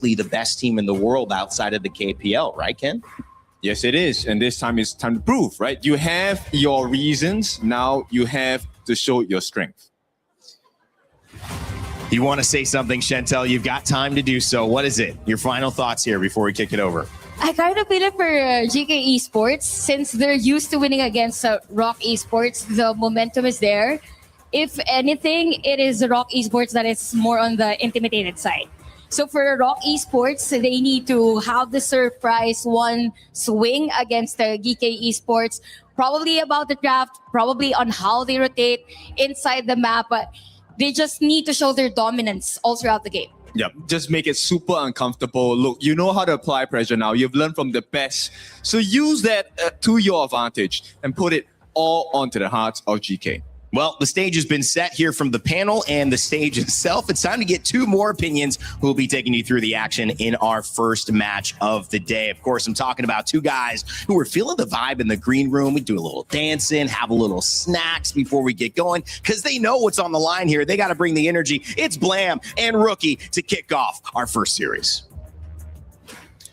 the best team in the world outside of the KPL, right, Ken? Yes, it is. And this time it's time to prove, right? You have your reasons. Now you have to show your strength. You want to say something, Chantel? You've got time to do so. What is it? Your final thoughts here before we kick it over. I kind of feel it for GK Esports since they're used to winning against Rock Esports. The momentum is there. If anything, it is Rock Esports that is more on the intimidated side. So for Rock Esports, they need to have the surprise one swing against the GK Esports, probably about the draft, probably on how they rotate inside the map, but they just need to show their dominance all throughout the game. Yep, just make it super uncomfortable. Look, you know how to apply pressure now. You've learned from the best. So use that to your advantage and put it all onto the hearts of GK. Well, the stage has been set here from the panel and the stage itself. It's time to get two more opinions who will be taking you through the action in our first match of the day. Of course, I'm talking about two guys who are feeling the vibe in the green room. We do a little dancing, have a little snacks before we get going because they know what's on the line here. They got to bring the energy. It's Blam and Rookie to kick off our first series.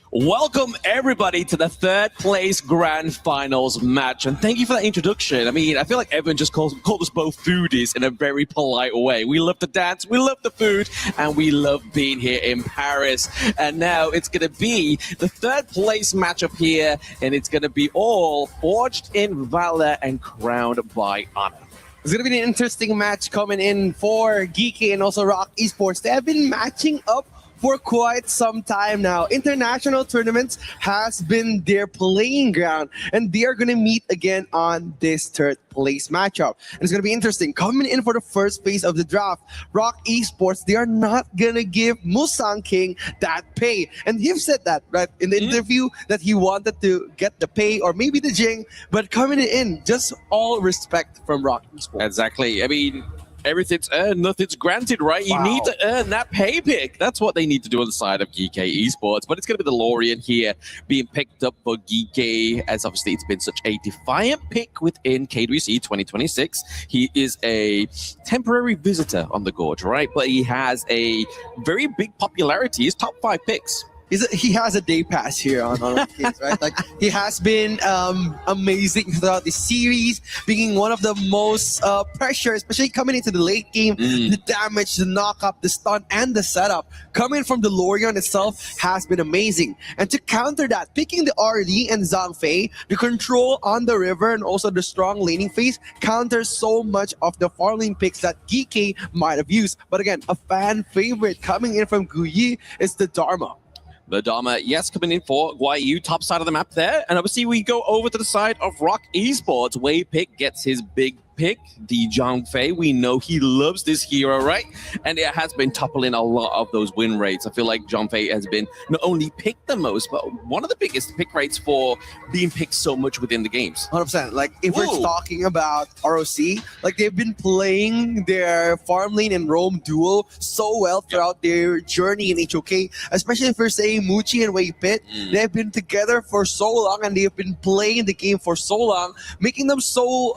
Welcome everybody to the third place grand finals match, and thank you for that introduction. I mean, I feel like everyone just called us both foodies in a very polite way. We love to dance, we love the food, and we love being here in Paris. And now it's going to be the third place matchup here, and it's going to be all forged in valor and crowned by honor. It's going to be an interesting match coming in for Geeky and also Rock Esports. They have been matching up for quite some time now. International tournaments has been their playing ground, and they are going to meet again on this third place matchup. And it's going to be interesting. Coming in for the first phase of the draft, Rock Esports, they are not going to give Musang King that pay. And he've said that, right, in the interview that he wanted to get the pay or maybe the Jing, but coming in, just all respect from Rock Esports. Exactly. I mean, everything's earned, nothing's granted, right? You need to earn that pay pick. That's what they need to do on the side of GK Esports. But it's going to be the Lorian here being picked up for GK, as obviously it's been such a defiant pick within KWC 2026. He is a temporary visitor on the Gorge, right? But he has a very big popularity. He's top 5 picks. He has a day pass here on kids, right? Like, he has been amazing throughout the series, being one of the most pressure, especially coming into the late game. The damage, the knock-up, the stun, and the setup coming from the Lorian itself has been amazing. And to counter that, picking the RD and Zhang Fei, the control on the river and also the strong laning phase counters so much of the farm lane picks that GK might have used. But again, a fan favorite coming in from Guyi is the Dharma. The Dharma, yes, coming in for Guayu, top side of the map there. And obviously we go over to the side of Rock Esports. Wei Pick gets his big pick, the Zhang Fei. We know he loves this hero, right? And it has been toppling a lot of those win rates. I feel like Zhang Fei has been not only picked the most, but one of the biggest pick rates for being picked so much within the games. 100%. Like, if we're talking about ROC, like, they've been playing their farm lane and roam duel so well throughout their journey in HOK, especially if we're saying Muchi and Wei Pit. They've been together for so long and they've been playing the game for so long, making them so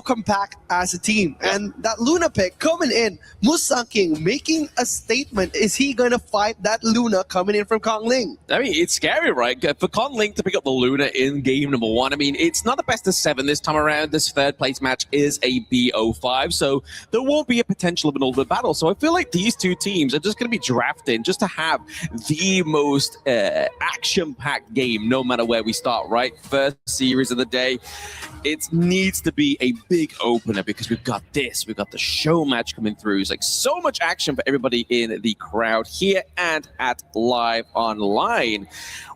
compact as a team. And that Luna pick coming in, Musang King making a statement. Is he going to fight that Luna coming in from Kong Ling? I mean, it's scary, right? For Kong Ling to pick up the Luna in game number 1. I mean, it's not the best of 7 this time around. This third place match is a BO5, so there won't be a potential of an ultimate battle. So I feel like these two teams are just going to be drafting just to have the most action-packed game, no matter where we start, right? First series of the day. It needs to be a big opener because we've got this. We've got the show match coming through. It's like so much action for everybody in the crowd here and at Live Online.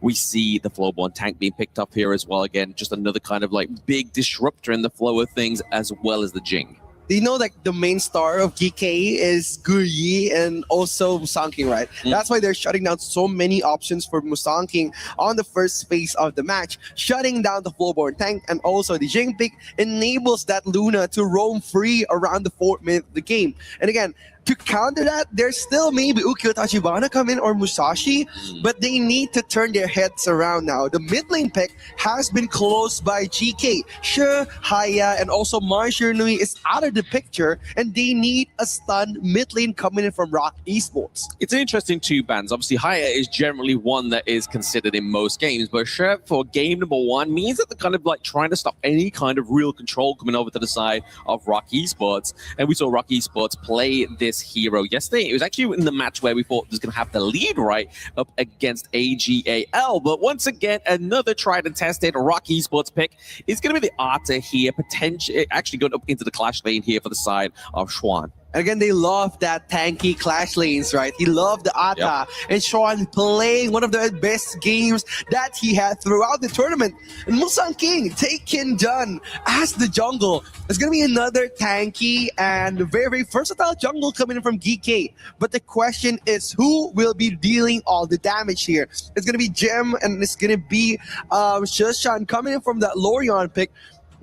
We see the Flowborn tank being picked up here as well. Again, just another kind of like big disruptor in the flow of things, as well as the Jing. You know, like, the main star of GK is Guyi and also Musang King, right? That's why they're shutting down so many options for Musang King on the first phase of the match. Shutting down the Flowborn tank and also the Jing pick enables that Luna to roam free around the 4th minute of the game. And again, to counter that, there's still maybe Ukyo Tachibana come in or Musashi, but they need to turn their heads around now. The mid lane pick has been closed by GK. Sure, Haya and also Marshall Nui is out of the picture, and they need a stun mid lane coming in from Rock Esports. It's an interesting two bans. Obviously, Haya is generally one that is considered in most games, but sure, for game number one means that they're kind of like trying to stop any kind of real control coming over to the side of Rock Esports. And we saw Rock Esports play this hero yesterday. It was actually in the match where we thought was going to have the lead right up against AGAL. But once again, another tried and tested Rock Esports pick is going to be the Arta here, potentially actually going up into the clash lane here for the side of Schwan. Again, they love that tanky clash lanes, right? He loved the Ata. And Sean playing one of the best games that he had throughout the tournament. And Musang King taken done as the jungle. It's going to be another tanky and very, very versatile jungle coming in from GK. But the question is, who will be dealing all the damage here? It's going to be Gem and it's going to be Shushan coming in from that Lorion pick.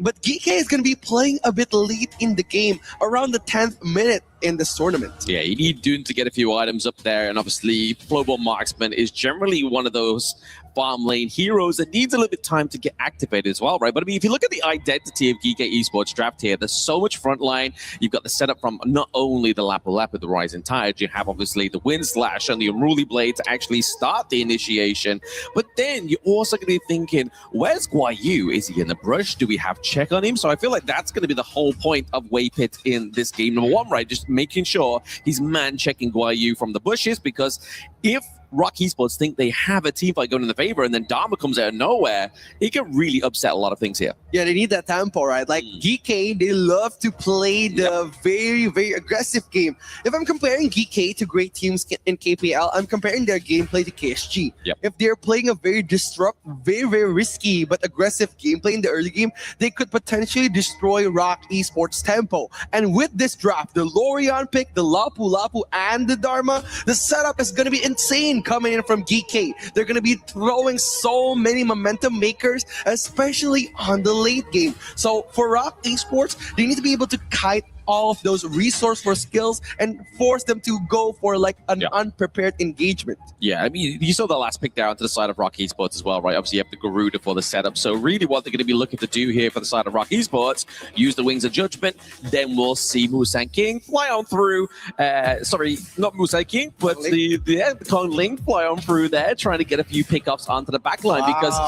But GK is going to be playing a bit late in the game, around the 10th minute in this tournament. Yeah, you need Dune to get a few items up there, and obviously Global Marksman is generally one of those farm lane heroes that needs a little bit of time to get activated as well, right? But I mean, if you look at the identity of GK Esports draft here, there's so much front line. You've got the setup from not only the Lapu Lapu, the Rising Tide, you have obviously the Wind Slash and the Unruly Blade to actually start the initiation. But then you're also going to be thinking, where's Guayu? Is he in the brush? Do we have check on him? So I feel like that's going to be the whole point of Waypit in this game number one, right? Just making sure he's man-checking Guayu from the bushes, because if Rock Esports think they have a team fight going in the favor and then Dharma comes out of nowhere, it can really upset a lot of things here. Yeah, they need that tempo, right? Like GK, they love to play the very, very aggressive game. If I'm comparing GK to great teams in KPL, I'm comparing their gameplay to KSG. If they're playing a very very, very risky but aggressive gameplay in the early game, they could potentially destroy Rock Esports tempo. And with this draft, the Lorion pick, the Lapu Lapu, and the Dharma, the setup is going to be insane coming in from GK. They're going to be throwing so many momentum makers, especially on the late game. So for Rock Esports, they need to be able to kite all of those resourceful skills and force them to go for like an unprepared engagement. Yeah, I mean, you saw the last pick down to the side of Rock Esports as well, right? Obviously, you have the Garuda for the setup. So really what they're going to be looking to do here for the side of Rock Esports, use the Wings of Judgment, then we'll see Musang King fly on through, sorry, not Musang King, but the Kong Ling fly on through there, trying to get a few pickups onto the backline, because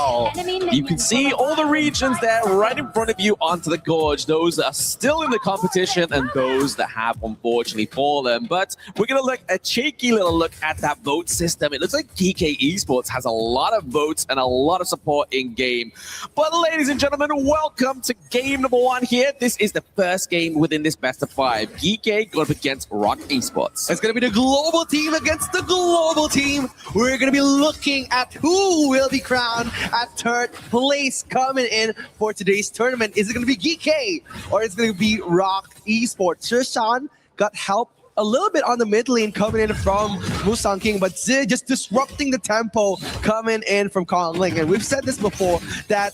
you can see all the regions there right in front of you onto the gorge. Those that are still in the competition and those that have unfortunately fallen. But we're going to look a cheeky little look at that vote system. It looks like GK Esports has a lot of votes and a lot of support in game. But ladies and gentlemen, welcome to game number one here. This is the first game within this best of five. GK going up against Rock Esports. It's going to be the global team against the global team. We're going to be looking at who will be crowned at third place coming in for today's tournament. Is it going to be GK or is it going to be Rock Esports? Shushan got help a little bit on the mid lane coming in from Musang King, but Zid just disrupting the tempo coming in from Kong Ling. And we've said this before that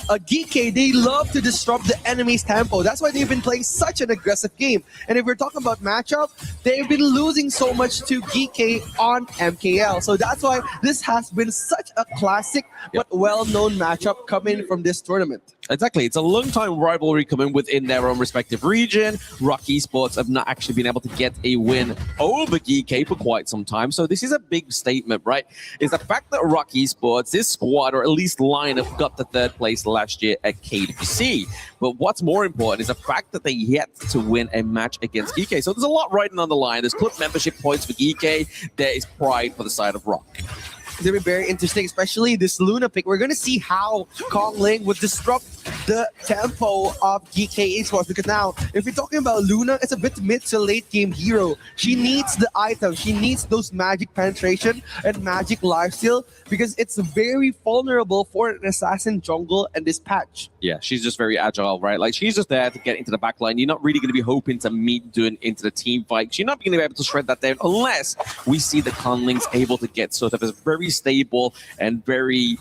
GK, they love to disrupt the enemy's tempo. That's why they've been playing such an aggressive game. And if we're talking about matchup, they've been losing so much to GK on MKL. So that's why this has been such a classic but well-known matchup coming from this tournament. Exactly. It's a long-time rivalry coming within their own respective region. Rock Esports have not actually been able to get a win over GK for quite some time. So this is a big statement, right? Is the fact that Rock Esports, this squad, or at least lineup, got the third place last year at KWC. But what's more important is the fact that they yet to win a match against GK. So there's a lot riding on the line. There's club membership points for GK. There is pride for the side of Rock. It's going to be very interesting, especially this Luna pick. We're going to see how Kong Ling would disrupt the tempo of GK Esports, because now, if you're talking about Luna, it's a bit mid to late game hero. She needs the item. She needs those magic penetration and magic lifesteal, because it's very vulnerable for an assassin jungle in this patch. Yeah, she's just very agile, right? Like, she's just there to get into the back line. You're not really going to be hoping to meet Dun into the team fight. You're not going to be able to shred that down unless we see the Conlings able to get sort of a very stable and very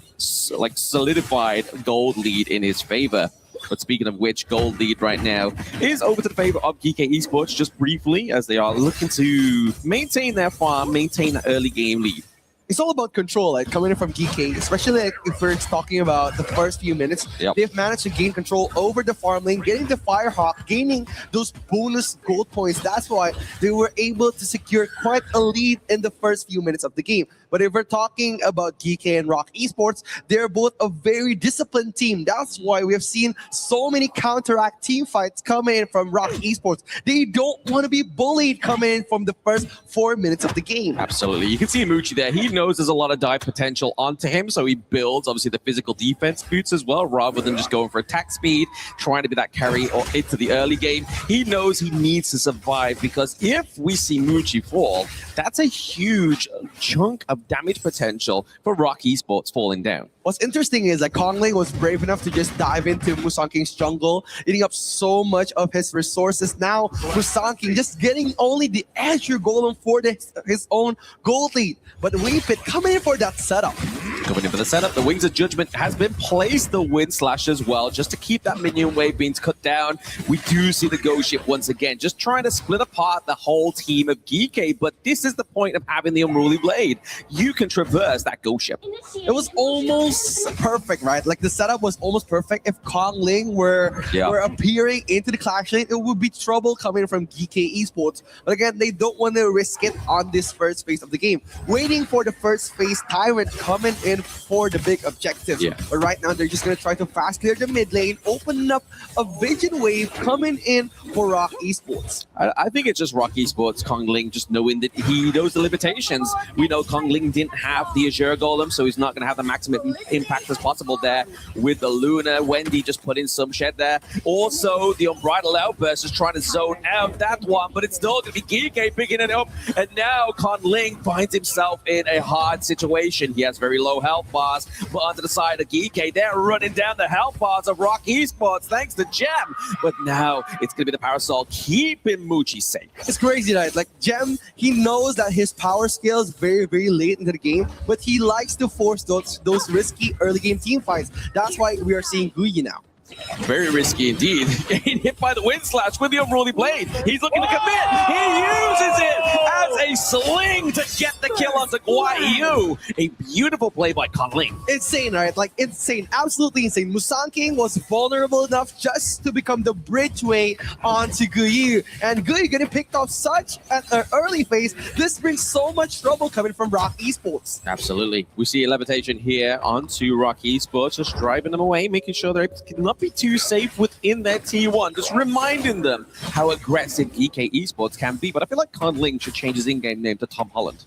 like solidified gold lead in his favor. But speaking of which, gold lead right now is over to the favor of GK Esports just briefly as they are looking to maintain their farm, maintain an early game lead. It's all about control, like coming in from GK, especially like if we're talking about the first few minutes. Yep. They've managed to gain control over the farm lane, getting the Firehawk, gaining those bonus gold points. That's why they were able to secure quite a lead in the first few minutes of the game. But if we're talking about GK and Rock Esports, they're both a very disciplined team. That's why we have seen so many counteract team fights coming in from Rock Esports. They don't want to be bullied coming in from the first 4 minutes of the game. Absolutely. You can see Moochie there. He knows there's a lot of dive potential onto him, so he builds, obviously, the physical defense boots as well, rather than just going for attack speed, trying to be that carry or into the early game. He knows he needs to survive, because if we see Moochie fall, that's a huge chunk of damage potential for Rock Esports falling down. What's interesting is that Kongling was brave enough to just dive into Musang King's jungle, eating up so much of his resources. Now, Musang King just getting only the Azure Golem for his own gold lead. But Weepit coming in for that setup. Coming in for the setup, the Wings of Judgment has been placed the Wind Slash as well, just to keep that minion wave being cut down. We do see the Ghost Ship once again, just trying to split apart the whole team of GK, but this is the point of having the Unruly Blade. You can traverse that Ghost Ship. It was almost perfect, right? Like the setup was almost perfect. If Kongling were appearing into the clash lane, it would be trouble coming from GK Esports. But again, they don't want to risk it on this first phase of the game. Waiting for the first phase Tyrant coming in for the big objectives. Yeah. But right now, they're just going to try to fast clear the mid lane, open up a Vision Wave coming in for Rock Esports. I think it's just Rock Esports, Kongling, just knowing that he knows the limitations. We know Kongling didn't have the Azure Golem, so he's not going to have the maximum impact as possible there with the Luna. Wendy just put in some shed there. Also, the Unbridled Outburst is trying to zone out that one, but it's still going to be GK picking it up. And now Kongling finds himself in a hard situation. He has very low health bars, but onto the side of GK, they're running down the health bars of Rock Esports thanks to Gem. But now it's going to be the Parasol keeping Moochie safe. It's crazy, right? Like Gem, he knows that his power scales very, very late into the game, but he likes to force those risky early game team fights. That's why we are seeing Guyi now. Very risky indeed. Getting hit by the Wind Slash with the Unruly Blade. He's looking to commit. He uses it as a sling to get the kill onto Guayu. A beautiful play by Kongling. Insane, right? Like insane, absolutely insane. Musang King was vulnerable enough just to become the bridgeway onto Guyi, and Guyi getting picked off such at an early phase. This brings so much trouble coming from Rock Esports. Absolutely. We see a levitation here onto Rock Esports, just driving them away, making sure they cannot be too safe within their T1, just reminding them how aggressive GK Esports can be. But I feel like Kongling should change his in-game name to Tom Holland.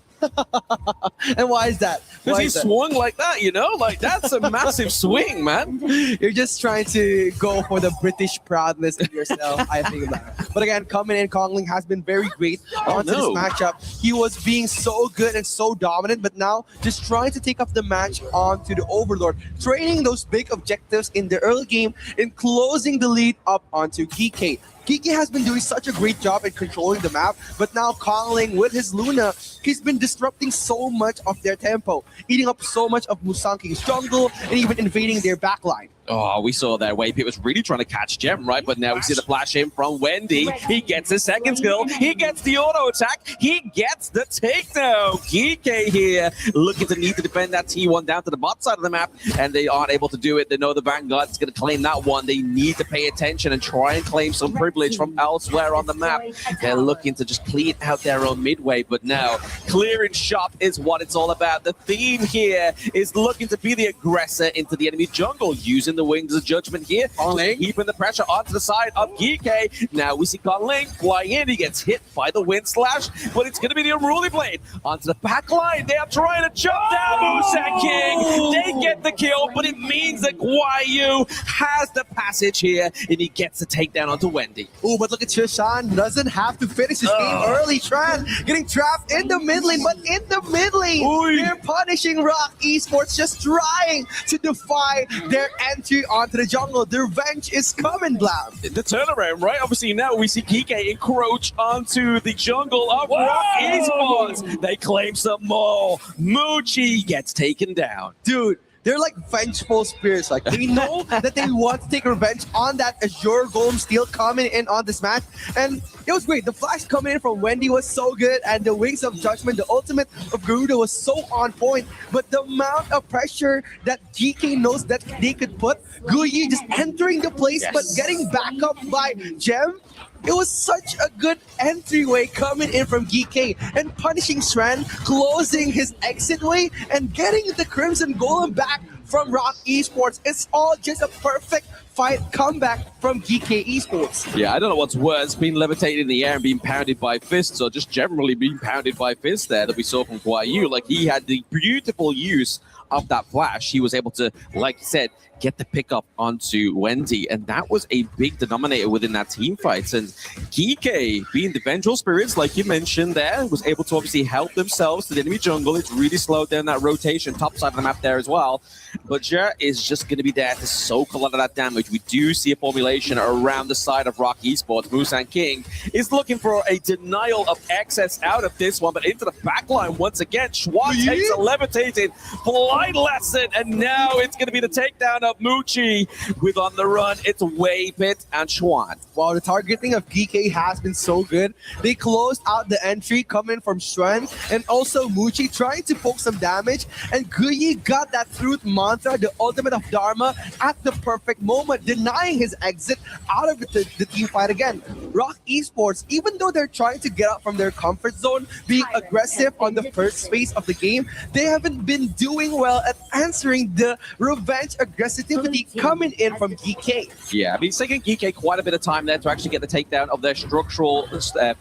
And why is that? Because he swung like that, you know? Like, that's a massive swing, man. You're just trying to go for the British proudness of yourself, I think that. But again, coming in, Kongling has been very great onto this matchup. He was being so good and so dominant, but now just trying to take up the match onto the Overlord, training those big objectives in the early game and closing the lead up onto GK. Kiki has been doing such a great job at controlling the map, but now Kongling with his Luna, he's been disrupting so much of their tempo, eating up so much of Musang King's jungle, and even invading their backline. Oh, we saw that Waypit was really trying to catch Gem, right? But now we see the flash in from Wendy. He gets his second skill. He gets the auto attack. He gets the takedown. GK here looking to need to defend that T1 down to the bot side of the map, and they aren't able to do it. They know the Vanguard is going to claim that one. They need to pay attention and try and claim some privilege from elsewhere on the map. They're looking to just clean out their own midway, but now clearing shop is what it's all about. The theme here is looking to be the aggressor into the enemy jungle, using the Wings of Judgment here, keeping the pressure onto the side of GK. Now we see Kongling fly in. He gets hit by the Wind Slash, but it's going to be the Unruly Blade onto the back line. They are trying to jump down Musang King. They get the kill, but it means that Guayu has the passage here, and he gets the takedown onto Wendy. Oh, but look at Trishan, doesn't have to finish his game early. Tran getting trapped in the mid lane, but in the mid lane, they're punishing Rock Esports, just trying to defy their entry onto the jungle. The revenge is coming, Blam. The turnaround, right? Obviously now we see GK encroach onto the jungle of Rock Esports. They claim some more. Moochie gets taken down. Dude, they're like vengeful spirits. Like they know that they want to take revenge on that Azure Golem steal coming in on this match. And it was great. The flash coming in from Wendy was so good, and the Wings of Judgment, the ultimate of Garuda, was so on point. But the amount of pressure that GK knows that they could put, Guyi just entering the place but getting back up by Gem. It was such a good entryway coming in from GK and punishing Sren, closing his exit way, and getting the Crimson Golem back from Rock Esports. It's all just a perfect fight comeback from GK Esports. Yeah, I don't know what's worse, being levitated in the air and being pounded by fists, or just generally being pounded by fists there that we saw from Guayu. Like, he had the beautiful use of that flash. He was able to, like you said, get the pickup onto Wendy, and that was a big denominator within that team fight. And GK, being the vengeful spirits, like you mentioned there, was able to obviously help themselves to the enemy jungle. It's really slowed down that rotation, top side of the map there as well. But Jer is just going to be there to soak a lot of that damage. We do see a formulation around the side of Rock Esports. Musan King is looking for a denial of excess out of this one, but into the backline once again. Schwan takes a levitating flight lesson, and now it's going to be the takedown of Muchi with on the run. It's Waypit and Schwan. Wow, the targeting of GK has been so good. They closed out the entry coming from Shren and also Muchi trying to poke some damage, and Guyi got that Truth Mantra, the ultimate of Dharma, at the perfect moment, denying his exit out of the team fight again. Rock Esports, even though they're trying to get out from their comfort zone, being aggressive on the first phase of the game, they haven't been doing well at answering the revenge aggressivity coming in from GK. Yeah, I mean, it's taking GK quite a bit of time there to actually get the takedown of their structural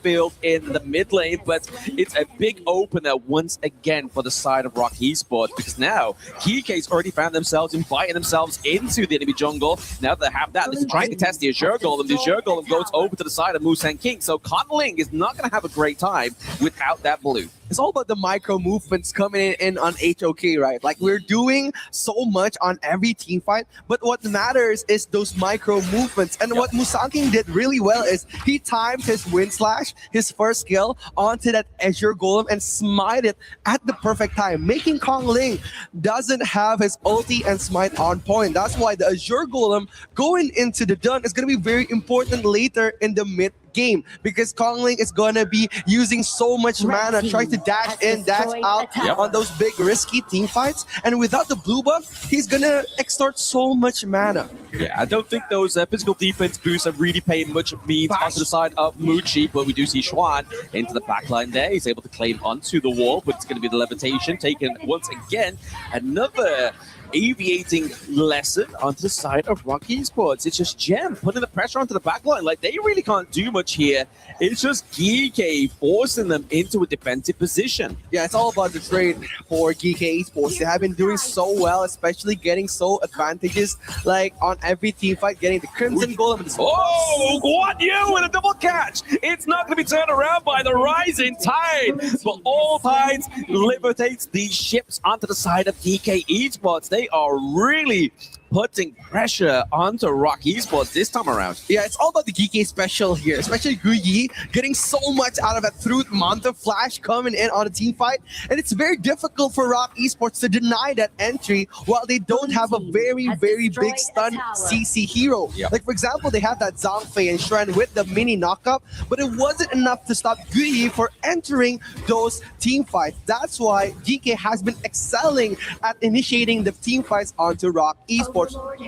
field in the mid lane, but it's a big opener once again for the side of Rock Esports, because now GK's already found themselves inviting themselves into the enemy jungle. Now that they have that, they're trying to test the Azure Golem. The Azure Golem goes over to the side of Musan King, so Conling is not going to have a great time without that blue. It's all about the micro movements coming in on HOK, right? Like, we're doing so much on every team fight, but what matters is those micro movements. And what Musan King did really well is he timed his Wind Slash, his first skill, onto that Azure Golem and smite it at the perfect time, making Kong Ling doesn't have his ulti and smite on point. That's why the Azure Golem going into the dun is going to be very important later in the mid game, because Kong Ling is going to be using so much mana, trying to dash in, dash out on those big risky team fights, and without the blue buff, he's going to extort so much mana. Yeah, I don't think those physical defense boosts are really paying much means onto the side of Muchi, but we do see Schwan into the backline there. He's able to claim onto the wall, but it's going to be the levitation taken once again. Another aviating lesson onto the side of Rock Esports. It's just Gem putting the pressure onto the backline. Like, they really can't do much here. It's just GK forcing them into a defensive position. Yeah, it's all about the trade for GK Esports. They have been doing so well, especially getting so advantages, like on every team fight, getting the Crimson Golem and the Oh, Guan Yu with a double catch. It's not going to be turned around by the rising tide, but all tides levitates these ships onto the side of GK Esports. They are really putting pressure onto Rock Esports this time around. Yeah, it's all about the GK special here, especially Guyi getting so much out of that Truth Mantra flash coming in on a team fight, and it's very difficult for Rock Esports to deny that entry while they don't have a very big stun CC hero. Like, for example, they have that Zhangfei and Shren with the mini knockup, but it wasn't enough to stop Guyi for entering those team fights. That's why GK has been excelling at initiating the team fights onto Rock Esports.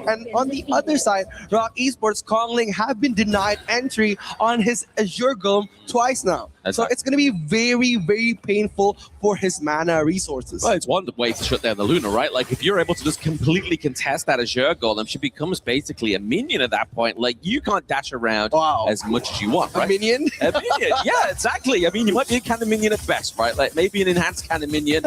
And on the other side, Rock Esports, Kong Ling have been denied entry on his Azure Golem twice now. So it's going to be very painful for his mana resources. Well, it's one way to shut down the Luna, right? Like, if you're able to just completely contest that Azure Golem, she becomes basically a minion at that point. Like, you can't dash around as much as you want, right? A minion? A minion, yeah, exactly. I mean, you might be a cannon minion at best, right? Like, maybe an enhanced cannon minion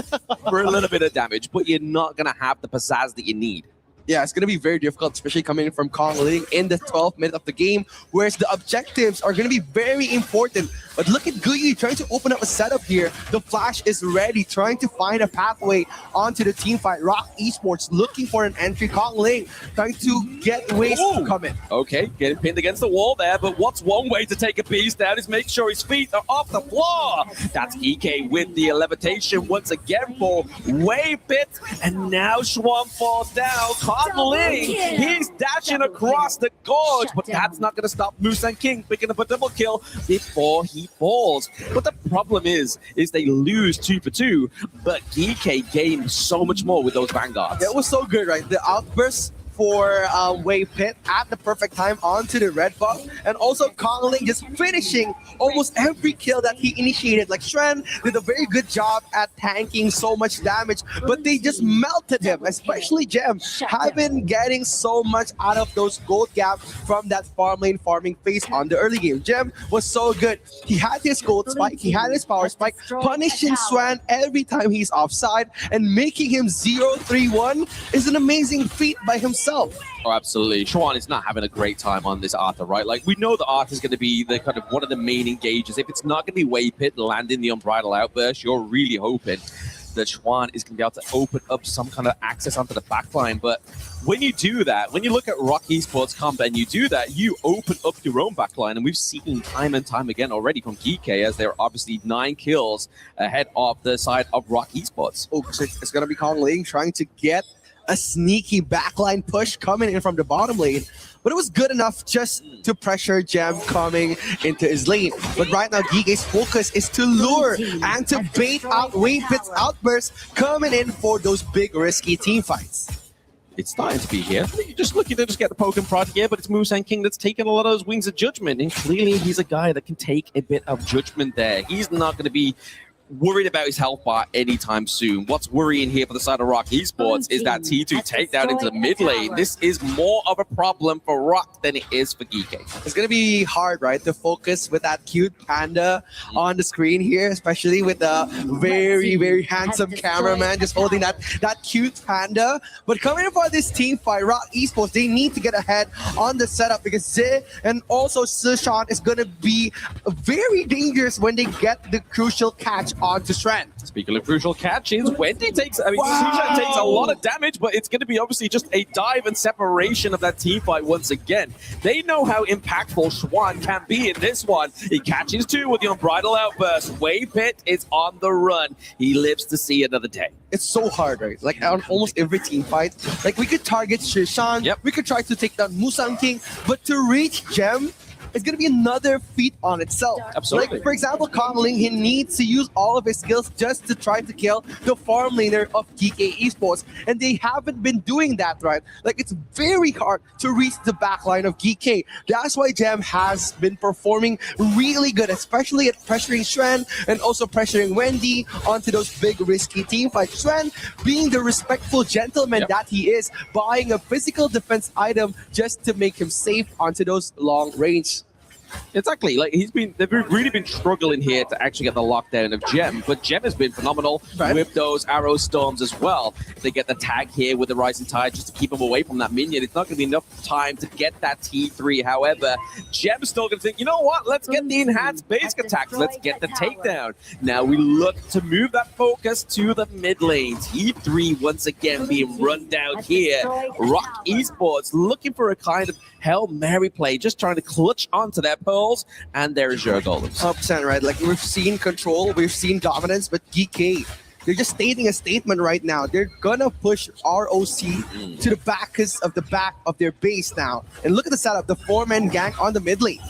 for a little bit of damage, but you're not going to have the pizzazz that you need. Yeah, it's going to be very difficult, especially coming in from Kong Ling in the 12th minute of the game, whereas the objectives are going to be very important. But look at Guyi trying to open up a setup here. The Flash is ready, trying to find a pathway onto the team fight. Rock Esports looking for an entry. Kong Ling trying to get ways to come in. Okay, getting pinned against the wall there, but what's one way to take a piece down is make sure his feet are off the floor. That's EK with the levitation once again for Wave Pit, and now Schwan falls down. Kong Ling, he's dashing across the gorge, but that's not going to stop Musan King picking up a double kill before he falls. But the problem is they lose 2 for 2, but EK gained so much more with those vanguards. It was so good, right? The outburst for Wave Pit at the perfect time onto the red buff, and also Kong Ling just finishing almost every kill that he initiated. Like Shren did a very good job at tanking so much damage, but they just melted him, especially Gem, have been getting so much out of those gold gaps from that farm lane farming phase on the early game. Gem was so good. He had his gold spike, he had his power spike, punishing Swan every time he's offside, and making him 0-3-1 is an amazing feat by himself. Oh, absolutely. Schwan is not having a great time on this Arthur, right? Like, we know that Arthur's going to be the kind of one of the main engagers. If it's not going to be Wave Pit landing the Unbridled Outburst, you're really hoping that Schwan is going to be able to open up some kind of access onto the backline. But when you do that, when you look at Rock Esports comp and you do that, you open up your own backline. And we've seen time and time again already from GK, as they're obviously 9 kills ahead of the side of Rock Esports. Oh, so it's going to be Kong Ling trying to get a sneaky backline push coming in from the bottom lane, but it was good enough just to pressure Gem coming into his lane. But right now, Gige's focus is to lure and to bait out Wave Pit's outburst, coming in for those big risky team fights. It's starting to be here. You're just looking to just get the poke and prod here, but it's Musan King that's taking a lot of those wings of judgment, and clearly he's a guy that can take a bit of judgment there. He's not going to be worried about his health bar anytime soon. What's worrying here for the side of Rock Esports is that T2 takedown into the mid lane. This is more of a problem for Rock than it is for GK. It's going to be hard, right, to focus with that cute panda on the screen here, especially with the very, very handsome cameraman just holding that cute panda. But coming in for this team fight, Rock Esports, they need to get ahead on the setup, because Zhe and also Sishan is going to be very dangerous when they get the crucial catch onto Shren. Speaking of crucial catches, Wendy takes, Sishan takes a lot of damage, but it's going to be obviously just a dive and separation of that team fight once again. They know how impactful Schwan can be in this one. He catches 2 with the Unbridled Outburst. Wave Pit is on the run. He lives to see another day. It's so hard, right? Like on almost every team fight, like we could target Shishan, we could try to take down Musan King, but to reach Gem, it's going to be another feat on itself. Absolutely. Like, for example, Kong Ling, he needs to use all of his skills just to try to kill the farm laner of GK Esports. And they haven't been doing that, right? Like, it's very hard to reach the backline of GK. That's why Gem has been performing really good, especially at pressuring Shren and also pressuring Wendy onto those big risky team fights. Shren being the respectful gentleman that he is, buying a physical defense item just to make him safe onto those long range. Exactly. Like they've really been struggling here to actually get the lockdown of Gem, but Gem has been phenomenal with those arrow storms as well. If they get the tag here with the Rising Tide just to keep him away from that minion, it's not going to be enough time to get that T3. However, Gem's still going to think, you know what? Let's get the enhanced basic attacks. Let's get the takedown. Now we look to move that focus to the mid lane. T3 once again being run down here. Rock Esports looking for a kind of Hail Mary play, just trying to clutch onto their pearls, and there's your golems. 100%, right? Like, we've seen control, we've seen dominance, but GK, they're just stating a statement right now. They're gonna push ROC to the back of their base now. And look at the setup, the 4-man gang on the mid lane.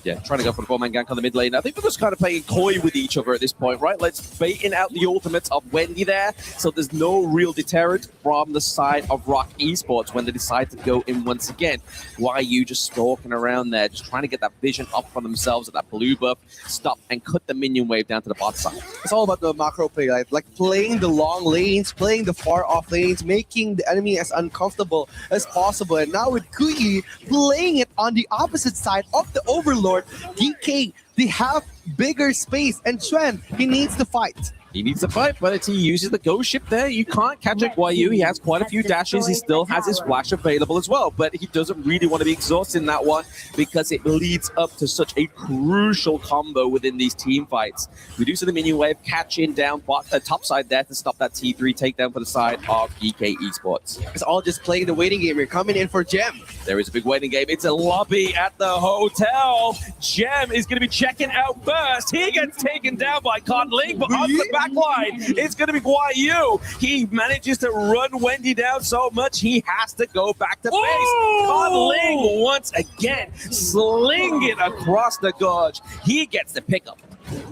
Yeah, trying to go for the 4-man gank on the mid lane. I think we're just kind of playing coy with each other at this point, right? Let's baiting out the ultimates of Wendy there, so there's no real deterrent from the side of Rock Esports when they decide to go in once again. Why are you just stalking around there, just trying to get that vision up for themselves at that blue buff, stop and cut the minion wave down to the bot side? It's all about the macro play, right? Like playing the long lanes, playing the far off lanes, making the enemy as uncomfortable as possible. And now with Kuyi playing it on the opposite side of the Overlord, DK, they have bigger space, and Shren, he needs to fight. He needs to fight, but he uses the ghost ship there. You can't catch a Guayu. He has quite a few dashes. He still has his flash available as well, but he doesn't really want to be exhausted in that one because it leads up to such a crucial combo within these team fights. We do see the minion wave catching down top side there to stop that T3 takedown for the side of GK Esports. It's all just playing the waiting game. You're coming in for Gem. There is a big waiting game. It's a lobby at the hotel. Gem is going to be checking out first. He gets taken down by Conling, but on the back line, it's going to be Guayu. He manages to run Wendy down so much, he has to go back to base. Conling once again, sling it across the gorge. He gets the pickup.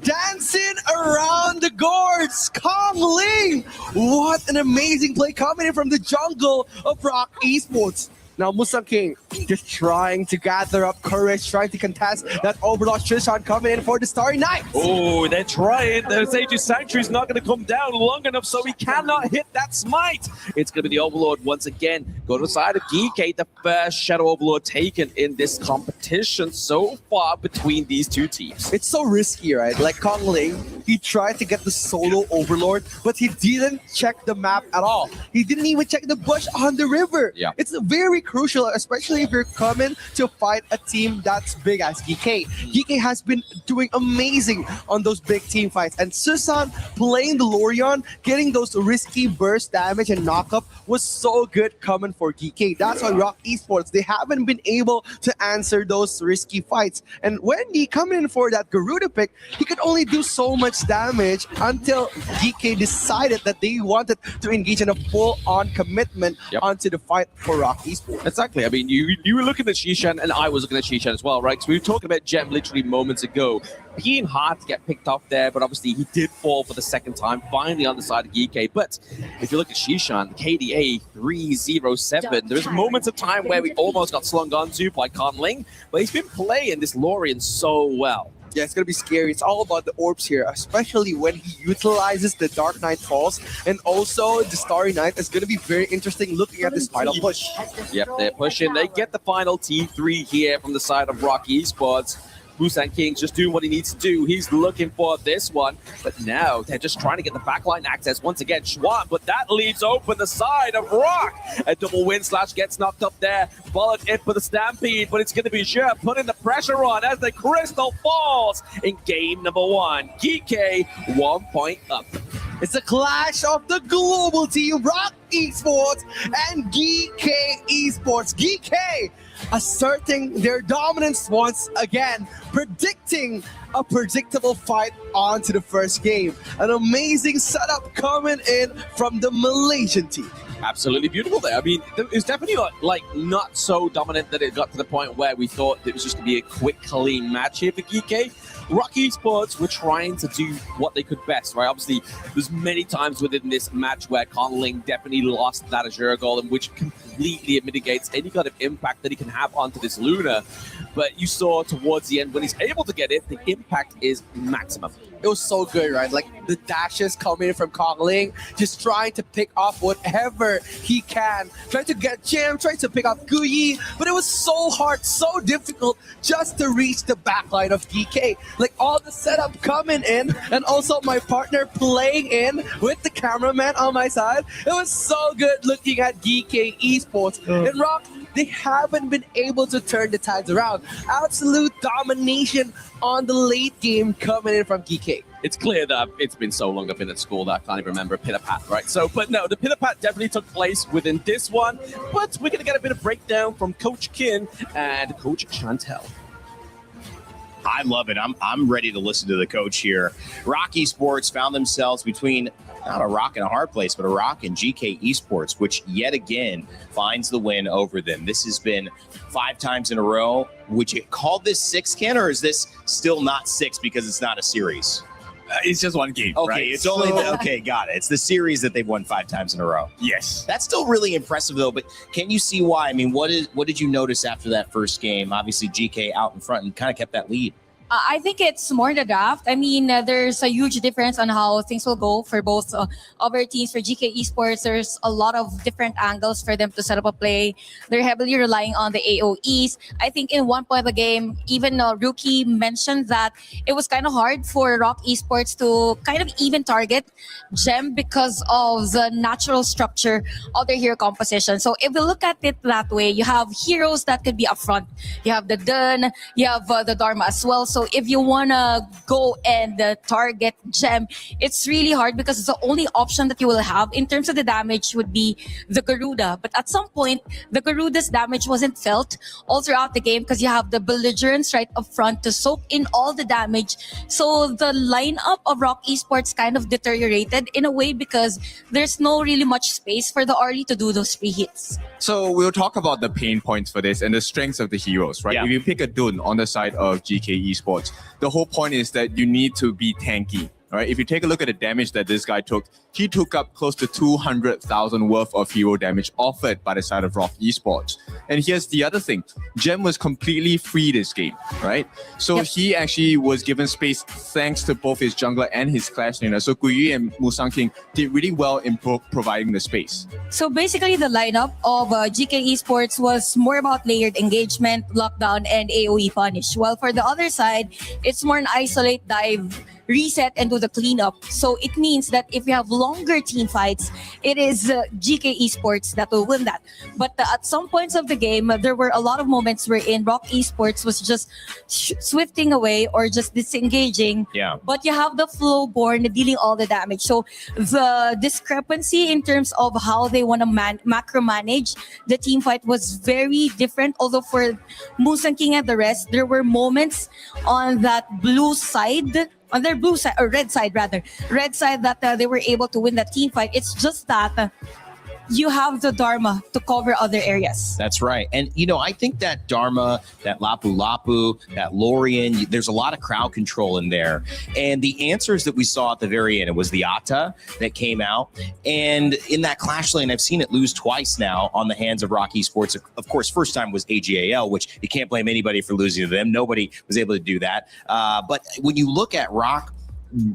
Dancing around the gourds, Kong Ling. What an amazing play coming in from the jungle of Rock Esports. Now Musang King just trying to gather up courage, trying to contest that Overlord Trishan coming in for the Starry Night. Oh, they're trying. The Sage's Sanctuary is not going to come down long enough, so he cannot hit that smite. It's going to be the Overlord once again. Go to the side of GK, the first Shadow Overlord taken in this competition so far between these two teams. It's so risky, right? Like Kong Ling, he tried to get the solo Overlord, but he didn't check the map at all. He didn't even check the bush on the river. Yeah. It's very crucial, especially if you're coming to fight a team that's big as GK. GK has been doing amazing on those big team fights, and Susan playing the Lorion, getting those risky burst damage and knockup was so good coming for GK. That's why Rock Esports, they haven't been able to answer those risky fights. And Wendy coming in for that Garuda pick, he could only do so much damage until GK decided that they wanted to engage in a full-on commitment onto the fight for Rock Esports. Exactly. I mean, you were looking at Shishan, and I was looking at Shishan as well, right? Because we were talking about Gem literally moments ago. Being hard to get picked off there, but obviously he did fall for the second time, finally on the side of GK. But if you look at Shishan, KDA 307, there's moments of time where we almost got slung onto by Conling, but he's been playing this Lorian so well. Yeah, it's going to be scary. It's all about the orbs here, especially when he utilizes the Dark Knight Falls and also the Starry Night. It's going to be very interesting looking at this final push. Yep, they're pushing. They get the final T3 here from the side of Rock Esports. Busan King's just doing what he needs to do. He's looking for this one, but now they're just trying to get the backline access once again. Schwab, but that leaves open the side of Rock. A double win slash gets knocked up there. Bullet in for the Stampede, but it's going to be Zhe putting the pressure on as the Crystal falls in game number 1. GK 1 point up. It's a clash of the global team, Rock Esports and GK Esports. GK asserting their dominance once again, predicting a predictable fight onto the first game. An amazing setup coming in from the Malaysian team. Absolutely beautiful there. I mean, it's definitely not so dominant that it got to the point where we thought it was just going to be a quick, clean match here for GK. Rock Esports were trying to do what they could best, right? Obviously, there's many times within this match where Conling definitely lost that Azure goal, and which completely mitigates any kind of impact that he can have onto this Luna. But you saw towards the end, when he's able to get it, the impact is maximum. It was so good, right? Like the dashes coming from Kong Ling, just trying to pick off whatever he can, trying to get Gem, trying to pick off Guyi, but it was so hard, so difficult just to reach the backline of GK. Like all the setup coming in, and also my partner playing in with the cameraman on my side. It was so good looking at GK Esports. And Rock, they haven't been able to turn the tides around. Absolute domination on the late game coming in from GK. It's clear that it's been so long I've been at school that I can't even remember a pitter-pat, right? So, but no, the pitter-pat definitely took place within this one, but we're going to get a bit of breakdown from Coach Kin and Coach Chantel. I love it. I'm ready to listen to the coach here. Rock Esports found themselves between not a rock and a hard place, but a rock and GK Esports, which yet again finds the win over them. This has been 5 times in a row. Would you call this 6, Ken, or is this still not 6 because it's not a series? It's just one game, Okay, right? it's only okay, got it. It's the series that they've won 5 times in a row. Yes. That's still really impressive, though. But can you see why? I mean, what did you notice after that first game? Obviously, GK out in front and kind of kept that lead. I think it's more the draft. I mean, there's a huge difference on how things will go for both other teams. For GK Esports, there's a lot of different angles for them to set up a play. They're heavily relying on the AOEs. I think in one point of the game, even Rookie mentioned that it was kind of hard for Rock Esports to kind of even target Gem because of the natural structure of their hero composition. So if we look at it that way, you have heroes that could be up front. You have the Dun, you have the Dharma as well. So if you want to go and target Gem, it's really hard because the only option that you will have in terms of the damage would be the Garuda. But at some point, the Garuda's damage wasn't felt all throughout the game because you have the Belligerents right up front to soak in all the damage. So the lineup of Rock Esports kind of deteriorated in a way because there's no really much space for the Arlie to do those free hits. So we'll talk about the pain points for this and the strengths of the heroes, right? Yeah. If you pick a Dun on the side of GK Esports, the whole point is that you need to be tanky. All right, if you take a look at the damage that this guy took, he took up close to 200,000 worth of hero damage offered by the side of Rock Esports. And here's the other thing. Gem was completely free this game, right? So he actually was given space thanks to both his jungler and his clash laner. So Guyu and Musang King did really well in providing the space. So basically, the lineup of GK Esports was more about layered engagement, lockdown, and AoE punish. While for the other side, it's more an isolate, dive, reset, and do the cleanup. So it means that if you have longer team fights, it is GK Esports that will win that. But at some points of the game, there were a lot of moments wherein Rock Esports was just swifting away or just disengaging. Yeah. But you have the Flowborn dealing all the damage. So the discrepancy in terms of how they want to macro manage the team fight was very different. Although for Musang King and the rest, there were moments on that blue side, on their blue side, or red side rather, red side that they were able to win that team fight. It's just that you have the Dharma to cover other areas. That's right. And, I think that Dharma, that Lapu Lapu, that Lorien, there's a lot of crowd control in there. And the answers that we saw at the very end, it was the Atta that came out. And in that Clash lane, I've seen it lose twice now on the hands of Rock Esports. Of course, first time was AGAL, which you can't blame anybody for losing to them. Nobody was able to do that. But when you look at Rock,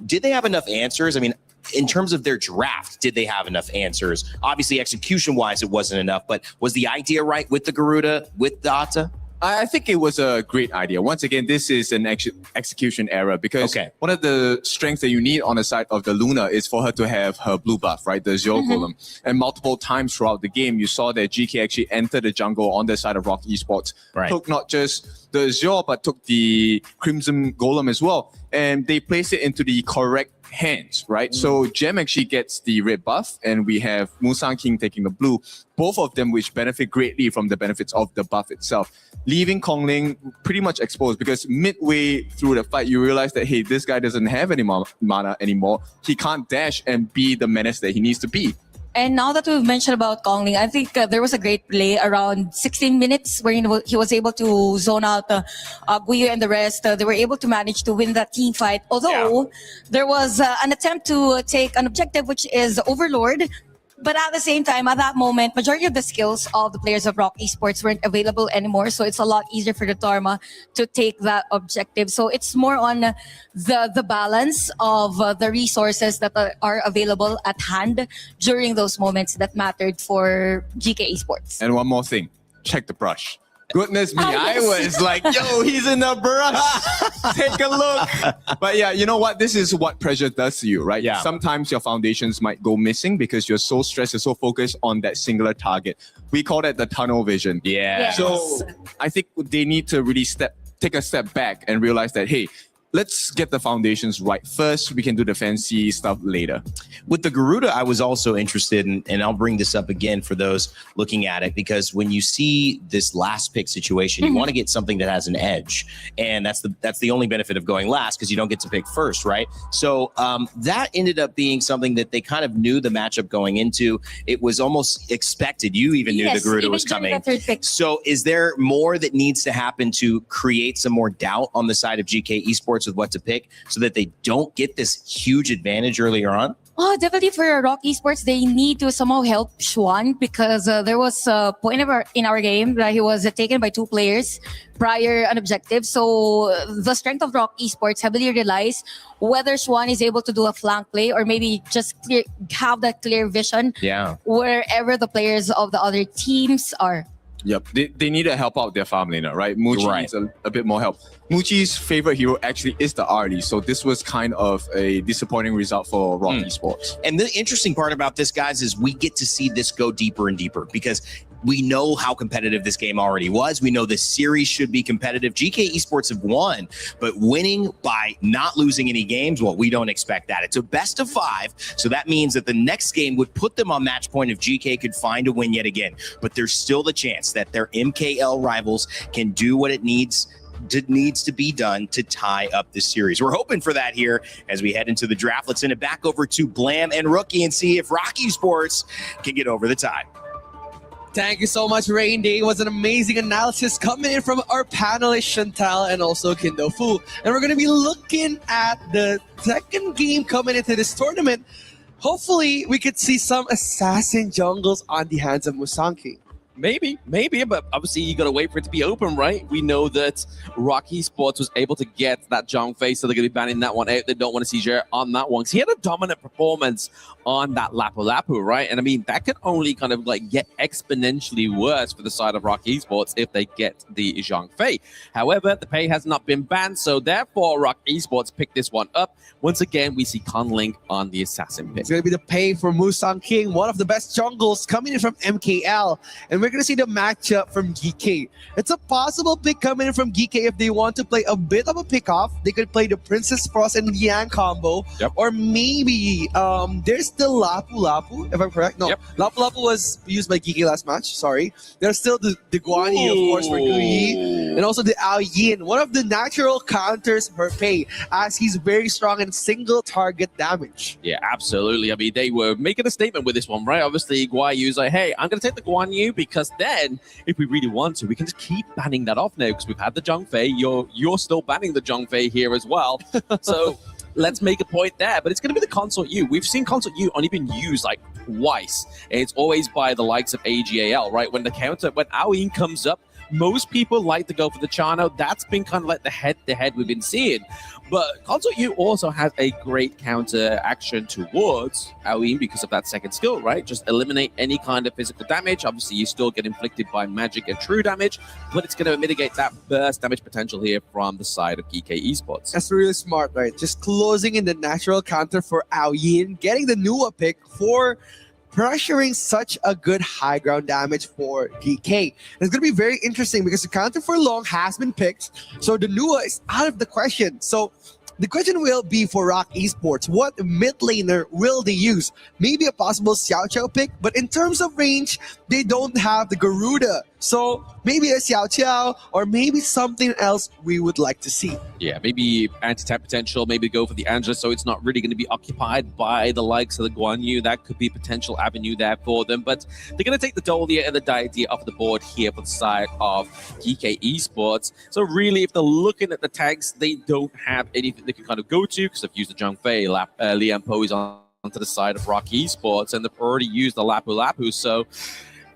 did they have enough answers? I mean, in terms of their draft, did they have enough answers? Obviously, execution-wise, it wasn't enough, but was the idea right with the Garuda, with the Atta? I think it was a great idea. Once again, this is an execution error because one of the strengths that you need on the side of the Luna is for her to have her blue buff, right? The Zero Golem. And multiple times throughout the game, you saw that GK actually entered the jungle on the side of Rock Esports. Right. Took not just the Zero, but took the Crimson Golem as well. And they placed it into the correct hands, right? So Gem actually gets the red buff and we have Musang King taking the blue, both of them which benefit greatly from the benefits of the buff itself, leaving Kongling pretty much exposed because midway through the fight you realize that, hey, this guy doesn't have any mana anymore. He can't dash and be the menace that he needs to be. And now that we've mentioned about Kongling, I think there was a great play around 16 minutes where he was able to zone out Guyu and the rest. They were able to manage to win that team fight. Although there was an attempt to take an objective, which is Overlord. But at the same time, at that moment, majority of the skills of the players of Rock Esports weren't available anymore. So it's a lot easier for the Dharma to take that objective. So it's more on the balance of the resources that are available at hand during those moments that mattered for GK Esports. And one more thing, check the brush. Goodness me, yes. I was like, yo, he's in the brush. Take a look. But yeah, you know what? This is what pressure does to you, right? Yeah. Sometimes your foundations might go missing because you're so stressed, you're so focused on that singular target. We call that the tunnel vision. Yeah. Yes. So I think they need to really take a step back and realize that, hey, let's get the foundations right first. We can do the fancy stuff later. With the Garuda, I was also interested in, and I'll bring this up again for those looking at it, because when you see this last pick situation, you want to get something that has an edge. And that's the only benefit of going last, because you don't get to pick first, right? So that ended up being something that they kind of knew the matchup going into. It was almost expected. You even knew the Garuda was coming. So is there more that needs to happen to create some more doubt on the side of GK Esports with what to pick so that they don't get this huge advantage earlier on? Oh, definitely for Rock Esports, they need to somehow help Schwan because there was a point in our game that he was taken by 2 players prior an objective. So the strength of Rock Esports heavily relies whether Schwan is able to do a flank play or maybe just have that clear vision wherever the players of the other teams are. Yep, they need to help out their farm laner, right? Muchi needs a bit more help. Muchi's favorite hero actually is the Arlie, so this was kind of a disappointing result for Rock Esports. And the interesting part about this, guys, is we get to see this go deeper and deeper because we know how competitive this game already was. We know this series should be competitive. GK Esports have won, but winning by not losing any games, well, we don't expect that. It's a best of 5, so that means that the next game would put them on match point if GK could find a win yet again. But there's still the chance that their MKL rivals can do what it needs to be done to tie up this series. We're hoping for that here as we head into the draft. Let's send it back over to Blam and Rookie and see if Rock Esports can get over the tie. Thank you so much, Rain Day. It was an amazing analysis coming in from our panelists, Chantal and also Kindo Fu. And we're going to be looking at the second game coming into this tournament. Hopefully, we could see some assassin jungles on the hands of Musanki. Maybe, but obviously you gotta wait for it to be open, right? We know that Rock Esports was able to get that Zhang Fei, so they're gonna be banning that one out. They don't want to see Jer on that one. Because he had a dominant performance on that Lapu Lapu, right? And I mean, that could only kind of like get exponentially worse for the side of Rock Esports if they get the Zhang Fei. However, the pay has not been banned, so therefore Rock Esports picked this one up. Once again, we see Conling on the assassin pick. It's gonna be the pay for Musang King, one of the best jungles coming in from MKL. And we're going to see the matchup from GK. It's a possible pick coming in from GK if they want to play a bit of a pick-off. They could play the Princess Frost and Liang combo. Yep. Or maybe there's still Lapu Lapu, if I'm correct. No, Lapu Lapu was used by GK last match. Sorry. There's still the Guan Yi, of course, for Guyi. And also the Ao Yin, one of the natural counters for Pei, as he's very strong in single target damage. Yeah, absolutely. I mean, they were making a statement with this one, right? Obviously, Guan Yu's like, hey, I'm going to take the Guan Yu because then, if we really want to, we can just keep banning that off now because we've had the Zhang Fei. You're still banning the Zhang Fei here as well. So let's make a point there. But it's going to be the Consort U. We've seen Consort U only been used like twice. And it's always by the likes of AGAL, right? When Ao Yin comes up, most people like to go for the Chano. That's been kind of like the head-to-head we've been seeing. But Consort U also has a great counter action towards Ao Yin because of that second skill, right? Just eliminate any kind of physical damage. Obviously, you still get inflicted by magic and true damage, but it's going to mitigate that burst damage potential here from the side of GK Esports. That's really smart, right? Just closing in the natural counter for Ao Yin, getting the Nua pick for pressuring such a good high ground damage for GK. It's going to be very interesting because the counter for long has been picked, so the Nua is out of the question. So the question will be for Rock Esports, what mid laner will they use? Maybe a possible Xiao Qiao pick, but in terms of range, they don't have the Garuda. So maybe a Xiao Qiao or maybe something else we would like to see. Yeah, maybe anti-tap potential, maybe go for the Angela so it's not really going to be occupied by the likes of the Guan Yu. That could be a potential avenue there for them. But they're going to take the Dolia and the Deity off the board here for the side of GK Esports. So really, if they're looking at the tanks, they don't have anything they can kind of go to because they've used the Zhang Fei, Lian Po is onto the side of Rock Esports, and they've already used the Lapu Lapu. So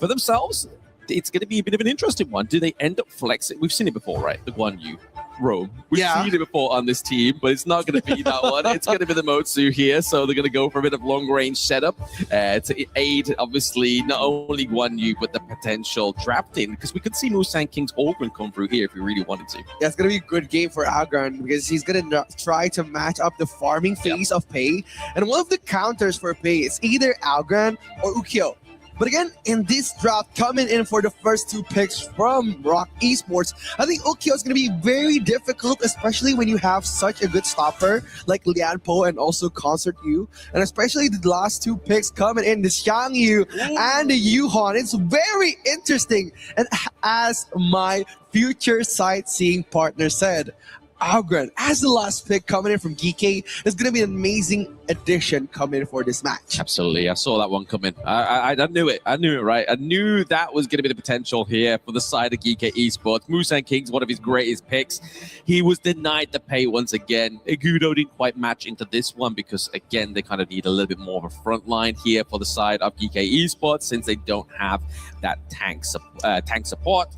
for themselves, it's going to be a bit of an interesting one. Do they end up flexing? We've seen it before, right? The Guan Yu roam. We've seen it before on this team, but it's not going to be that one. It's going to be the Motsu here, so they're going to go for a bit of long-range setup to aid, obviously, not only Guan Yu, but the potential drafting, because we could see Musang King's Ogren come through here if we really wanted to. Yeah, it's going to be a good game for Algren because he's going to try to match up the farming phase of Pei, and one of the counters for Pei is either Algren or Ukyo. But again, in this draft, coming in for the first 2 picks from Rock Esports, I think Ukyo is going to be very difficult, especially when you have such a good stopper like Lian Po and also Consort Yu. And especially the last 2 picks coming in, the Xiang Yu and the Yuhon. It's very interesting. And as my future sightseeing partner said, Algren as the last pick coming in from GK is going to be an amazing addition coming in for this match. Absolutely, I saw that one coming. I knew it. I knew it, right? I knew that was going to be the potential here for the side of GK Esports. Musan King's one of his greatest picks. He was denied the pay once again. Igudo didn't quite match into this one because, again, they kind of need a little bit more of a front line here for the side of GK Esports since they don't have that tank support.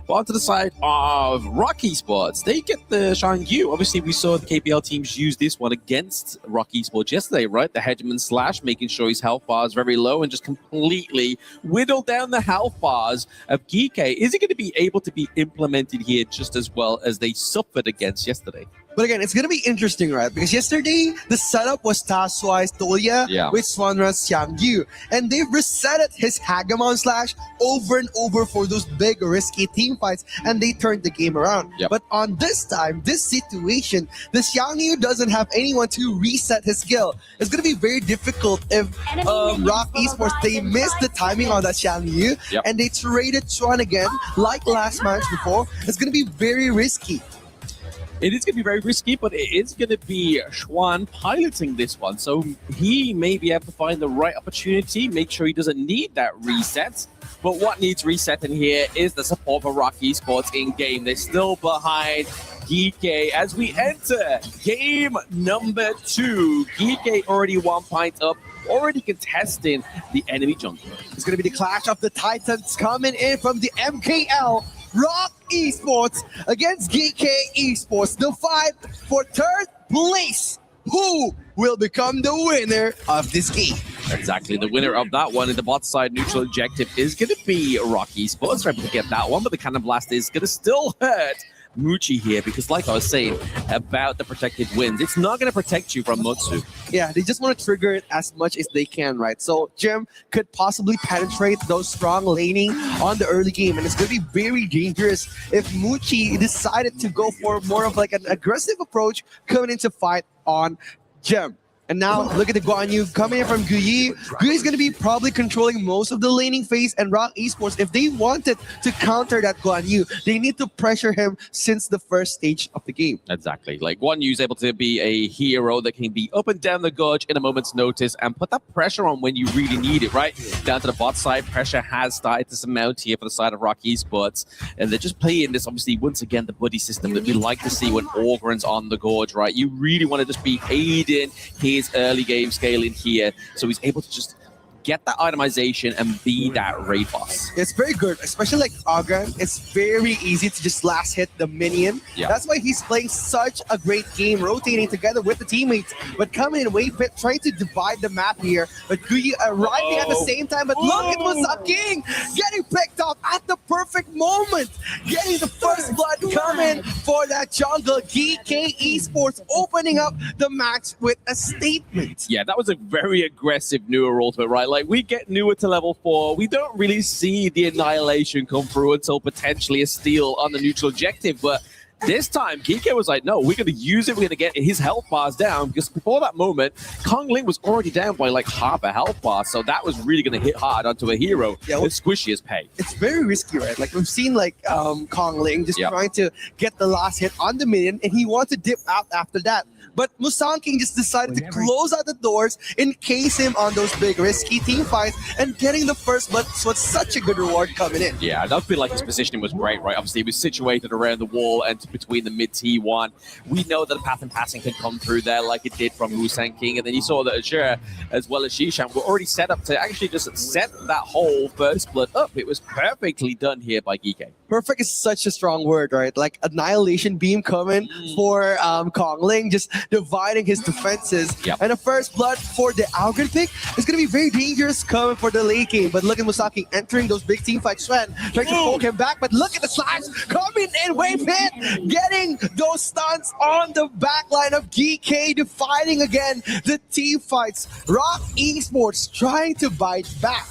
But onto the side of Rock Esports, they get the Shangyu. Obviously, we saw the KPL teams use this one against Rock Esports yesterday, right? The Hegemon Slash, making sure his health bar is very low and just completely whittle down the health bars of GK. Is it going to be able to be implemented here just as well as they suffered against yesterday? But again, it's going to be interesting, right? Because yesterday, the setup was Taswai's Toya with Swanra's Xiangyu. And they've resetted his Hagamon Slash over and over for those big, risky team fights. And they turned the game around. Yep. But on this time, this situation, the Xiangyu doesn't have anyone to reset his skill. It's going to be very difficult if Rock Esports, they missed the timing on that Xiangyu. Yep. And they traded Chuan again, like last match before. It's going to be very risky. It is going to be very risky, but it is going to be Schwan piloting this one. So he may be able to find the right opportunity, make sure he doesn't need that reset. But what needs resetting here is the support for Rock Esports in-game. They're still behind GK as we enter game number 2. GK already 1 point up, already contesting the enemy jungle. It's going to be the clash of the Titans coming in from the MKL. Rock Esports against GK Esports. The fight for third place. Who will become the winner of this game? Exactly. The winner of that one in the bot side neutral objective is going to be Rock Esports. Able to get that one, but the Cannon Blast is going to still hurt Muchi here because, like I was saying about the protected wins, it's not going to protect you from Mutsu. Yeah, they just want to trigger it as much as they can, right? So Jim could possibly penetrate those strong laning on the early game, and it's going to be very dangerous if Muchi decided to go for more of like an aggressive approach coming into fight on Jim. And now look at the Guan Yu coming in from Guyi. Guyi's going to be probably controlling most of the laning phase, and Rock Esports, if they wanted to counter that Guan Yu, they need to pressure him since the first stage of the game. Exactly. Like Guan Yu's able to be a hero that can be up and down the gorge in a moment's notice and put that pressure on when you really need it, right? Down to the bot side, pressure has started to mount here for the side of Rock Esports. And they're just playing this, obviously, once again, the buddy system that we like to see when Orgren's on the gorge, right? You really want to just be aiding his early game scaling here, so he's able to just get that itemization and be that raid boss. It's very good, especially like Ogren. It's very easy to just last hit the minion. Yeah. That's why he's playing such a great game, rotating together with the teammates, but coming in way fit, trying to divide the map here. But Guyi arriving at the same time, but look, it was a king getting picked up at the perfect moment, getting the first blood coming for that jungle. GK Esports opening up the match with a statement. Yeah, that was a very aggressive newer ultimate, right? Like, we get newer to level 4. We don't really see the annihilation come through until potentially a steal on the neutral objective. But this time, Geeko was like, no, we're going to use it. We're going to get his health bars down. Because before that moment, Kong Ling was already down by like half a health bar. So that was really going to hit hard onto a hero with squishy as pay. It's very risky, right? Like, we've seen like Kong Ling just trying to get the last hit on the minion, and he wants to dip out after that. But Musang King just decided to close out the doors, encase him on those big risky team fights, and getting the first blood was such a good reward coming in. Yeah, I feel like his positioning was great, right? Obviously, he was situated around the wall and between the mid T1. We know that a path and passing can come through there like it did from Musang King. And then you saw that Azure as well as Shishan were already set up to actually just set that whole first blood up. It was perfectly done here by Geeke. Perfect is such a strong word, right? Like annihilation beam coming for Kong Ling, just dividing his defenses. And the first blood for the Algren pick is going to be very dangerous coming for the late game. But look at Musaki entering those big team fights. Sven trying to poke him back, but look at the slash coming in, wave hit, getting those stunts on the back line of GK, defending again the team fights. Rock Esports trying to bite back.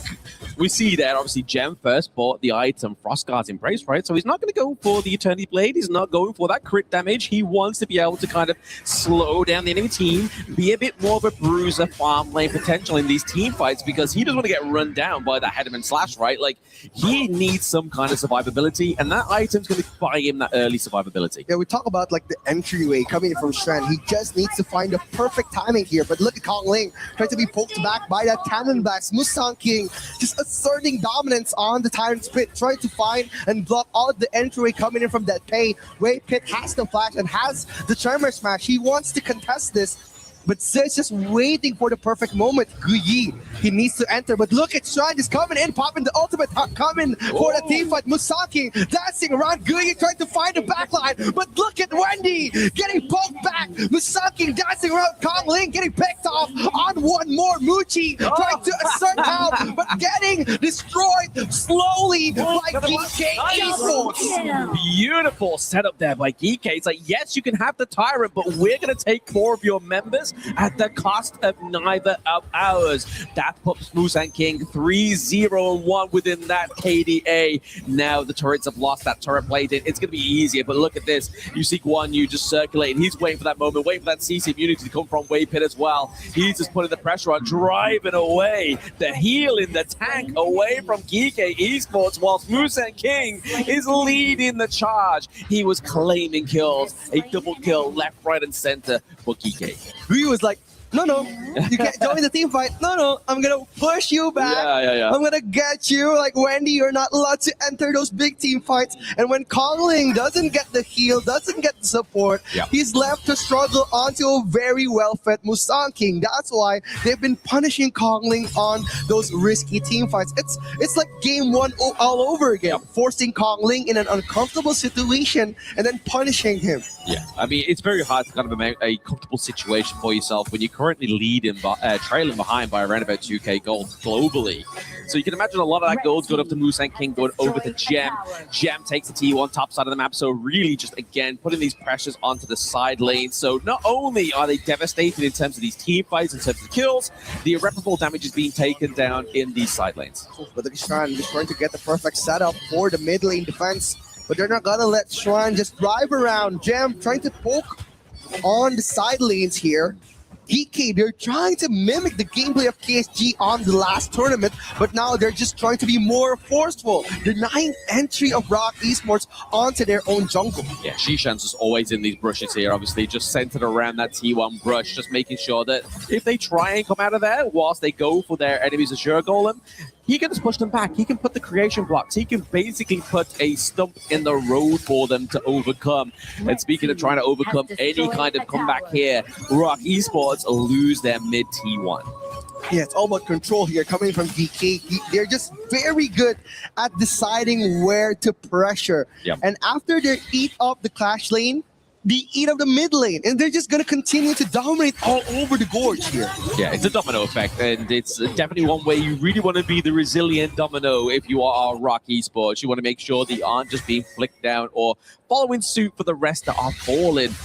we see that obviously Gem first bought the item Frost Guard's Embrace, right? So he's not going to go for the Eternity Blade. He's not going for that crit damage. He wants to be able to kind of slow down the enemy team, be a bit more of a bruiser farm lane potential in these team fights because he doesn't want to get run down by that Headman Slash, right? Like, he needs some kind of survivability, and that item's going to buy him that early survivability. Yeah, we talk about like the entryway coming from Strand. He just needs to find the perfect timing here. But look at Kong Ling trying to be poked back by that cannon blast. Musang King just asserting dominance on the Tyrant's Pit, trying to find and block all of the entryway coming in from that Pei. Wei Pit has the flash and has the Tremor Smash. He wants to contest this, but Zed's just waiting for the perfect moment. Guyi, he needs to enter, but look at Shrine just coming in, popping the ultimate, coming for the team fight. Musaki dancing around Guyi, trying to find the backline, but look at Wendy getting poked back. Musaki dancing around Kong Ling, getting picked off on one more. Muchi trying to assert help, but getting destroyed slowly by GK Esports. Beautiful setup there by Geek. It's like, yes, you can have the Tyrant, but we're going to take 4 of your members at the cost of neither of ours. That puts Musang King 3-0-1 within that KDA. Now the turrets have lost that turret blade. It's going to be easier, but look at this. You see Guan Yu just circulating. He's waiting for that moment, waiting for that CC immunity to come from Wei Pit as well. He's just putting the pressure on, driving away the heal in the tank away from Geek Esports, whilst Musang King is leading the charge. He was claiming kills, a double kill left, right, and center for Geek. Ryu was like, no, you can't join the team fight. No, I'm gonna push you back. Yeah. I'm gonna get you. Like, Wendy, you're not allowed to enter those big team fights. And when Kong Ling doesn't get the heal, doesn't get the support, he's left to struggle onto a very well-fed Musang King. That's why they've been punishing Kong Ling on those risky team fights. It's like game 1 all over again, forcing Kong Ling in an uncomfortable situation and then punishing him. Yeah, I mean, it's very hard to kind of make a comfortable situation for yourself when you currently leading, trailing behind by around about 2k gold globally. So you can imagine a lot of that gold's going up to Musang King, going over to Gem. Gem takes the T1 top side of the map, so really just, again, putting these pressures onto the side lane. So not only are they devastated in terms of these team fights, in terms of kills, the irreparable damage is being taken down in these side lanes. But the Shrine is trying to get the perfect setup for the mid lane defense, but they're not gonna let Shrine just drive around. Gem trying to poke on the side lanes here. DK, they're trying to mimic the gameplay of KSG on the last tournament, but now they're just trying to be more forceful, denying entry of Rock Esports onto their own jungle. Yeah, Shishan's just always in these brushes here, obviously, just centered around that T1 brush, just making sure that if they try and come out of there whilst they go for their enemy's Azure Golem, he can just push them back. He can put the creation blocks. He can basically put a stump in the road for them to overcome. And speaking of trying to overcome any kind of comeback here, Rock Esports lose their mid T1. Yeah, it's all about control here coming from DK. They're just very good at deciding where to pressure. And after they eat up the clash lane, they eat up the mid lane, and they're just going to continue to dominate all over the gorge here. Yeah, it's a domino effect, and it's definitely one way you really want to be the resilient domino if you are Rock Esports. You want to make sure that you aren't just being flicked down or following suit for the rest that are falling.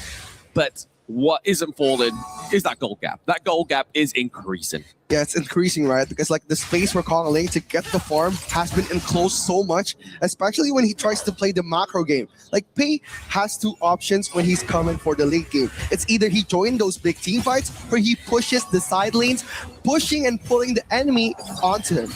But what isn't falling is that gold gap. That gold gap is increasing. Yeah, it's increasing, right? Because like the space for Kong Ling to get the farm has been enclosed so much, especially when he tries to play the macro game. Like Pei has 2 options when he's coming for the late game. It's either he joins those big team fights or he pushes the side lanes, pushing and pulling the enemy onto him.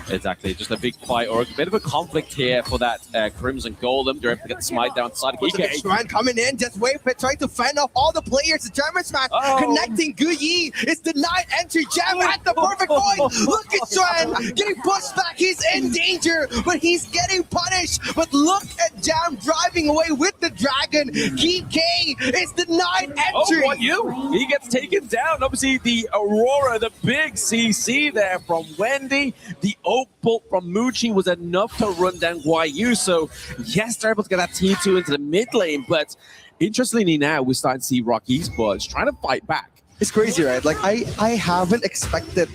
Exactly, just a big fight or a bit of a conflict here for that Crimson Golem. They're able to get the smite down side of GK. Shrine coming in, just wait for trying to fend off all the players. The German smash connecting Guyi. It's denied entry. Jam at the perfect point. Look at Shrine getting pushed back. He's in danger, but he's getting punished. But look at Jam driving away with the dragon. GK is denied entry. Oh, what you? He gets taken down. Obviously, the Aurora, the big CC there from Wendy. The Oak Bolt from Muchi was enough to run down Guayu. So, yes, they're able to get that T2 into the mid lane. But interestingly now, we're starting to see Rock Esports trying to fight back. It's crazy, right? Like, I haven't expected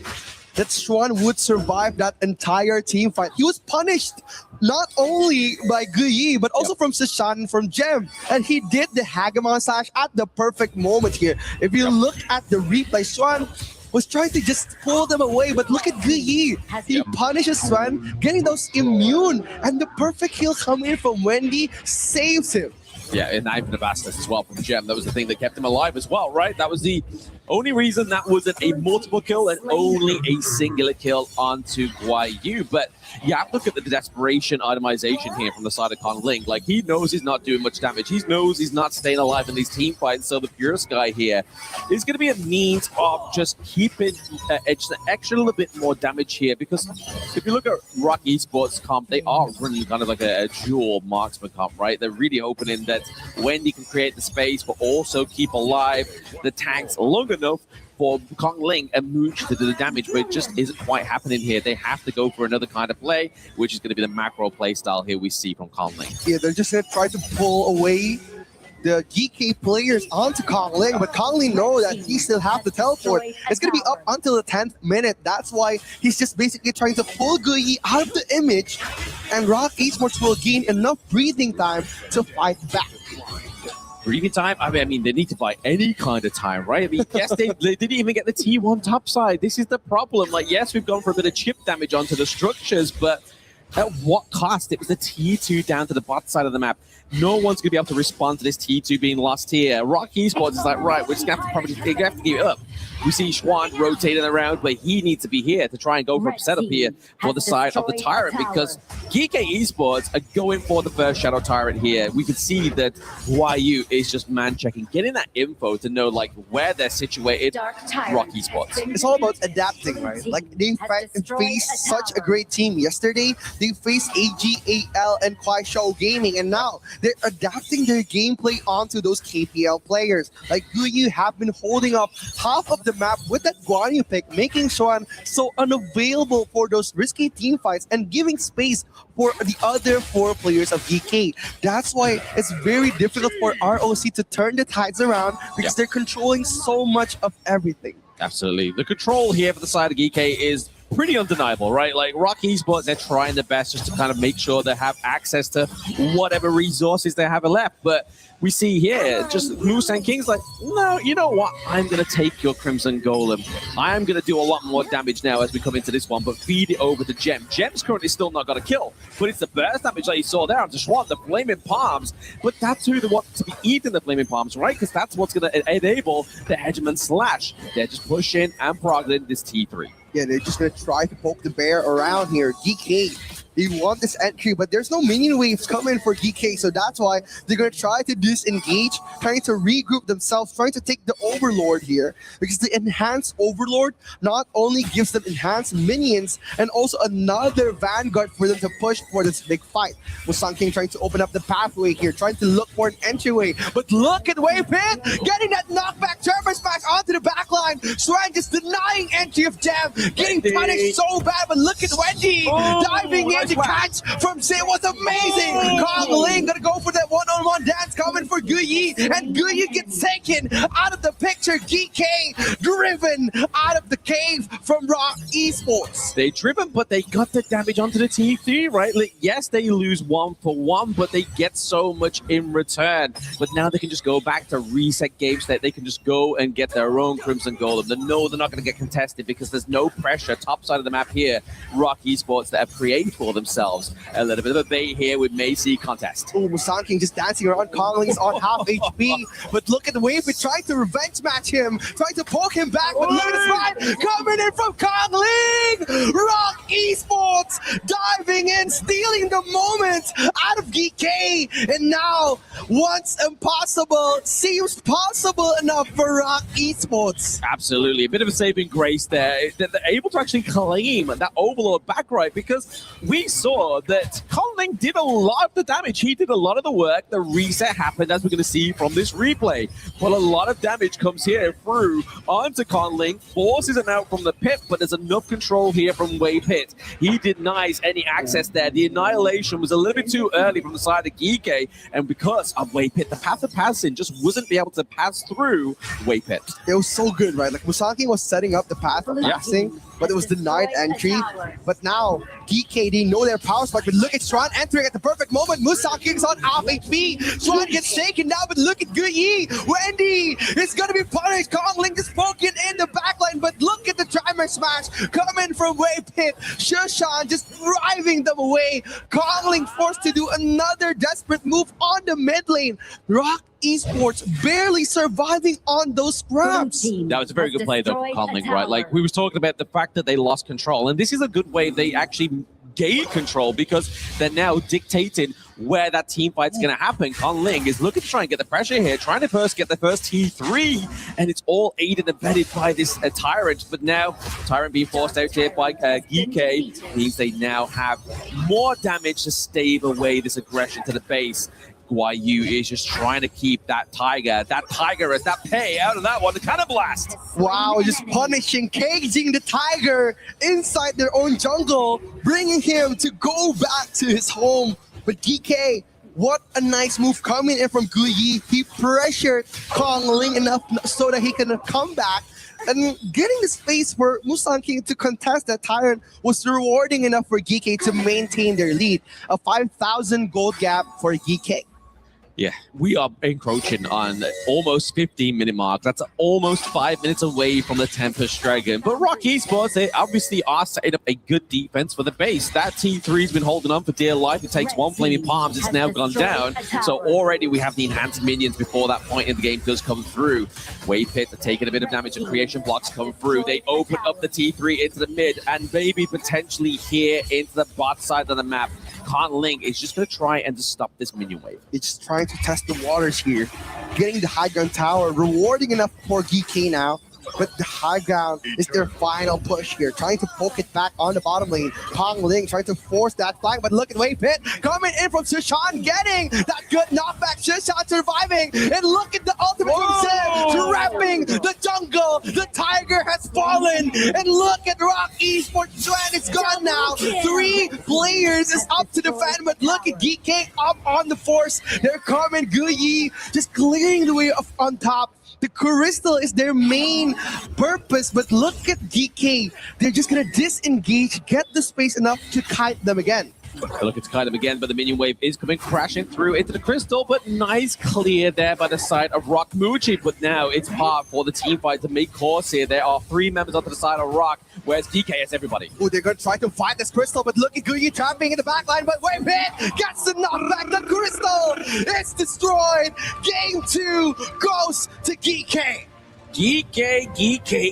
that Swan would survive that entire team fight. He was punished not only by Guyi, but also from Sishan and from Gem. And he did the Hagamon slash at the perfect moment here. If you look at the replay, Swan was trying to just pull them away. But look at Guyi. He punishes Swan, getting those immune. And the perfect heal coming in from Wendy saves him. Yeah, and even the Bastos as well from Gem. That was the thing that kept him alive as well, right? That was the only reason that wasn't a multiple kill and only a singular kill onto Guayu. But you have to look at the desperation itemization here from the side of Conling. Like, he knows he's not doing much damage. He knows he's not staying alive in these team fights. So the Purist guy here is going to be a means of just keeping just an extra little bit more damage here. Because if you look at Rock Esports comp, they are running kind of like a dual marksman comp, right? They're really hoping that Wendy can create the space, but also keep alive the tanks long enough for Kong Ling and Mooch to do the damage, but it just isn't quite happening here. They have to go for another kind of play, which is going to be the macro play style here we see from Kong Ling. Yeah, they're just going to try to pull away the GK players onto Kong Ling, but Kong Ling knows that he still have to teleport. It's going to be up until the 10th minute. That's why he's just basically trying to pull Guyi out of the image, and Rock Esports will gain enough breathing time to fight back. Breathing time? I mean, they need to buy any kind of time, right? I mean, yes, they didn't even get the T1 topside. This is the problem. Like, yes, we've gone for a bit of chip damage onto the structures, but at what cost? It was the T2 down to the bot side of the map. No one's going to be able to respond to this T2 being lost here. Rock Esports is like, right, we're just going to have to give it up. We see Schwan rotating around, but he needs to be here to try and go for a setup here for the side of the Tyrant, because GK Esports are going for the first Shadow Tyrant here. We can see that Guayu is just man-checking, getting that info to know like where they're situated. Rock Esports. It's all about adapting, right? Like, they faced such a great team yesterday. They faced AGAL and Kuaishou Gaming, and now they're adapting their gameplay onto those KPL players. Like, Guyu have been holding up half of the map with that Guanyu pick, making Xuan so unavailable for those risky team fights and giving space for the other 4 players of GK. That's why it's very difficult for ROC to turn the tides around, because they're controlling so much of everything. Absolutely. The control here for the side of GK is pretty undeniable, right? Like, Rock Esports, they're trying their best just to kind of make sure they have access to whatever resources they have left. But we see here, just Moose and King's like, no, you know what? I'm going to take your Crimson Golem. I'm going to do a lot more damage now as we come into this one, but feed it over to Gem. Gem's currently still not got a kill, but it's the burst damage that you saw there. Just want the Flaming Palms, but that's who they want to be eating the Flaming Palms, right? Because that's what's going to enable the Hegemon Slash. They're just pushing and progging this T3. Yeah, they're just going to try to poke the bear around here. GK, they want this entry, but there's no minion waves coming for GK, so that's why they're going to try to disengage, trying to regroup themselves, trying to take the Overlord here, because the enhanced Overlord not only gives them enhanced minions, and also another Vanguard for them to push for this big fight. Musang King trying to open up the pathway here, trying to look for an entryway, but look at Waypit getting that knockback Turbo Smash onto the backline. Swan just denying entry of Jam, getting punished so bad, but look at Wendy diving in to catch from Sin was amazing. Kong Ling gonna go for that one-on-one dance coming for Guyi, and Guyi gets taken out of the picture. GK driven out of the cave from Rock Esports. They driven, but they got the damage onto the T3, right? Like, yes, they lose 1-for-1, but they get so much in return. But now they can just go back to reset games, that they can just go and get their own Crimson Golem. They know they're not going to get contested because there's no pressure. Top side of the map here, Rock Esports that have created for themselves a little bit of a bait here with Macy contest. Oh, Musang King just dancing around. Kong Ling is on half HP, but look at the wave. We tried to revenge match him, trying to poke him back, but look at this fight coming in from Kong Ling. Rock Esports diving in, stealing the moment out of GK, and now once impossible seems possible enough for Rock Esports. Absolutely, a bit of a saving grace there. They're able to actually claim that Overlord back, right? Because we saw that Conling did a lot of the damage. He did a lot of the work. The reset happened, as we're going to see from this replay. But a lot of damage comes here through onto Conling, forces him out from the pit, but there's enough control here from Wei Pit. He denies any access there. The annihilation was a little bit too early from the side of Gike, and because of Wei Pit, the path of passing just wasn't be able to pass through Wei Pit. It was so good, right? Like, Musaki was setting up the path of passing, but it was denied entry. But now, DK, they know their power spike, but look at Swan entering at the perfect moment. Musang kicks on half HP. Swan gets taken down, but look at Guyi. Wendy is going to be punished. Kongling is poking in the backline, but look at the Trimer Smash coming from Way Pit. Shushan just driving them away. Kongling forced to do another desperate move on the mid lane. Rock Esports barely surviving on those scraps. That was a very good play though from Conlink, right? Like we was talking about the fact that they lost control, and this is a good way they actually gain control because they're now dictating where that team fight's going to happen. Conling is looking to try and get the pressure here, trying to first get the first T3, and it's all aided and abetted by this Tyrant. But now, Tyrant being forced out here by GK means they now have more damage to stave away this aggression to the base. Guayu is just trying to keep that Tiger as that pay out of that one, the Cannon Blast. Wow, just punishing, caging the Tiger inside their own jungle, bringing him to go back to his home. But DK, what a nice move coming in from Guyi. He pressured Kongling enough so that he can come back. And getting the space for Musang King to contest that Tyrant was rewarding enough for GK to maintain their lead. A 5,000 gold gap for GK. Yeah, we are encroaching on almost 15-minute mark. That's almost 5 minutes away from the Tempest Dragon. But Rock Esports, they obviously are setting up a good defense for the base. That T3's been holding on for dear life. It takes one Flaming Palms. It's now gone down. So already we have the enhanced minions before that point in the game does come through. Wave Pit are taking a bit of damage and creation blocks come through. They open up the T3 into the mid and maybe potentially here into the bot side of the map. Conlink is just going to try and just stop this minion wave. It's just trying to test the waters here. Getting the high ground tower, rewarding enough for GK now. But the high ground is their final push here, trying to poke it back on the bottom lane. Kongling trying to force that flank, but look at Wave Pit coming in from Shushan, getting that good knockback. Shushan surviving, and look at the ultimate from Zed, trapping the jungle. The Tiger has fallen, and look at Rock Esports. Swan is gone now. 3 players is up to defend, but look at DK up on the force. They're coming. Guyi just clearing the way on top. The Crystal is their main purpose, but look at DK. They're just going to disengage, get the space enough to kite them again. Look, it's kind of again, but the minion wave is coming crashing through into the Crystal, but nice clear there by the side of Rock Muji. But now it's hard for the team fight to make course here. There are 3 members onto the side of Rock, whereas DK has everybody. Oh, they're going to try to fight this Crystal, but look at Guyi trapping in the backline, but Wave Pit gets the knockback. The Crystal is destroyed. Game 2 goes to GK. Geeky.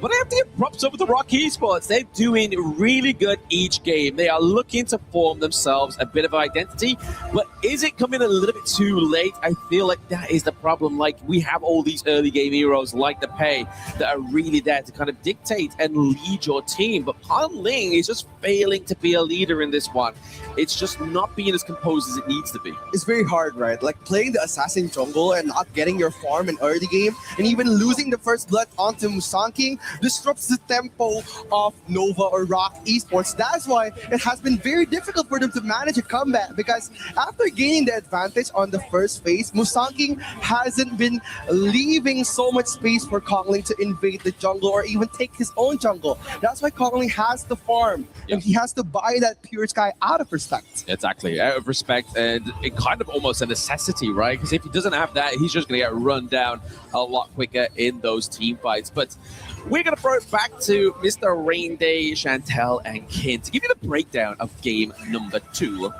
But I have to give props over to Rock Esports. They're doing really good each game. They are looking to form themselves a bit of identity. But is it coming a little bit too late? I feel like that is the problem. Like, we have all these early game heroes like the Pei that are really there to kind of dictate and lead your team. But Conling is just failing to be a leader in this one. It's just not being as composed as it needs to be. It's very hard, right? Like playing the assassin jungle and not getting your farm in early game, and even losing the first blood onto Musang King disrupts the tempo of Nova or Rock Esports. That's why it has been very difficult for them to manage a comeback, because after gaining the advantage on the first phase, Musang King hasn't been leaving so much space for Kongling to invade the jungle or even take his own jungle. That's why Kongling has to farm, and he has to buy that Pure Sky out of respect. Exactly, out of respect, and it kind of almost a necessity, right? Because if he doesn't have that, he's just going to get run down a lot quicker in those team fights. But we're going to throw it back to Mr. Rain Day, Chantel, and Kin to give you the breakdown of game number 2.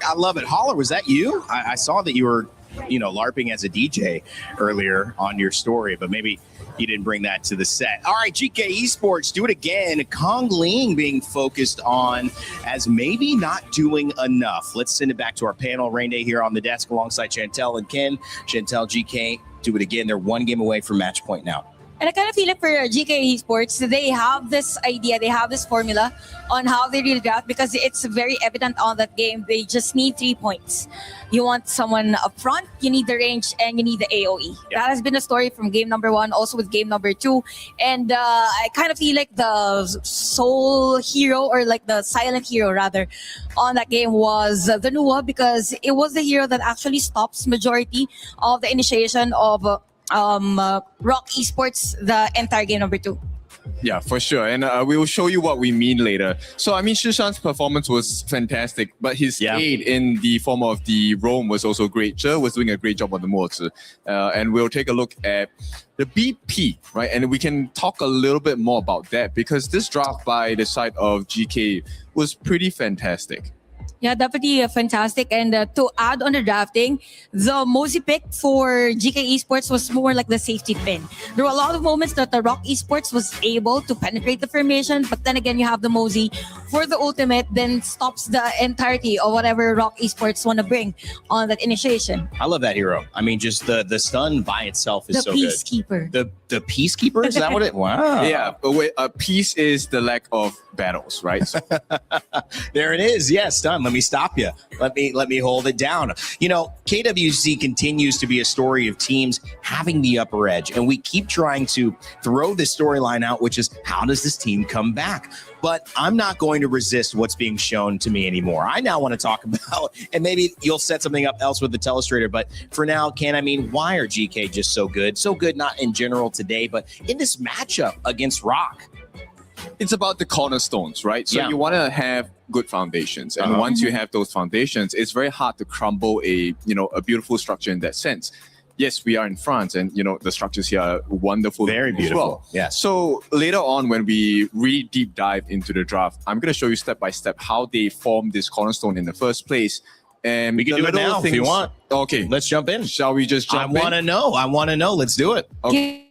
I love it. Holler, was that you? I saw that you were, LARPing as a DJ earlier on your story, but maybe you didn't bring that to the set. All right, GK Esports, do it again. Kongling being focused on as maybe not doing enough. Let's send it back to our panel. Rain Day here on the desk alongside Chantel and Ken. Chantel, GK, do it again. They're 1 game away from match point now. And I kind of feel like for GK Esports, they have this idea, they have this formula on how they really draft, because it's very evident on that game. They just need 3 points. You want someone up front, you need the range, and you need the AoE. Yeah. That has been the story from game number 1, also with game number 2. And I kind of feel like the sole hero, or like the silent hero rather, on that game was the Nuwa, because it was the hero that actually stops majority of the initiation of Rock Esports the entire game number 2. Yeah, for sure. And we will show you what we mean later. So, I mean, Shishan's performance was fantastic, but his aid in the form of the roam was also great. Zhe was doing a great job on the Mozi. And we'll take a look at the BP, right? And we can talk a little bit more about that because this draft by the side of GK was pretty fantastic. Yeah, definitely fantastic. And to add on the drafting, the Mozi pick for GK Esports was more like the safety pin. There were a lot of moments that the Rock Esports was able to penetrate the formation, but then again, you have the Mozi for the ultimate, then stops the entirety of whatever Rock Esports want to bring on that initiation. I love that hero. I mean, just the stun by itself is The so Peacekeeper. good. The Peacekeeper? Is that what it? Wow. Yeah, but wait, peace is the lack of battles, right? So, There it is. Yes, done. Let me stop you. Let me hold it down. You know, KWC continues to be a story of teams having the upper edge, and we keep trying to throw this storyline out, which is how does this team come back? But I'm not going to resist what's being shown to me anymore. I now want to talk about, and maybe you'll set something up else with the telestrator, but for now, why are GK just so good? So good, not in general today, but in this matchup against Rock. it's about the cornerstones, right? So Yeah. you want to have good foundations, and once you have those foundations, it's very hard to crumble a beautiful structure in that sense. Yes, we are in France, and the structures here are wonderful, Very as beautiful. well. Yes. So later on, when we really deep dive into the draft, I'm going to show you step by step how they formed this cornerstone in the first place. And We can the do it little now if you want. Okay, Let's jump in. shall we just I jump in? want to know. I want to know. Let's do it. Okay.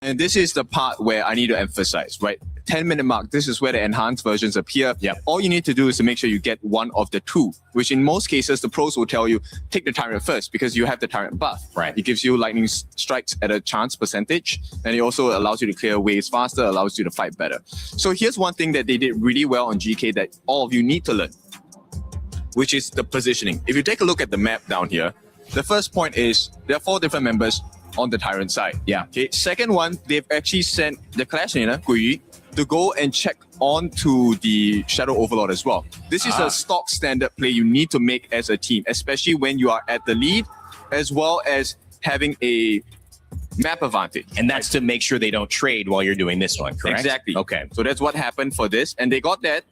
And this is the part where I need to emphasize, right? 10-minute mark, this is where the enhanced versions appear. Yep. All you need to do is to make sure you get one of the two, which in most cases, the pros will tell you, take the tyrant first because you have the tyrant buff. Right. It gives you lightning strikes at a chance percentage, and it also allows you to clear waves faster, allows you to fight better. So here's one thing that they did really well on GK that all of you need to learn, which is the positioning. If you take a look at the map down here, the first point is there are 4 different members on the tyrant side. Yeah. Okay. Second one, they've actually sent the clash leader, Gu Yu, to go and check onto the Shadow Overlord as well. This is a stock standard play you need to make as a team, especially when you are at the lead, as well as having a map advantage. And that's to make sure they don't trade while you're doing this one, correct? Exactly. Okay. So that's what happened for this, and they got that.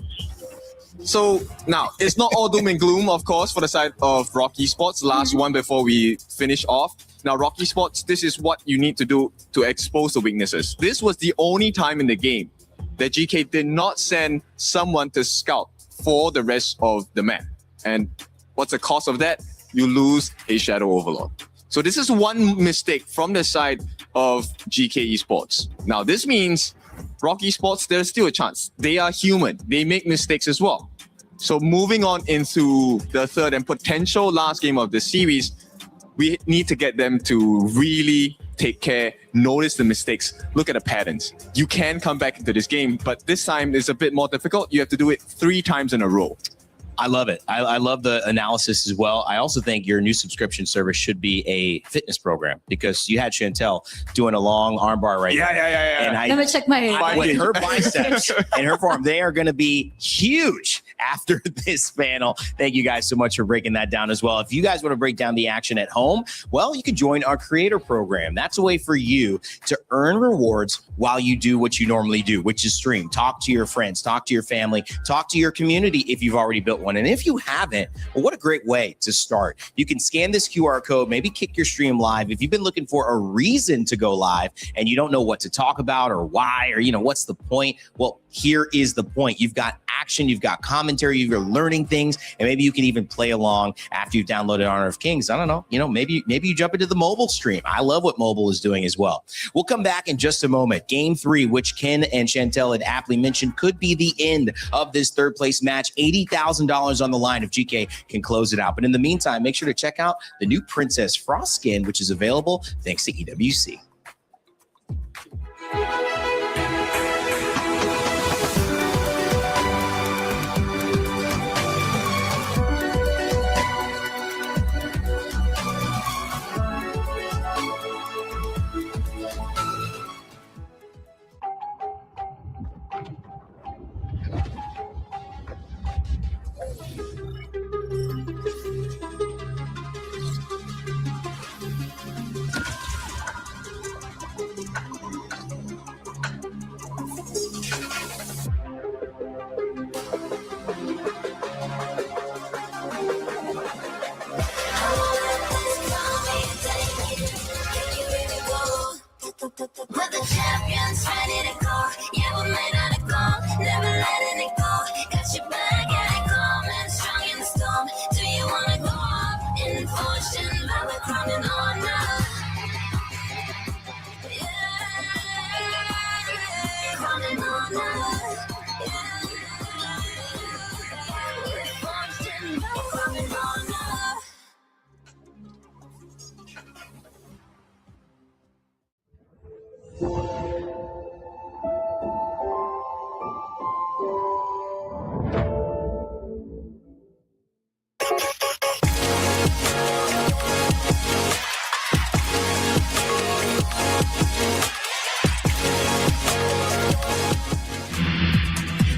So now it's not all doom and gloom, of course, for the side of Rock Esports. Last one before we finish off. Now, Rock Esports, this is what you need to do to expose the weaknesses. This was the only time in the game that GK did not send someone to scout for the rest of the map. And what's the cost of that? You lose a Shadow Overlord. So this is one mistake from the side of GK Esports. Now, this means Rock Esports, there's still a chance. They are human. They make mistakes as well. So moving on into the third and potential last game of the series, we need to get them to really take care, notice the mistakes, look at the patterns. You can come back into this game, but this time it's a bit more difficult. You have to do it 3 times in a row. I love it. I love the analysis as well. I also think your new subscription service should be a fitness program because you had Chantel doing a long armbar right now. Yeah. And Let me check my with her biceps and her form, they are going to be huge after this panel. Thank you guys so much for breaking that down as well. If you guys want to break down the action at home, well, you can join our creator program. That's a way for you to earn rewards while you do what you normally do, which is stream. Talk to your friends, talk to your family, talk to your community if you've already built one. And if you haven't, well, what a great way to start. You can scan this QR code, maybe kick your stream live. If you've been looking for a reason to go live and you don't know what to talk about or why, or, what's the point? Well, here is the point. You've got action, you've got commentary, you're learning things, and maybe you can even play along after you've downloaded Honor of Kings. I don't know, maybe you jump into the mobile stream. I love what mobile is doing as well. We'll come back in just a moment. Game 3, which Ken and Chantel had aptly mentioned, could be the end of this third place match. $80,000 on the line if GK can close it out. But in the meantime, make sure to check out the new Princess Frost skin, which is available thanks to EWC. We're the champions, ready to go. Yeah, we're made out of gold, never letting it go. Got your back, yeah, calm and strong in the storm. Do you wanna go up in fortune, valor crowning on now? Yeah, crowning on now. Yeah, fortune, valor crowning on now.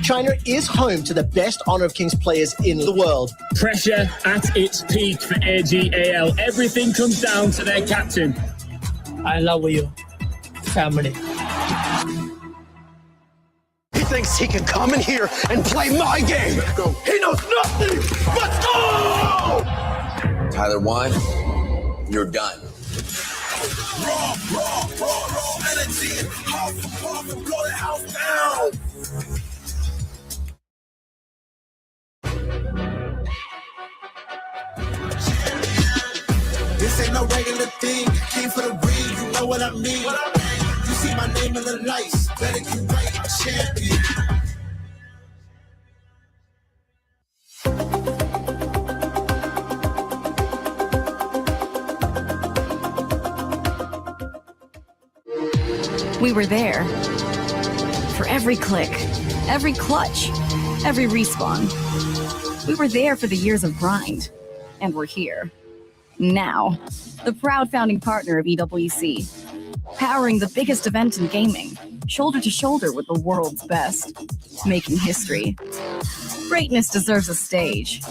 China is home to the best Honor of Kings players in the world. Pressure at its peak for AGAL. Everything comes down to their captain. I love you, family. He thinks he can come in here and play my game. He knows nothing but go! Tyler 1, you're done. Raw energy. House of pop and blow the house down. This ain't no regular thing. Came for the read, you know what I mean. You See my name in the lights, better get right, I'm champion. We were there. For every click, every clutch, every respawn. We were there for the years of grind. And we're here. Now, the proud founding partner of EWC. Powering the biggest event in gaming, shoulder to shoulder with the world's best. Making history. Greatness deserves a stage.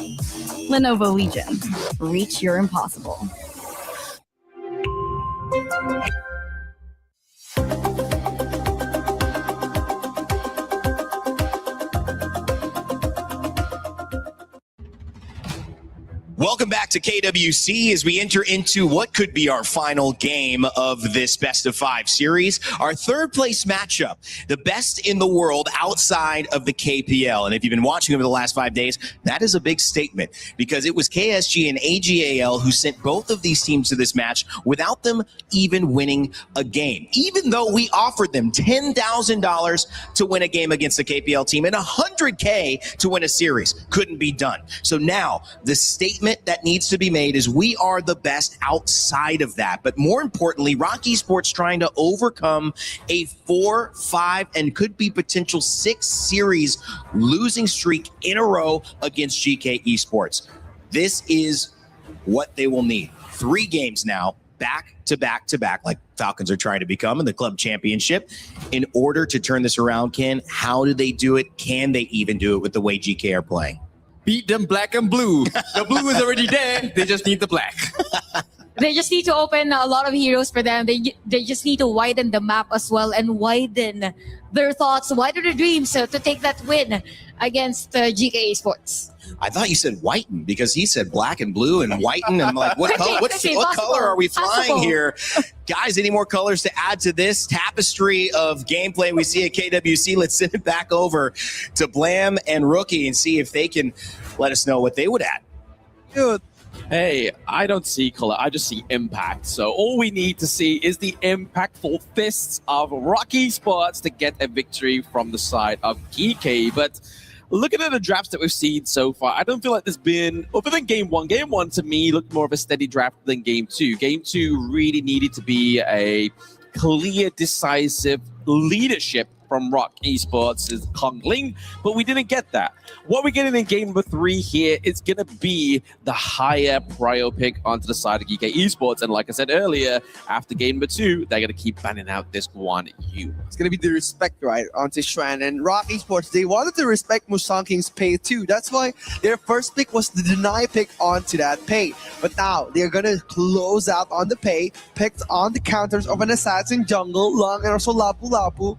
Lenovo Legion. Reach your impossible. Welcome back to KWC as we enter into what could be our final game of this best of 5 series. Our third place matchup, the best in the world outside of the KPL. And if you've been watching over the last 5 days, that is a big statement because it was KSG and AGAL who sent both of these teams to this match without them even winning a game. Even though we offered them $10,000 to win a game against the KPL team and $100K to win a series. Couldn't be done. So now the statement that needs to be made is we are the best outside of that. But more importantly, Rock Esports trying to overcome a 4, 5, and could be potential 6 series losing streak in a row against GK Esports. This is what they will need. 3 games now, back to back to back, like Falcons are trying to become in the club championship. In order to turn this around, Ken, how do they do it? Can they even do it with the way GK are playing? Beat them black and blue. The blue is already there. They just need the black. They just need to open a lot of heroes for them. They just need to widen the map as well and widen their thoughts, widen their dreams to take that win against GK Esports. I thought you said whiten because he said black and blue and whiten. I'm like, what color? What color are we flying here? Guys, any more colors to add to this tapestry of gameplay we see at KWC? Let's send it back over to Blam and Rookie and see if they can let us know what they would add. Dude, Hey, I don't see color, I just see impact. So all we need to see is the impactful fists of Rock Esports to get a victory from the side of GK. But looking at the drafts that we've seen so far, I don't feel like there's been, other than game one to me looked more of a steady draft than game two. Game two really needed to be a clear, decisive leadership from Rock Esports is Kong Ling, but we didn't get that. What we're getting in game number 3 here is going to be the higher prio pick onto the side of GK Esports. And like I said earlier, after game number 2, they're going to keep banning out this 1U. It's going to be the respect, right, onto Shran. And Rock Esports, they wanted to respect Musang King's pay too. That's why their first pick was the deny pick onto that pay. But now they're going to close out on the pay, picked on the counters of an assassin jungle, Long, and also Lapu Lapu.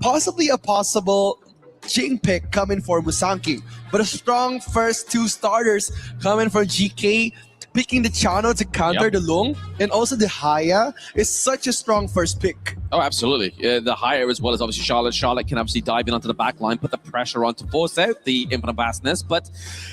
Possibly a possible Jing pick coming for Musanki, but a strong first 2 starters coming for GK, picking the Chano to counter the Lung, and also the Haya is such a strong first pick. Oh, absolutely. The higher as well as obviously Charlotte. Charlotte can obviously dive in onto the back line, put the pressure on to force out the Infinite Vastness, but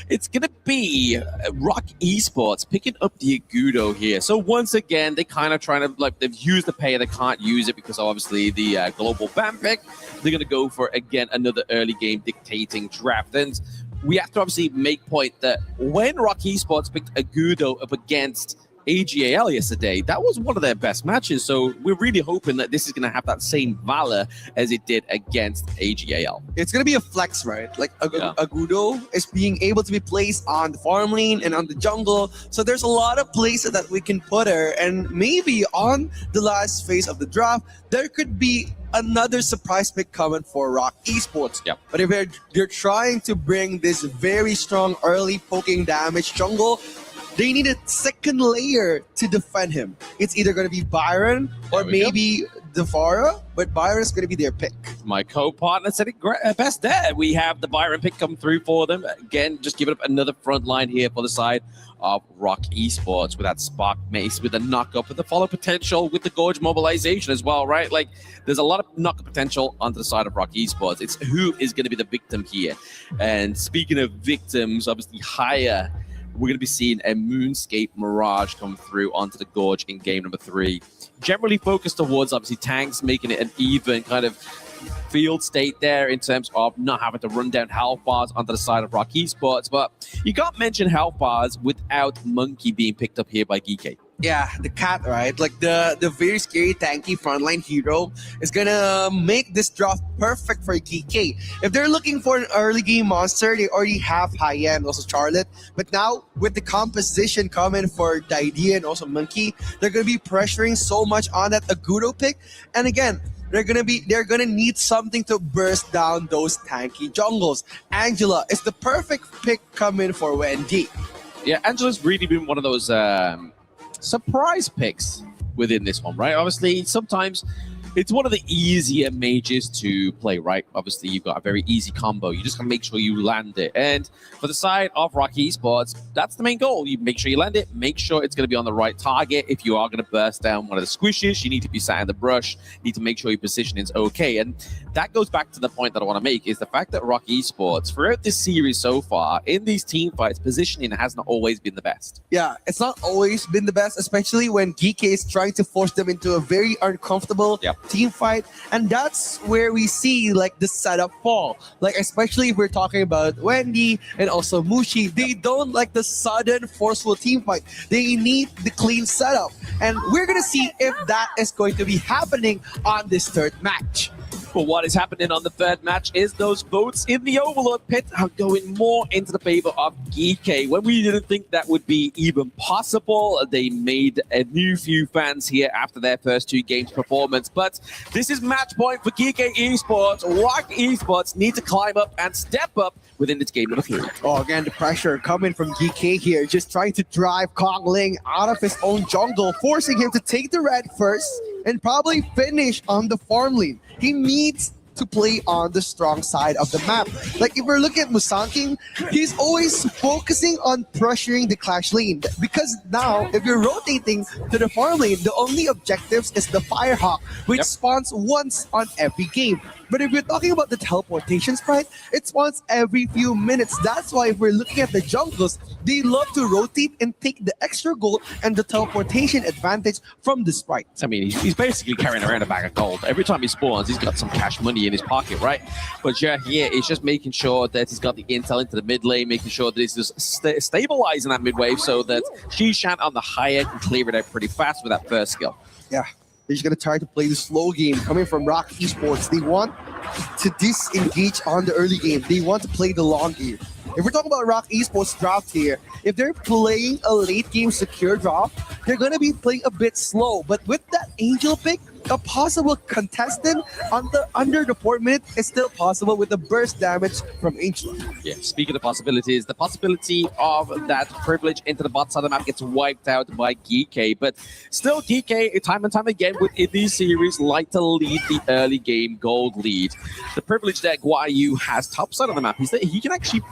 it's going to be Rock Esports picking up the Agudo here. So once again, they kind of trying to, like, they've used the pay, they can't use it because obviously the global ban pick. They're going to go for, again, another early game dictating draft. And we have to obviously make point that when Rock Esports picked Agudo up against AGAL yesterday, that was one of their best matches. So we're really hoping that this is going to have that same valor as it did against AGAL. It's going to be a flex, right? Like Agudo is being able to be placed on the farm lane and on the jungle. So there's a lot of places that we can put her. And maybe on the last phase of the draft, there could be another surprise pick coming for Rock Esports. Yep. But if they're trying to bring this very strong early poking damage jungle, they need a second layer to defend him. It's either going to be Byron or maybe Devara, but Byron is going to be their pick. My co-partner said it best there. We have the Byron pick come through for them. Again, just giving up another front line here for the side of Rock Esports with that Spark Mace, with the knock-up, with the follow potential, with the Gorge mobilization as well, right? Like, there's a lot of knock-up potential onto the side of Rock Esports. It's who is going to be the victim here. And speaking of victims, obviously Haya we're going to be seeing a Moonscape Mirage come through onto the Gorge in game number 3. Generally focused towards, obviously, tanks, making it an even kind of field state there in terms of not having to run down health bars onto the side of Rock Esports. But you can't mention health bars without Monkey being picked up here by GK. Yeah, the cat, right? Like the very scary, tanky frontline hero is gonna make this draft perfect for GK. If they're looking for an early game monster, they already have High-End, also Charlotte. But now, with the composition coming for Daidi and also Monkey, they're gonna be pressuring so much on that Agudo pick. And again, they're gonna need something to burst down those tanky jungles. Angela is the perfect pick coming for Wendy. Yeah, Angela's really been one of those surprise picks within this one, right? Obviously, sometimes it's one of the easier mages to play, right? Obviously, you've got a very easy combo. You just gotta make sure you land it. And for the side of Rock Esports, that's the main goal. You make sure you land it, make sure it's gonna be on the right target. If you are gonna burst down one of the squishes, you need to be sat in the brush, you need to make sure your positioning is okay. And that goes back to the point that I want to make, is the fact that Rock Esports, throughout this series so far, in these team fights, positioning has not always been the best. Yeah, it's not always been the best, especially when GK is trying to force them into a very uncomfortable team fight. And that's where we see like the setup fall. Like, especially if we're talking about Wendy and also Mushi, they don't like the sudden forceful team fight. They need the clean setup. And we're going to see if that is going to be happening on this third match. But what is happening on the third match is those votes in the Overlord pit are going more into the favor of GK. When we didn't think that would be even possible, they made a new few fans here after their first 2 games performance. But this is match point for GK Esports. Rock Esports need to climb up and step up within this game number 3. Oh, again, the pressure coming from GK here, just trying to drive Kong Ling out of his own jungle, forcing him to take the red first and probably finish on the farm lane. He needs to play on the strong side of the map. Like, if we're looking at Musanking, he's always focusing on pressuring the clash lane, because now if you're rotating to the farm lane, the only objectives is the Firehawk, which spawns once on every game. But if we're talking about the teleportation sprite, it spawns every few minutes. That's why if we're looking at the jungles, they love to rotate and take the extra gold and the teleportation advantage from the sprite. I mean, he's basically carrying around a bag of gold. Every time he spawns, he's got some cash money in his pocket, right? But yeah, here it's just making sure that he's got the intel into the mid lane, making sure that he's just stabilizing that mid wave so that Shishan on the higher can clear it out pretty fast with that first skill. Yeah. They're just going to try to play the slow game coming from Rock Esports. They want to disengage on the early game. They want to play the long game. If we're talking about Rock Esports draft here, if they're playing a late game secure draft, they're going to be playing a bit slow. But with that Angel pick, a possible contestant under the 4 minute is still possible with the burst damage from Angel. Yeah, speaking of possibilities, the possibility of that privilege into the bot side of the map gets wiped out by GK. But still, GK, time and time again, within these series, like to lead the early game gold lead. The privilege that Guayu has top side of the map is that he can actually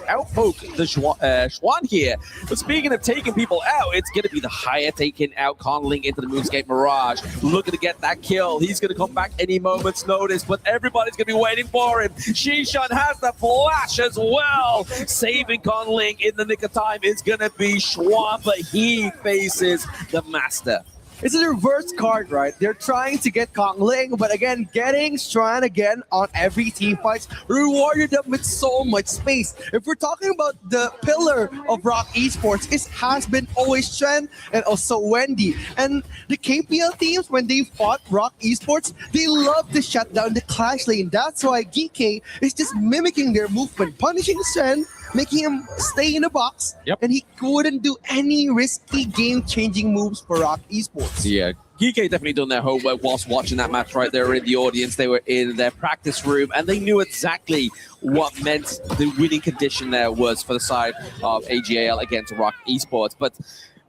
outpoke the Schwan here. But speaking of taking people out, it's going to be the higher taking out Conling into the Moonscape Mirage. Looking to get that kill. He's going to come back any moment's notice, but everybody's going to be waiting for him. Shishan has the flash as well. Saving Conling in the nick of time is going to be Schwan, but he faces the Master. It's a reverse card, right? They're trying to get Kong Ling, but again, getting Strand again on every team fights rewarded them with so much space. If we're talking about the pillar of Rock Esports, it has been always Strand and also Wendy. And the KPL teams, when they fought Rock Esports, they love to shut down the clash lane. That's why GK is just mimicking their movement, punishing Strand, making him stay in a box, and he couldn't do any risky game-changing moves for Rock Esports. Yeah, GK definitely done their homework whilst watching that match right there in the audience. They were in their practice room, and they knew exactly what meant the winning condition there was for the side of AGAL against Rock Esports. But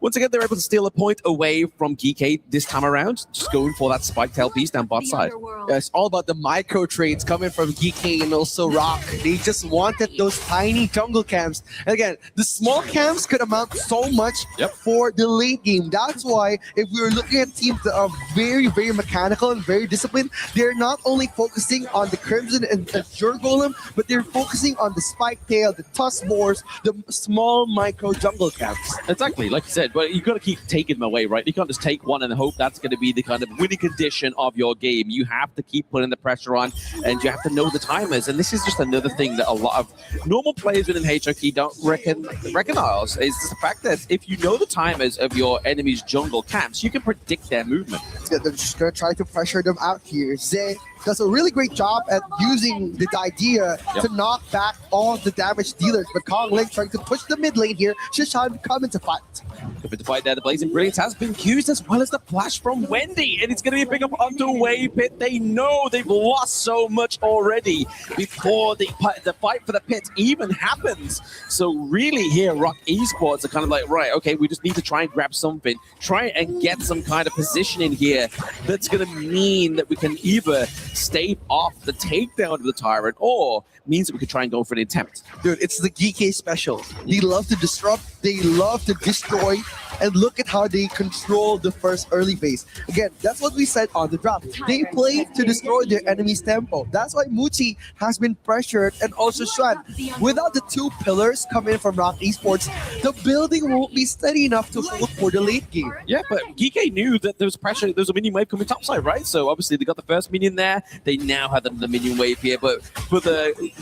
Once again, they're able to steal a point away from GK this time around, just going for that spike tail piece down bot side. Yeah, it's all about the micro trades coming from GK and also Rock. They just wanted those tiny jungle camps. And again, the small camps could amount so much for the late game. That's why if we were looking at teams that are very, very mechanical and very disciplined, they're not only focusing on the Crimson and Azure Golem, but they're focusing on the spike tail, the tusk boars, the small micro jungle camps. Exactly, like you said, but you've got to keep taking them away, right? You can't just take one and hope that's going to be the kind of winning condition of your game. You have to keep putting the pressure on, and you have to know the timers. And this is just another thing that a lot of normal players within HOK don't recognize, is the fact that if you know the timers of your enemy's jungle camps, you can predict their movement. Yeah, they're just going to try to pressure them out here. Zay does a really great job at using the idea to knock back all the damage dealers, but Kong Link trying to push the mid lane here. Shishan coming to fight. Coming to fight there, the Blazing Brilliance has been used, as well as the flash from Wendy, and it's going to be a pick up underway pit. They know they've lost so much already before the fight for the pit even happens. So really here, Rock Esports are kind of like, right, okay, we just need to try and grab something, try and get some kind of position in here that's going to mean that we can either stave off the takedown of the Tyrant, or means that we could try and go for an attempt. Dude, it's the GK special. They love to disrupt, they love to destroy, and look at how they control the first early phase. Again, that's what we said on the draft. They play to destroy their enemy's tempo. That's why Muchi has been pressured, and also Xuan. Without the two pillars coming from Rock Esports, the building won't be steady enough to hold for the late game. Yeah, but GK knew that there was pressure, there was a minion wave coming topside, right? So obviously they got the first minion there. They now have the minion wave here, but for the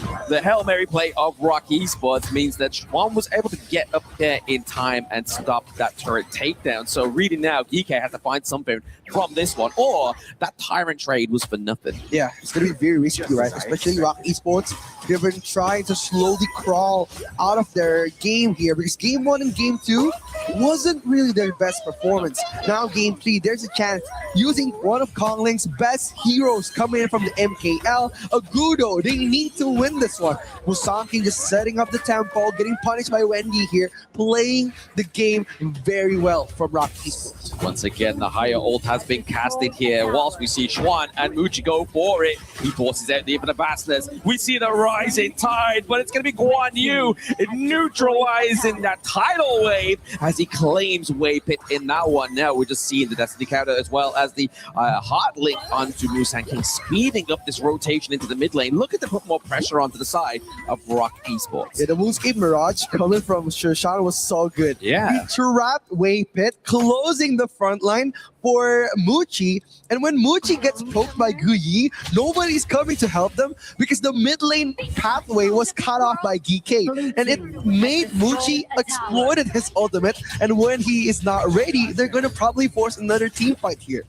Hail Mary play of Rock Esports means that Xuan was able to get up there in time and stop that turret takedown. So really now, GK has to find something from this one, or that Tyrant trade was for nothing. Yeah, it's going to be very risky, right? Especially Rock Esports. They've been trying to slowly crawl out of their game here, because game 1 and game 2 wasn't really their best performance. Now game 3, there's a chance using one of Kong Link's best heroes coming in from the MKL, Agudo. They need to win this one. Musanki just setting up the tempo, getting punished by Wendy here, playing the game very well from Rock Esports. Once again, the higher ult has been casted here, whilst we see Xuan and Muchi go for it. He forces out the Bastards. We see the rising tide, but it's going to be Guan Yu neutralizing that tidal wave as he claims wave pit in that one. Now we're just seeing the Destiny counter, as well as the hard link onto Musan King, speeding up this rotation into the mid lane, looking to put more pressure onto the side of Rock Esports. Yeah, the Moonscape Mirage coming from Shishan was so good. Yeah. He trapped wave pit, closing the front line for Muchi, and when Muchi gets poked by Guyi, nobody's coming to help them because the mid lane pathway was cut off by GK, and it made Muchi exploited his ultimate, and when he is not ready, they're going to probably force another team fight here.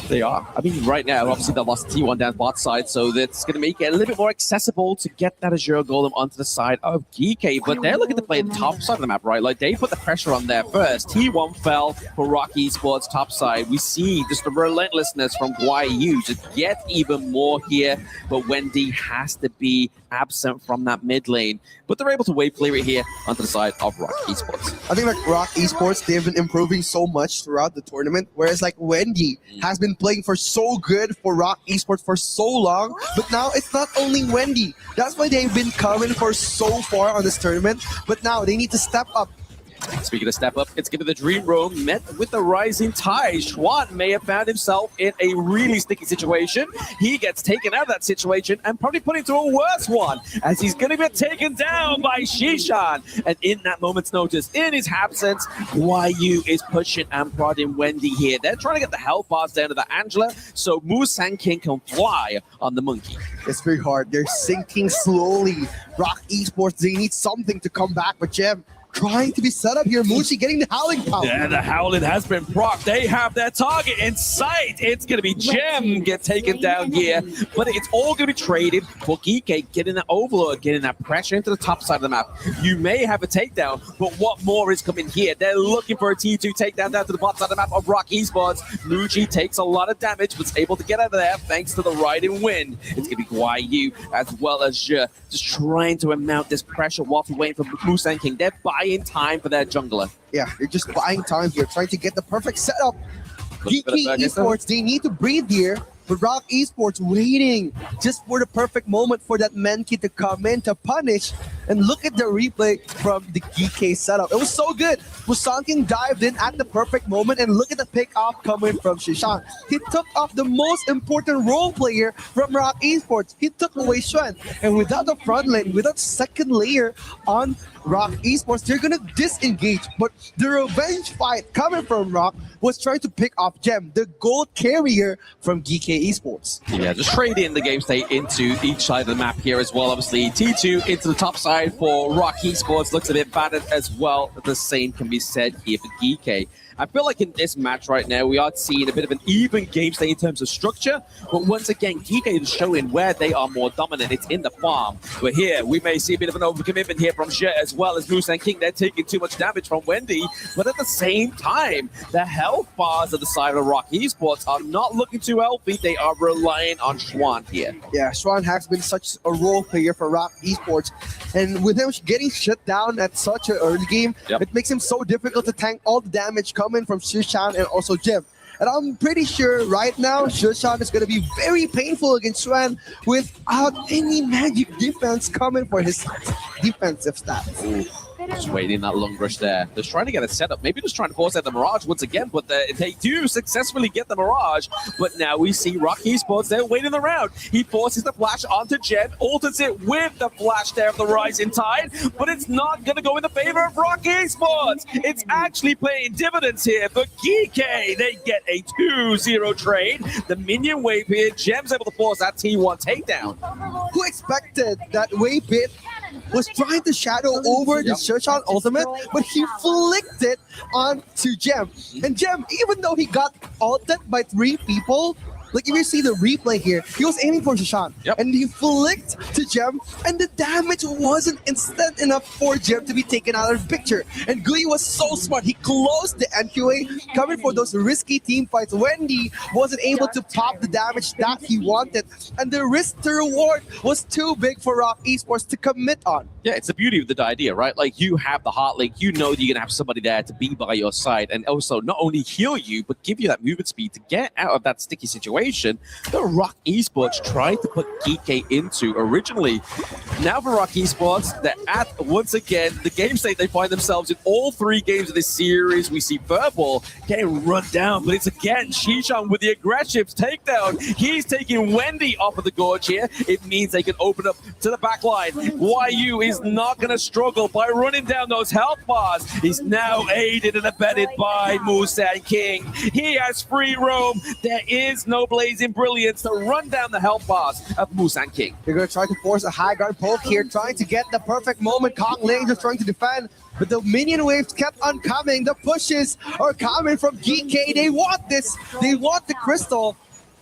They are. I mean, right now, obviously, they lost T1 down bot side, so that's going to make it a little bit more accessible to get that Azure Golem onto the side of GK. But they're looking to play the top side of the map, right? Like, they put the pressure on there first. T1 fell for Rock Esports top side. We see just the relentlessness from Guayu to get even more here, but Wendy has to be absent from that mid lane. But they're able to wave clear it here onto the side of Rock Esports. I think like Rock Esports, they've been improving so much throughout the tournament, whereas like Wendy has been playing for so good for Rock Esports for so long, but now it's not only Wendy. That's why they've been coming for so far on this tournament, but now they need to step up. Speaking of step up, it's given the Dream Roam met with the rising tide. Xuan may have found himself in a really sticky situation. He gets taken out of that situation and probably put into a worse one, as he's going to get taken down by Shishan. And in that moment's notice, in his absence, Guayu is pushing and prodding Wendy here. They're trying to get the health bars down to the Angela so Musan King can fly on the monkey. It's very hard. They're sinking slowly. Rock Esports, they need something to come back with Gem. Trying to be set up here. Muchi getting the Howling power. Yeah, the Howling has been procced. They have their target in sight. It's going to be Gem get taken down here. But it's all going to be traded for Geeke getting that overload, getting that pressure into the top side of the map. You may have a takedown, but what more is coming here? They're looking for a T2 takedown down to the bottom side of the map of Rock Esports. Muchi takes a lot of damage, but is able to get out of there thanks to the riding wind. It's going to be Guayu as well as Je, just trying to amount this pressure while we're waiting for Musan King. They're buying time for their jungler. Yeah, they're just buying time here, trying to get the perfect setup. Look at GK that, Esports, they need to breathe here. But Rock Esports waiting just for the perfect moment for that Menki to come in to punish. And look at the replay from the GK setup. It was so good. Musanking dived in at the perfect moment, and look at the pick off coming from Shishan. He took off the most important role player from Rock Esports. He took away Xuan. And without the front lane, without second layer on Rock Esports, they're gonna disengage. But the revenge fight coming from Rock was trying to pick off Gem, the gold carrier from GK Esports. Yeah, just trade in the game state into each side of the map here as well. Obviously, T2 into the top side for Rock Esports looks a bit battered as well. The same can be said here for GK. I feel like in this match right now, we are seeing a bit of an even game state in terms of structure. But once again, GK is showing where they are more dominant. It's in the farm. But here, we may see a bit of an overcommitment here from Jet as well as Moose and King. They're taking too much damage from Wendy. But at the same time, the health bars of the side of Rock Esports are not looking too healthy. They are relying on Schwan here. Yeah, Schwan has been such a role player for Rock Esports. And with him getting shut down at such an early game, it makes him so difficult to tank all the damage coming from Shishan and also Jim. And I'm pretty sure right now, Shishan is going to be very painful against Xuan without any magic defense coming for his defensive stats. Ooh. Just waiting that long rush there. They're trying to get a setup. Maybe just trying to force out the Mirage once again, but they do successfully get the Mirage. But now we see Rock Esports, they're waiting around. He forces the flash onto Jen, alters it with the flash there of the Rising Tide, but it's not going to go in the favor of Rock Esports. It's actually paying dividends here for GK. They get a 2-0 trade. The minion wave here, Gem's able to force that T1 takedown. Who expected that wave bit was trying to shadow over the Shishan ultimate, but he flicked it onto Gem. And Gem, even though he got ulted by 3 people, like if you see the replay here, he was aiming for Shishan. And he flicked to Gem, and the damage wasn't instant enough for Gem to be taken out of the picture. And Gui was so smart. He closed the NQA, coming for those risky team fights. Wendy wasn't able to pop the damage that he wanted. And the risk to reward was too big for Rock Esports to commit on. Yeah, it's the beauty of the idea, right? Like, you have the heart link, you know that you're going to have somebody there to be by your side and also not only heal you, but give you that movement speed to get out of that sticky situation that Rock Esports tried to put GK into originally. Now for Rock Esports, they're at, once again, the game state they find themselves in all 3 games of this series. We see Purple getting run down, but it's again Shishan with the aggressive takedown. He's taking Wendy off of the gorge here. It means they can open up to the back line. YU is not going to struggle by running down those health bars. He's now aided and abetted by Musa and King. He has free roam. There is no blazing brilliance to run down the health bars of Musa and King. They're going to try to force a high guard poke here, trying to get the perfect moment. Kong Ling just trying to defend, but the minion waves kept on coming. The pushes are coming from GK. They want this. They want the crystal.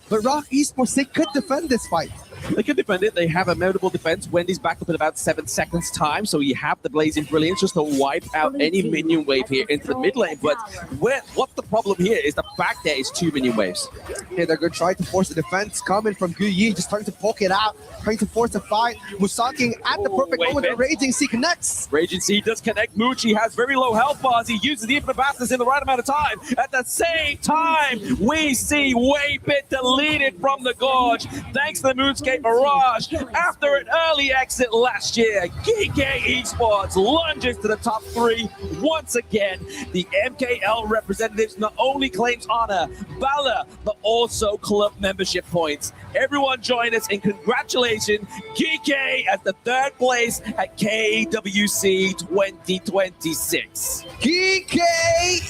But Rock Esports, they could defend this fight. They can defend it. They have a mountable defense. Wendy's back up in about 7 seconds time, so you have the Blazing Brilliance just to wipe out any minion wave here into the mid lane. But what's the problem here is the fact there is 2 minion waves. Yeah, they're going to try to force the defense coming from Guyi, just trying to poke it out, trying to force the fight. Musaking at the perfect moment, the Raging Sea connects. Raging Sea does connect. Moochie has very low health bars. He uses the Infinite Bastards in the right amount of time. At the same time, we see Waybit deleted from the gorge thanks to the Moonscape Mirage. After an early exit last year, GK Esports lunges to the top 3 once again. The MKL representatives not only claims honor, valor, but also club membership points. Everyone join us in congratulations, GK at the 3rd place at KWC 2026. GK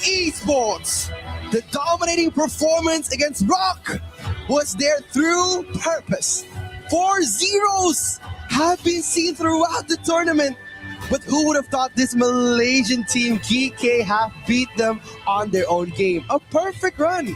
Esports, the dominating performance against Rock was their true purpose. 4 zeros have been seen throughout the tournament. But who would have thought this Malaysian team, GK, have beat them on their own game? A perfect run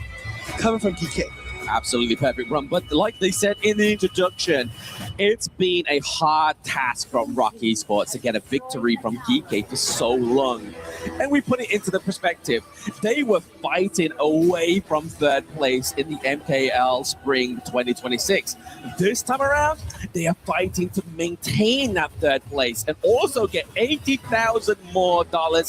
coming from GK. Absolutely perfect run. But like they said in the introduction, It's been a hard task from Rock Esports to get a victory from GK for so long. And we put it into the perspective. They were fighting away from third place in the MKL Spring 2026. This time around, they are fighting to maintain that third place and also get $80,000 more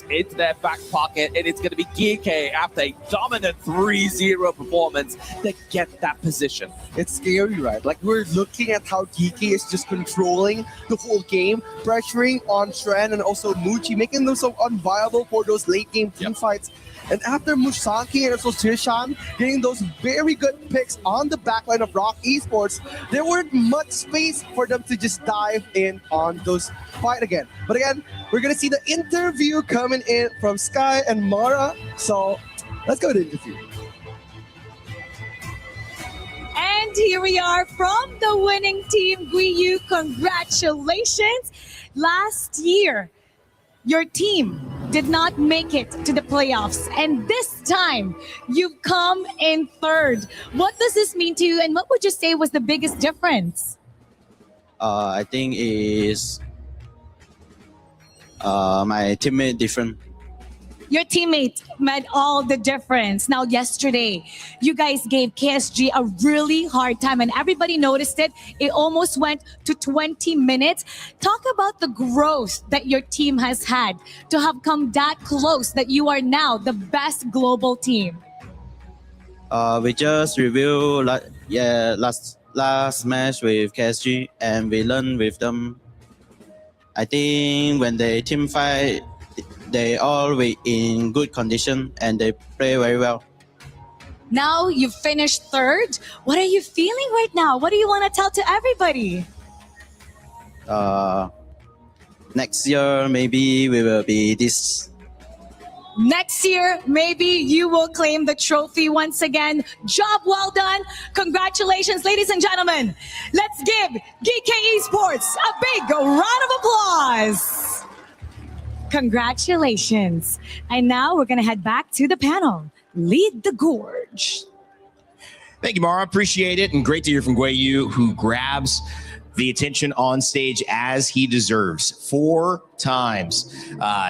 into their back pocket. And it's going to be GK after a dominant 3-0 performance to get that position. It's scary, right? Like, we're looking at how DK is just controlling the whole game, pressuring on Shren and also Muchi, making them so unviable for those late game team fights. And after Musaki and also Tirshan getting those very good picks on the backline of Rock Esports, there weren't much space for them to just dive in on those fight again. But again, we're going to see the interview coming in from Sky and Mara. So let's go to the interview. And here we are from the winning team, Guiyu. Congratulations. Last year, your team did not make it to the playoffs. And this time, you've come in third. What does this mean to you? And what would you say was the biggest difference? I think is my teammate different. Your teammate made all the difference. Now, yesterday, you guys gave KSG a really hard time, and everybody noticed it. It almost went to 20 minutes. Talk about the growth that your team has had to have come that close that you are now the best global team. We just reviewed last match with KSG, and we learned with them. I think when they team fight, they always in good condition and they play very well. Now you finished third. What are you feeling right now? What do you want to tell to everybody? Next year, maybe we will be this. Next year, maybe you will claim the trophy once again. Job well done. Congratulations, ladies and gentlemen. Let's give GK Esports a big round of applause. Congratulations. And now we're going to head back to the panel. Lead the Gorge. Thank you, Mara. Appreciate it. And great to hear from Guiyu, who grabs the attention on stage as he deserves. 4 times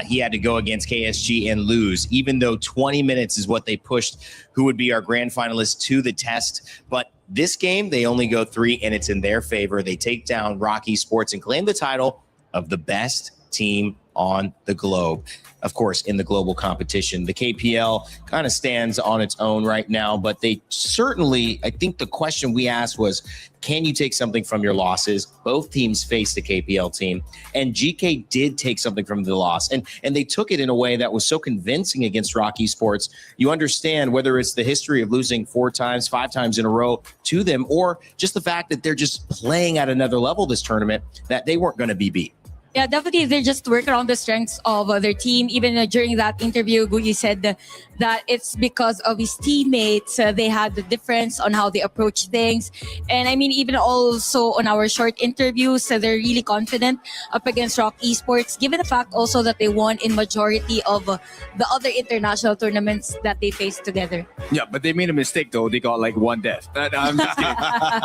he had to go against KSG and lose, even though 20 minutes is what they pushed who would be our grand finalists to the test. But this game, they only go 3, and it's in their favor. They take down Rock Esports and claim the title of the best team on the globe. Of course, in the global competition, the KPL kind of stands on its own right now, but they certainly, I think the question we asked was, can you take something from your losses? Both teams faced the KPL team, and GK did take something from the loss, and they took it in a way that was so convincing against Rock Esports. You understand whether it's the history of losing 4 times, 5 times in a row to them, or just the fact that they're just playing at another level this tournament, that they weren't going to be beat. Yeah, definitely. They just work around the strengths of their team. Even during that interview, Guiyu said that it's because of his teammates. They had the difference on how they approach things. And I mean, even also on our short interviews, they're really confident up against Rock Esports, given the fact also that they won in majority of the other international tournaments that they faced together. Yeah, but they made a mistake though. They got like 1 death. I'm just kidding.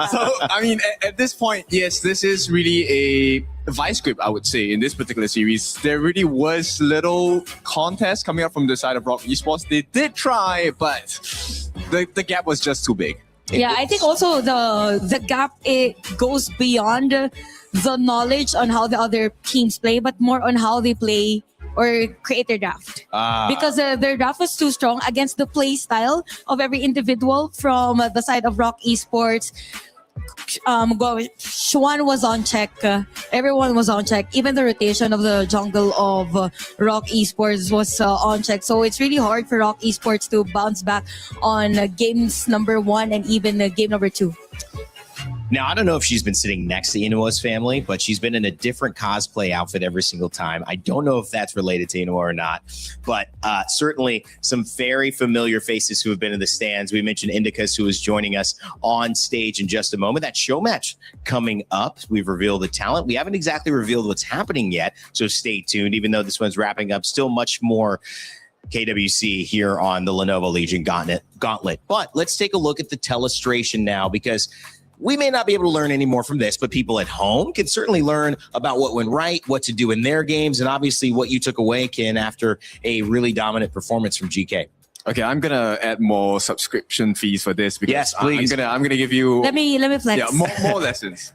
So, I mean, at this point, yes, this is really a vice grip, I would say, in this particular series. There really was little contest coming up from the side of Rock Esports. They did try, but the gap was just too big. Yeah, I think also the gap, it goes beyond the knowledge on how the other teams play, but more on how they play or create their draft. Because their draft was too strong against the play style of every individual from the side of Rock Esports. Schwan was on check. Everyone was on check. Even the rotation of the jungle of Rock Esports was on check. So it's really hard for Rock Esports to bounce back on games number 1 and even game number 2. Now, I don't know if she's been sitting next to Inua's family, but she's been in a different cosplay outfit every single time. I don't know if that's related to Inua or not, but certainly some very familiar faces who have been in the stands. We mentioned Indicus, who is joining us on stage in just a moment. That show match coming up. We've revealed the talent. We haven't exactly revealed what's happening yet, so stay tuned. Even though this one's wrapping up, still much more KWC here on the Lenovo Legion Gauntlet. But let's take a look at the telestration now, because we may not be able to learn any more from this, but people at home can certainly learn about what went right, what to do in their games, and obviously what you took away, Ken, after a really dominant performance from GK. Okay, I'm gonna add more subscription fees for this because Yes, please. I'm gonna give you Let me flex. yeah more lessons.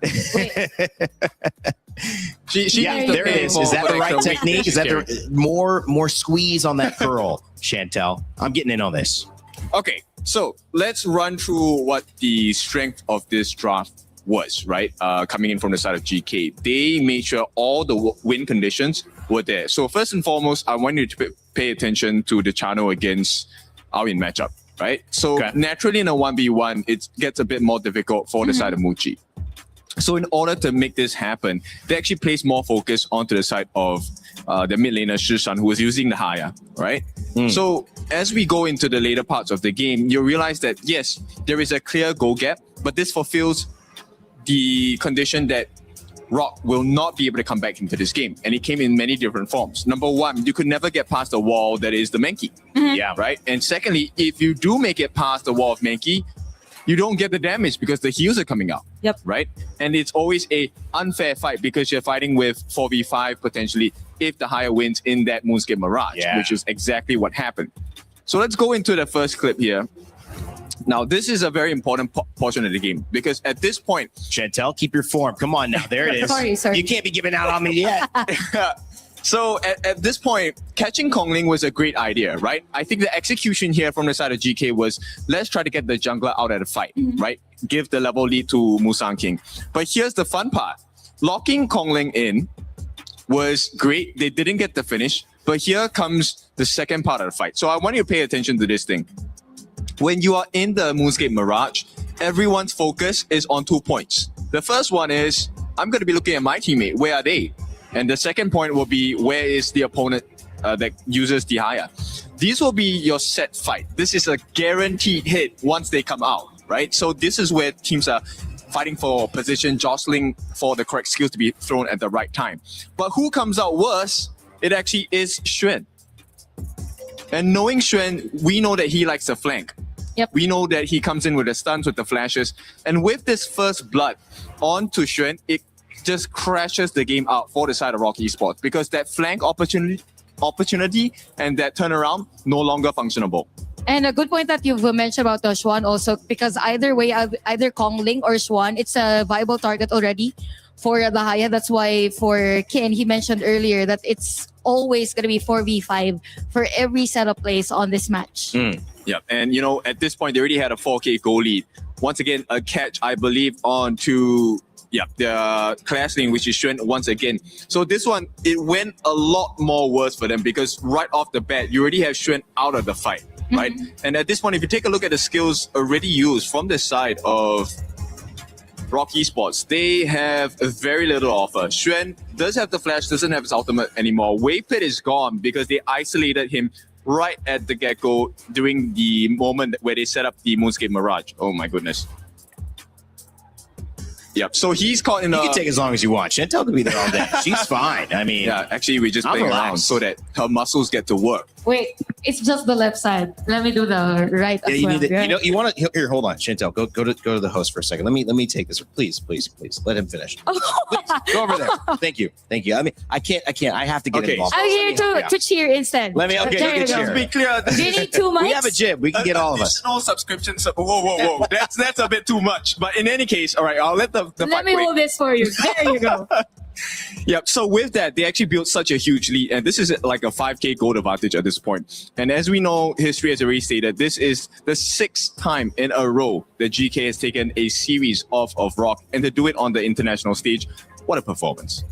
she Yeah, needs to there it pay is. for Is that for the right extra technique? weight Is that carry. the more squeeze on that curl, Chantel? I'm getting in on this. Okay, so let's run through what the strength of this draft was, right? Coming in from the side of GK. They made sure all the win conditions were there. So first and foremost, I want you to pay attention to the channel against our in matchup, right? So naturally in a 1v1, it gets a bit more difficult for the side of Muji. So in order to make this happen, they actually place more focus onto the side of the mid laner Shishan, who was using the Haya, right? So as we go into the later parts of the game, you realize that yes, there is a clear goal gap, but this fulfills the condition that Rock will not be able to come back into this game. And it came in many different forms. Number one, you could never get past the wall that is the Mankey. Yeah, right? And secondly, if you do make it past the wall of Mankey, you don't get the damage because the heals are coming out. Yep. Right? And it's always a unfair fight because you're fighting with 4v5 potentially if the higher wins in that Moonscape Mirage, which is exactly what happened. So let's go into the first clip here. Now, this is a very important portion of the game because at this point, Chantel, keep your form. Come on now. There it is. Sorry. You can't be giving out on me yet. So at this point, catching Kongling was a great idea, right? I think the execution here from the side of GK was, let's try to get the jungler out of the fight, right? Give the level lead to Musang King. But here's the fun part. Locking Kongling in was great. They didn't get the finish, but here comes the second part of the fight. So I want you to pay attention to this thing. When you are in the Moonscape Mirage, everyone's focus is on 2 points. The first one is, I'm going to be looking at my teammate. Where are they? And the second point will be, where is the opponent that uses the Haya? These will be your set fight. This is a guaranteed hit once they come out, right? So this is where teams are fighting for position, jostling for the correct skills to be thrown at the right time. But who comes out worse? It actually is Xuan. And knowing Xuan, we know that he likes to flank. Yep. We know that he comes in with the stuns, with the flashes. And with this first blood onto Xuan, it just crashes the game out for the side of Rock Esports because that flank opportunity and that turnaround no longer functionable. And a good point that you've mentioned about Xuan also, because either way, either Kongling or Xuan, it's a viable target already for the Haya. That's why for Ken, he mentioned earlier that it's always going to be 4v5 for every setup plays on this match. Yep. And, you know, at this point, they already had a 4K goal lead. Once again, a catch, I believe, on to the clash lane, which is Xuan once again. So this one, it went a lot more worse for them because right off the bat, you already have Xuan out of the fight, right? And at this point, if you take a look at the skills already used from the side of Rock Esports, they have very little offer. Xuan does have the flash, doesn't have his ultimate anymore. Wave Pit is gone because they isolated him right at the get-go during the moment where they set up the Moonscape Mirage. Oh my goodness. Yep. So he's caught in You can take as long as you want. Chantel could be there all day. She's fine. I mean, yeah, actually, we just I'm playing around relaxed. so that her muscles get to work. Wait, it's just the left side. Let me do the right Yeah, as you well. need to, right? you want to here. Hold on, Chantel. Go to the host for a second. Let me take this. Please. Let him finish. Go over there. Thank you. I mean, I can't. I have to get Okay. involved. I'm here Yeah. to cheer instead. Let me. There Okay, you you can go. cheer. To be clear, Do you need 2 mics? We have a gym. We can get all of us. additional subscriptions. Whoa. That's a bit too much. But in any case, all right, I'll let the Let fight me wait. hold this for you. There you go. Yep. So with that, they actually built such a huge lead, and this is like a 5K gold advantage at this point. And as we know, history has already stated, this is the 6th time in a row that GK has taken a series of Rock, and to do it on the international stage, what a performance!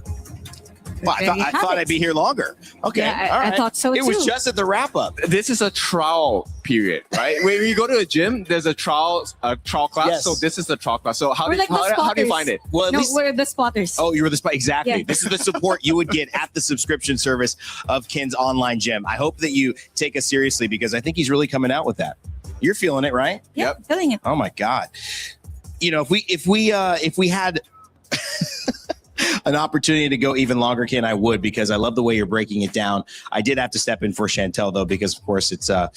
Well, I There you thought have I'd be here longer. Okay, Yeah, all I right. thought so It was too. just at the wrap up. This is a trial period, right? When you go to a gym, there's a trial class. Yes. So this is the trial class. So how We're do like the how do you spotters. find it? Well, at No, least. we're the spotters. Oh, you were the spot. Exactly. Yeah. This is the support you would get at the subscription service of Ken's online gym. I hope that you take us seriously because I think he's really coming out with that. You're feeling it, right? Yep, feeling it. Oh my God. You know, if we had an opportunity to go even longer, Ken, I would, because I love the way you're breaking it down. I did have to step in for Chantel, though, because, of course, it's, I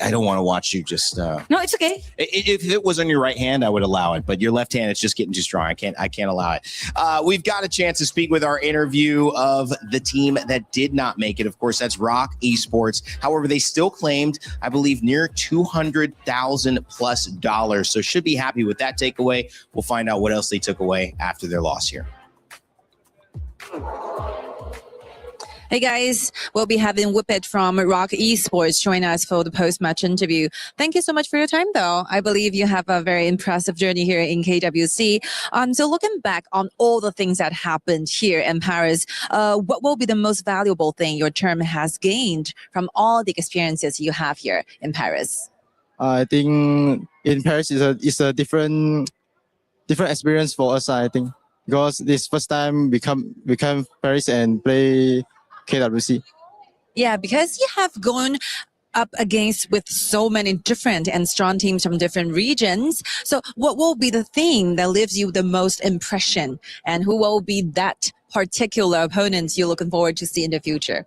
don't want to watch you just. No, it's okay. If it was on your right hand, I would allow it. But your left hand, it's just getting too strong. I can't allow it. We've got a chance to speak with our interview of the team that did not make it. Of course, that's Rock Esports. However, they still claimed, I believe, near $200,000+. So should be happy with that takeaway. We'll find out what else they took away after their loss here. Hey guys, we'll be having Whippet from Rock Esports join us for the post-match interview. Thank you so much for your time, though. I believe you have a very impressive journey here in KWC. So looking back on all the things that happened here in Paris, what will be the most valuable thing your term has gained from all the experiences you have here in Paris? I think in Paris is a different experience for us. I think because this first time we come Paris and play KWC. Yeah, because you have gone up against with so many different and strong teams from different regions. So what will be the thing that leaves you the most impression, and who will be that particular opponent you're looking forward to see in the future?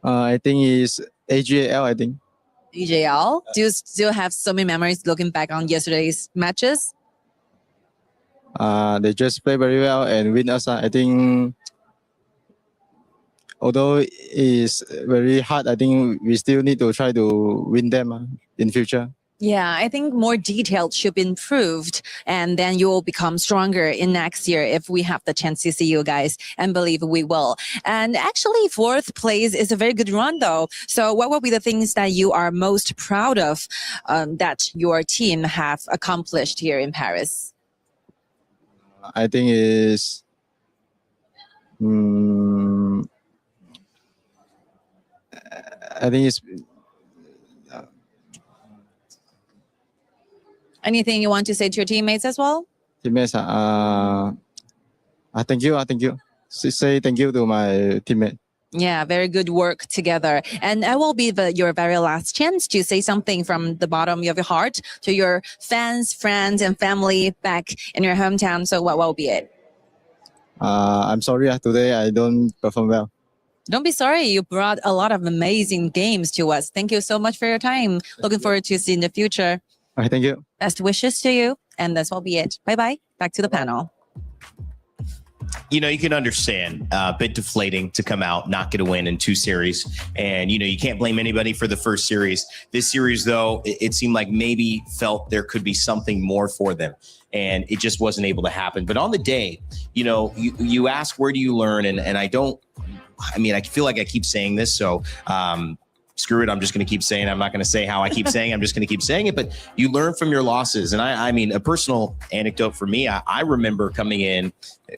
I think it's AGL, I think. EJL? Do you still have so many memories looking back on yesterday's matches? They just play very well and win us. I think although it's very hard, I think we still need to try to win them in future. Yeah, I think more detailed should be improved, and then you will become stronger in next year if we have the chance to see you guys, and believe we will. And actually, 4th place is a very good run, though. So what will be the things that you are most proud of that your team have accomplished here in Paris? I think it's Anything you want to say to your teammates as well? Teammates, thank you. Say thank you to my teammate. Yeah, very good work together. And I will be your very last chance to say something from the bottom of your heart to your fans, friends, and family back in your hometown. So what will be it? I'm sorry today I don't perform well. Don't be sorry. You brought a lot of amazing games to us. Thank you so much for your time. Looking forward to seeing the future. All right, thank you. Best wishes to you. And this will be it. Bye-bye. Back to the panel. You can understand a bit deflating to come out, not get a win in 2 series. And, you can't blame anybody for the first series. This series, though, it seemed like maybe felt there could be something more for them. And it just wasn't able to happen. But on the day, you ask, where do you learn? And I feel like I keep saying this. So, screw it. I'm just going to keep saying it. I'm not going to say how I keep saying it. I'm just going to keep saying it. But you learn from your losses. And I mean, a personal anecdote for me, I remember coming in,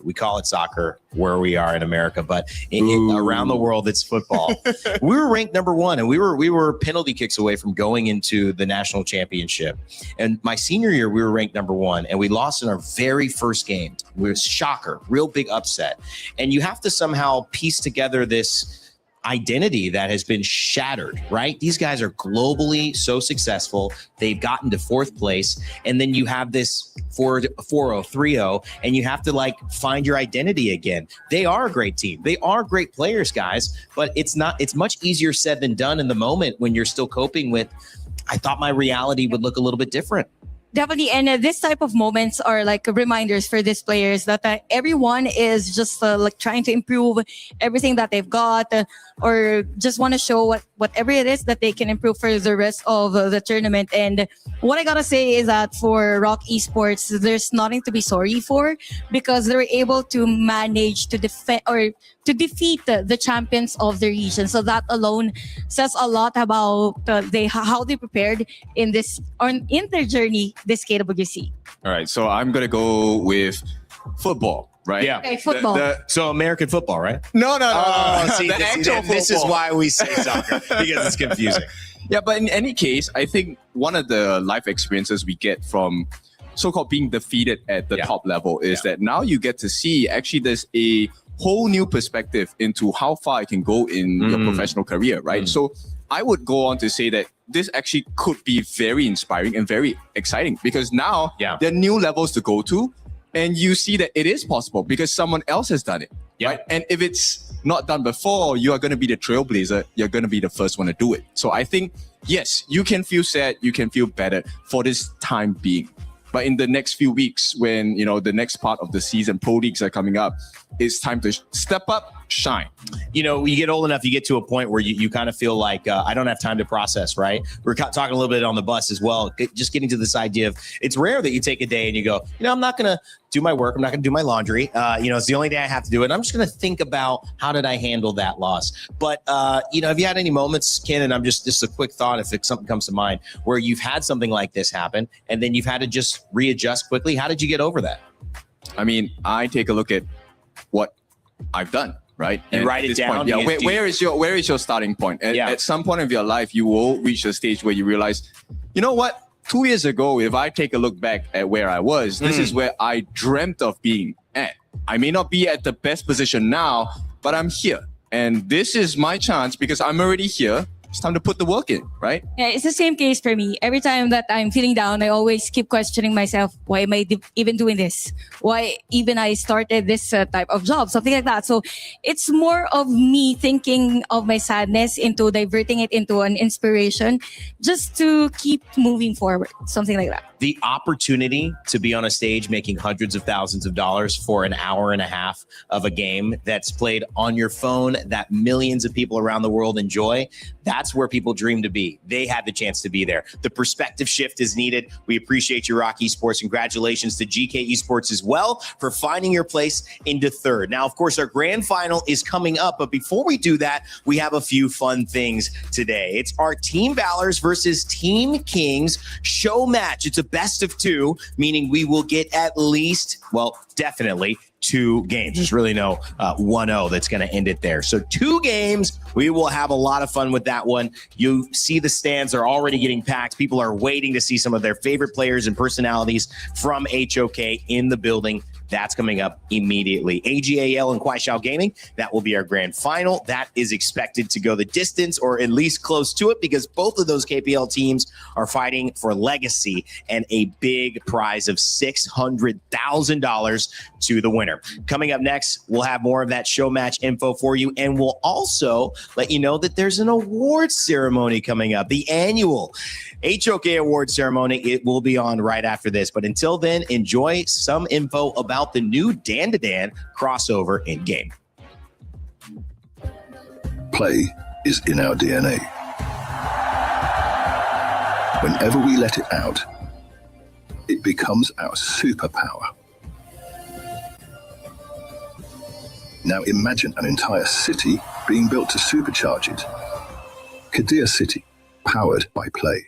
we call it soccer where we are in America, but around the world, it's football. We were ranked number 1, and we were penalty kicks away from going into the national championship. And my senior year, we were ranked number 1, and we lost in our very first game. We were shocker, real big upset. And you have to somehow piece together this identity that has been shattered, right? These guys are globally so successful. They've gotten to 4th place. And then you have this 4-0, 3-0, and you have to find your identity again. They are a great team. They are great players, guys, but it's much easier said than done in the moment when you're still coping with, I thought my reality would look a little bit different. Definitely, and this type of moments are like reminders for these players that everyone is just trying to improve everything that they've got, or just want to show whatever it is that they can improve for the rest of the tournament. And what I gotta say is that for Rock Esports, there's nothing to be sorry for, because they were able to manage to defend or to defeat the champions of the region. So that alone says a lot about how they prepared in their journey this KWC. All right, so I'm gonna go with football, right? Yeah. Okay, football. So American football, right? No. This is why we say soccer, because it's confusing. Yeah, but in any case, I think one of the life experiences we get from so-called being defeated at the top level is that now you get to see actually there's a whole new perspective into how far I can go in your professional career, right? So I would go on to say that this actually could be very inspiring and very exciting, because now there are new levels to go to. and you see that it is possible because someone else has done it. Right? And if it's not done before, you are going to be the trailblazer. You're going to be the first one to do it. So I think, yes, you can feel sad. You can feel better for this time being. But in the next few weeks, when, you know, the next part of the season, pro leagues are coming up, it's time to step up, shine. You know, you get old enough, you get to a point where you kind of feel like I don't have time to process, right? We're talking a little bit on the bus as well, just getting to this idea of it's rare that you take a day and you go, you know, I'm not going to do my work. I'm not going to do my laundry. You know, it's the only day I have to do it. I'm just going to think about how did I handle that loss. But, you know, have you had any moments, Ken, and I'm just a quick thought, if something comes to mind, where you've had something like this happen and then you've had to just readjust quickly? How did you get over that? I mean, I take a look at what I've done. Right, and write it down. Point, where is your starting point? At some point of your life, you will reach a stage where you realize, you know what? 2 years ago, if I take a look back at where I was, this is where I dreamt of being at. I may not be at the best position now, but I'm here, and this is my chance because I'm already here. It's time to put the work in, right? Yeah, it's the same case for me. Every time that I'm feeling down, I always keep questioning myself, why am I even doing this? Why even I started this type of job? Something like that. So it's more of me thinking of my sadness into diverting it into an inspiration just to keep moving forward. Something like that. The opportunity to be on a stage making hundreds of thousands of dollars for an hour and a half of a game that's played on your phone that millions of people around the world enjoy, that's where people dream to be. They had the chance to be there. The perspective shift is needed. We appreciate you, Rock Esports. Congratulations to GK Esports as well for finding your place into third. Now, of course, our grand final is coming up, but before we do that, we have a few fun things today. It's our Team Valors versus Team Kings show match. It's a best of two, meaning we will get at least, well, definitely 2 games. There's really no 1-0 that's going to end it there. So 2 games. We will have a lot of fun with that one. You see the stands are already getting packed. People are waiting to see some of their favorite players and personalities from HOK in the building. That's coming up immediately. AGAL and Kuaishao Gaming, that will be our grand final. That is expected to go the distance or at least close to it because both of those KPL teams are fighting for legacy and a big prize of $600,000 to the winner. Coming up next, we'll have more of that show match info for you, and we'll also let you know that there's an awards ceremony coming up, the annual HOK award ceremony. It will be on right after this. But until then, enjoy some info about the new Dan to Dan crossover in game. Play is in our DNA. Whenever we let it out, it becomes our superpower. Now imagine an entire city being built to supercharge it. Kadir City, powered by play.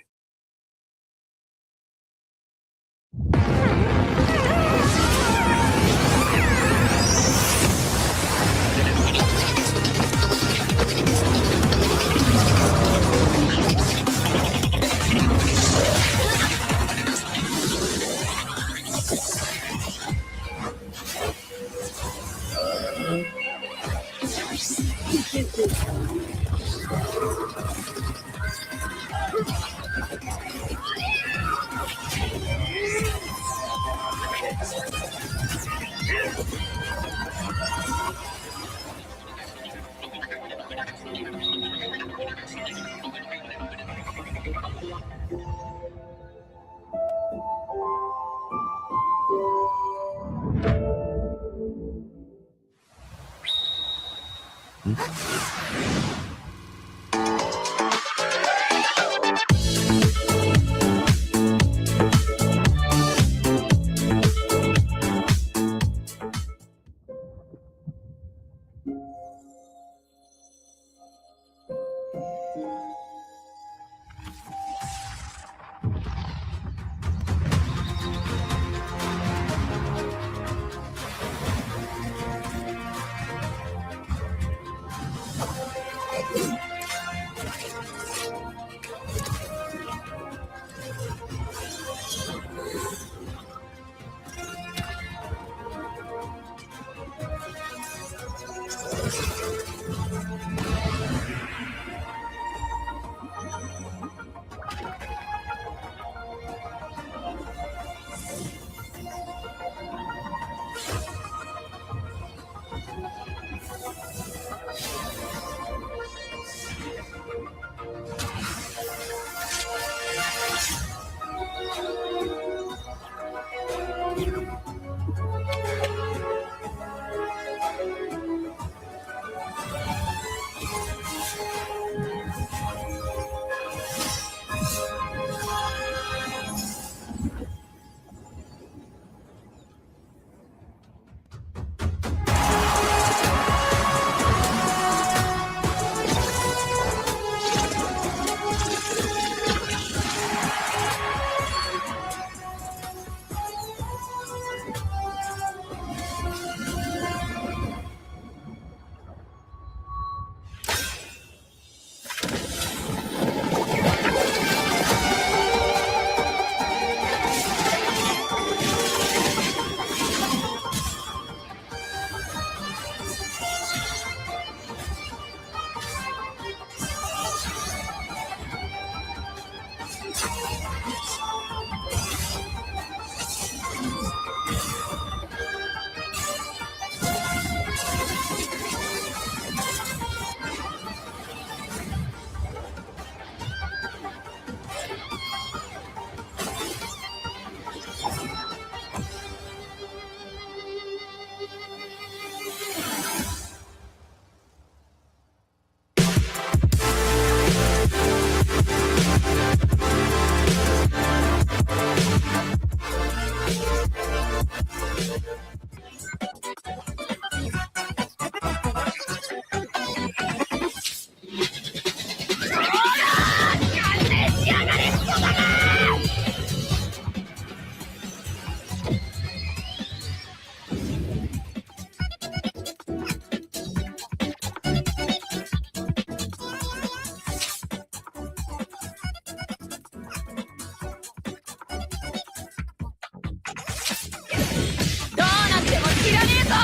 や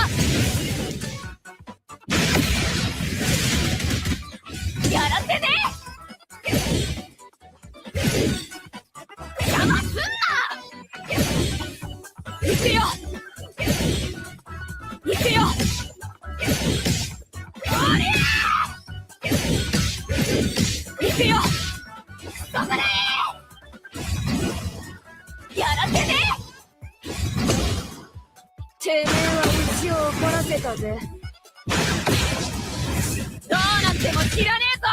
らせね邪魔すんな行くよ行くよおりゃ行くよ頑張れやらせねてめえはうちを怒らせたぜどうなっても知らねえぞ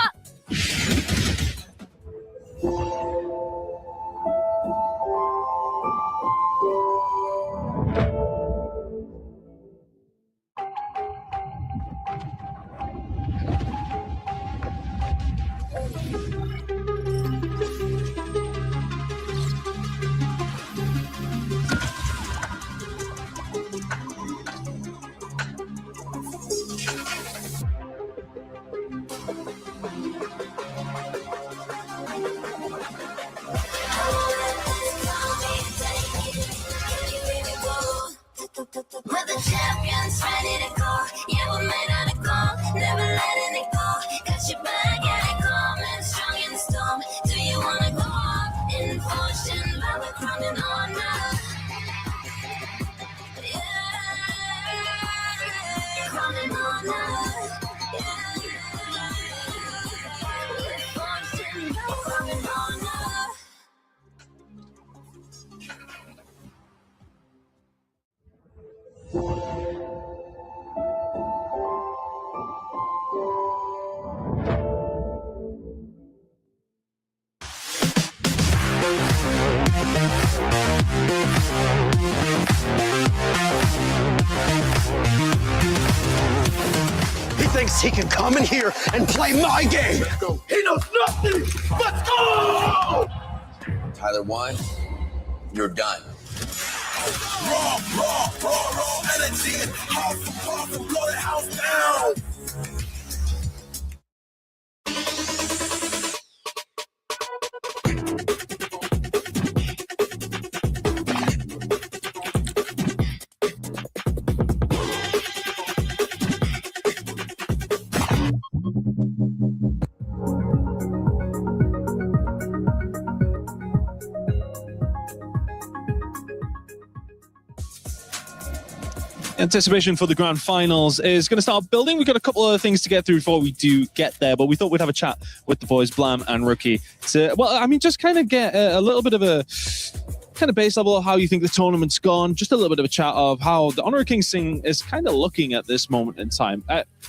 We're the champions, ready to go. Yeah, we're made out of gold, never letting it go. Got your back, yeah, calm and strong in the storm. Do you wanna go up in fortune? But we're coming on now. Yeah, coming on now. Yeah, fortune, but we're coming on now. He thinks he can come in here and play my game. He knows nothing. Let's go! Tyler 1, you're done. Raw energy. House for powerful, blow the house down. Anticipation for the grand finals is going to start building. We've got a couple of things to get through before we do get there, but we thought we'd have a chat with the boys, Blam and Rookie, to, well, I mean, just kind of get a little bit of a kind of base level of how you think the tournament's gone, just a little bit of a chat of how the Honor Kings thing is kind of looking at this moment in time.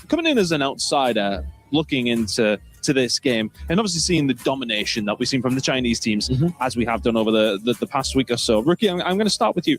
Coming in as an outsider, looking into this game, and obviously seeing the domination that we've seen from the Chinese teams, as we have done over the past week or so. Rookie, I'm going to start with you.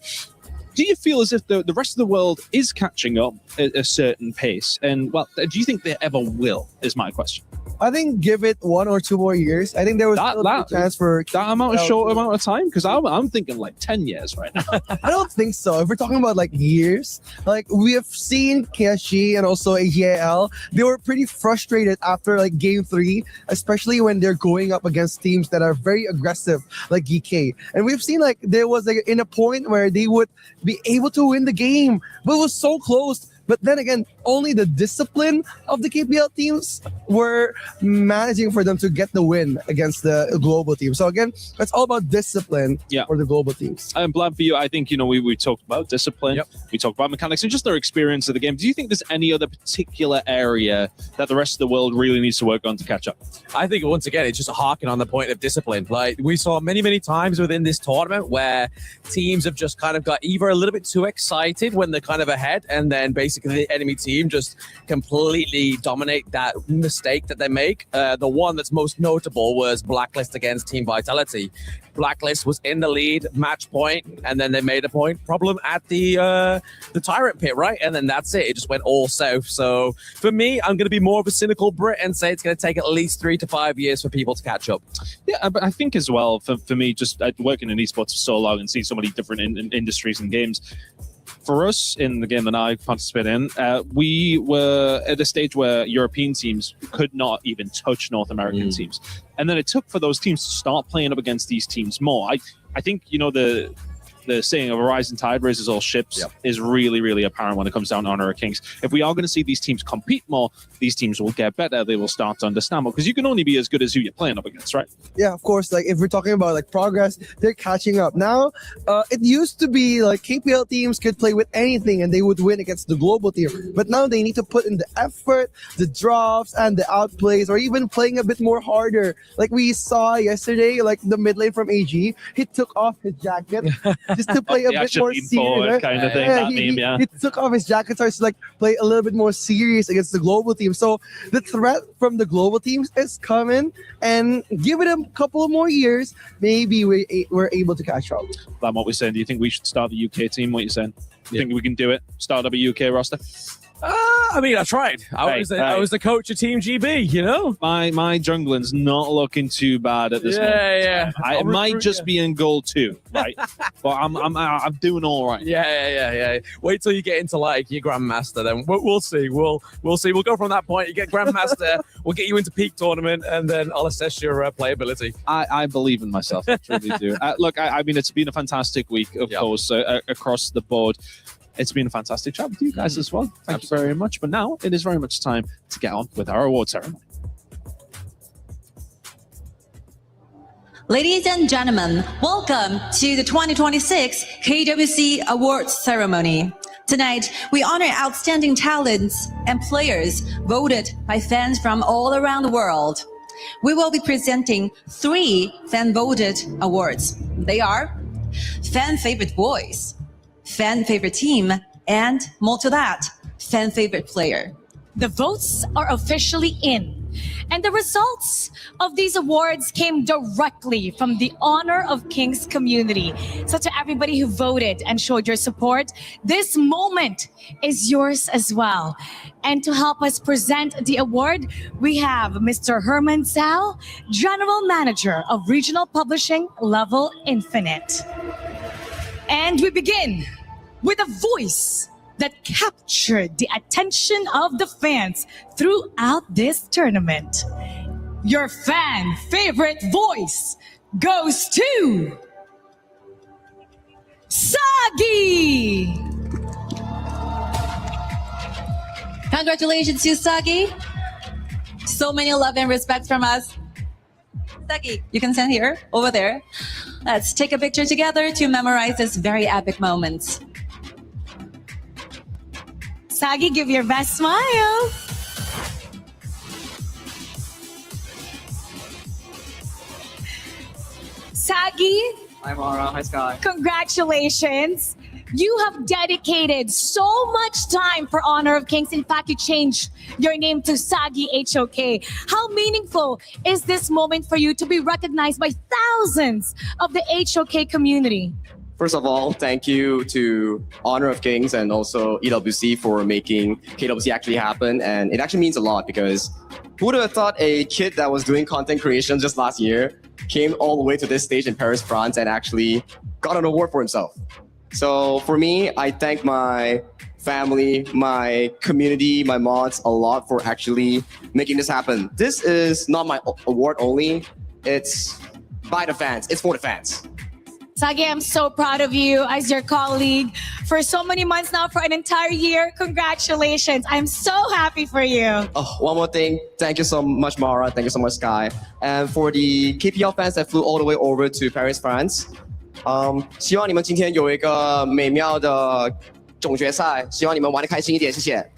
Do you feel as if the rest of the world is catching up at a certain pace? And, well, do you think they ever will, is my question. I think give it 1 or 2 more years. I think there was a chance for that short amount of time, because I'm thinking like 10 years right now. I don't think so. If we're talking about like years, like we have seen KSG and also AGL, they were pretty frustrated after like game 3, especially when they're going up against teams that are very aggressive like GK. And we've seen like there was like in a point where they would be able to win the game, but it was so close. But then again, only the discipline of the KPL teams were managing for them to get the win against the global team. So again, it's all about discipline for the global teams. I'm glad for you. I think, we talked about discipline, we talked about mechanics, and just their experience of the game. Do you think there's any other particular area that the rest of the world really needs to work on to catch up? I think, once again, it's just harking on the point of discipline. Like, we saw many, many times within this tournament where teams have just kind of got either a little bit too excited when they're kind of ahead, and then basically the enemy team just completely dominate that mistake that they make. The one that's most notable was Blacklist against Team Vitality. Blacklist was in the lead, match point, and then they made a point problem at the Tyrant pit, right? And then that's it. It just went all south. So for me, I'm going to be more of a cynical Brit and say it's going to take at least 3 to 5 years for people to catch up. Yeah, but I think as well, for me, just working in esports for so long and seeing so many different industries and games, for us in the game that I participated in, we were at a stage where European teams could not even touch North American teams. And then it took for those teams to start playing up against these teams more. I think, the saying of a rising tide raises all ships is really, really apparent when it comes down to Honor of Kings. If we are going to see these teams compete more, these teams will get better. They will start to understand more, because you can only be as good as who you're playing up against, right? Yeah, of course. Like if we're talking about like progress, they're catching up now. It used to be like KPL teams could play with anything and they would win against the global team, but now they need to put in the effort, the drops, and the outplays, or even playing a bit more harder. Like we saw yesterday, like the mid lane from AG, he took off his jacket just to play a bit more serious, kind of thing. He took off his jacket, starts to like play a little bit more serious against the global team. So the threat from the global teams is coming, and give it a couple of more years, maybe we're able to catch up. Like what we're saying, do you think we should start the UK team? What you're saying? You think we can do it? Start up a UK roster? I mean, I tried. I was the coach of Team GB, you know? My jungling's not looking too bad at this moment. Yeah. It might just be in goal 2, right? But I'm doing all right. Yeah. Wait till you get into like your Grandmaster, then we'll see. We'll see. We'll go from that point. You get Grandmaster, we'll get you into peak tournament, and then I'll assess your playability. I believe in myself. I truly do. Look, I mean, it's been a fantastic week, of course, across the board. It's been a fantastic chat with you guys as well. Thank you very much. But now it is very much time to get on with our award ceremony. Ladies and gentlemen, welcome to the 2026 KWC Awards Ceremony. Tonight, we honor outstanding talents and players voted by fans from all around the world. We will be presenting 3 fan-voted awards. They are Fan Favorite Voice, Fan Favorite Team, and more to that, Fan Favorite Player. The votes are officially in, and the results of these awards came directly from the Honor of Kings community. So to everybody who voted and showed your support, this moment is yours as well. And to help us present the award, we have Mr. Herman Zhao, General Manager of Regional Publishing Level Infinite. And we begin with a voice that captured the attention of the fans throughout this tournament. Your fan favorite voice goes to Sagi! Congratulations to Sagi. So many love and respect from us. Sagi, you can stand here, over there. Let's take a picture together to memorize this very epic moment. Sagi, give your best smile. Sagi. Hi, Mara. Hi, Sky. Congratulations. You have dedicated so much time for Honor of Kings. In fact, you changed your name to Sagi HOK. How meaningful is this moment for you to be recognized by thousands of the HOK community? First of all, thank you to Honor of Kings and also EWC for making KWC actually happen. And it actually means a lot because who would have thought a kid that was doing content creation just last year came all the way to this stage in Paris, France, and actually got an award for himself. So for me, I thank my family, my community, my mods a lot for actually making this happen. This is not my award only. It's by the fans. It's for the fans. Sagi, I'm so proud of you as your colleague for so many months now, for an entire year. Congratulations. I'm so happy for you. Oh, one more thing. Thank you so much, Mara. Thank you so much, Sky. And for the KPL fans that flew all the way over to Paris, France, 希望你们今天有一个美妙的总决赛，希望你们玩得开心一点，谢谢。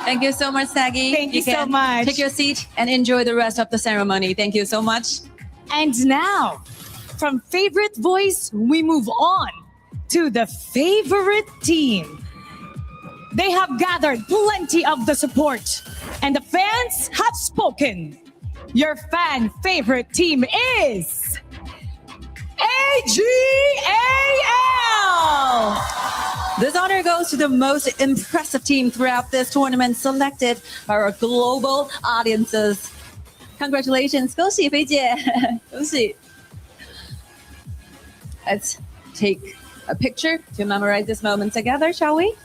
Thank you so much, Sagi. Thank you so can much. Take your seat and enjoy the rest of the ceremony. Thank you so much. And now, from favorite voice, we move on to the favorite team. They have gathered plenty of the support, and the fans have spoken. Your fan favorite team is AGAL! This honor goes to the most impressive team throughout this tournament, selected by our global audiences. Congratulations, 恭喜菲姐，恭喜。Let's take a picture to memorize this moment together, shall we?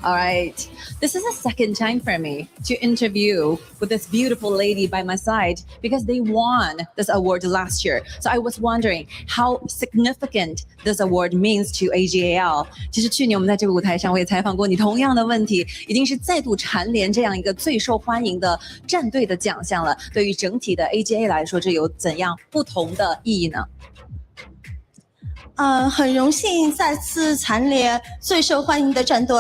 All right. This is the second time for me to interview with this beautiful lady by my side because they won this award last year. So I was wondering how significant this award means to AGAL. 其实去年我们在这个舞台上我也采访过你同样的问题，一定是再度蝉联这样一个最受欢迎的战队的奖项了。对于整体的 AGA 来说，这有怎样不同的意义呢？很荣幸再次蝉联最受欢迎的战队。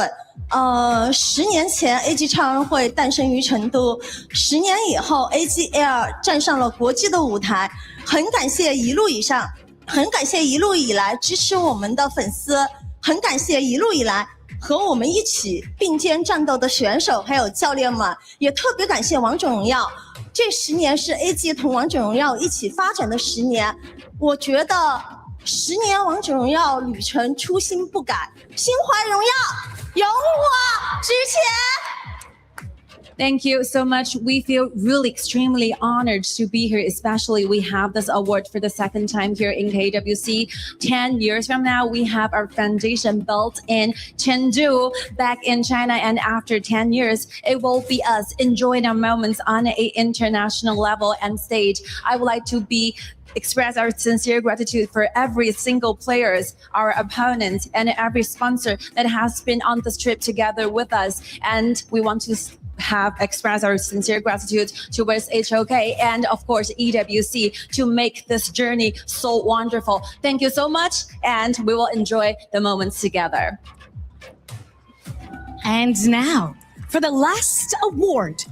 10年前 AG 超人会诞生于成都，10年以后 AGL 站上了国际的舞台。很感谢一路以来支持我们的粉丝，很感谢一路以来和我们一起并肩战斗的选手还有教练们，也特别感谢王者荣耀。这10年是 AG 同王者荣耀一起发展的10年，我觉得10年王者荣耀旅程初心不改，心怀荣耀，有我值钱。Thank you so much. We feel really extremely honored to be here, especially we have this award for the second time here in KWC. 10 years from now, we have our foundation built in Chengdu back in China. And after 10 years, it will be us enjoying our moments on an international level and stage. I would like to express our sincere gratitude for every single players, our opponents, and every sponsor that has been on this trip together with us. And we want to express our sincere gratitude towards HOK and of course EWC to make this journey so wonderful. Thank you so much, and we will enjoy the moments together. And now, for the last award,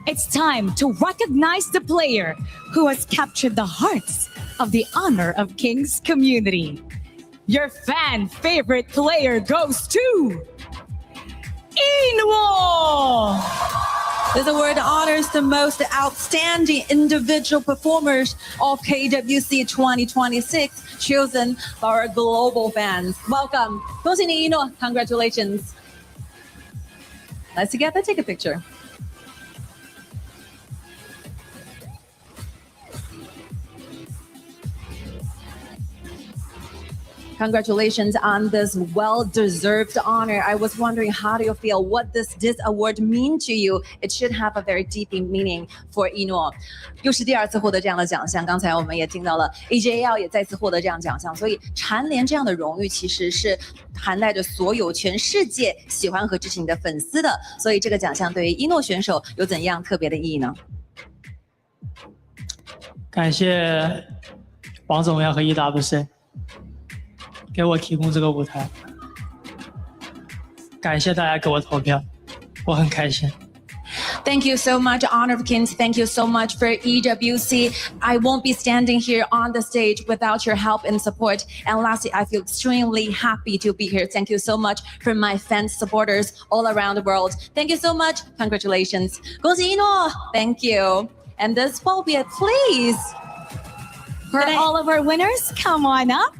it's time to recognize the player who has captured the hearts of the Honor of Kings community. Your fan favorite player goes to Inwo! This award honors the most outstanding individual performers of KWC 2026, chosen by our global fans. Welcome. 恭喜你 Inwo. Congratulations. Let's together take a picture. Congratulations on this well-deserved honor. I was wondering, how do you feel? What does this award mean to you? It should have a very deep meaning for Inwo. 又是第二次获得这样的奖项，刚才我们也听到了 AGAL 也再次获得这样奖项，所以蝉联这样的荣誉其实是涵盖着所有全世界喜欢和支持你的粉丝的。所以这个奖项对于Inwo选手有怎样特别的意义呢？感谢王者荣耀和 EWC。给我提供这个舞台，感谢大家给我投票，我很开心。Thank you so much, Honor of Kings. Thank you so much for EWC. I won't be standing here on the stage without your help and support. And lastly, I feel extremely happy to be here. Thank you so much for my fans, supporters all around the world. Thank you so much. Congratulations. 恭喜Inwo. Thank you. And this will be it, please. For all of our winners, come on up.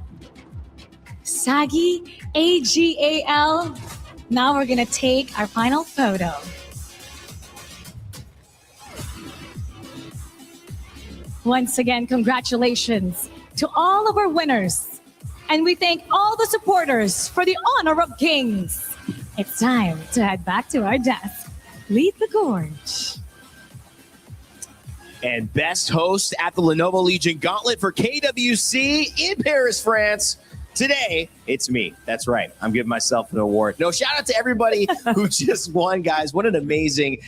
Sagi, AGAL. Now we're gonna take our final photo. Once again, congratulations to all of our winners. And we thank all the supporters for the Honor of Kings. It's time to head back to our desk. Lead the gorge. And best host at the Lenovo Legion Gauntlet for KWC in Paris, France. Today, it's me. That's right. I'm giving myself an award. No, shout out to everybody who just won, guys. What an amazing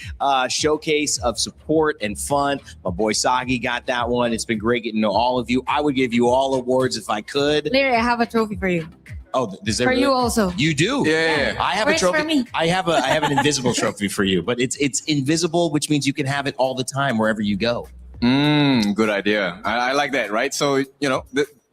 showcase of support and fun. My boy Sagi got that one. It's been great getting to know all of you. I would give you all awards if I could. Larry, I have a trophy for you. Oh, does For you also. You do? Yeah. I have Where's a trophy. for me? I have an invisible trophy for you, but it's invisible, which means you can have it all the time wherever you go. Good idea. I like that, right? So,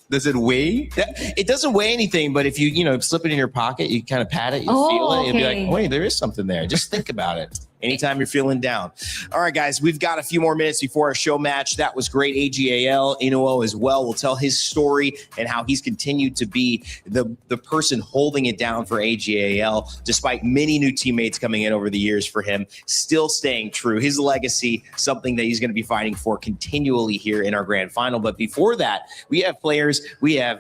does it weigh? It doesn't weigh anything, but if you slip it in your pocket, you kind of pat it, you feel it, you'll be like, wait, there is something there. Just think about it. Anytime you're feeling down. All right, guys, we've got a few more minutes before our show match. That was great. AGAL, Inwo as well, will tell his story and how he's continued to be the person holding it down for AGAL, despite many new teammates coming in over the years for him, still staying true. His legacy, something that he's going to be fighting for continually here in our grand final. But before that, we have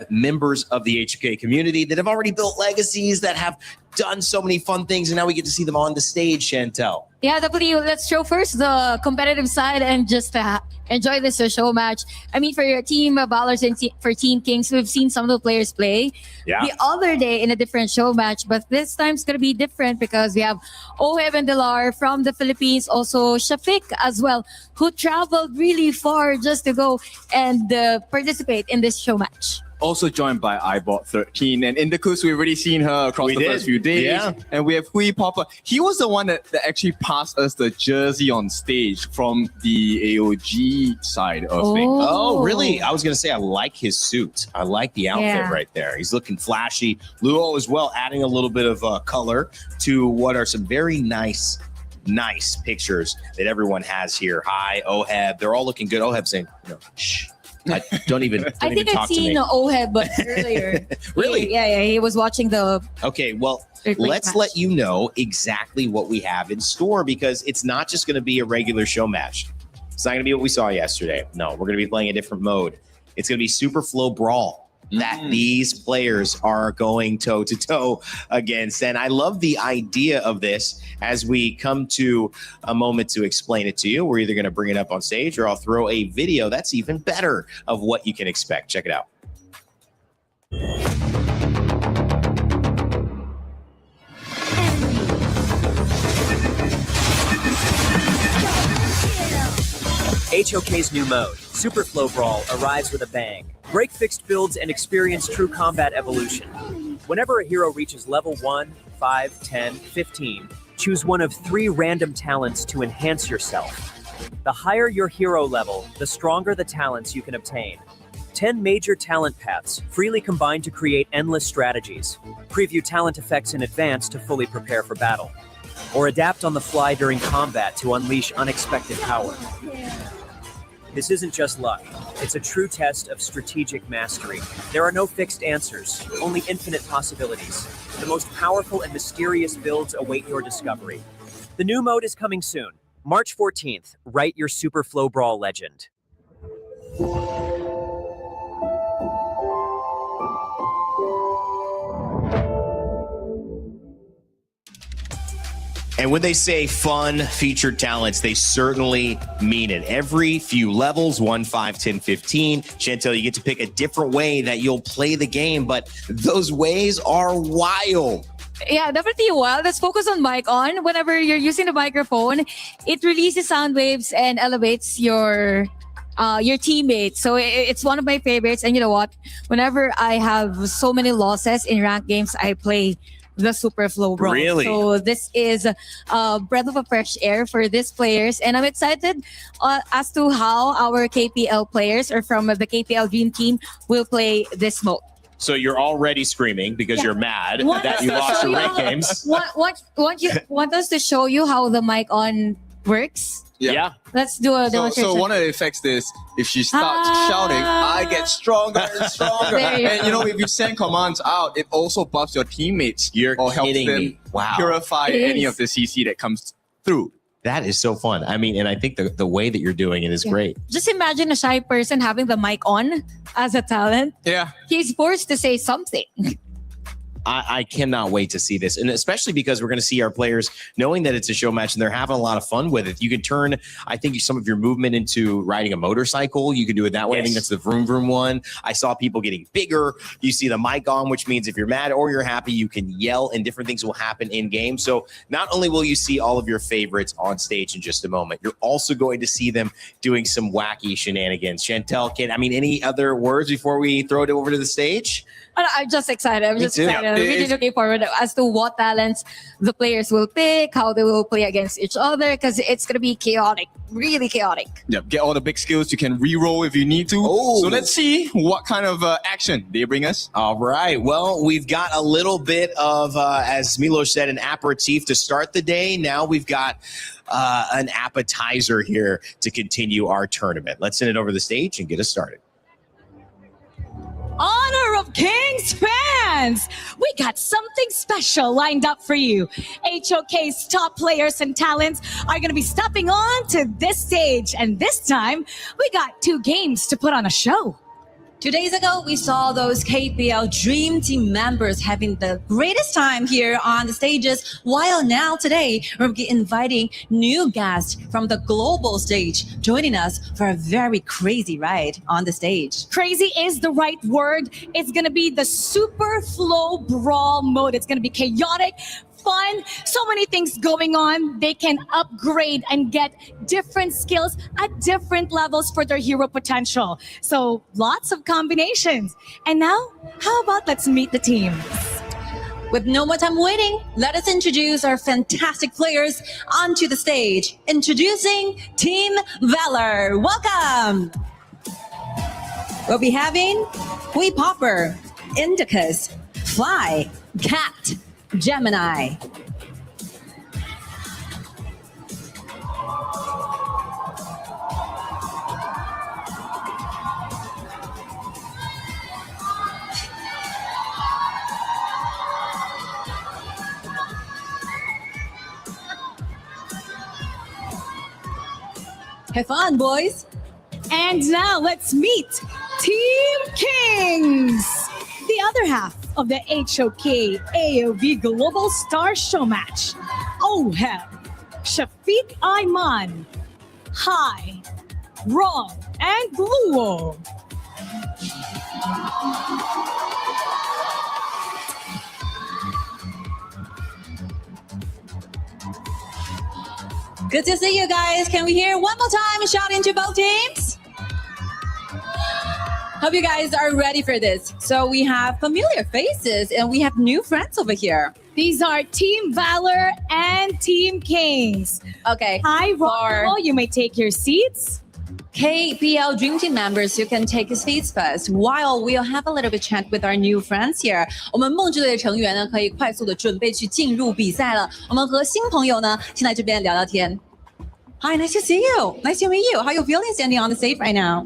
members of the HK community that have already built legacies, that have done so many fun things, and now we get to see them on the stage, Chantel. Yeah, definitely. Let's show first the competitive side and just enjoy this show match. I mean, for your team Valors and for Team Kings, we've seen some of the players play the other day in a different show match, but this time it's going to be different because we have Oheb and Delar from the Philippines, also Shafiq as well, who traveled really far just to go and participate in this show match. Also joined by iBot13. And in the course, we've already seen her across the first few days. Yeah. And we have Hui Popper. He was the one that actually passed us the jersey on stage from the AOG side of things. Oh, really? I was going to say, I like his suit. I like the outfit right there. He's looking flashy. Luo as well, adding a little bit of color to what are some very nice pictures that everyone has here. Hi, Oheb. They're all looking good. Oheb saying, shh. Don't even I think I've seen Oheb earlier. Really? Yeah, he was watching the... Okay, well, let's let you know exactly what we have in store, because it's not just going to be a regular show match. It's not going to be what we saw yesterday. No, we're going to be playing a different mode. It's going to be Super Flow Brawl that these players are going toe-to-toe against. And I love the idea of this. As we come to a moment to explain it to you, we're either going to bring it up on stage or I'll throw a video that's even better of what you can expect. Check it out. HOK's new mode, Super Flow Brawl, arrives with a bang. Break fixed builds and experience true combat evolution. Whenever a hero reaches level 1, 5, 10, 15, choose one of 3 random talents to enhance yourself. The higher your hero level, the stronger the talents you can obtain. 10 major talent paths, freely combined to create endless strategies. Preview talent effects in advance to fully prepare for battle. Or adapt on the fly during combat to unleash unexpected power. This isn't just luck. It's a true test of strategic mastery. There are no fixed answers, only infinite possibilities. The most powerful and mysterious builds await your discovery. The new mode is coming soon. March 14th, write your Super Flow Brawl legend. And when they say fun featured talents, they certainly mean it. Every few levels, 1, 5, 10, 15, Chantel, you get to pick a different way that you'll play the game, but those ways are wild. Yeah, definitely wild. Let's focus on mic on. Whenever you're using the microphone, it releases sound waves and elevates your teammates. So it's one of my favorites. And you know what? Whenever I have so many losses in ranked games, I play the Super Flow Brawl. Really? So this is a breath of a fresh air for these players. And I'm excited as to how our KPL players or from the KPL Dream Team will play this mode. So you're already screaming because you're mad that you lost your ranked games. Want us to show you how the mic on works? Yeah. Let's do a demonstration. So one of the effects is if she starts shouting, I get stronger and stronger. And you know, if you send commands out, it also buffs your teammates. Or helps them purify any of the CC that comes through. That is so fun. I mean, and I think the way that you're doing it is great. Just imagine a shy person having the mic on as a talent. Yeah. He's forced to say something. I cannot wait to see this. And especially because we're going to see our players knowing that it's a show match and they're having a lot of fun with it. You can turn, I think, some of your movement into riding a motorcycle. You can do it that way. I think that's the vroom vroom one. I saw people getting bigger. You see the mic on, which means if you're mad or you're happy, you can yell and different things will happen in game. So not only will you see all of your favorites on stage in just a moment, you're also going to see them doing some wacky shenanigans. Chantel, any other words before we throw it over to the stage? I'm just excited. I'm really looking forward as to what talents the players will pick, how they will play against each other, because it's going to be chaotic, really chaotic. Yep, get all the big skills. You can re-roll if you need to. So let's see what kind of action they bring us. All right. Well, we've got a little bit of, as Milos said, an aperitif to start the day. Now we've got an appetizer here to continue our tournament. Let's send it over the stage and get us started. Honor of Kings fans, we got something special lined up for you. HOK's top players and talents are going to be stepping on to this stage, and this time we got 2 games to put on a show. 2 days ago, we saw those KPL Dream Team members having the greatest time here on the stages, while now today, we're inviting new guests from the global stage joining us for a very crazy ride on the stage. Crazy is the right word. It's going to be the Super Flow Brawl mode. It's going to be chaotic, fun, so many things going on. They can upgrade and get different skills at different levels for their hero potential. So lots of combinations. And now, how about let's meet the teams? With no more time waiting, let us introduce our fantastic players onto the stage. Introducing Team Valor. Welcome! We'll be having Hui Popper, Indicus, Fly, Cat, Gemini. Have fun, boys. And now let's meet Team Kings, the other half of the HOK AOV Global Star Show match. Oheb, Shafiq Ayman, Hai, Ron, and Luo. Good to see you guys. Can we hear one more time shouting to both teams? Hope you guys are ready for this. So we have familiar faces and we have new friends over here. These are Team Valor and Team Kings. Okay. Hi, Ron. You may take your seats. KPL Dream Team members, you can take your seats first while we'll have a little bit chat with our new friends here. 我们梦之队的成员呢，可以快速的准备去进入比赛了。我们和新朋友呢，先来这边聊聊天。Hi, nice to see you. Nice to meet you. How you feeling standing on the stage right now?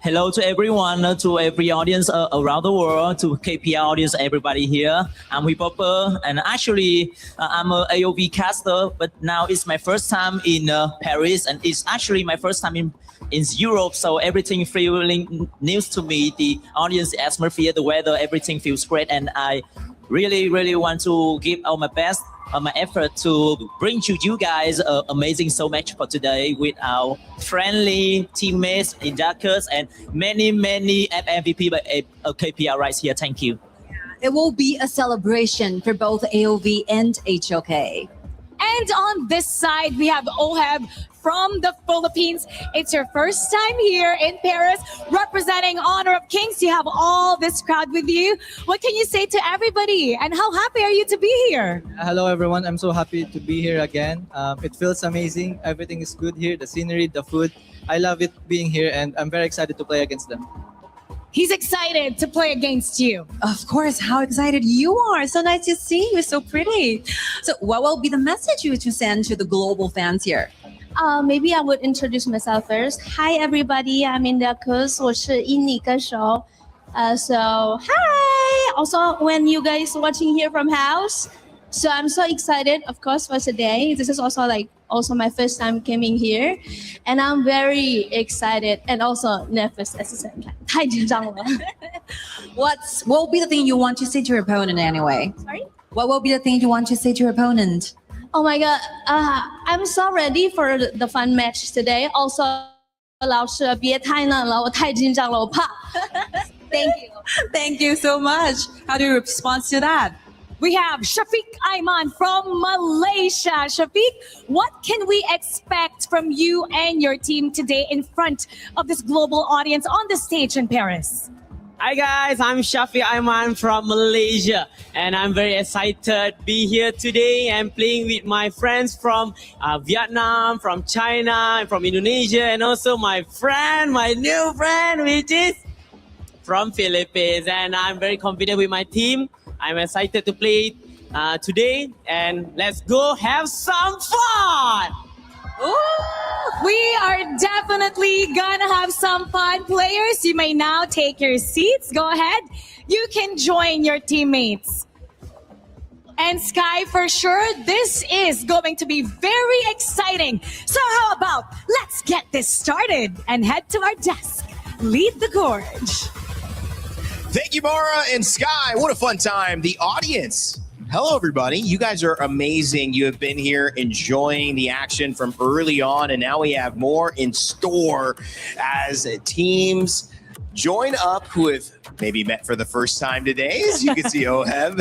Hello to everyone, to every audience around the world, to KPL audience, everybody here. I'm Hui Popper, and actually I'm a AOV caster, but now it's my first time in Paris, and it's actually my first time in Europe, so everything feeling new to me. The audience atmosphere, the weather, everything feels great, and I really want to give all my best, my effort to bring to you guys an amazing so match for today with our friendly teammates, inductors, and many MVP by KPL right here. Thank you. It will be a celebration for both AOV and HOK. And on this side, we have Oheb from the Philippines. It's your first time here in Paris, representing Honor of Kings. You have all this crowd with you. What can you say to everybody? And how happy are you to be here? Hello, everyone. I'm so happy to be here again. It feels amazing. Everything is good here. The scenery, the food. I love it being here, and I'm very excited to play against them. He's excited to play against you. Of course, how excited you are. So nice to see you. So pretty. So what will be the message you would send to the global fans here? Maybe I would introduce myself first. Hi, everybody. I'm Indicus. 我是印尼歌手. So, hi. Also, when you guys watching here from house, so I'm so excited, of course, for today. This is also my first time coming here, and I'm very excited and also nervous at the same time. 太紧张了. What will be the thing you want to say to your opponent anyway? Sorry? What will be the thing you want to say to your opponent? Oh my God, I'm so ready for the fun match today. Also, 老师别太冷了，我太紧张了，我怕. Thank you. Thank you so much. How do you respond to that? We have Shafiq Ayman from Malaysia. Shafiq, what can we expect from you and your team today in front of this global audience on the stage in Paris? Hi guys, I'm Shafiq Ayman from Malaysia, and I'm very excited to be here today and playing with my friends from Vietnam, from China, and from Indonesia, and also my new friend, which is from Philippines. And I'm very confident with my team. I'm excited to play today, and let's go have some fun! Ooh, we are definitely gonna have some fun. Players, you may now take your seats. Go ahead. You can join your teammates. And Sky, for sure, this is going to be very exciting. So how about let's get this started and head to our desk. Lead the gorge. Thank you, Mara and Sky. What a fun time. The audience. Hello, everybody. You guys are amazing. You have been here enjoying the action from early on, and now we have more in store as teams join up who have maybe met for the first time today. As you can see, Oheb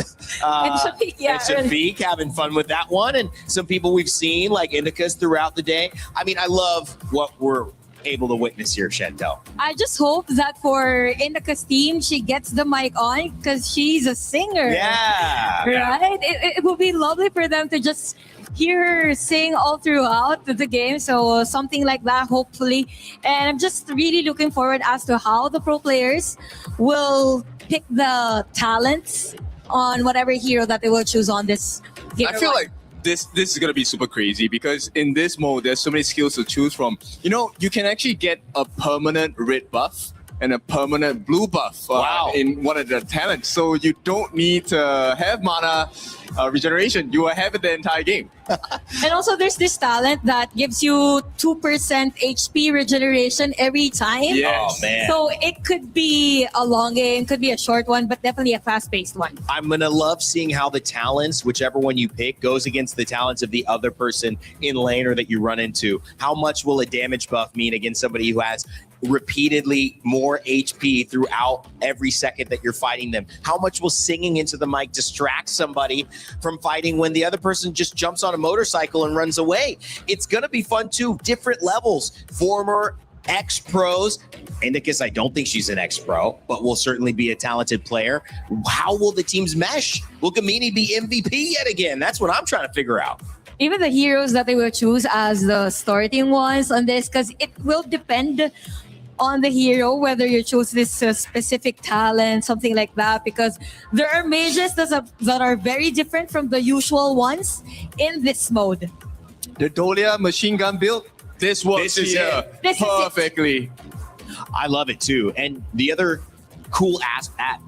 And Shafiq, yeah, and Shafiq having fun with that one, and some people we've seen like Indicas throughout the day. I mean, I love what we're able to witness here, Chantel. I just hope that for Indica's team, she gets the mic on because she's a singer. Yeah. Right? It would be lovely for them to just hear her sing all throughout the game. So something like that, hopefully. And I'm just really looking forward as to how the pro players will pick the talents on whatever hero that they will choose on this game. I feel like this is gonna be super crazy because in this mode there's so many skills to choose from. You know, you can actually get a permanent red buff and a permanent blue buff in one of the talents. So you don't need to have mana regeneration. You will have it the entire game. And also there's this talent that gives you 2% HP regeneration every time. Yes. Oh, man. So it could be a long game, could be a short one, but definitely a fast-paced one. I'm going to love seeing how the talents, whichever one you pick, goes against the talents of the other person in lane or that you run into. How much will a damage buff mean against somebody who has repeatedly more HP throughout every second that you're fighting them? How much will singing into the mic distract somebody from fighting when the other person just jumps on a motorcycle and runs away? It's going to be fun too. Different levels. Former ex-pros. Indicus, I don't think she's an ex-pro, but will certainly be a talented player. How will the teams mesh? Will Gamini be MVP yet again? That's what I'm trying to figure out. Even the heroes that they will choose as the starting ones on this, because it will depend on the hero whether you choose this specific talent, something like that, because there are mages that are very different from the usual ones in this mode. The Dolia machine gun build, this works here perfectly. I love it too. And the other cool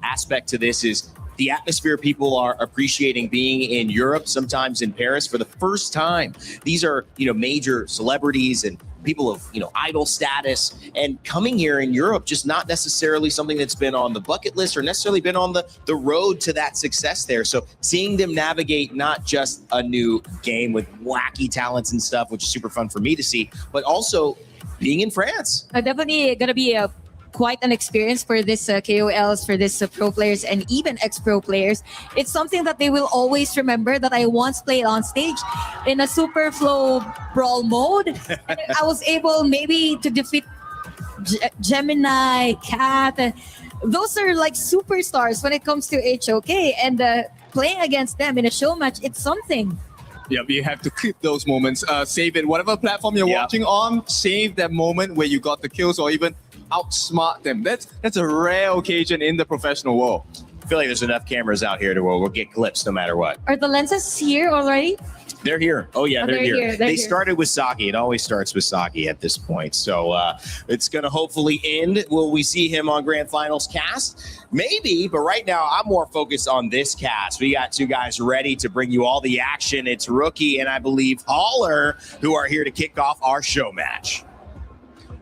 aspect to this is the atmosphere people are appreciating being in Europe, sometimes in Paris for the first time. These are, major celebrities and people of, idol status, and coming here in Europe, just not necessarily something that's been on the bucket list or necessarily been on the road to that success there. So seeing them navigate not just a new game with wacky talents and stuff, which is super fun for me to see, but also being in France. Definitely going to be quite an experience for this KOLs, for this pro players, and even ex-pro players. It's something that they will always remember that I once played on stage in a super flow brawl mode. And I was able maybe to defeat Gemini, Cat. Those are like superstars when it comes to HOK, and playing against them in a show match, it's something. Yeah, you have to clip those moments. Save it. Whatever platform you're watching on, save that moment where you got the kills or even outsmart them. That's a rare occasion in the professional world. I feel like there's enough cameras out here to where we'll get clips no matter what. Are the lenses here already? They're here. Oh, yeah, they're here. They here. started with Saki. It always starts with Saki at this point. So it's going to hopefully end. Will we see him on Grand Finals cast? Maybe, but right now I'm more focused on this cast. We got two guys ready to bring you all the action. It's Rookie and I believe Holler who are here to kick off our show match.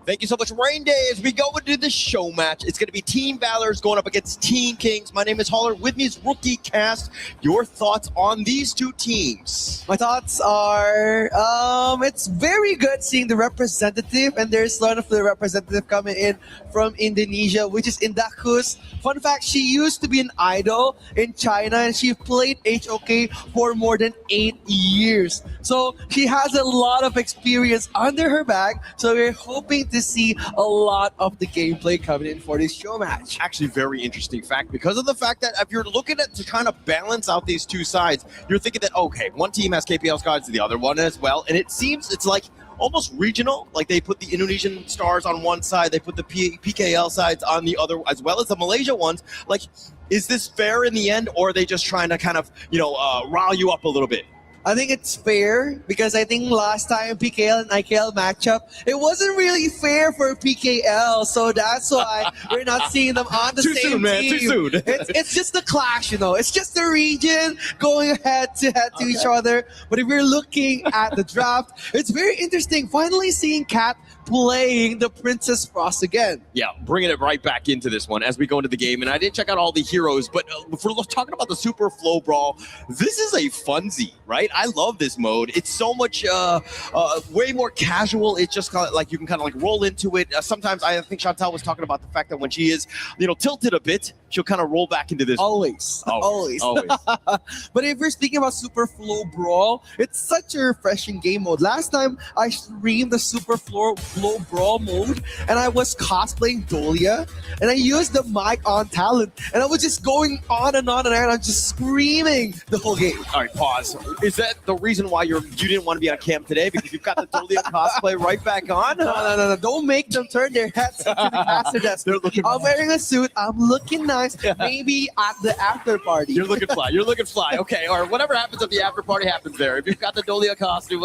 Thank you so much, Rain Day. As we go into the show match, it's going to be Team Valors going up against Team Kings. My name is Holler. With me is Rookie Cast. Your thoughts on these two teams? My thoughts are, it's very good seeing the representative, and there's a lot of the representative coming in from Indonesia, which is Indacus. Fun fact, she used to be an idol in China, and she played HOK for more than 8 years. So she has a lot of experience under her bag, so we're hoping to see a lot of the gameplay coming in for this show match. Actually, very interesting fact, because of the fact that if you're looking at to kind of balance out these two sides, you're thinking that, okay, one team has KPL cards, the other one as well, and it seems it's like almost regional. Like they put the Indonesian stars on one side, they put the PKL sides on the other, as well as the Malaysia ones. Like, is this fair in the end, or are they just trying to kind of, rile you up a little bit? I think it's fair because I think last time PKL and IKL matchup, it wasn't really fair for PKL. So that's why we're not seeing them on the Too same soon, man. team. Too soon. It's just the clash, It's just the region going head to each other. But if you're looking at the draft, it's very interesting. Finally seeing Kat playing the Princess Frost again. Yeah, bringing it right back into this one as we go into the game. And I did check out all the heroes, but if we're talking about the Super Flow Brawl, this is a funsy, right? I love this mode. It's so much, way more casual. It's just kind of like you can kind of like roll into it. Sometimes I think Chantal was talking about the fact that when she is, tilted a bit, she'll kind of roll back into this. Always. But if we're speaking about Super Flow Brawl, it's such a refreshing game mode. Last time I streamed the Super Flow Brawl mode, and I was cosplaying Dolia, and I used the mic on talent, and I was just going on and on and on. I'm just screaming the whole game. All right, pause. Is that the reason why you didn't want to be on cam today? Because you've got the Dolia cosplay right back on? No. Don't make them turn their heads into the caster desk. I'm wearing a suit. I'm looking nice. Yeah. Maybe at the after party. You're looking fly. Okay, or whatever happens at the after party happens there. If you've got the Dolia costume,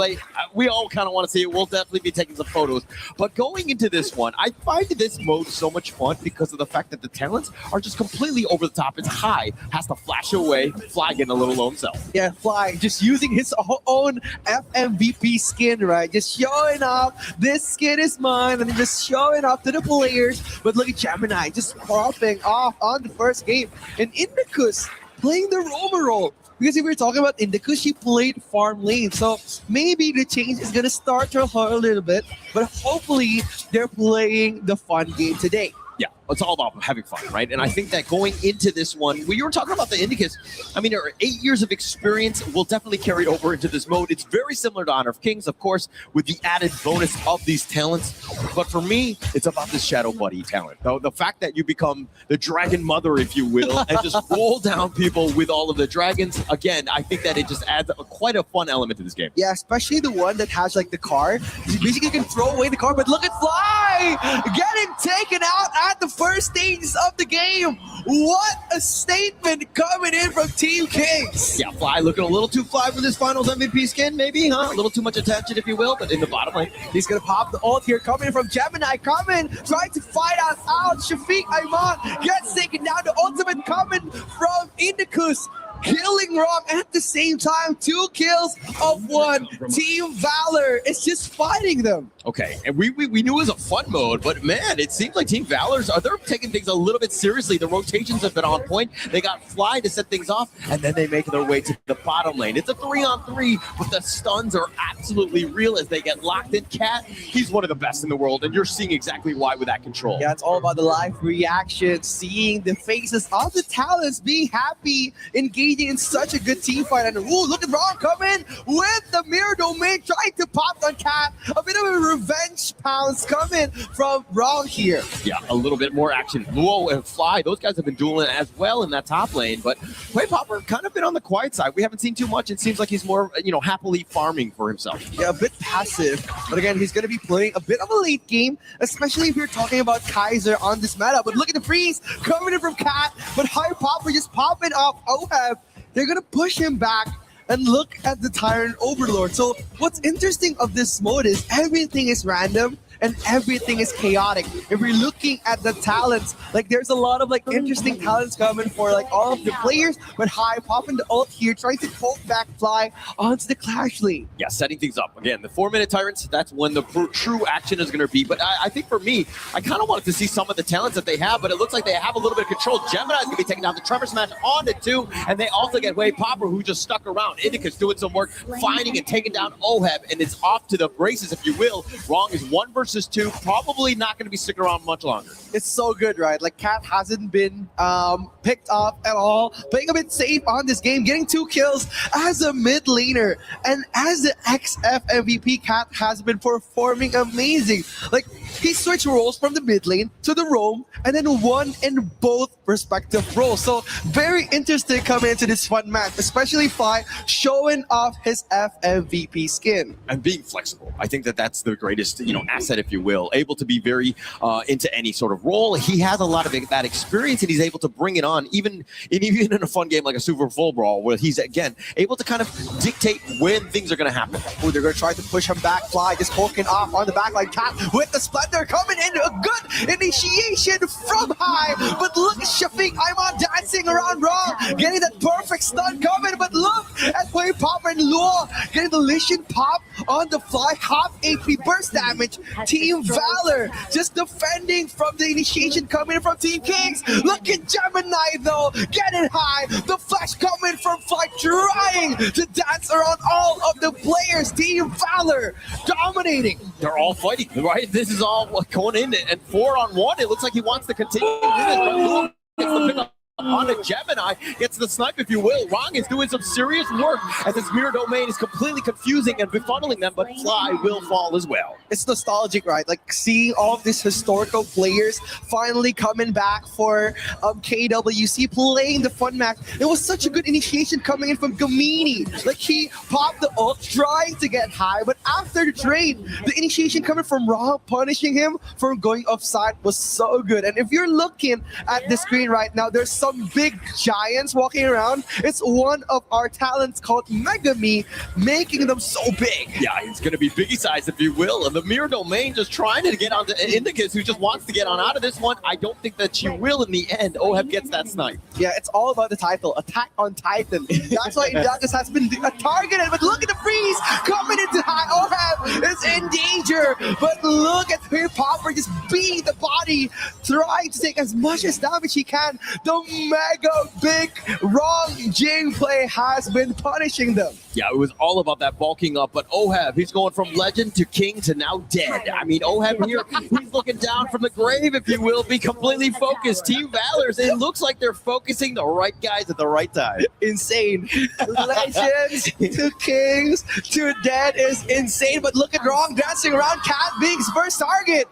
we all kind of want to see it. We'll definitely be taking some photos. But going into this one, I find this mode so much fun because of the fact that the talents are just completely over the top. It's high, has to flash away, Fly getting a little lone self. Yeah, Fly just using his own FMVP skin, right? Just showing off, this skin is mine, and just showing off to the players. But look at Gemini just popping off on the first game. And Indicus playing the roamer role. Because if we're talking about Indicus, she played farm lane. So maybe the change is going to start to hurt a little bit. But hopefully they're playing the fun game today. Yeah, it's all about having fun, right? And I think that going into this one, you were talking about the Indicus. I mean, there are 8 years of experience will definitely carry over into this mode. It's very similar to Honor of Kings, of course, with the added bonus of these talents. But for me, it's about this Shadow Buddy talent. The fact that you become the Dragon Mother, if you will, and just roll down people with all of the dragons. Again, I think that it just adds quite a fun element to this game. Yeah, especially the one that has like the car. You basically can throw away the car, but look at Fly getting taken out at the first stages of the game. What a statement coming in from Team Kings. Yeah, Fly looking a little too fly for this finals MVP skin, maybe, huh? A little too much attention, if you will, but in the bottom lane. He's going to pop the ult here, coming from Gemini, trying to fight us out. Shafiq Ayman gets taken down. The ultimate coming from Indicus, killing Rock at the same time. 2 kills of 1. Team Valor is just fighting them. Okay, and we knew it was a fun mode, but man, it seems like Team Valor's they're taking things a little bit seriously. The rotations have been on point. They got Fly to set things off, and then they make their way to the bottom lane. It's a 3-on-3, but the stuns are absolutely real as they get locked in. Cat, he's one of the best in the world, and you're seeing exactly why with that control. Yeah, it's all about the live reaction, seeing the faces of the talents being happy, engaging in such a good team fight. And ooh, look at Ron coming with the mirror domain, trying to pop on Cat. A bit of a revenge pounce coming from Ron here. Yeah, a little bit more action. Luo and Fly, those guys have been dueling as well in that top lane, but Way Popper kind of been on the quiet side. We haven't seen too much. It seems like he's more, happily farming for himself. Yeah, a bit passive, but again, he's going to be playing a bit of a late game, especially if you're talking about Kaiser on this meta. But look at the freeze coming in from Cat, but High Popper just popping off Oheb. They're going to push him back. And look at the Tyrant Overlord. So what's interesting of this mode is everything is random and everything is chaotic. If we're looking at the talents, there's a lot of interesting talents coming for all of the players, but High popping the ult here, trying to poke back Fly onto the Clash lane. Yeah, setting things up. Again, the 4-minute Tyrants, that's when the true action is going to be. But I think for me, I kind of wanted to see some of the talents that they have, but it looks like they have a little bit of control. Gemini's going to be taking down the Trevor Smash on the 2, and they also get Way Popper, who just stuck around. Indicus doing some work, finding and taking down Oheb, and it's off to the races, if you will. Wrong is 1 versus 2, probably not going to be sticking around much longer. It's so good, right? Cat hasn't been picked up at all, playing a bit safe on this game, getting 2 kills as a mid laner, and as the XF MVP, Cat has been performing amazing. He switched roles from the mid lane to the roam, and then won in both respective roles. So very interesting coming into this fun match, especially Fly showing off his FMVP skin. And being flexible. I think that that's the greatest, asset mindset, if you will, able to be very into any sort of role. He has a lot of that experience, and he's able to bring it on, even in a fun game like a Super Full Brawl, where he's, again, able to kind of dictate when things are going to happen. Oh, they're going to try to push him back, Fly just poking off on the back like Cat with the Splendor coming in. A good initiation from high, but look at Shafiq Ayman dancing around wrong, getting that perfect stun coming, but look at Wave Popper and Luo getting the Lishin pop on the fly, half HP burst damage. Team Valor just defending from the initiation coming from Team Kings. Look at Gemini though, getting high, the flash coming from Fly, trying to dance around all of the players. Team Valor dominating. They're all fighting, right? This is all going in, and 4-on-1. It looks like he wants to continue. Gets the pick up on a Gemini, gets the snipe, if you will. Rong is doing some serious work as this mirror domain is completely confusing and befuddling them, but Fly will fall as well. It's nostalgic, right? Like seeing all of these historical players finally coming back for KWC, playing the fun match. It was such a good initiation coming in from Gamini. Like he popped the ult, trying to get high, but after the trade, the initiation coming from Raw, punishing him for going offside was so good. And if you're looking at the screen right now, there's some big giants walking around. It's one of our talents called Megami, making them so big. Yeah, he's going to be biggie size, if you will. And the mirror domain just trying to get onto Indicus, who just wants to get on out of this one. I don't think that she will in the end. Oheb gets that snipe. Yeah, it's all about the title, Attack on Titan. That's why Indicus has been targeted, but look at the freeze coming into high. Oheb is in danger, but look at Wave Popper just beating the body, trying to take as much as damage he can. The mega big wrong gameplay has been punishing them. Yeah, it was all about that bulking up, but Oheb, he's going from legend to king to now dead. I mean, Oheb here, he's looking down from the grave, if you will, be completely focused. Team Valors, it looks like they're focusing the right guys at the right time. Insane. Legends to kings to dead is insane, but look at Wrong dancing around, Cat being his first target.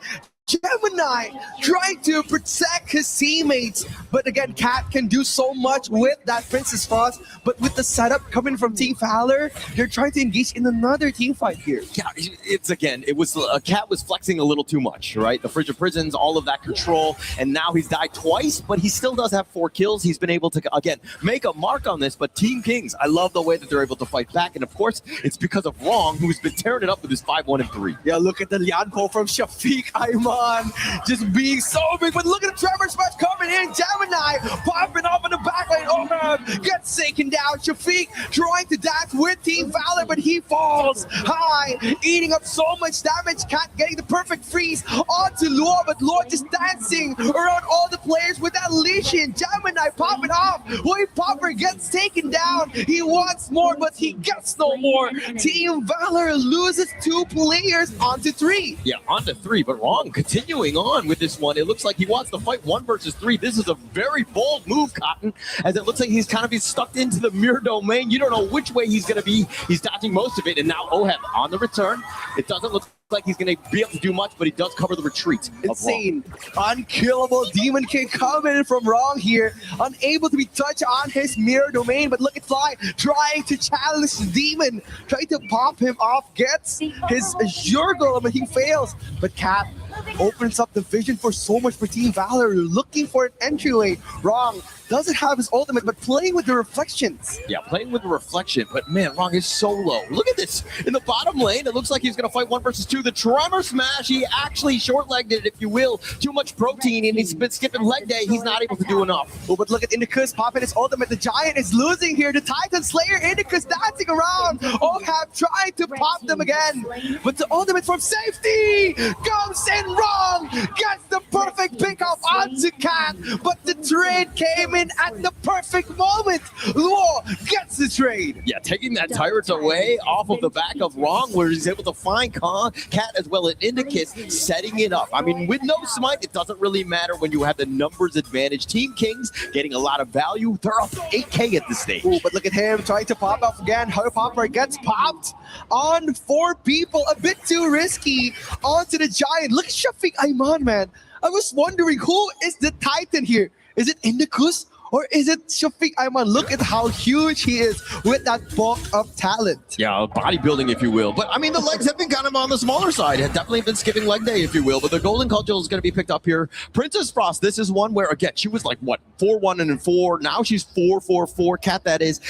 Gemini trying to protect his teammates, but again, Cat can do so much with that Princess Frost, but with the setup coming from Team Valor, they're trying to engage in another team fight here. Yeah, it's again, it was Cat was flexing a little too much, right? The Frigid Prisons, all of that control, and now he's died twice, but he still does have 4 kills. He's been able to, again, make a mark on this, but Team Kings, I love the way that they're able to fight back, and of course, it's because of Wrong, who's been tearing it up with his 5-1-3. Yeah, look at the Lianpo from Shafiq Ayman. Just being so big, but look at the Trevor Smash coming in. Gemini popping off in the back lane. Oheb gets taken down. Shafiq trying to dance with Team Valor, but he falls high, eating up so much damage. Cat getting the perfect freeze onto Lure, but Lure just dancing around all the players with that leash-in. Gemini popping off. Wave Popper gets taken down. He wants more, but he gets no more. Team Valor loses 2 players onto 3. Yeah, onto 3, but Wrong continuing on with this one. It looks like he wants to fight 1 versus 3. This is a very bold move, Cotton, as it looks like he's kind of stuck into the mirror domain. You don't know which way he's going to be. He's dodging most of it, and now Oheb on the return. It doesn't look like he's going to be able to do much, but he does cover the retreat. Insane. Unkillable Demon King coming in from Wrong here. Unable to be touched on his mirror domain, but look at Fly trying to challenge the Demon, trying to pop him off, gets his Jurgle, but he fails. But Cat opens up the vision for so much for Team Valor, looking for an entryway. Wrong doesn't have his ultimate, but playing with the reflections. Yeah, playing with the reflection, but man, Wrong is so low. Look at this. In the bottom lane, it looks like he's going to fight 1 versus 2. The Tremor Smash, he actually short-legged it, if you will. Too much protein, and he's been skipping leg day. He's not able to do enough. Oh, but look at Indicus popping his ultimate. The Giant is losing here. The Titan Slayer, Indicus dancing around. Oheb trying to pop them again. But the ultimate from safety comes in. Wrong gets the perfect pickup onto Cat, but the trade came in at the perfect moment. Luo gets the trade. Yeah, taking that Tyrants away off of the back of Wrong, where he's able to find Cat as well as Indicus, setting it up. I mean, with no smite, it doesn't really matter when you have the numbers advantage. Team Kings getting a lot of value. They're up 8K at this stage. Ooh, but look at him trying to pop off again. Wave Popper gets popped on 4 people. A bit too risky onto the Giant. Look at Shafiq Ayman, man. I was wondering, who is the Titan here? Is it Indicus Or is it Shafiq Ayman? Look at how huge he is with that bulk of talent. Yeah, bodybuilding, if you will. But I mean, the legs have been kind of on the smaller side. Have definitely been skipping leg day, if you will. But the golden cudgel is going to be picked up here. Princess Frost, this is one where, again, she was like, what, 4-1-4. Now she's 4-4-4. Cat, that is.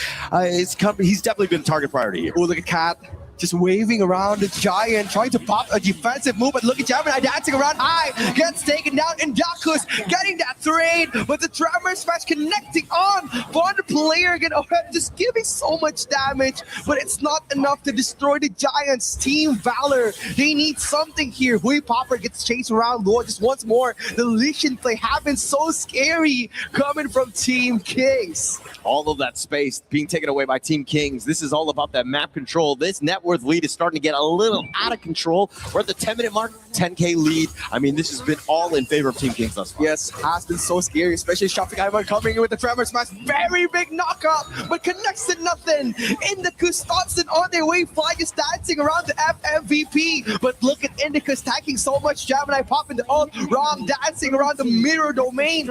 He's definitely been target priority here. Oh, look at Cat. Just waving around the giant, trying to pop a defensive move, but look at Gemini dancing around high, gets taken down, and Daku's getting that trade, but the Tremor Smash connecting on for the player again. Oh, just giving so much damage, but it's not enough to destroy the Giants. Team Valor, they need something here. Hui Popper gets chased around Lord just once more. The Legion play happens so scary coming from Team Kings. All of that space being taken away by Team Kings. This is all about that map control. This net worth lead is starting to get a little out of control. We're at the 10-minute mark, 10K lead. I mean, this has been all in favor of Team Kings thus far. Yes, has been so scary, especially Shafiq Ayman coming in with the Tremor Smash. Very big knockup, but connects to nothing. Indicus Thompson on their way, Fly is dancing around the FMVP. But look at Indicus tagging so much Gemini popping the ult. Rom dancing around the mirror domain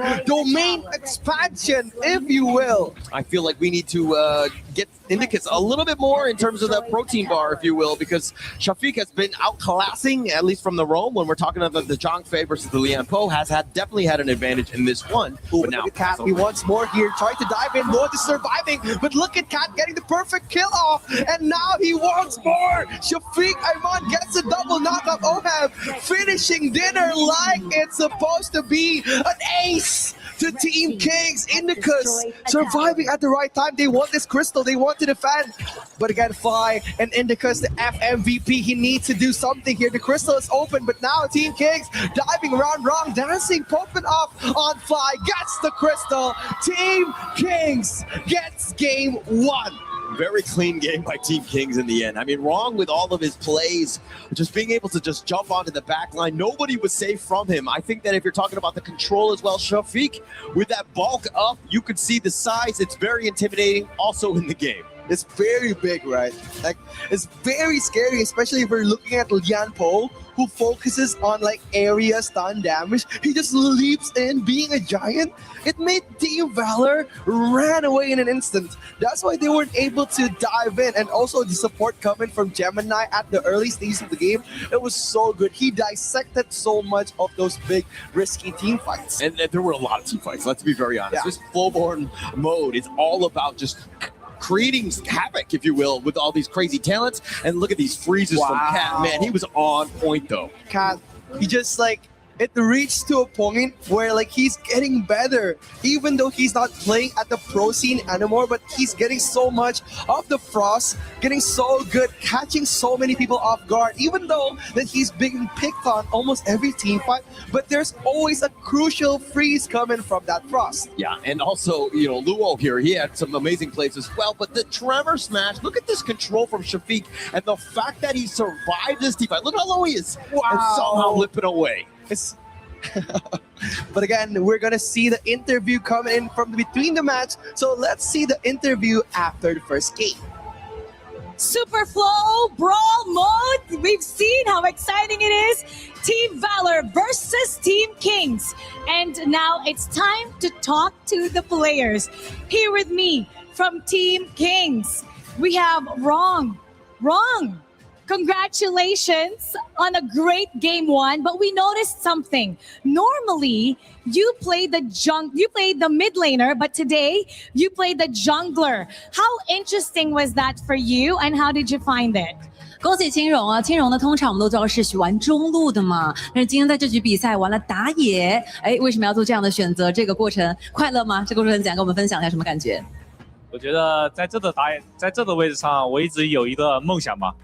expansion, if you will. I feel like we need to get Indicus a little bit more in terms of the protein bar, if you will, because Shafiq has been outclassing, at least from the roam, when we're talking about the Zhang Fei versus the Lian Po, has definitely had an advantage in this one. Ooh, but now look at Cat, he wants more here, trying to dive in, Lord is surviving, but look at Cat getting the perfect kill off, and now he wants more. Shafiq Ayman gets a double knockup. Ohab finishing dinner like it's supposed to be an ace to Team Kings. Indicus surviving at the right time. They want this crystal, they want to defend, but again, Fly and Indicus, the FMVP, he needs to do something here. The crystal is open, but now Team Kings diving around wrong, dancing, popping off on Fly, gets the crystal. Team Kings gets game one. Very clean game by Team Kings in the end. I mean, wrong with all of his plays, just being able to just jump onto the back line. Nobody was safe from him. I think that if you're talking about the control as well, Shafiq, with that bulk up, you could see the size. It's very intimidating also in the game. It's very big, right? Like, it's very scary, especially if we're looking at Lian Po, who focuses on like area stun damage. He just leaps in, being a giant. It made Team Valor ran away in an instant. That's why they weren't able to dive in. And also the support coming from Gemini at the early stages of the game, it was so good. He dissected so much of those big, risky team fights. And there were a lot of team fights, let's be very honest. Yeah. This Flowborn mode is all about just creating havoc, if you will, with all these crazy talents. And look at these freezes from Cat. Man, he was on point though. Cat, he just like, it reached to a point where like he's getting better, even though he's not playing at the pro scene anymore, but he's getting so much of the frost, getting so good, catching so many people off guard, even though that he's being picked on almost every team fight, but there's always a crucial freeze coming from that frost. Yeah, and also, you know, Luo here, he had some amazing plays as well, but the Tremor Smash, look at this control from Shafiq, and the fact that he survived this team fight. Look how low he is, and somehow limping away. But again, we're gonna see the interview coming in from between the match, so let's see the interview after the first game. Superflow Brawl mode. We've seen how exciting it is. Team Valor versus Team Kings. And now it's time to talk to the players. Here with me from Team Kings, we have Wrong. Congratulations on a great game one, but we noticed something. Normally, you play the mid laner, but today you played the jungler. How interesting was that for you, and how did you find it? 恭喜青荣啊！青荣呢，通常我们都知道是玩中路的嘛，但是今天在这局比赛玩了打野，哎，为什么要做这样的选择？这个过程快乐吗？这个过程怎样跟我们分享一下什么感觉？我觉得在这的打野，在这的位置上，我一直有一个梦想吧。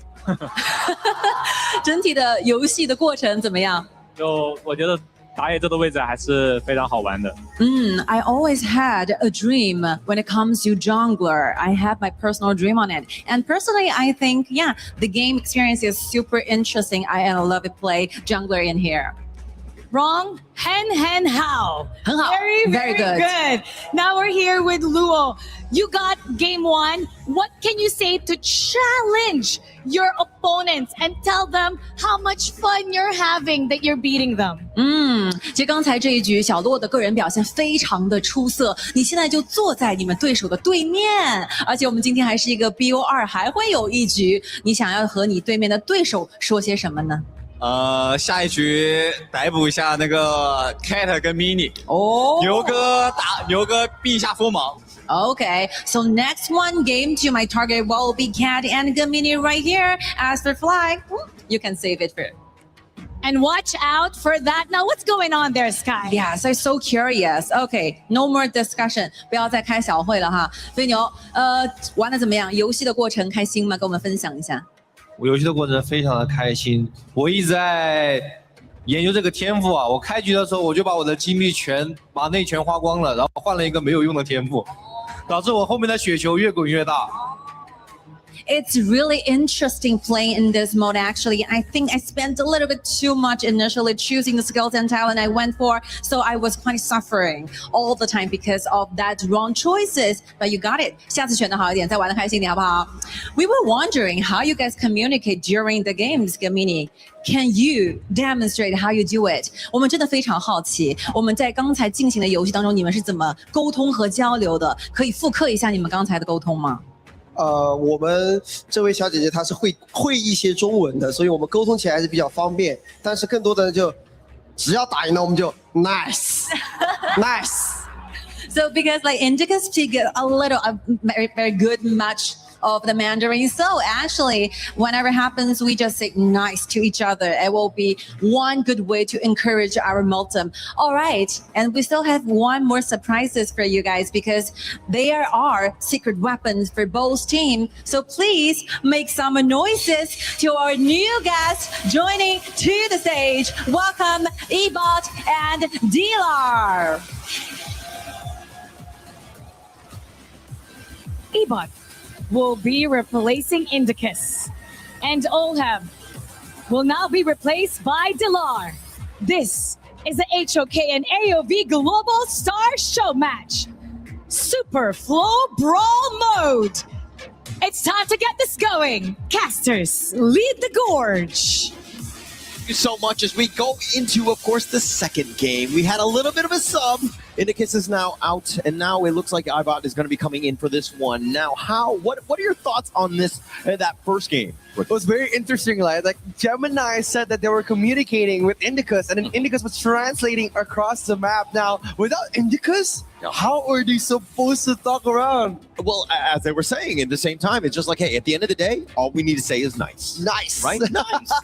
整体的游戏的过程怎么样？就我觉得打野这个位置还是非常好玩的。I always had a dream when it comes to jungler. I have my personal dream on it. And personally, I think, the game experience is super interesting. I love to play jungler in here. Wrong. Hen how. 很好 Very, Very good. Now we're here with Luo. You got game 1. What can you say to challenge your opponents and tell them how much fun you're having that you're beating them? 其实刚才这一局小洛的个人表现非常的出色，你现在就坐在你们对手的对面，而且我们今天还是一个 BO2，还会有一局，你想要和你对面的对手说些什么呢？下一局逮捕一下那个 Cat 跟 Mini， 牛哥避一下锋芒。Okay, so next one game to my target will be Cat and Gemini right here. As for Fly, you can save it for. And watch out for that. Now, what's going on there, Sky? Yes, I'm so curious. Okay, no more discussion. 不要再开小会了哈。飞牛，玩的怎么样？游戏的过程开心吗？跟我们分享一下。我游戏的过程非常的开心，我一直在研究这个天赋啊。我开局的时候我就把我的精力把内全花光了，然后换了一个没有用的天赋，导致我后面的雪球越滚越大。It's really interesting playing in this mode. Actually, I think I spent a little bit too much initially choosing the skills and talent I went for, so I was quite suffering all the time because of that wrong choices. But you got it. 下次选得好一点，再玩得开心一点，好不好？ We were wondering how you guys communicate during the games, Gemini. Can you demonstrate how you do it? 我们真的非常好奇，我们在刚才进行的游戏当中，你们是怎么沟通和交流的？可以复刻一下你们刚才的沟通吗？我们这位小姐姐她是会一些中文的，所以我们沟通起来还是比较方便。但是更多的人就只要打赢了，我们就 nice。So because like Indica speak a little, very good much of the Mandarin. So actually, whenever it happens, we just say nice to each other. It will be one good way to encourage our momentum. All right, and we still have one more surprises for you guys because there are secret weapons for both teams. So please make some noises to our new guests joining to the stage. Welcome, Ebot and Dilar. Ebot will be replacing Indicus, and Olham will now be replaced by Dilar. This is the HOK and AOV Global Star Show match. Super Flow Brawl mode. It's time to get this going. Casters, lead the gorge. Thank you so much as we go into, of course, the second game. We had a little bit of a sub. Indicus is now out, and now it looks like Ibot is going to be coming in for this one. Now, what are your thoughts on that first game? It was very interesting. Like Gemini said that they were communicating with Indicus, and then Indicus was translating across the map. Now, without Indicus, how are they supposed to talk around? Well, as they were saying, at the same time, it's just like, hey, at the end of the day, all we need to say is nice. Nice. Right?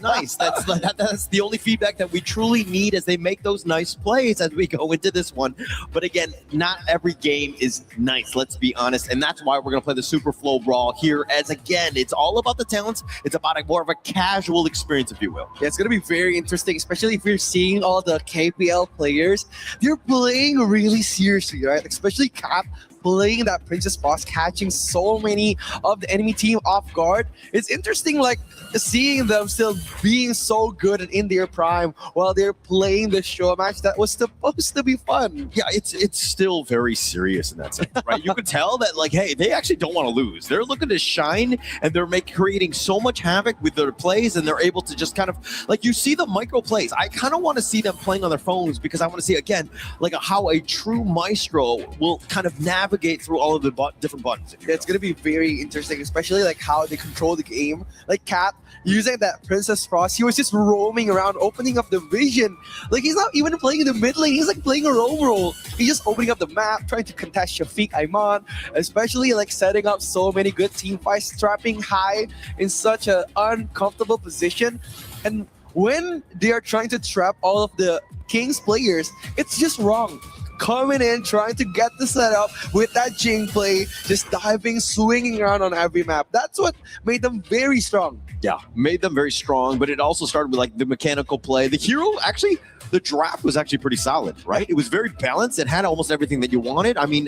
Nice. That's the only feedback that we truly need as they make those nice plays as we go into this one. But again, not every game is nice, let's be honest. And that's why we're going to play the Super Flow Brawl here. As again, it's all about the talents. It's about more of a casual experience, if you will. Yeah, it's going to be very interesting, especially if you're seeing all the KPL players. They're playing really seriously, right? Especially Cap playing that Princess Boss, catching so many of the enemy team off guard. It's interesting, like, seeing them still being so good and in their prime while they're playing the show match that was supposed to be fun. Yeah, it's still very serious in that sense, right? You can tell that, like, hey, they actually don't want to lose. They're looking to shine, and they're creating so much havoc with their plays, and they're able to just kind of, like, you see the micro plays. I kind of want to see them playing on their phones because I want to see, again, like how a true maestro will kind of navigate through all of the different buttons. Yeah, it's going to be very interesting, especially like how they control the game. Like Cap using that Princess Frost, he was just roaming around, opening up the vision. Like, he's not even playing in the mid lane, he's like playing a roam role. He's just opening up the map, trying to contest Shafiq Ayman, especially like setting up so many good team fights, trapping high in such an uncomfortable position. And when they are trying to trap all of the King's players, it's just wrong. coming in, trying to get the setup with that Jing play, just diving, swinging around on every map. That's what made them very strong. Yeah, made them very strong, but it also started with like the mechanical play. The hero actually, the draft was actually pretty solid, right? It was very balanced. It had almost everything that you wanted. I mean,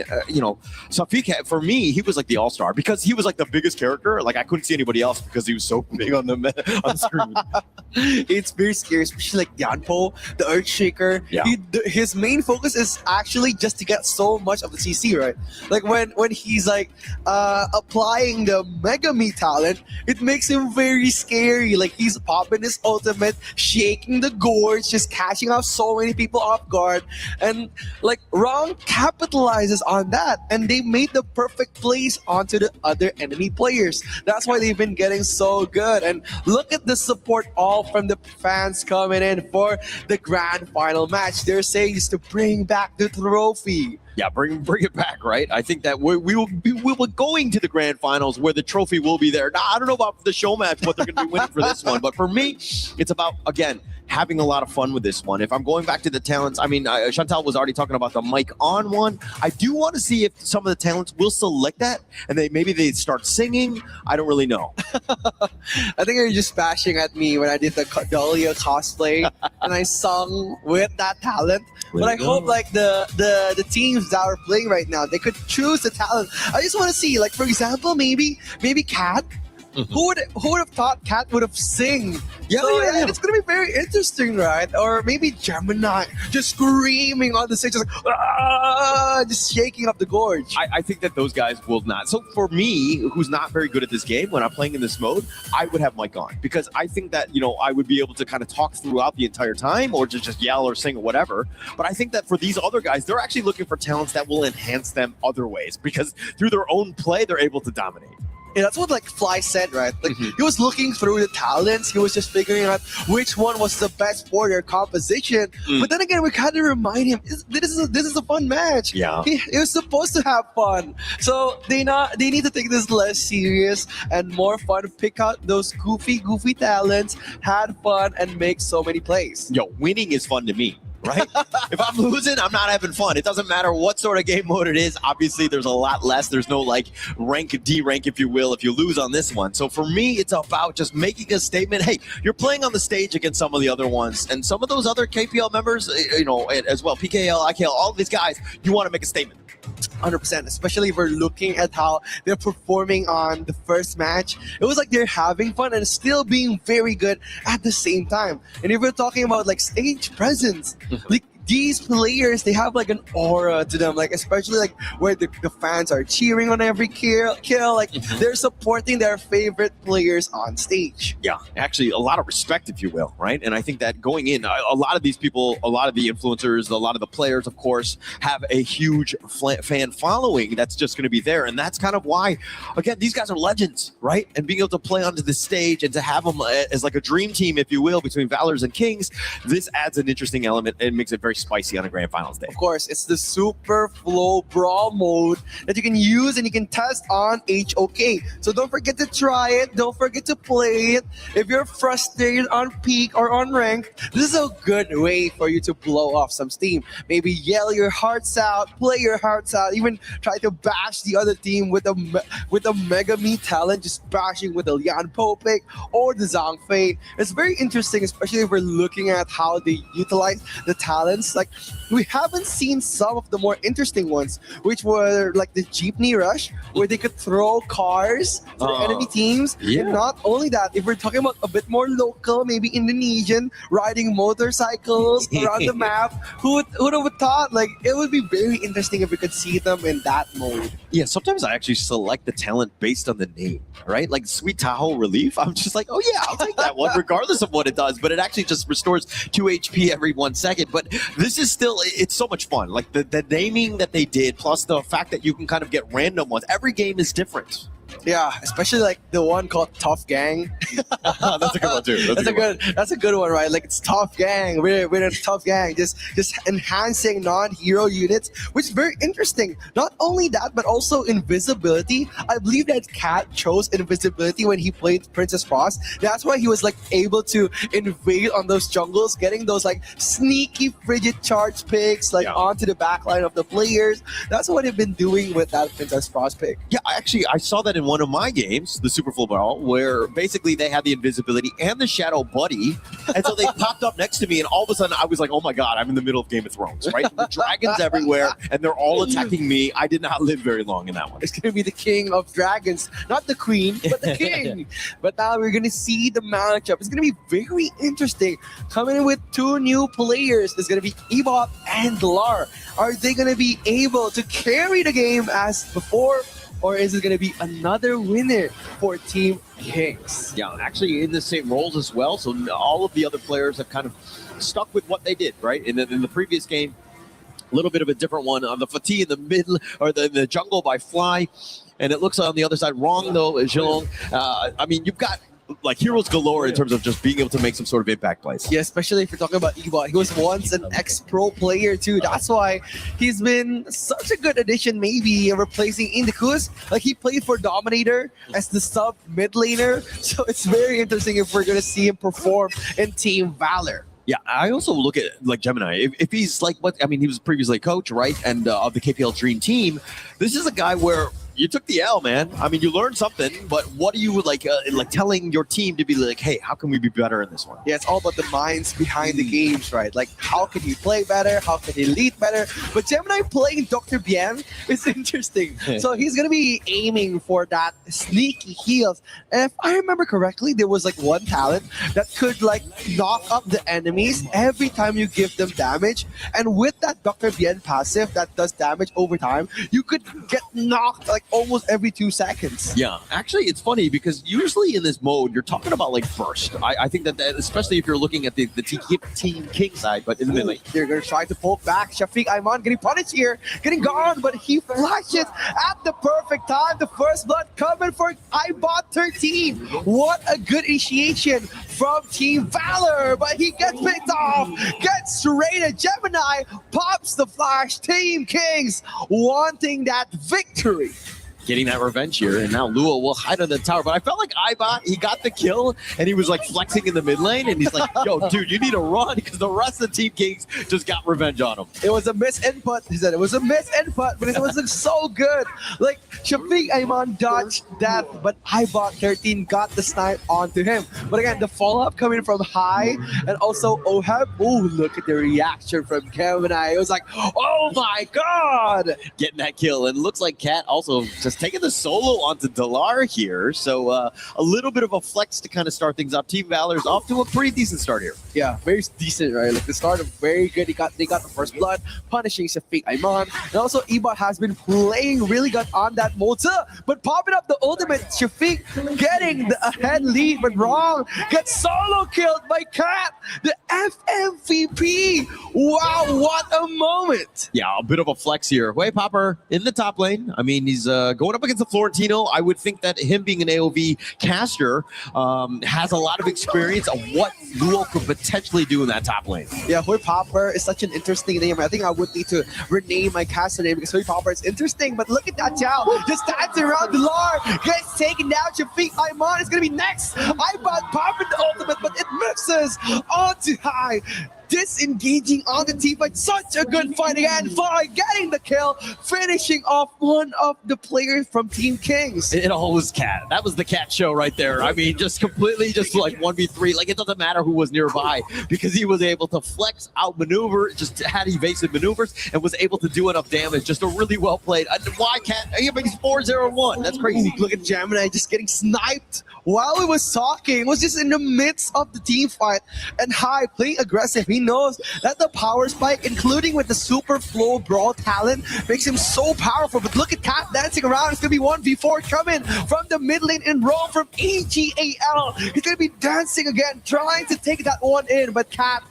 Safik, for me, he was like the all-star because he was like the biggest character. Like I couldn't see anybody else because he was so big on the screen. It's very scary, especially like Yanpo, the Earthshaker. Yeah. His main focus is actually just to get so much of the CC, right? Like when he's like applying the Mega Me talent, it makes him very scary. Like he's popping his ultimate, shaking the gorge, just catching out so many people off guard. And like Wrong capitalizes on that, and they made the perfect plays onto the other enemy players. That's why they've been getting so good. And look at the support all from the fans coming in for the grand final match. They're saying is to bring back the trophy. Yeah, bring it back, right? I think that we will be going to the grand finals where the trophy will be there. Now, I don't know about the show match, what they're going to be winning for this one, but for me, it's about, again, having a lot of fun with this one. If I'm going back to the talents, I mean, Chantal was already talking about the mic on one. I do want to see if some of the talents will select that, and maybe they start singing. I don't really know. I think you're just bashing at me when I did the Dahlia cosplay and I sung with that talent. But I hope like the teams that are playing right now, they could choose the talent. I just want to see, like for example, maybe Kat. Who would have thought Kat would have sing? Yeah, it's gonna be very interesting, right? Or maybe Gemini just screaming on the stage, just like just shaking up the gorge. I think that those guys will not. So for me, who's not very good at this game, when I'm playing in this mode, I would have mic on because I think that I would be able to kind of talk throughout the entire time, or just yell or sing or whatever. But I think that for these other guys, they're actually looking for talents that will enhance them other ways because through their own play, they're able to dominate. Yeah, that's what like Fly said, right? Like he was looking through the talents, he was just figuring out which one was the best for their composition. But then again, we kind of remind him this is a fun match. Yeah, he was supposed to have fun, so they need to take this less serious and more fun. Pick out those goofy talents, had fun, and make so many plays. Yo, winning is fun to me. Right? If I'm losing, I'm not having fun. It doesn't matter what sort of game mode it is. Obviously, there's a lot less. There's no like rank, D rank, if you will, if you lose on this one. So for me, it's about just making a statement. Hey, you're playing on the stage against some of the other ones, and some of those other KPL members, as well, PKL, IKL, all of these guys, you want to make a statement. 100%, especially if we're looking at how they're performing on the first match. It was like they're having fun and still being very good at the same time. And if we're talking about like stage presence, like these players, they have like an aura to them, like especially like where the fans are cheering on every kill, like they're supporting their favorite players on stage. Yeah, actually a lot of respect, if you will, right? And I think that going in, a lot of these people, a lot of the influencers, a lot of the players, of course, have a huge fan following that's just going to be there. And that's kind of why, again, these guys are legends, right? And being able to play onto the stage and to have them as like a dream team, if you will, between Valors and Kings, this adds an interesting element and makes it very spicy on a grand finals day. Of course, it's the super flow brawl mode that you can use and you can test on HOK. So don't forget to try it. Don't forget to play it. If you're frustrated on peak or on rank, this is a good way for you to blow off some steam. Maybe yell your hearts out, play your hearts out, even try to bash the other team with a Mega Me talent, just bashing with the Lian Po pick or the Zhang Fei. It's very interesting, especially if we're looking at how they utilize the talents. Like, we haven't seen some of the more interesting ones, which were like the Jeepney Rush, where they could throw cars to the enemy teams. Yeah. And not only that, if we're talking about a bit more local, maybe Indonesian, riding motorcycles around the map, who would have thought? Like, it would be very interesting if we could see them in that mode. Yeah, sometimes I actually select the talent based on the name, right? Like Sweet Tahoe Relief, I'm just like, oh yeah, I'll take that one, regardless of what it does. But it actually just restores 2 HP every 1 second. But this is still, it's so much fun. Like the naming that they did, plus the fact that you can kind of get random ones. Every game is different. Yeah, especially like the one called Tough Gang. That's a good one too. That's a good one, right? Like it's Tough Gang. We're a Tough Gang. Just enhancing non-hero units, which is very interesting. Not only that, but also invisibility. I believe that Cat chose invisibility when he played Princess Frost. That's why he was like able to invade on those jungles, getting those like sneaky frigid charge picks like onto the backline of the players. That's what they've been doing with that Princess Frost pick. Yeah, actually, I saw that in one of my games, the Super Flow Brawl, where basically they had the invisibility and the Shadow Buddy, and so they popped up next to me, and all of a sudden I was like, oh my god, I'm in the middle of Game of Thrones, right? The dragons everywhere, and they're all attacking me. I did not live very long in that one. It's going to be the king of dragons, not the queen, but the king. But now we're going to see the matchup. It's going to be very interesting. Coming in with two new players. There's going to be Ebot and Lar. Are they going to be able to carry the game as before? Or is it going to be another winner for Team Kings? Yeah, actually in the same roles as well. So all of the other players have kind of stuck with what they did, right? In the previous game, a little bit of a different one on the Fatih in the middle or the jungle by Fly. And it looks on the other side wrong though, Zhilong. I mean, you've got like heroes galore in terms of just being able to make some sort of impact plays. Yeah, especially if you're talking about Ebot. He was once an ex-pro player too. That's why he's been such a good addition, maybe replacing Indicus. Like he played for Dominator as the sub mid laner. So it's very interesting if we're gonna see him perform in Team Valor. Yeah, I also look at like Gemini. If he's like what I mean, he was previously coach, right? And of the KPL Dream Team, this is a guy where you took the L, man. I mean, you learned something, but what are you like telling your team to be like, hey, how can we be better in this one? Yeah, it's all about the minds behind the games, right? Like, how can he play better? How can he lead better? But Gemini playing Dr. Bien is interesting. So he's going to be aiming for that sneaky heals. And if I remember correctly, there was like one talent that could like knock up the enemies every time you give them damage. And with that Dr. Bien passive that does damage over time, you could get knocked like almost every 2 seconds. Yeah, actually, it's funny because usually in this mode, you're talking about like burst. I think that especially if you're looking at the Team King side, but in the middle. They're going to try to poke back. Shafiq Ayman getting punished here, getting gone, but he flashes at the perfect time. The first blood coming for iBot 13. What a good initiation from Team Valor, but he gets picked off, gets raided. Gemini pops the flash. Team Kings wanting that victory. Getting that revenge here, and now Lua will hide on the tower. But I felt like iBot, he got the kill, and he was like flexing in the mid lane, and he's like, yo, dude, you need to run, because the rest of the Team Kings just got revenge on him. It was a misinput. He said it was a misinput, but it wasn't so good. Like, Shafiq Ayman dodged death, but iBot 13 got the snipe onto him. But again, the follow-up coming from High, and also Oheb. Oh, look at the reaction from Gemini. It was like, oh my god! Getting that kill, and it looks like Cat also just taking the solo onto Dalar here. So a little bit of a flex to kind of start things up. Team Valor's off to a pretty decent start here. Yeah, very decent, right? Like the start of very good. They got the first blood, punishing Shafiq Ayman. And also Ebot has been playing really good on that Mota, but popping up the ultimate. Shafiq getting the ahead lead, but wrong. Gets solo killed by Cat, the FMVP. Wow, what a moment. Yeah, a bit of a flex here. Way Popper in the top lane. I mean, he's going up against the Florentino. I would think that him being an AOV caster has a lot of experience of what Luo could potentially do in that top lane. Yeah, Hui Popper is such an interesting name. I think I would need to rename my caster name because Hui Popper is interesting. But look at that Zhao, just dancing around the Lar, gets taken down. Shafiq Ayman is going to be next. iBot popping the ultimate, but it misses onto High. Disengaging on the team fight. Such a good fight again. Fly getting the kill, finishing off one of the players from Team Kings. It all was Cat. That was the Cat show right there. I mean, just completely just like 1v3. Like, it doesn't matter who was nearby because he was able to flex, outmaneuver, just had evasive maneuvers, and was able to do enough damage. Just a really well played. Why Cat? He's 4-0-1. That's crazy. Look at Gemini just getting sniped while he was talking. It was just in the midst of the team fight. And High playing aggressive. He knows that the power spike, including with the super flow brawl talent, makes him so powerful. But look at Cat dancing around. It's going to be 1v4 coming from the mid lane in Rome from EGAL. He's going to be dancing again, trying to take that one in. But Cat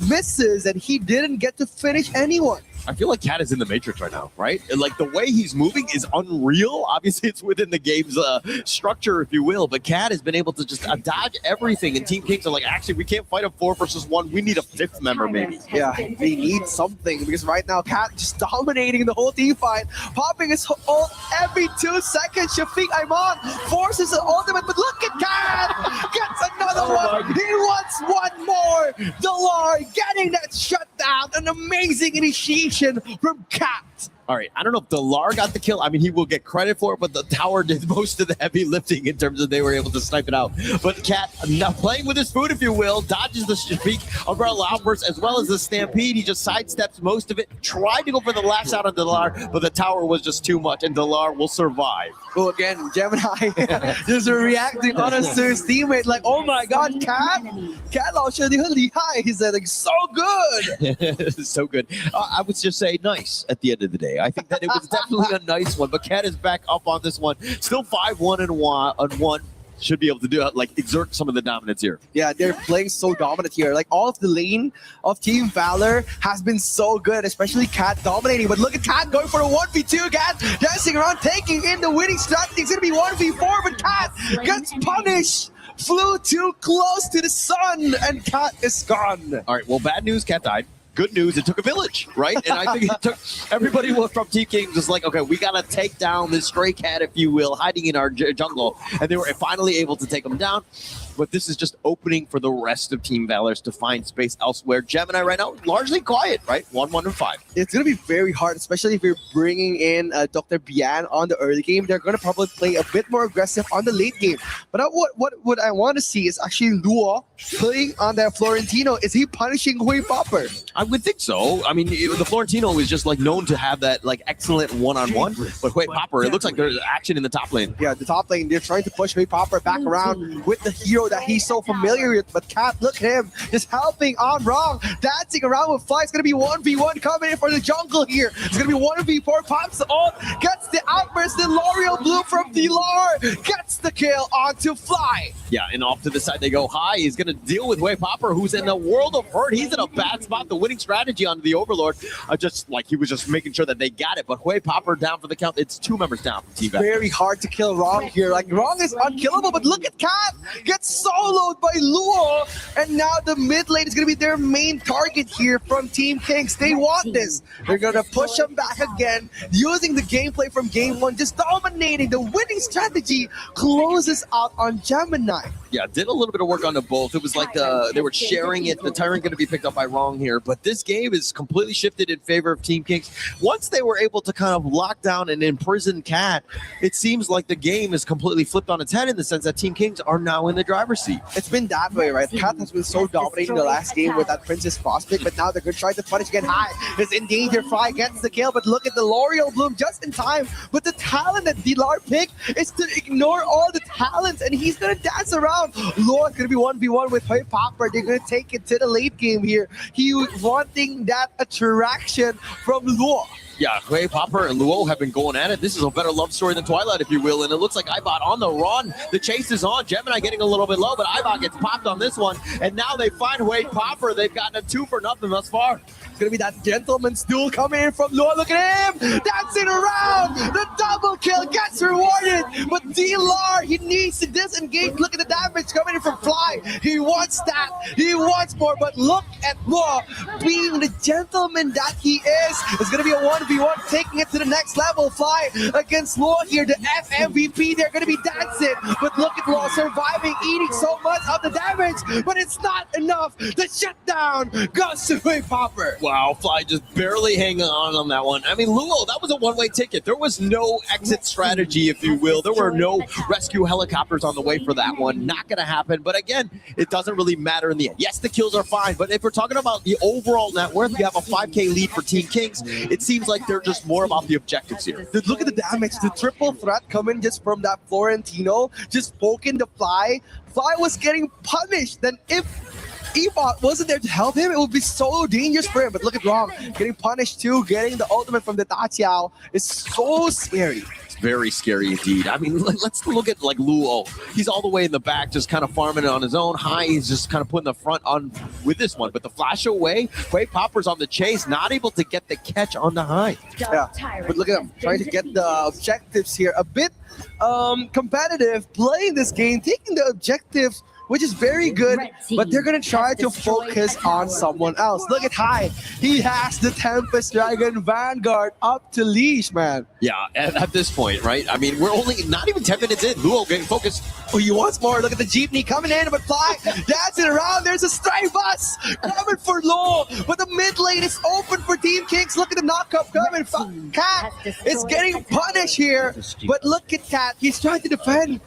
misses, and he didn't get to finish anyone. I feel like Cat is in the Matrix right now, right? And like the way he's moving is unreal. Obviously, it's within the game's structure, if you will. But Cat has been able to just dodge everything. And Team Kings are like, actually, we can't fight a 4 versus 1. We need a 5th member, maybe. Yeah, they need something because right now Cat just dominating the whole team fight, popping his ult every 2 seconds. Shafiq Ayman forces the ultimate, but look at Cat! Gets another one! He wants one more! Delar getting that shutdown! An amazing initiation from Cat! All right, I don't know if Delar got the kill. I mean, he will get credit for it, but the tower did most of the heavy lifting in terms of they were able to snipe it out. But Cat, now playing with his food, if you will, dodges the Shafiq umbrella outburst as well as the Stampede. He just sidesteps most of it, tried to go for the lash out on Delar, but the tower was just too much, and Delar will survive. Well, again, Gemini just reacting honest to his teammate, like, oh my god, Cat 老师你很厉害. He said, like, so good. So good. I would just say nice at the end of the day. I think that it was definitely a nice one, but Cat is back up on this one. Still 5-1 and 1. Should be able to do it, like exert some of the dominance here. Yeah, they're playing so dominant here. Like all of the lane of Team Valor has been so good, especially Cat dominating. But look at Cat going for a 1v2. Cat dancing around, taking in the winning strategy. It's gonna be 1v4, but Cat gets punished. Flew too close to the sun, and Cat is gone. All right, well, bad news, Cat died. Good news, it took a village, right? And I think it took everybody from Team Kings was like, okay, we got to take down this stray cat, if you will, hiding in our jungle. And they were finally able to take him down. But this is just opening for the rest of Team Valor's to find space elsewhere. Gemini right now, largely quiet, right? 1-1 and 5. It's going to be very hard, especially if you're bringing in Dr. Bian on the early game. They're going to probably play a bit more aggressive on the late game. But what I want to see is actually Luo playing on that Florentino. Is he punishing Hui Popper? I would think so. I mean, the Florentino is just like known to have that like excellent one-on-one. But Hui Popper, it looks like there's action in the top lane. Yeah, the top lane, they're trying to push Hui Popper back around with the hero that he's so familiar with. But Cat, look at him, just helping on wrong, dancing around with Fly. It's going to be 1v1 coming in for the jungle here. It's going to be 1v4, pops the ult, gets the outburst, the L'Oreal Blue from Delar, gets the kill onto Fly. Yeah, and off to the side they go high. He's going to deal with Hui Popper, who's in a world of hurt. He's in a bad spot. The winning strategy onto the Overlord, just like he was just making sure that they got it. But Hui Popper down for the count. It's 2 members down from Team Valor. Very hard to kill Wrong here. Like, Wrong is unkillable, but look at Cat, gets soloed by Luo, and now the mid lane is going to be their main target here from Team Kings. They want this. They're going to push them back again, using the gameplay from game 1, just dominating. The winning strategy closes out on Gemini. Yeah, did a little bit of work on the both. It was like they were sharing it. The Tyrant going to be picked up by Wrong here, but this game is completely shifted in favor of Team Kings. Once they were able to kind of lock down and imprison Cat, it seems like the game is completely flipped on its head in the sense that Team Kings are now in the driver's seat. It's been that way, right? Cat has been so dominating the last game with that Princess Prospect, but now they're going to try to punish again. High is in danger. Fly gets the kill, but look at the L'Oreal Bloom just in time. But the talent that Delar picked is to ignore all the talents, and he's going to dance around. Lord's going to be 1v1 with Hui Popper. They're going to take it to the late game here. He wanting that attraction from Luo. Yeah, Hui Popper and Luo have been going at it. This is a better love story than Twilight, if you will. And it looks like Ibot on the run. The chase is on. Gemini getting a little bit low, but Ibot gets popped on this one. And now they find Hui Popper. They've gotten a 2 for nothing thus far. It's going to be that gentleman's duel coming in from Luo. Look at him dancing around. The double kill gets rewarded. But Delar, he needs to disengage. Look at the damage coming in from Fly. He wants that. He wants more. But look at Luo being the gentleman that he is. It's going to be a 1v1, taking it to the next level. Fly against Luo here, the FMVP. They're going to be dancing. But look at Luo surviving, eating so much of the damage. But it's not enough. The shutdown goes to Hui Popper. Wow, Fly just barely hanging on that one. I mean, Luo, that was a one-way ticket. There was no exit strategy, if you will. There were no rescue helicopters on the way for that one. Not going to happen. But again, it doesn't really matter in the end. Yes, the kills are fine. But if we're talking about the overall net worth, you have a 5K lead for Team Kings. It seems like they're just more about the objectives here. Dude, look at the damage. The triple threat coming just from that Florentino, just poking the Fly. Fly was getting punished. Then if Ebot wasn't there to help him, it would be so dangerous for him. But look at Wrong getting punished too, getting the ultimate from the Ta Qiao is so scary. very scary indeed. I mean, let's look at like Luo. He's all the way in the back, just kind of farming it on his own. High, he's just kind of putting the front on with this one. But the flash away, Quay Popper's on the chase, not able to get the catch on the High. Yeah, but look at him trying to get the objectives here. A bit competitive, playing this game, taking the objectives, which is very good, but they're going to try to focus on someone else. Look at High. He has the Tempest Dragon Vanguard up to leash, man. Yeah, at this point, right? I mean, we're only not even 10 minutes in. Luo getting focused. Oh, he wants more. Look at the jeepney coming in, but Fly dancing around. There's a stray bus coming for Luo, but the mid lane is open for Team Kings. Look at the knockup coming. Cat is getting punished here, but look at Cat. He's trying to defend.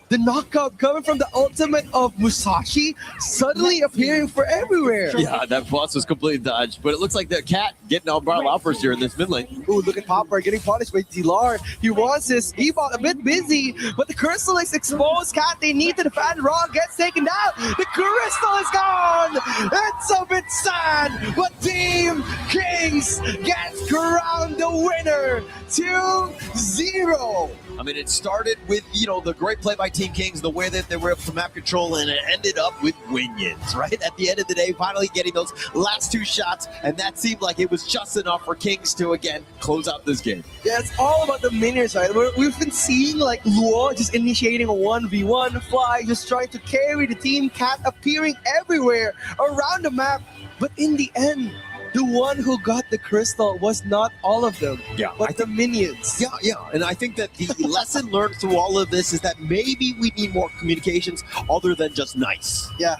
The knockup coming from the ultimate of Musashi suddenly appearing for everywhere. Yeah, that boss was completely dodged, but it looks like the Cat getting umbrella offers here in this mid lane. Ooh, look at Popper getting punished by Dilar. He wants his E-bot a bit busy, but the Crystal is exposed. Cat, they need to defend. Ron gets taken down. The Crystal is gone. It's a bit sad, but Team Kings gets crowned the winner 2-0. I mean, it started with, the great play by Team Kings, the way that they were able to map control, and it ended up with Winions, right? At the end of the day, finally getting those last two shots, and that seemed like it was just enough for Kings to, again, close out this game. Yeah, it's all about the minions, right? We've been seeing, like, Luo just initiating a 1v1, Fly just trying to carry the team, Cat appearing everywhere around the map, but in the end, the one who got the crystal was not all of them, but the minions. Yeah, and I think that the lesson learned through all of this is that maybe we need more communications other than just nice. Yeah.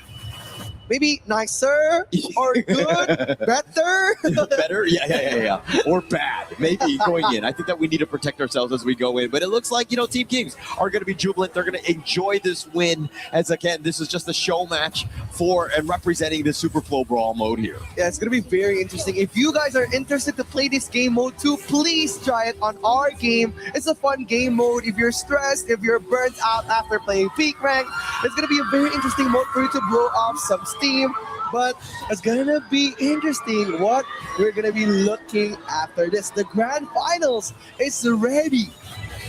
Maybe nicer or good, better. Better? Yeah. Or bad, maybe going in. I think that we need to protect ourselves as we go in. But it looks like, Team Kings are going to be jubilant. They're going to enjoy this win as, again, this is just a show match for and representing the Super Flow Brawl mode here. Yeah, it's going to be very interesting. If you guys are interested to play this game mode too, please try it on our game. It's a fun game mode. If you're stressed, if you're burnt out after playing peak rank, it's going to be a very interesting mode for you to blow off some steam, but it's gonna be interesting what we're gonna be looking after this. The grand finals is ready.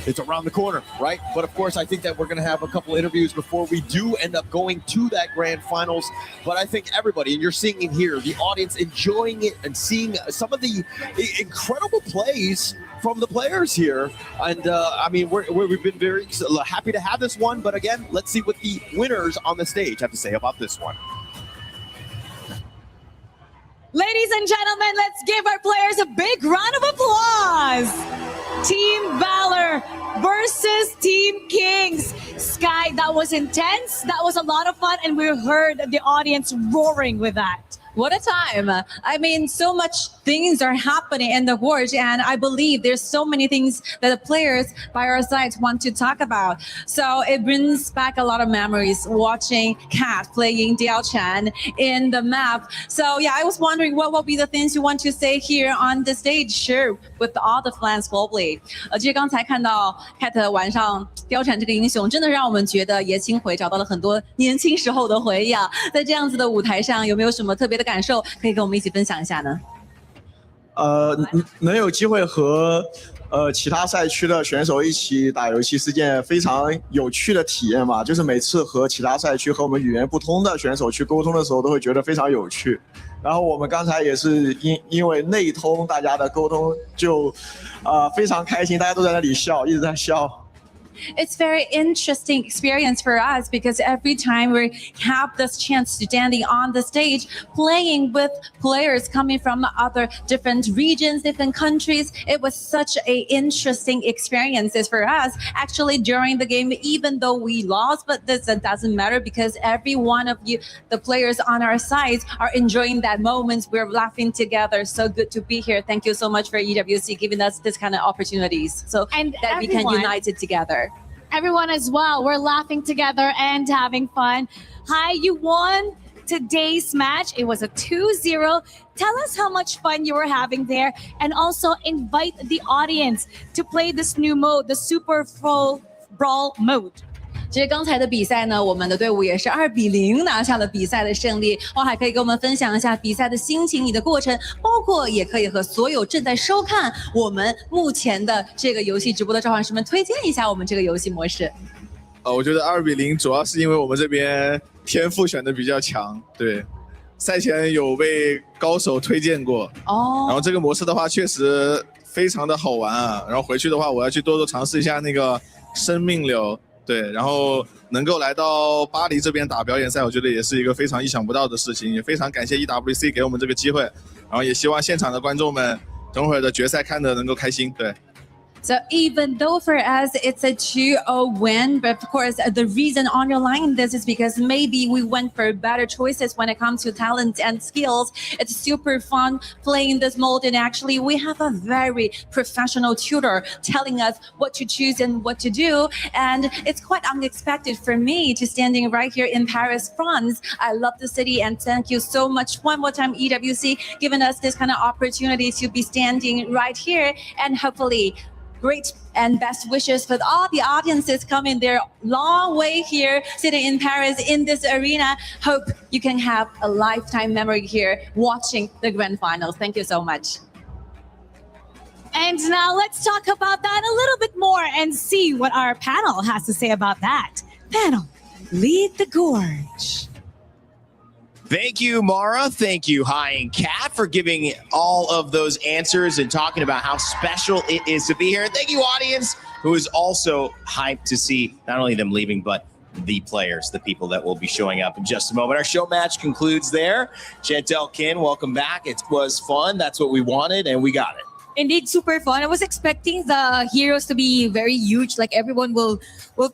It's around the corner, right? But of course, I think that we're going to have a couple interviews before we do end up going to that grand finals. But I think everybody, and you're seeing it here, the audience enjoying it and seeing some of the incredible plays from the players here. And I mean, we've been very happy to have this one. But again, let's see what the winners on the stage have to say about this one. Ladies and gentlemen, let's give our players a big round of applause. Team Valor versus Team Kings. Sky, that was intense. That was a lot of fun, and we heard the audience roaring with that. What a time. I mean, so much things are happening in the Forge, and I believe there's so many things that the players by our side want to talk about. So it brings back a lot of memories watching Kat playing Diao Chan in the map. So yeah, I was wondering what will be the things you want to say here on the stage, share with all the fans globally. 其实刚才看到 Kat 晚上貂蝉这个英雄，真的让我们觉得爷青回找到了很多年轻时候的回忆啊。在这样子的舞台上，有没有什么特别的感受可以跟我们一起分享一下呢？能有机会和其他赛区的选手一起打游戏是件非常有趣的体验嘛，就是每次和其他赛区和我们语言不通的选手去沟通的时候，都会觉得非常有趣。然后我们刚才也是因为内通，大家的沟通就非常开心，大家都在那里笑，一直在笑。It's very interesting experience for us because every time we have this chance to standing on the stage, playing with players coming from other different regions, different countries, it was such a interesting experiences for us. Actually, during the game, even though we lost, but this doesn't matter because every one of you, the players on our sides, are enjoying that moment. We're laughing together. So good to be here. Thank you so much for EWC giving us this kind of opportunities so that we can unite it together. Everyone as well, we're laughing together and having fun. Hi, you won today's match. It was a 2-0. Tell us how much fun you were having there, and also invite the audience to play this new mode, the Super Flow Brawl mode. 其实刚才的比赛呢，我们的队伍也是2-0拿下了比赛的胜利。汪海可以跟我们分享一下比赛的心情、你的过程，包括也可以和所有正在收看我们目前的这个游戏直播的召唤师们推荐一下我们这个游戏模式。我觉得2-0主要是因为我们这边天赋选的比较强，对，赛前有被高手推荐过哦，然后这个模式的话确实非常的好玩啊，然后回去的话我要去多多尝试一下那个生命流，对，然后能够来到巴黎这边打表演赛，我觉得也是一个非常意想不到的事情，也非常感谢 EWC 给我们这个机会，然后也希望现场的观众们等会儿的决赛看得能够开心，对。So even though for us it's a 2-0 win, but of course the reason underlying this is because maybe we went for better choices when it comes to talent and skills. It's super fun playing this mode, and actually we have a very professional tutor telling us what to choose and what to do. And it's quite unexpected for me to standing right here in Paris, France. I love the city, and thank you so much one more time EWC giving us this kind of opportunity to be standing right here, and hopefully great and best wishes for all the audiences coming their long way here, sitting in Paris in this arena. Hope you can have a lifetime memory here watching the grand finals. Thank you so much. And now let's talk about that a little bit more and see what our panel has to say about that. Panel, lead the gorge. Thank you, Mara. Thank you, Hai and Kat, for giving all of those answers and talking about how special it is to be here. And thank you, audience, who is also hyped to see not only them leaving, but the players, the people that will be showing up in just a moment. Our show match concludes there. Chantel, Kin, welcome back. It was fun. That's what we wanted, and we got it. Indeed, super fun. I was expecting the heroes to be very huge, like everyone will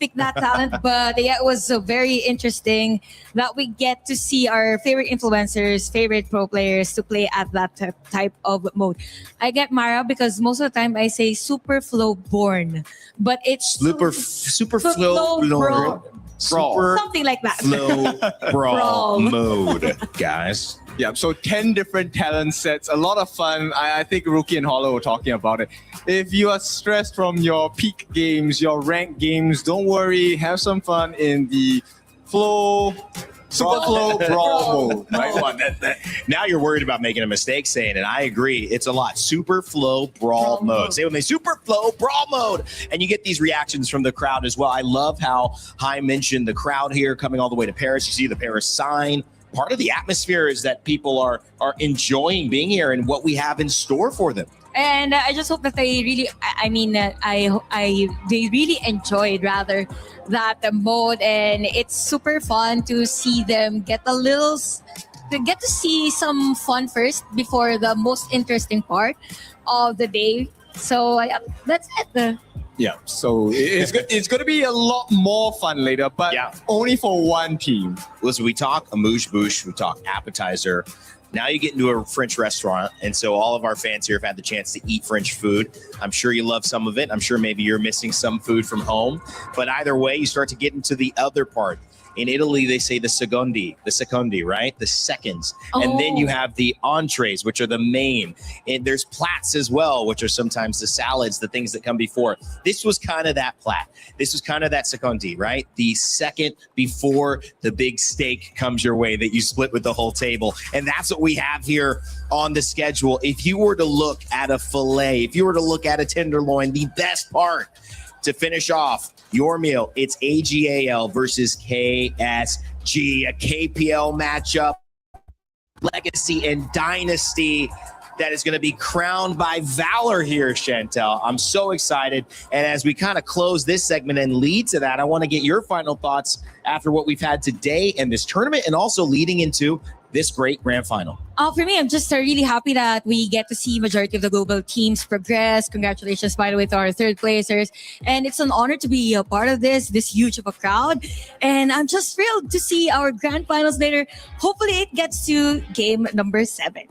pick that talent. But yeah, it was very interesting that we get to see our favorite influencers, favorite pro players to play at that type of mode. I get Mara because most of the time I say super flow born, but it's super flow brawl. Super Something like that. flow brawl mode, guys. Yeah, so 10 different talent sets, a lot of fun. I think Rookie and Hollow were talking about it. If you are stressed from your peak games, your ranked games, don't worry, have some fun in the super flow brawl mode. Right? Now you're worried about making a mistake saying it. I agree. It's a lot. Super flow brawl mode. Say with me, super flow brawl mode. And you get these reactions from the crowd as well. I love how Hai mentioned the crowd here coming all the way to Paris. You see the Paris sign. Part of the atmosphere is that people are enjoying being here and what we have in store for them. And I just hope that they really, they really enjoyed rather that mode, and it's super fun to see them get to see some fun first before the most interesting part of the day. So that's it. Yeah, so it's going to be a lot more fun later, but only for one team. Listen, we talk amuse-bouche, we talk appetizer. Now you get into a French restaurant, and so all of our fans here have had the chance to eat French food. I'm sure you love some of it. I'm sure maybe you're missing some food from home. But either way, you start to get into the other part. In Italy, they say the secondi, right? The seconds. Oh. And then you have the entrees, which are the main. And there's plats as well, which are sometimes the salads, the things that come before. This was kind of that plat. This was kind of that secondi, right? The second before the big steak comes your way that you split with the whole table. And that's what we have here on the schedule. If you were to look at a filet, if you were to look at a tenderloin, the best part to finish off your meal, it's AGAL versus KSG, a KPL matchup, legacy and dynasty that is going to be crowned by Valor here, Chantel. I'm so excited. And as we kind of close this segment and lead to that, I want to get your final thoughts after what we've had today in this tournament and also leading into this great grand final. For me, I'm just really happy that we get to see majority of the global teams progress. Congratulations, by the way, to our third placers. And it's an honor to be a part of this huge of a crowd. And I'm just thrilled to see our grand finals later. Hopefully it gets to game number 7.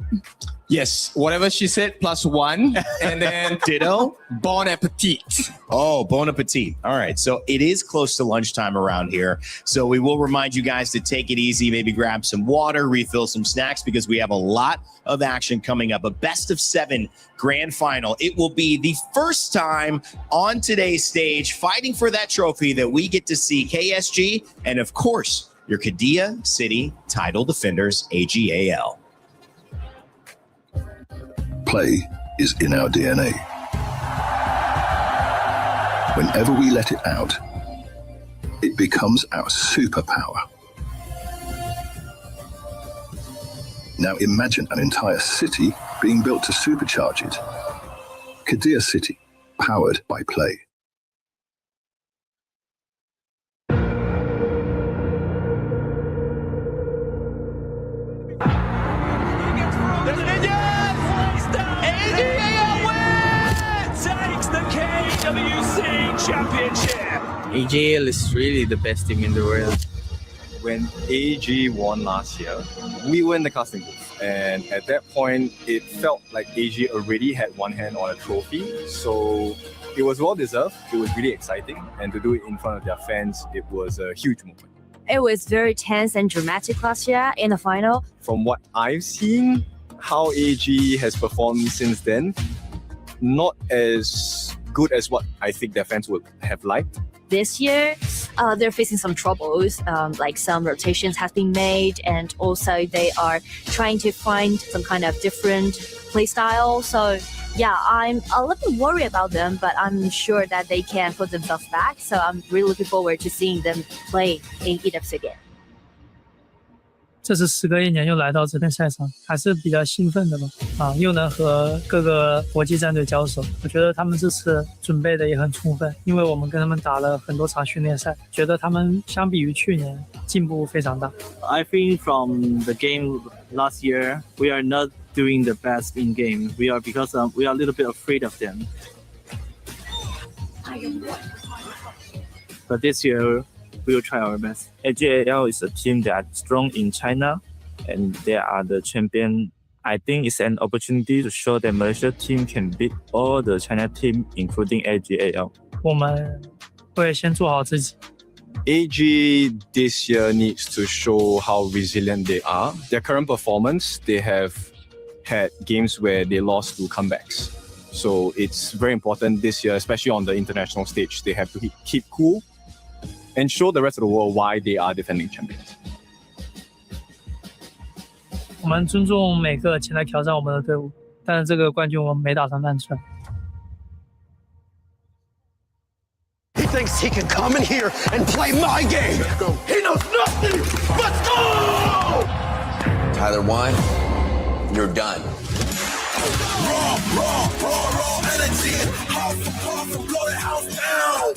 Yes, whatever she said, +1. And then ditto. Bon appetit. Oh, bon appetit. All right. So it is close to lunchtime around here. So we will remind you guys to take it easy, maybe grab some water, refill some snacks because we have a lot of action coming up. A best of 7 grand final. It will be the first time on today's stage fighting for that trophy that we get to see KSG and, of course, your Kadia City title defenders, AGAL. Play is in our DNA. Whenever we let it out, it becomes our superpower. Now imagine an entire city being built to supercharge it. Kadia City, powered by play. Takes the KWC Championship. AGL is really the best team in the world. When AG won last year, we were in the casting booth, and at that point, it felt like AG already had one hand on a trophy, so it was well deserved. It was really exciting, and to do it in front of their fans, it was a huge moment. It was very tense and dramatic last year in the final. From what I've seen, how AG has performed since then, not as good as what I think their fans would have liked. This year, they're facing some troubles, like some rotations have been made, and also they are trying to find some kind of different play style. So yeah, I'm a little bit worried about them, but I'm sure that they can put themselves back. So I'm really looking forward to seeing them play in EWC again. 这是时隔1年又来到这片赛场，还是比较兴奋的吧。又能和各个国际战队交手，我觉得他们这次准备的也很充分，因为我们跟他们打了很多场训练赛，觉得他们相比于去年进步非常大。I think from the game last year, we are not doing the best in game. We are because we are a little bit afraid of them. But this year, we will try our best. AGAL is a team that is strong in China, and they are the champion. I think it's an opportunity to show that Malaysia team can beat all the China team, including AGAL. 我们会先做好自己。AG this year needs to show how resilient they are. Their current performance, they have had games where they lost to comebacks. So it's very important this year, especially on the international stage. They have to keep cool and show the rest of the world why they are defending champions. 我们尊重每个前来挑战我们的队伍，但是这个冠军我们没打算烂船。He thinks he can come in here and play my game. He knows nothing. Let's go! Tyler Wine, you're done. Raw energy. House for powerful, blow the house down.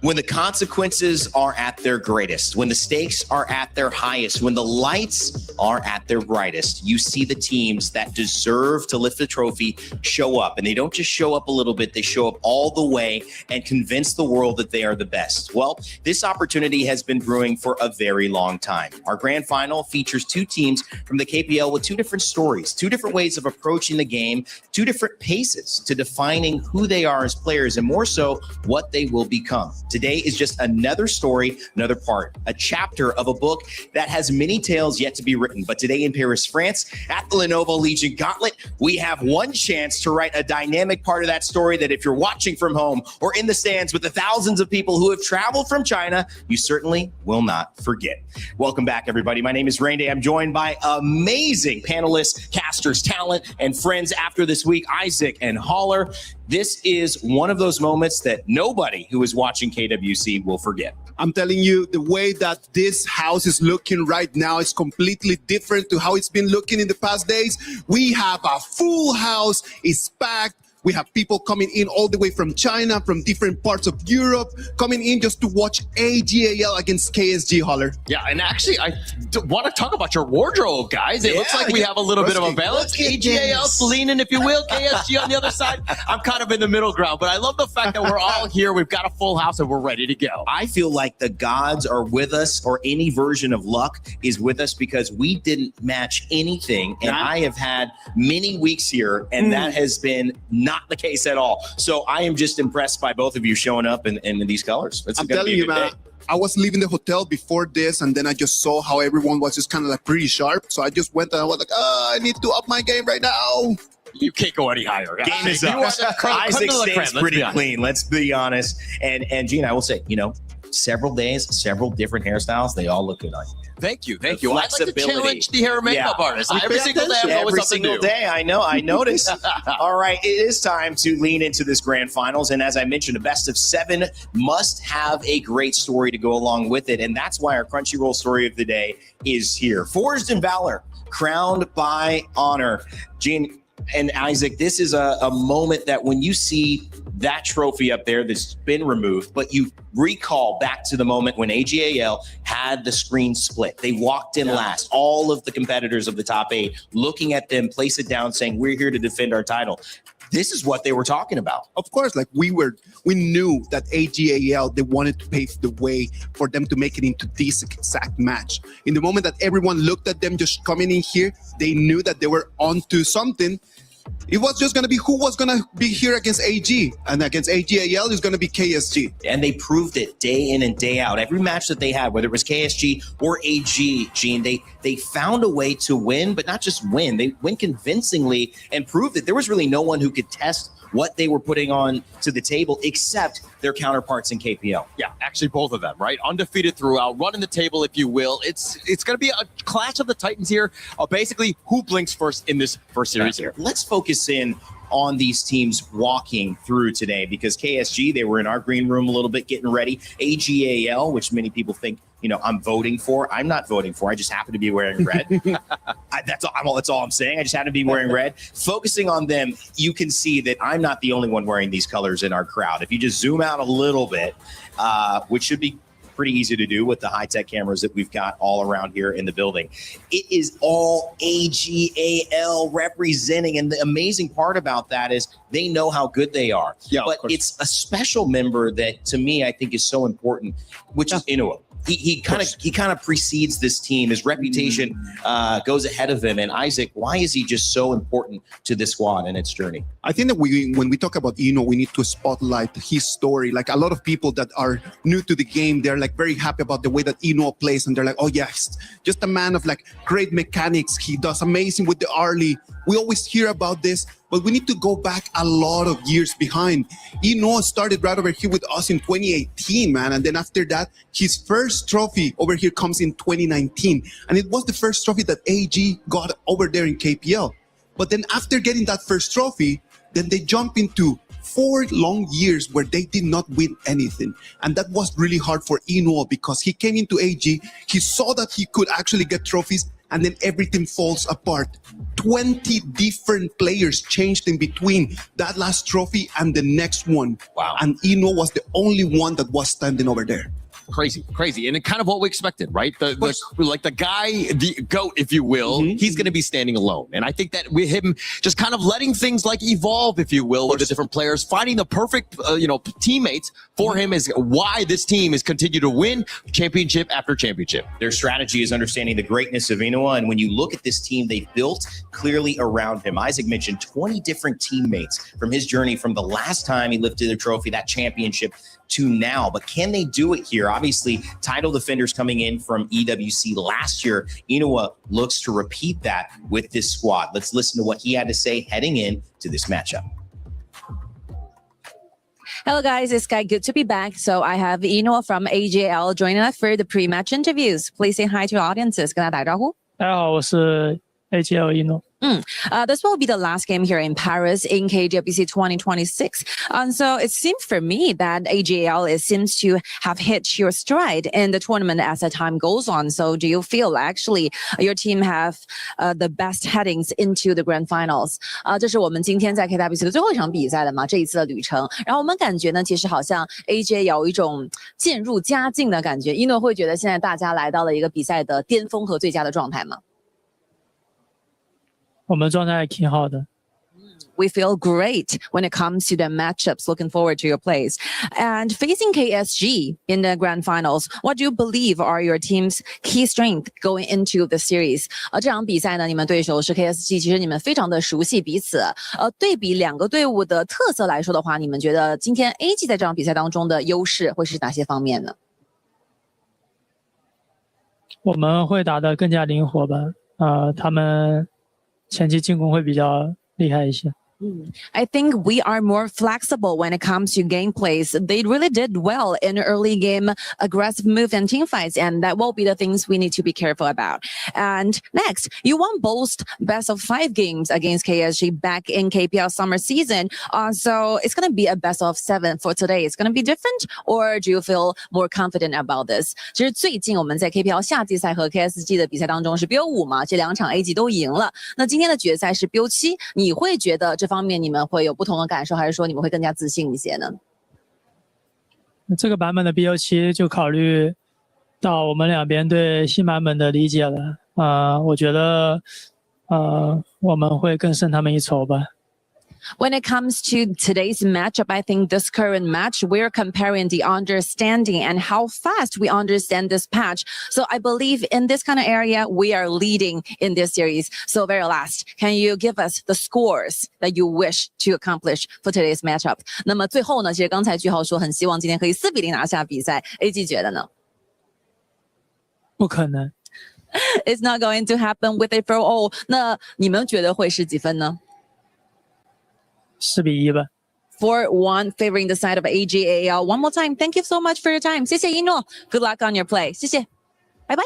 When the consequences are at their greatest, when the stakes are at their highest, when the lights are at their brightest, you see the teams that deserve to lift the trophy show up. And they don't just show up a little bit, they show up all the way and convince the world that they are the best. Well, this opportunity has been brewing for a very long time. Our grand final features 2 teams from the KPL with 2 different stories, 2 different ways of approaching the game, 2 different paces to defining who they are as players, and more so, what they will become. Today is just another story, another part, a chapter of a book that has many tales yet to be written. But today in Paris, France, at the Lenovo Legion Gauntlet, we have one chance to write a dynamic part of that story that if you're watching from home or in the stands with the thousands of people who have traveled from China, you certainly will not forget. Welcome back, everybody. My name is Randy. I'm joined by amazing panelists, casters, talent, and friends after this week, Isaac and Haller. This is one of those moments that nobody who is watching KWC will forget. I'm telling you, the way that this house is looking right now is completely different to how it's been looking in the past days. We have a full house, it's packed, We have people coming in all the way from China, from different parts of Europe, coming in just to watch AGAL against KSG, Holler. Yeah, and actually, I want to talk about your wardrobe, guys. It looks like we have a little bit of a balance. AGAL's leaning, if you will, KSG on the other side. I'm kind of in the middle ground, but I love the fact that we're all here. We've got a full house and we're ready to go. I feel like the gods are with us, or any version of luck is with us, because we didn't match anything. And I have had many weeks here, and that has been not the case at all. So I am just impressed by both of you showing up in these colors. I'm telling you, man. I was leaving the hotel before this, and then I just saw how everyone was just kind of like pretty sharp. So I just went and I was like, I need to up my game right now. You can't go any higher. Game is up. Isaac stays pretty clean. Let's be honest. And Gene, I will say, several days, several different hairstyles. They all look good on you. Thank you. I'd like to challenge the hair and makeup artist. Every single day, I'm always something new. Every single day, I know. I notice. All right, it is time to lean into this grand finals. And as I mentioned, a best of 7 must have a great story to go along with it. And that's why our Crunchyroll story of the day is here. Forged in Valor, crowned by honor. Gene and Isaac, this is a moment that when you see that trophy up there that's been removed, but you recall back to the moment when AGAL had the screen split. They walked in last, all of the competitors of the top 8 looking at them, place it down, saying, we're here to defend our title. This is what they were talking about. Of course, like we knew that AGAL, they wanted to pave the way for them to make it into this exact match. In the moment that everyone looked at them just coming in here, they knew that they were onto something. It was just going to be who was going to be here against AG, and against AGAL is going to be KSG. And they proved it day in and day out. Every match that they had, whether it was KSG or AG, Gene, they found a way to win, but not just win. They win convincingly and proved that there was really no one who could test what they were putting on to the table except their counterparts in KPL. Yeah, actually both of them, right? Undefeated throughout, running the table, if you will. It's going to be a clash of the Titans here. Basically, who blinks first in this first series here? Let's focus in on these teams walking through today, because KSG, they were in our green room a little bit getting ready. AGAL, which many people think, I'm voting for. I'm not voting for. I just happen to be wearing red. That's all I'm saying. I just happen to be wearing red. Focusing on them, you can see that I'm not the only one wearing these colors in our crowd. If you just zoom out a little bit, which should be pretty easy to do with the high-tech cameras that we've got all around here in the building. It is all AGAL representing, and the amazing part about that is they know how good they are. Yeah, but it's a special member that, to me, I think is so important, which is Inoue. He kind of precedes this team. His reputation goes ahead of him. And Isaac, why is he just so important to this squad and its journey? I think that when we talk about Inoue, we need to spotlight his story. Like a lot of people that are new to the game, they're like very happy about the way that Inoue plays, and they're like, oh yes, just a man of like great mechanics. He does amazing with the early. We always hear about this, but we need to go back a lot of years behind. Inoue started right over here with us in 2018, man. And then after that, his first trophy over here comes in 2019. And it was the first trophy that AG got over there in KPL. But then after getting that first trophy, then they jump into 4 long years where they did not win anything. And that was really hard for Inoue, because he came into AG, he saw that he could actually get trophies, and then everything falls apart. 20 different players changed in between that last trophy and the next one. Wow. And Inoue was the only one that was standing over there. Crazy. And kind of what we expected, right? The guy, the GOAT, if you will, he's going to be standing alone. And I think that with him just kind of letting things like evolve, if you will, with the different players, finding the perfect, teammates for him is why this team has continued to win championship after championship. Their strategy is understanding the greatness of Inoue. And when you look at this team they've built clearly around him, Isaac mentioned 20 different teammates from his journey from the last time he lifted a trophy, that championship, to now. But can they do it here? Obviously, title defenders coming in from EWC last year. Inoue looks to repeat that with this squad. Let's listen to what he had to say heading in to this matchup. Hello guys, it's Sky. Good to be back. So I have Inoue from AGL joining us for the pre-match interviews. Please say hi to your audiences. 跟大家打招呼。大家好，我是AGL Inoue。This will be the last game here in Paris in KWC 2026. And so it seems for me that AGL seems to have hit your stride in the tournament as the time goes on. So do you feel actually your team have the best headings into the grand finals? 这是我们今天在 KWC 的最后一场比赛了嘛，这一次的旅程。然后我们感觉呢，其实好像 AGL 有一种渐入佳境的感觉。一诺会觉得现在大家来到了一个比赛的巅峰和最佳的状态吗？我们状态挺好的。We feel great when it comes to the matchups. Looking forward to your plays. And facing KSG in the grand finals, what do you believe are your team's key strength going into the series? 这场比赛呢，你们对手是 KSG， 其实你们非常的熟悉彼此。对比两个队伍的特色来说的话，你们觉得今天 AG 在这场比赛当中的优势会是哪些方面呢？我们会打得更加灵活吧。他们前期进攻会比较厉害一些。I think we are more flexible when it comes to gameplays. They really did well in early game aggressive move and team fights, and that will be the things we need to be careful about. And next, you won both best of 5 games against KSG back in KPL summer season. So it's going to be a best of 7 for today. It's going to be different, or do you feel more confident about this? 其实最近我们在 KPL 夏季赛和 KSG 的比赛当中是 BO5 嘛，这2场 AG 都赢了。那今天的决赛是 BO7， 你会觉得这方面你们会有不同的感受，还是说你们会更加自信一些呢？这个版本的 BO7 就考虑到我们两边对新版本的理解了。我觉得我们会更胜他们一筹吧。When it comes to today's matchup, I think this current match, we're comparing the understanding and how fast we understand this patch. So I believe in this kind of area, we are leading in this series. So very last, can you give us the scores that you wish to accomplish for today's matchup? 那么最后呢，其实刚才句号说很希望今天可以4-0拿下比赛 ，AG 觉得呢？不可能。It's not going to happen with a for all. 那你们觉得会是几分呢？4-1吧。4-1 favoring the side of AGAL. One more time, thank you so much for your time. 谢谢一诺 Good luck on your play. 谢谢，拜拜。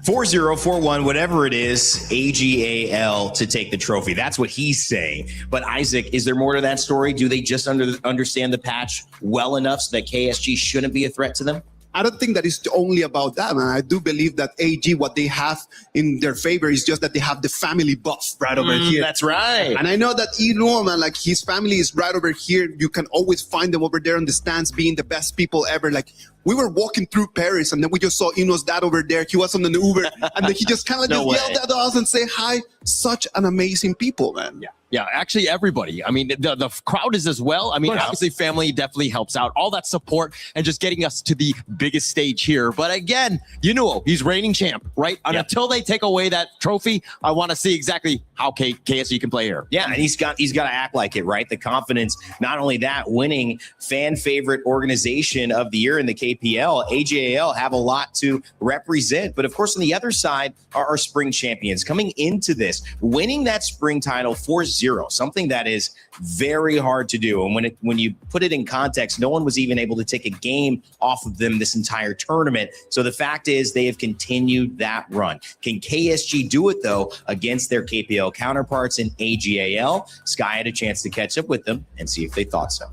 4-0, 4-1, whatever it is, AGAL to take the trophy. That's what he's saying. But Isaac, is there more to that story? Do they just understand the patch well enough so that KSG shouldn't be a threat to them? I don't think that it's only about that, man. I do believe that AG, what they have in their favor is just that they have the family buff right over here. That's right. And I know that Eno, man, like his family is right over here. You can always find them over there in the stands being the best people ever. Like we were walking through Paris and then we just saw Eno's dad over there. He was on an Uber and then he just kind of yelled at us and say hi. Such an amazing people, man. Yeah, actually everybody. I mean, the crowd is as well. I mean, obviously family definitely helps out. All that support and just getting us to the biggest stage here. But again, you know, he's reigning champ, right? And until they take away that trophy, I want to see exactly how KSG can play here. Yeah, and he's got to act like it, right? The confidence. Not only that, winning fan favorite organization of the year in the KPL, AGAL have a lot to represent. But of course, on the other side are our spring champions coming into this, winning that spring title 4-0, something that is very hard to do. And when you put it in context, no one was even able to take a game off of them this entire tournament. So the fact is they have continued that run. Can KSG do it though against their KPL counterparts in AGAL? Sky had a chance to catch up with them and see if they thought so.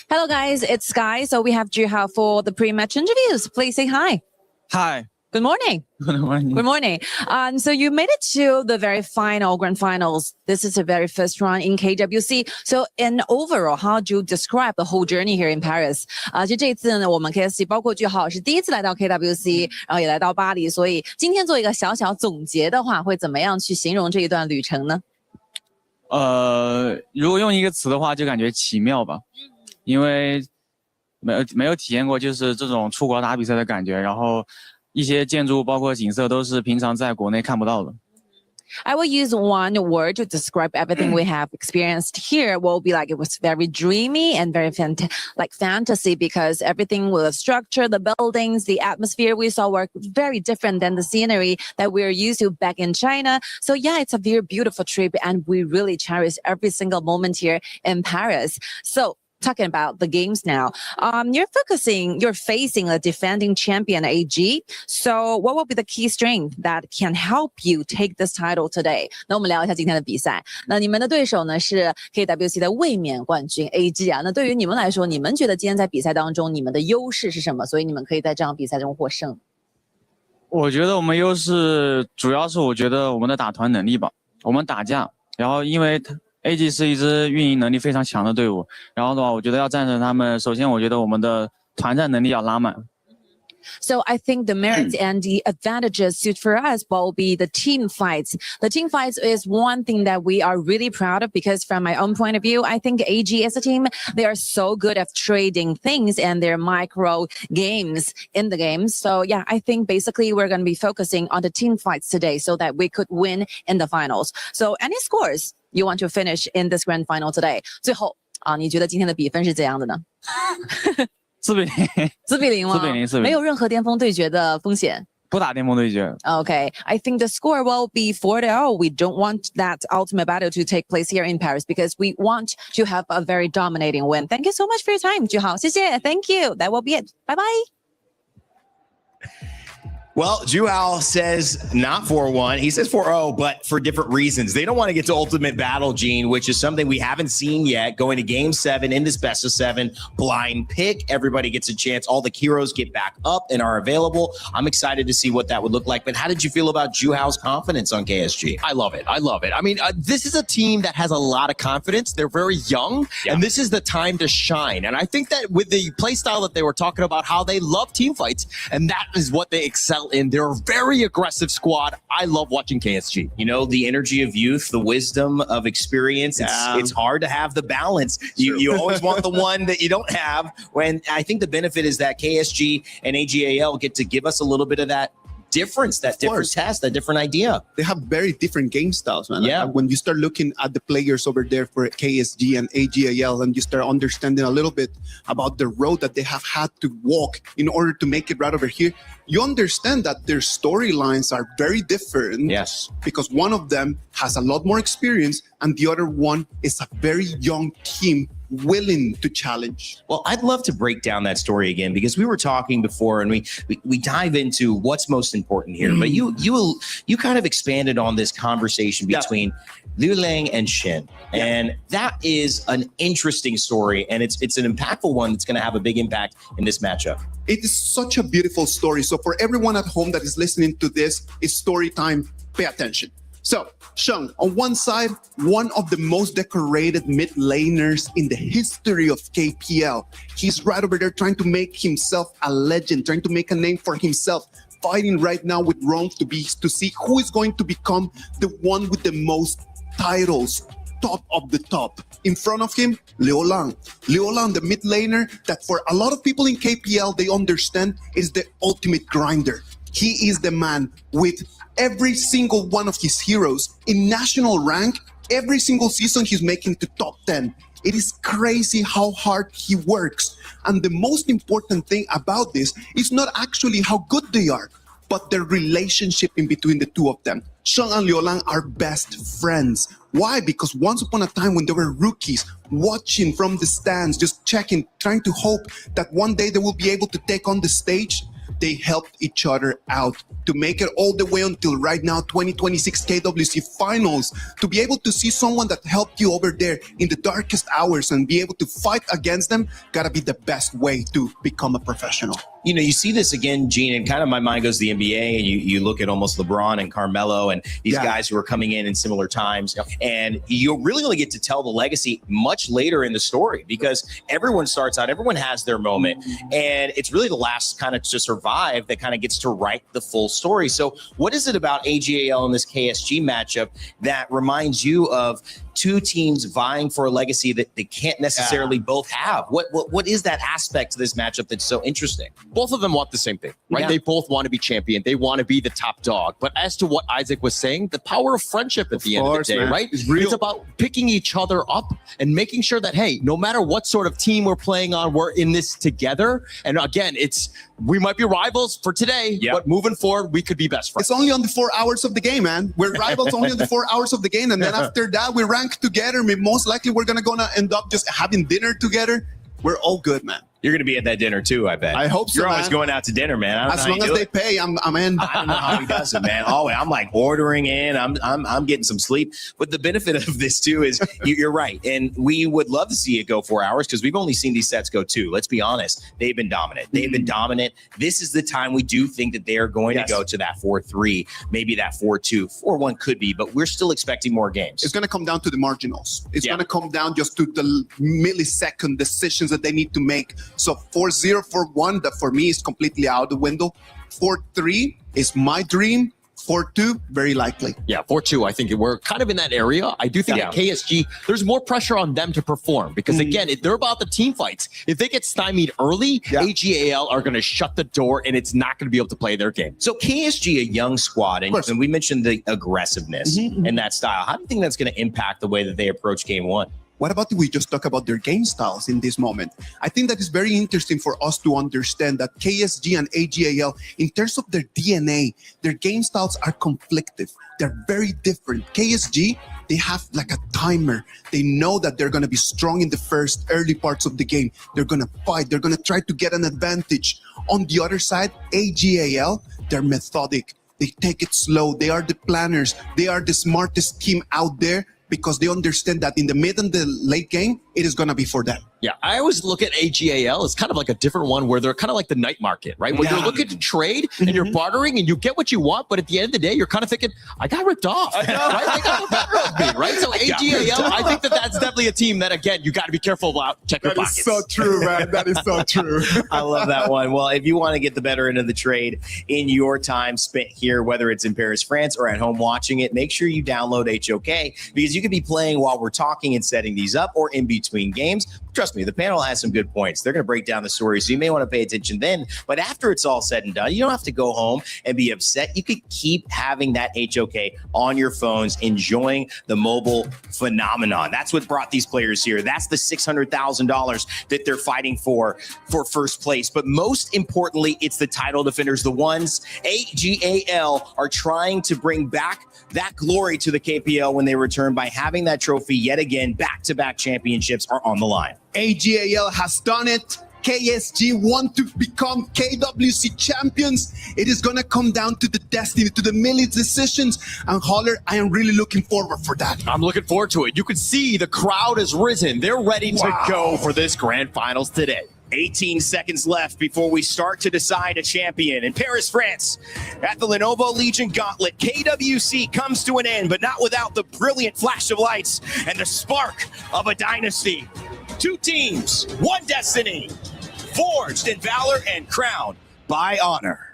Hello guys, it's Sky. So we have Juhao for the pre-match interviews. Please say hi. Hi. Good morning. Good morning. Good morning. So you made it to the very final grand finals. This is the very first run in KWC. So in overall, how do you describe the whole journey here in Paris? 其实这一次呢，我们 KSG 包括句号是第一次来到 KWC， 然后也来到巴黎，所以今天做一个小小总结的话，会怎么样去形容这一段旅程呢？如果用一个词的话，就感觉奇妙吧，因为没有体验过就是这种出国打比赛的感觉，然后一些建筑包括景色都是平常在国内看不到的。I will use one word to describe everything we have experienced here. Will be like it was very dreamy and very fantasy because everything with the structure, the buildings, the atmosphere we saw were very different than the scenery that we're used to back in China. So yeah, it's a very beautiful trip and we really cherish every single moment here in Paris. So talking about the games now. You're facing a defending champion AG. So what will be the key strength that can help you take this title today? 那我们聊一下今天的比赛。那你们的对手呢是 KWC 的卫冕冠军 AG 啊。那对于你们来说，你们觉得今天在比赛当中你们的优势是什么？所以你们可以在这场比赛中获胜。我觉得我们优势主要是我觉得我们的打团能力吧，我们打架，然后因为AG 是一支运营能力非常强的队伍，然后的话，我觉得要战胜他们，首先我觉得我们的团战能力要拉满。So I think the merits and the advantages suit for us will be the team fights. The team fights is one thing that we are really proud of because from my own point of view, I think AG as a team, they are so good at trading things and their micro games in the game. So yeah, I think basically we're going to be focusing on the team fights today so that we could win in the finals. So any scores you want to finish in this grand final today? 最后啊，你觉得今天的比分是怎样的呢？4比0。4比0吗？4比0，4比0。没有任何巅峰对决的风险。不打巅峰对决。Okay, I think the score will be 4-0. We don't want that ultimate battle to take place here in Paris because we want to have a very dominating win. Thank you so much for your time, 句豪，谢谢。Thank you. That will be it. Bye bye. Well, Juhao says not 4-1. He says 4-0, but for different reasons. They don't want to get to ultimate battle, Gene, which is something we haven't seen yet. Going to game 7 in this best of 7 blind pick. Everybody gets a chance. All the heroes get back up and are available. I'm excited to see what that would look like. But how did you feel about Juhao's confidence on KSG? I love it. I love it. I mean, this is a team that has a lot of confidence. They're very young, and this is the time to shine. And I think that with the play style that they were talking about, how they love team fights, and that is what they excel in. They're a very aggressive squad. I love watching KSG. You know, the energy of youth, the wisdom of experience. It's hard to have the balance. You always want the one that you don't have. When I think the benefit is that KSG and AGAL get to give us a little bit of that difference, that different test, that different idea. They have very different game styles, man. Yeah. When you start looking at the players over there for KSG and AGAL and you start understanding a little bit about the road that they have had to walk in order to make it right over here, you understand that their storylines are very different. Yes. Because one of them has a lot more experience and the other one is a very young team willing to challenge. Well, I'd love to break down that story again because we were talking before and we dive into what's most important here. But you kind of expanded on this conversation between Liu Lang and Shin. And that is an interesting story and it's an impactful one that's going to have a big impact in this matchup. It is such a beautiful story. So for everyone at home that is listening to this, it's story time. Pay attention. So, Sheng, on one side, one of the most decorated mid laners in the history of KPL. He's right over there trying to make himself a legend, trying to make a name for himself, fighting right now with Rome to see who is going to become the one with the most titles, top of the top. In front of him, Liu Lang. Liu Lang, the mid laner that for a lot of people in KPL, they understand is the ultimate grinder. He is the man with every single one of his heroes in national rank. Every single season he's making the top 10. It is crazy how hard he works. And the most important thing about this is not actually how good they are, but the relationship in between the two of them. Sheng and Liu Lang are best friends. Why? Because once upon a time when they were rookies, watching from the stands, just checking, trying to hope that one day they will be able to take on the stage, they helped each other out to make it all the way until right now, 2026 KWC finals, to be able to see someone that helped you over there in the darkest hours and be able to fight against them, gotta be the best way to become a professional. You know, you see this again, Gene, and kind of my mind goes to the NBA, and you look at almost LeBron and Carmelo and these guys who are coming in similar times, and you really only get to tell the legacy much later in the story because everyone starts out, everyone has their moment, and it's really the last kind of to survive that kind of gets to write the full story. So what is it about AGAL and this KSG matchup that reminds you of two teams vying for a legacy that they can't necessarily both have? What is that aspect to this matchup that's so interesting? Both of them want the same thing, right? Yeah. They both want to be champion. They want to be the top dog. But as to what Isaac was saying, the power of friendship at the end of the day, right? It's about picking each other up and making sure that, hey, no matter what sort of team we're playing on, we're in this together. And again, it's we might be rivals for today, but moving forward, we could be best friends. It's only on the 4 hours of the game, man. We're rivals only on the 4 hours of the game, and then after that, we rank together. I mean, most likely, we're gonna end up just having dinner together. We're all good, man. You're going to be at that dinner too, I bet. I hope so, You're always man. going out to dinner, man. I don't As know how long you as do they it. pay, I'm in. I don't know how he does it, man. Oh, I'm like ordering in. I'm getting some sleep. But the benefit of this too is you're right, and we would love to see it go 4 hours because we've only seen these sets go 2. Let's be honest, they've been dominant. They've been dominant. This is the time we do think that they are going to go to that 4-3, maybe that 4-2, 4-1 could be, but we're still expecting more games. It's going to come down to the marginals. It's going to come down just to the millisecond decisions that they need to make. So 4-0, 4-1, that for me is completely out the window. 4-3 is my dream. 4-2, very likely. Yeah, 4-2. I think we're kind of in that area. I do think at KSG, there's more pressure on them to perform because, again, they're about the team fights. If they get stymied early, AGAL are going to shut the door and it's not going to be able to play their game. So KSG, a young squad, and we mentioned the aggressiveness and that style. How do you think that's going to impact the way that they approach game 1? What about if we just talk about their game styles in this moment? I think that is very interesting for us to understand that KSG and AGAL, in terms of their DNA, their game styles are conflictive. They're very different. KSG, they have like a timer. They know that they're going to be strong in the first early parts of the game. They're going to fight. They're going to try to get an advantage. On the other side, AGAL, they're methodic. They take it slow. They are the planners. They are the smartest team out there, because they understand that in the mid and the late game, it is going to be for them. Yeah, I always look at AGAL as kind of like a different one where they're kind of like the night market, right? Where you're looking to trade and you're bartering and you get what you want, but at the end of the day, you're kind of thinking, I got ripped off, right? They got the better of me, right? So AGAL, I think that that's definitely a team that, again, you got to be careful about. Check your pockets. That is so true, man. That is so true. I love that one. Well, if you want to get the better end of the trade in your time spent here, whether it's in Paris, France, or at home watching it, make sure you download HOK because you could be playing while we're talking and setting these up or in between games. Trust me, the panel has some good points. They're going to break down the story, so you may want to pay attention then. But after it's all said and done, you don't have to go home and be upset. You could keep having that HOK on your phones, enjoying the mobile phenomenon. That's what brought these players here. That's the $600,000 that they're fighting for first place. But most importantly, it's the title defenders, the ones AGAL are trying to bring back that glory to the KPL when they return by having that trophy yet again. Back-to-back championships are on the line. AGAL has done it. KSG want to become KWC champions. It is going to come down to the destiny, to the milli decisions. And Holler, I am really looking forward for that. I'm looking forward to it. You can see the crowd has risen. They're ready to go for this grand finals today. 18 seconds left before we start to decide a champion. In Paris, France, at the Lenovo Legion Gauntlet, KWC comes to an end, but not without the brilliant flash of lights and the spark of a dynasty. 2 teams, 1 destiny, forged in valor and crowned by honor.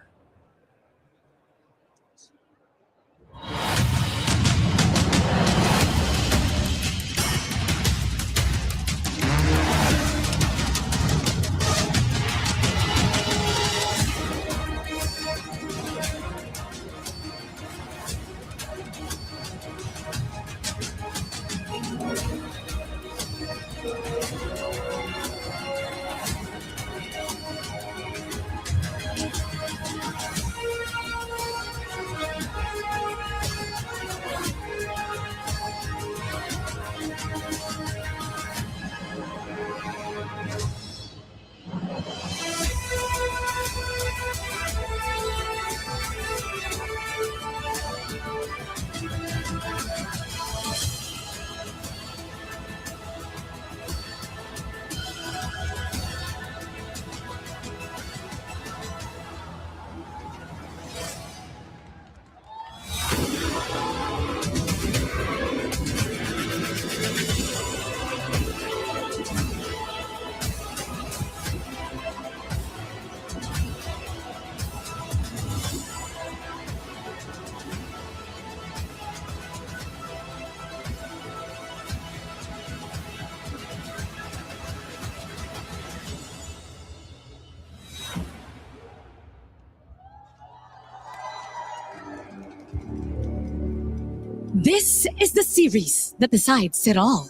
This is the series that decides it all,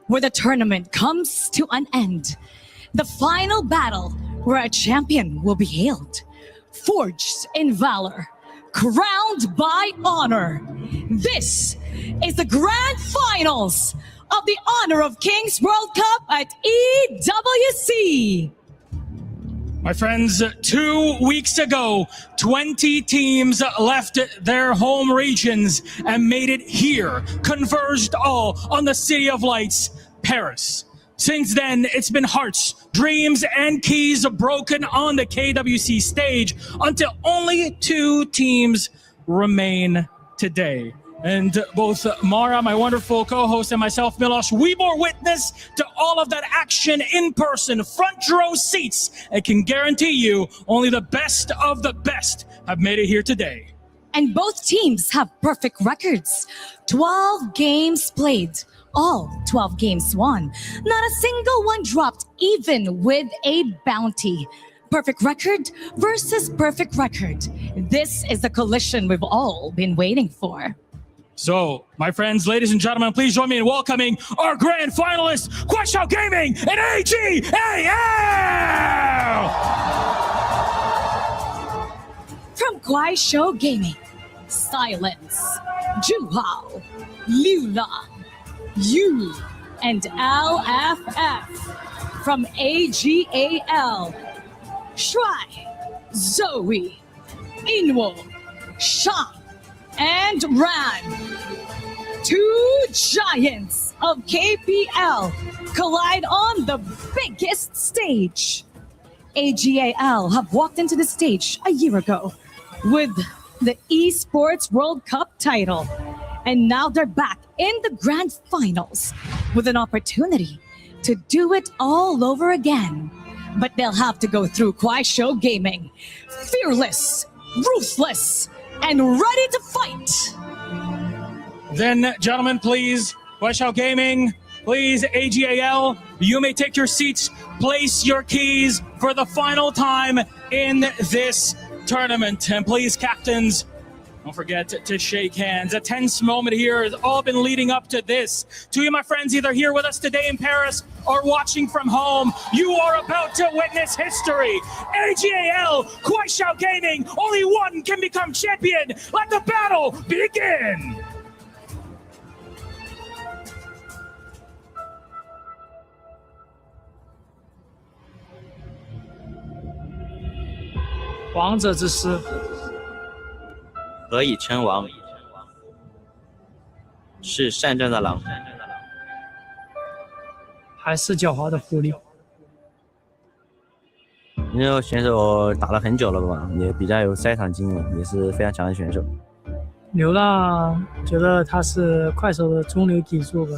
where the tournament comes to an end. The final battle where a champion will be hailed, forged in valor, crowned by honor. This is the grand finals of the Honor of Kings World Cup at EWC. My friends, 2 weeks ago, 20 teams left their home regions and made it here, converged all on the City of Lights, Paris. Since then, it's been hearts, dreams, and keys broken on the KWC stage until only 2 teams remain today. And both Mara, my wonderful co-host, and myself, Milos, we bore witness to all of that action in person, front row seats. I can guarantee you only the best of the best have made it here today. And both teams have perfect records. 12 games played, all 12 games won. Not a single one dropped, even with a bounty. Perfect record versus perfect record. This is the collision we've all been waiting for. So, my friends, ladies and gentlemen, please join me in welcoming our grand finalists, Kwai Gaming and AGAL! From Kwai Gaming, Silence, Juhao, Liulan, Yu, and LFF. From AGAL, Shuai, Zoe, Inwo, Shang, and Ran. 2 giants of KPL collide on the biggest stage. AGAL have walked into the stage a year ago with the Esports World Cup title. And now they're back in the grand finals with an opportunity to do it all over again. But they'll have to go through Kwai Gaming, fearless, ruthless, and ready to fight. Then, gentlemen, please, Kwai Gaming, please, AGAL, you may take your seats, place your keys for the final time in this tournament. And please, captains, don't forget to shake hands. A tense moment here has all been leading up to this. To you, my friends, either here with us today in Paris or watching from home, you are about to witness history. AGAL, Kwai Gaming, only one can become champion. Let the battle begin. 王者之师，何以称王？是善战的狼，还是狡猾的狐狸？因为选手打了很久了吧，也比较有赛场经验，也是非常强的选手。流浪觉得他是快手的中流砥柱吧。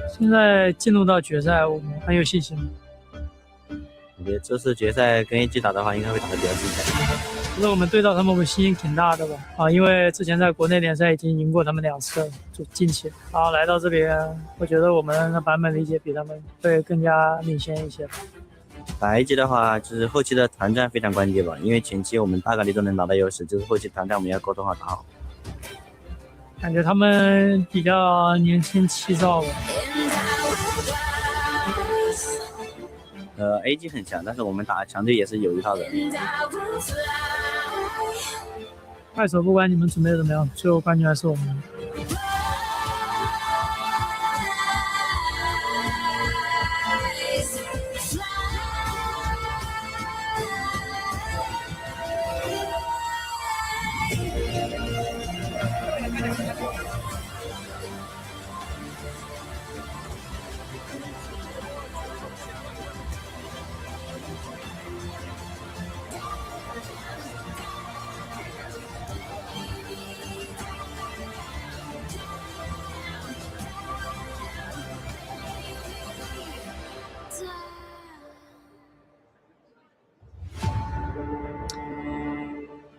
现在进入到决赛，我们很有信心。我觉得这次决赛跟 AG 打的话，应该会打得比较精彩。其实我们对到他们，我们信心挺大的吧。因为之前在国内联赛已经赢过他们2次，就近期。然后来到这边，我觉得我们的版本理解比他们会更加领先一些。打 AG 的话，就是后期的团战非常关键吧，因为前期我们大概率都能拿到优势，就是后期团战我们要沟通好打好。感觉他们比较年轻气躁吧。AG 很强，但是我们打强队也是有一套的。快手不管你们准备怎么样，最后冠军还是我们。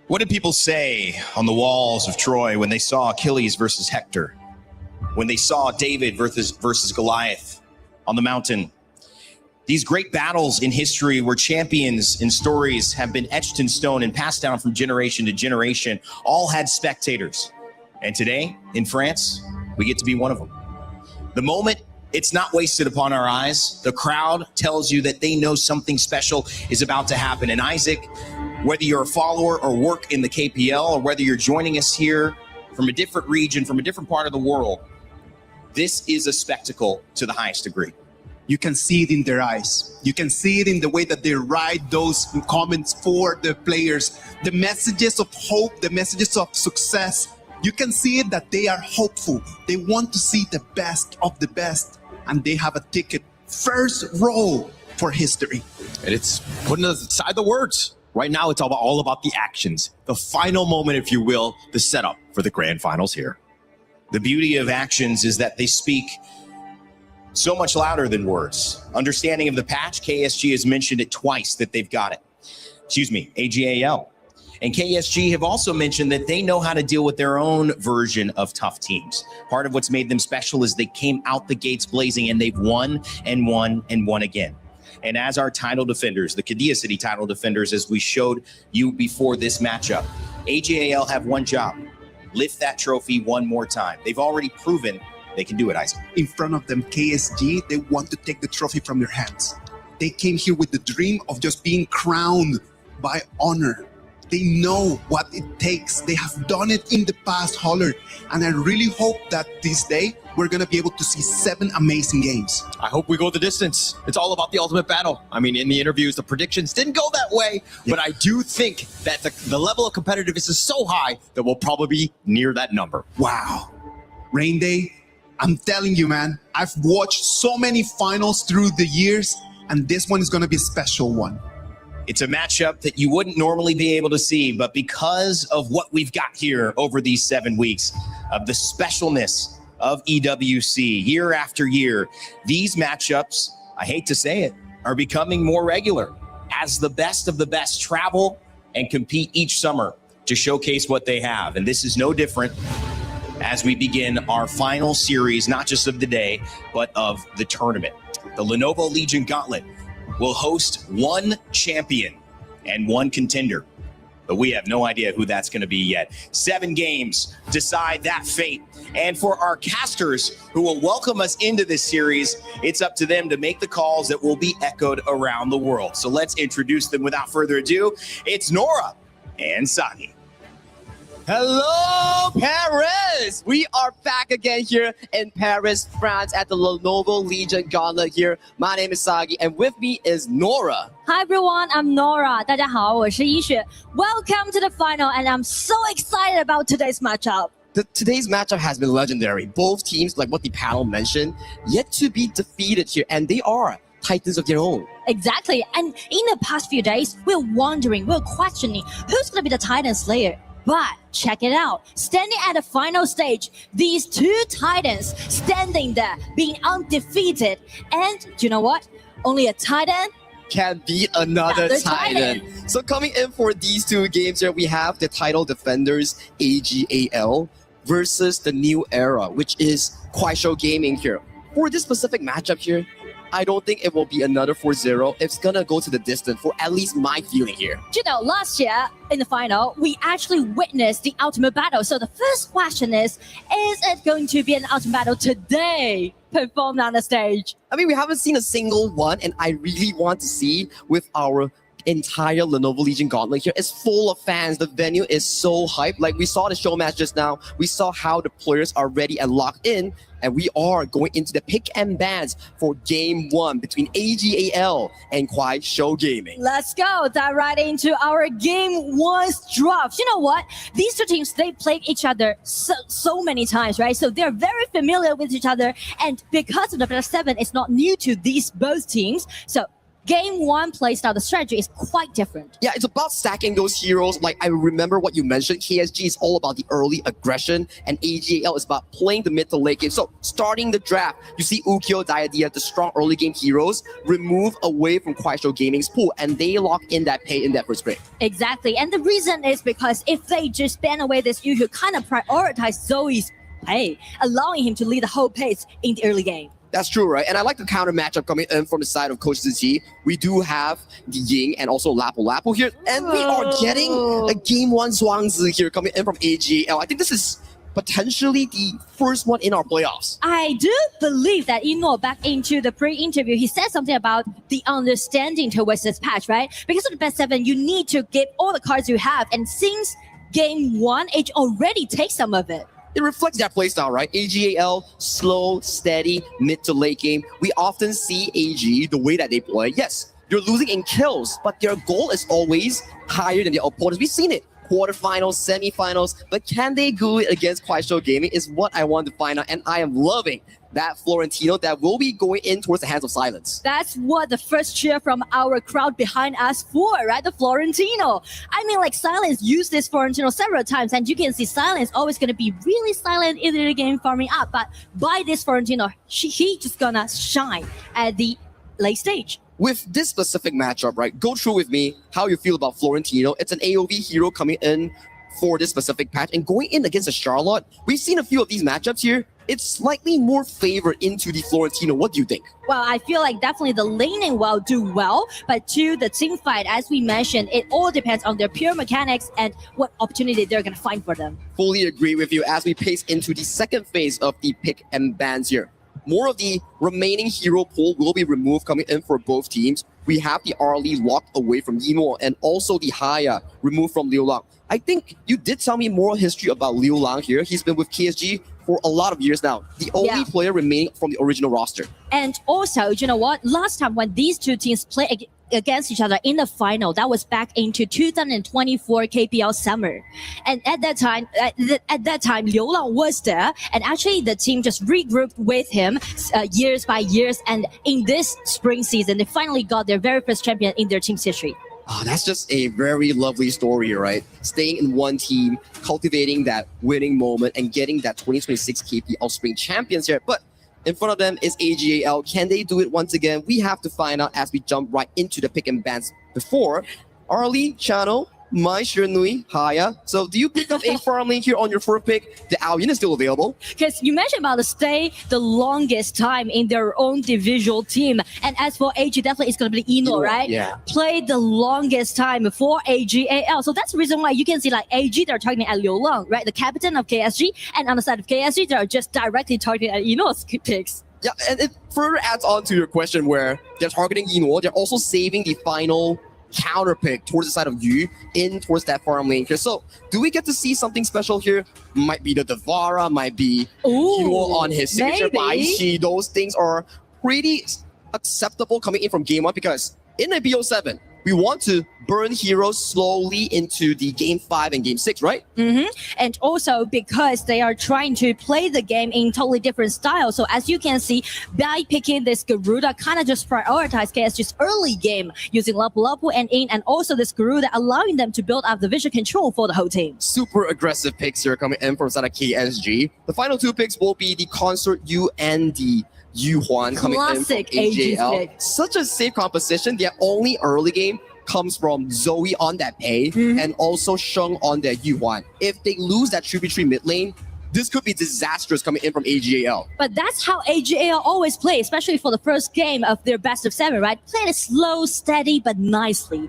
What did people say on the walls of Troy when they saw Achilles versus Hector? When they saw David versus Goliath on the mountain? These great battles in history where champions and stories have been etched in stone and passed down from generation to generation, all had spectators. And today, in France, we get to be one of them. The moment It's not wasted upon our eyes. The crowd tells you that they know something special is about to happen. And Isaac, whether you're a follower or work in the KPL, or whether you're joining us here from a different region, from a different part of the world, this is a spectacle to the highest degree. You can see it in their eyes. You can see it in the way that they write those comments for the players. The messages of hope, the messages of success. You can see it that they are hopeful. They want to see the best of the best. And they have a ticket, first row, for history. And it's putting aside the words. Right now, it's all about the actions. The final moment, if you will, the setup for the grand finals here. The beauty of actions is that they speak so much louder than words. Understanding of the patch, KSG has mentioned it twice that they've got it. Excuse me, AGAL. And KSG have also mentioned that they know how to deal with their own version of tough teams. Part of what's made them special is they came out the gates blazing, and they've won and won and won again. And as our title defenders, the Kadia City title defenders, as we showed you before this matchup, AGAL have one job: lift that trophy one more time. They've already proven they can do it, Isaac. In front of them, KSG, they want to take the trophy from their hands. They came here with the dream of just being crowned by honor. They know what it takes. They have done it in the past, Holler. And I really hope that this day, we're going to be able to see 7 amazing games. I hope we go the distance. It's all about the ultimate battle. I mean, in the interviews, the predictions didn't go that way, but I do think that the level of competitiveness is so high that we'll probably be near that number. Wow. Rain Day, I'm telling you, man, I've watched so many finals through the years, and this one is going to be a special one. It's a matchup that you wouldn't normally be able to see, but because of what we've got here over these 7 weeks, of the specialness of EWC year after year, these matchups, I hate to say it, are becoming more regular as the best of the best travel and compete each summer to showcase what they have. And this is no different as we begin our final series, not just of the day, but of the tournament. The Lenovo Legion Gauntlet will host one champion and one contender, but we have no idea who that's going to be yet. 7 games decide that fate. And for our casters who will welcome us into this series, it's up to them to make the calls that will be echoed around the world. So let's introduce them without further ado. It's Nora and Sagi. Hello, Paris! We are back again here in Paris, France at the Lenovo Legion Gauntlet here. My name is Sagi, and with me is Nora. Hi everyone, I'm Nora. 大家好，我是一雪. Welcome to the final, and I'm so excited about today's matchup. Today's matchup has been legendary. Both teams, like what the panel mentioned, yet to be defeated here, and they are titans of their own. Exactly, and in the past few days, we're wondering, we're questioning, who's going to be the Titan Slayer? But check it out, standing at the final stage, these 2 titans standing there, being undefeated. And you know what? Only a titan can beat another titan. So coming in for these 2 games here, we have the title defenders, AGAL, versus the new era, which is Kuaishou Gaming here. For this specific matchup here, I don't think it will be another 4-0. It's gonna go to the distance for at least my feeling here. You know, last year in the final, we actually witnessed the ultimate battle. So the first question is it going to be an ultimate battle today performed on the stage? I mean, we haven't seen a single one, and I really want to see with our entire Lenovo Legion Gauntlet here. It's full of fans. The venue is so hyped. Like we saw the show match just now. We saw how the players are ready and locked in. And we are going into the pick and bans for game 1 between AGAL and Kuaishou Gaming. Let's go. Dive right into our game 1's draft. You know what? These 2 teams, they played each other so many times, right? So they're very familiar with each other. And because of the best 7, it's not new to these both teams. So game 1 playstyle, the strategy is quite different. Yeah, it's about stacking those heroes. Like I remember what you mentioned, KSG is all about the early aggression, and AGAL is about playing the mid to late game. So starting the draft, you see Ukyo, Diadia, the strong early game heroes, remove away from Kuaishou Gaming's pool, and they lock in that pay in that first break. Exactly, and the reason is because if they just ban away this Ukyo, kind of prioritize Zoe's pay, allowing him to lead the whole pace in the early game. That's true, right? And I like the counter matchup coming in from the side of Coach Zizi. We do have the Ying and also Lapu Oh. here. And we are getting a game 1 Zhuangzi here coming in from AGL. I think this is potentially the first one in our playoffs. I do believe that back into the pre-interview, he said something about the understanding towards this patch, right? Because of the best 7, you need to get all the cards you have. And since game 1, it already takes some of it. It reflects their playstyle, right? AGAL, slow, steady, mid to late game. We often see AG, the way that they play. Yes, you're losing in kills, but their goal is always higher than their opponents. We've seen it. Quarterfinals, semifinals, but can they do it against Kuaishou Gaming is what I want to find out, and I am loving that Florentino that will be going in towards the hands of Silence. That's what the first cheer from our crowd behind us for, right? The Florentino. I mean, like, Silence used this Florentino several times, and you can see Silence always going to be really silent in the game farming up, but by this Florentino, he just gonna shine at the late stage. With this specific matchup, right, go through with me how you feel about Florentino. It's an AOV hero coming in for this specific patch and going in against a Charlotte. We've seen a few of these matchups here. It's slightly more favored into the Florentino. What do you think? Well, I feel like definitely the laning will do well, but to the team fight, as we mentioned, it all depends on their pure mechanics and what opportunity they're going to find for them. Fully agree with you as we pace into the second phase of the pick and bans here. More of the remaining hero pool will be removed coming in for both teams. We have the Arlie locked away from Yimo and also the Haya removed from Liu Lang. I think you did tell me more history about Liu Lang here. He's been with KSG for a lot of years now. The only player remaining from the original roster. And also, you know what? Last time when these two teams played against each other in the final, that was back into 2024 KPL summer. And at that time, Liu Lang was there, and actually the team just regrouped with him years by years. And in this spring season, they finally got their very first champion in their team's history. Oh, that's just a very lovely story, right? Staying in one team, cultivating that winning moment, and getting that 2026 KPL Spring Champions here. But in front of them is AGAL. Can they do it once again? We have to find out as we jump right into the pick and bans. Before, Arlie, Channel, Mai Nui, Haya. So do you pick up a farm lane here on your first pick? The Aoyin is still available. Because you mentioned about the stay the longest time in their own individual team. And as for AG, definitely it's going to be Ino, right? Yeah. Played the longest time for AGAL. So that's the reason why you can see like AG, they're targeting at Liu Lang, right? The captain of KSG. And on the side of KSG, they're just directly targeting at Ino's picks. Yeah, and it further adds on to your question where they're targeting Ino. They're also saving the final counter pick towards the side of Yu in towards that farm lane here. So do we get to see something special here? Might be the Devara, might be Yu on his signature Baishi. Those things are pretty acceptable coming in from game 1 because in a BO7, we want to burn heroes slowly into the game 5 and game 6, right? And also because they are trying to play the game in totally different style. So as you can see, by picking this Garuda, kind of just prioritize KSG's early game using Lapu Lapu and In, and also this Garuda allowing them to build up the vision control for the whole team. Super aggressive picks here coming in from side of KSG. The final 2 picks will be the Concert Yu and the Yu Huan coming Classic in from AGL. pick. Such a safe composition. Their only early game comes from Zoe on that Pei and also Sheng on their Yu Huan. If they lose that 3v3 mid lane, this could be disastrous coming in from AGAL. But that's how AGAL always play, especially for the first game of their best of 7, right? Play it slow, steady, but nicely.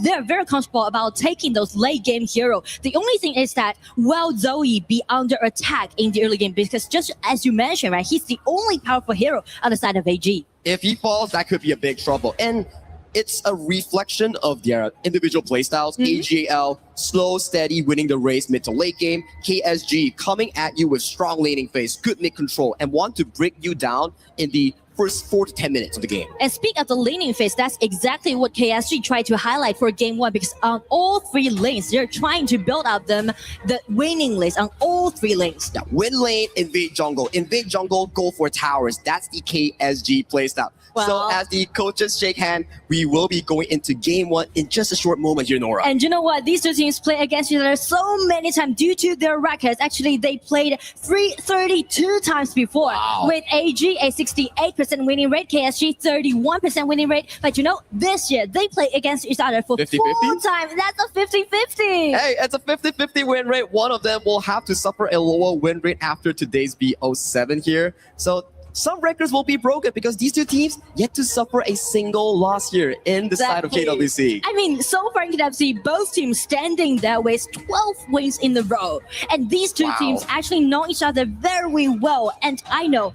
They're very comfortable about taking those late game hero. The only thing is that will Zoe be under attack in the early game? Because just as you mentioned, right, he's the only powerful hero on the side of AG. If he falls, that could be a big trouble. And it's a reflection of their individual playstyles. AGL, slow, steady, winning the race mid to late game. KSG coming at you with strong laning phase, good mid control, and want to break you down in the first 4 to 10 minutes of the game. And speak of the laning phase, that's exactly what KSG tried to highlight for game 1, because on all 3 lanes, they're trying to build up the winning lanes on all 3 lanes. Yeah, win lane, invade jungle, go for towers. That's the KSG playstyle. So as the coaches shake hand, we will be going into game 1 in just a short moment here, Nora. And you know what? These two teams play against each other so many times due to their records. Actually, they played 32 times before. With AG a 68% winning rate, KSG 31% winning rate. But you know, this year they play against each other for 50-50? 4 times. That's a 50-50. Hey, it's a 50-50 win rate. One of them will have to suffer a lower win rate after today's BO7 here. So some records will be broken because these two teams yet to suffer a single loss here in the side of KWC. I mean, so far in KWC, both teams standing there with 12 wins in a row. And these two teams actually know each other very well. And I know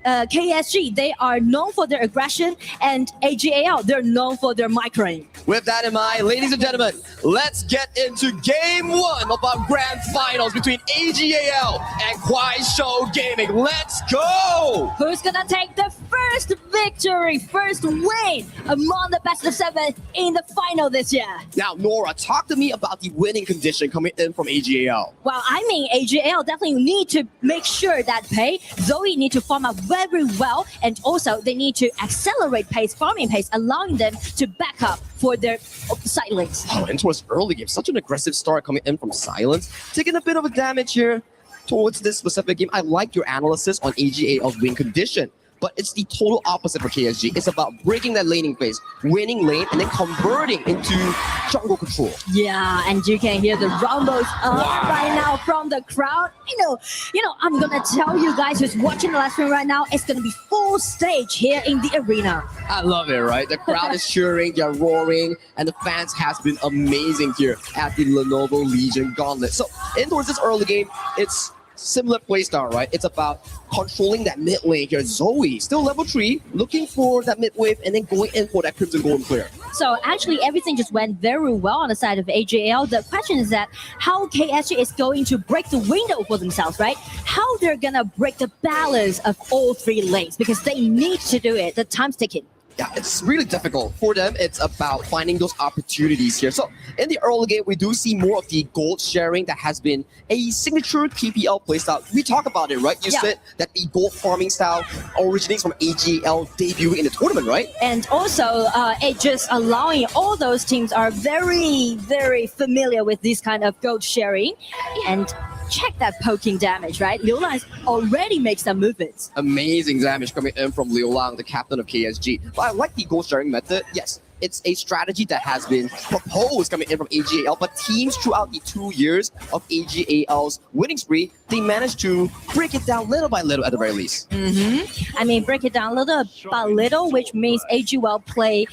KSG, they are known for their aggression, and AGAL, they're known for their microing. With that in mind, ladies and gentlemen, let's get into game 1 of our grand finals between AGAL and Kuaishou Gaming. Let's go! Who's gonna take the first victory, first win among the best of 7 in the final this year? Now, Nora, talk to me about the winning condition coming in from AGAL. Well, I mean, AGAL definitely need to make sure that Zoe need to farm up very well, and also they need to accelerate pace, farming pace, allowing them to back up for their side lanes. Oh, and towards early game, such an aggressive start coming in from Silence, taking a bit of a damage here towards this specific game. I like your analysis on AGAL's win condition, but it's the total opposite for KSG. It's about breaking that laning phase, winning lane, and then converting into jungle control. Yeah, and you can hear the rumbles right now from the crowd. You know, I'm gonna tell you guys who's watching the live stream right now, it's gonna be full stage here in the arena. I love it, right? The crowd is cheering, they're roaring, and the fans has been amazing here at the Lenovo Legion Gauntlet. So, in towards this early game, it's similar playstyle, right? It's about controlling that mid lane here. Zoe, still level 3, looking for that mid wave and then going in for that Crimson Golden Clear. So actually everything just went very well on the side of AGAL. The question is that how KSG is going to break the window for themselves, right? How they're gonna break the balance of all 3 lanes, because they need to do it. The time's ticking. Yeah, it's really difficult for them. It's about finding those opportunities here. So in the early game, we do see more of the gold sharing that has been a signature KPL playstyle. We talk about it, right? You said that the gold farming style originates from AGL debuting in the tournament, right? And also, it just allowing all those teams are very, very familiar with this kind of gold sharing. And check that poking damage, right? Liu Lang already makes some movements. Amazing damage coming in from Liu Lang, the captain of KSG. But I like the gold sharing method. Yes, it's a strategy that has been proposed coming in from AGAL, but teams throughout the 2 years of AGAL's winning spree, they managed to break it down little by little at the very least. I mean, break it down little by little, which means AGAL play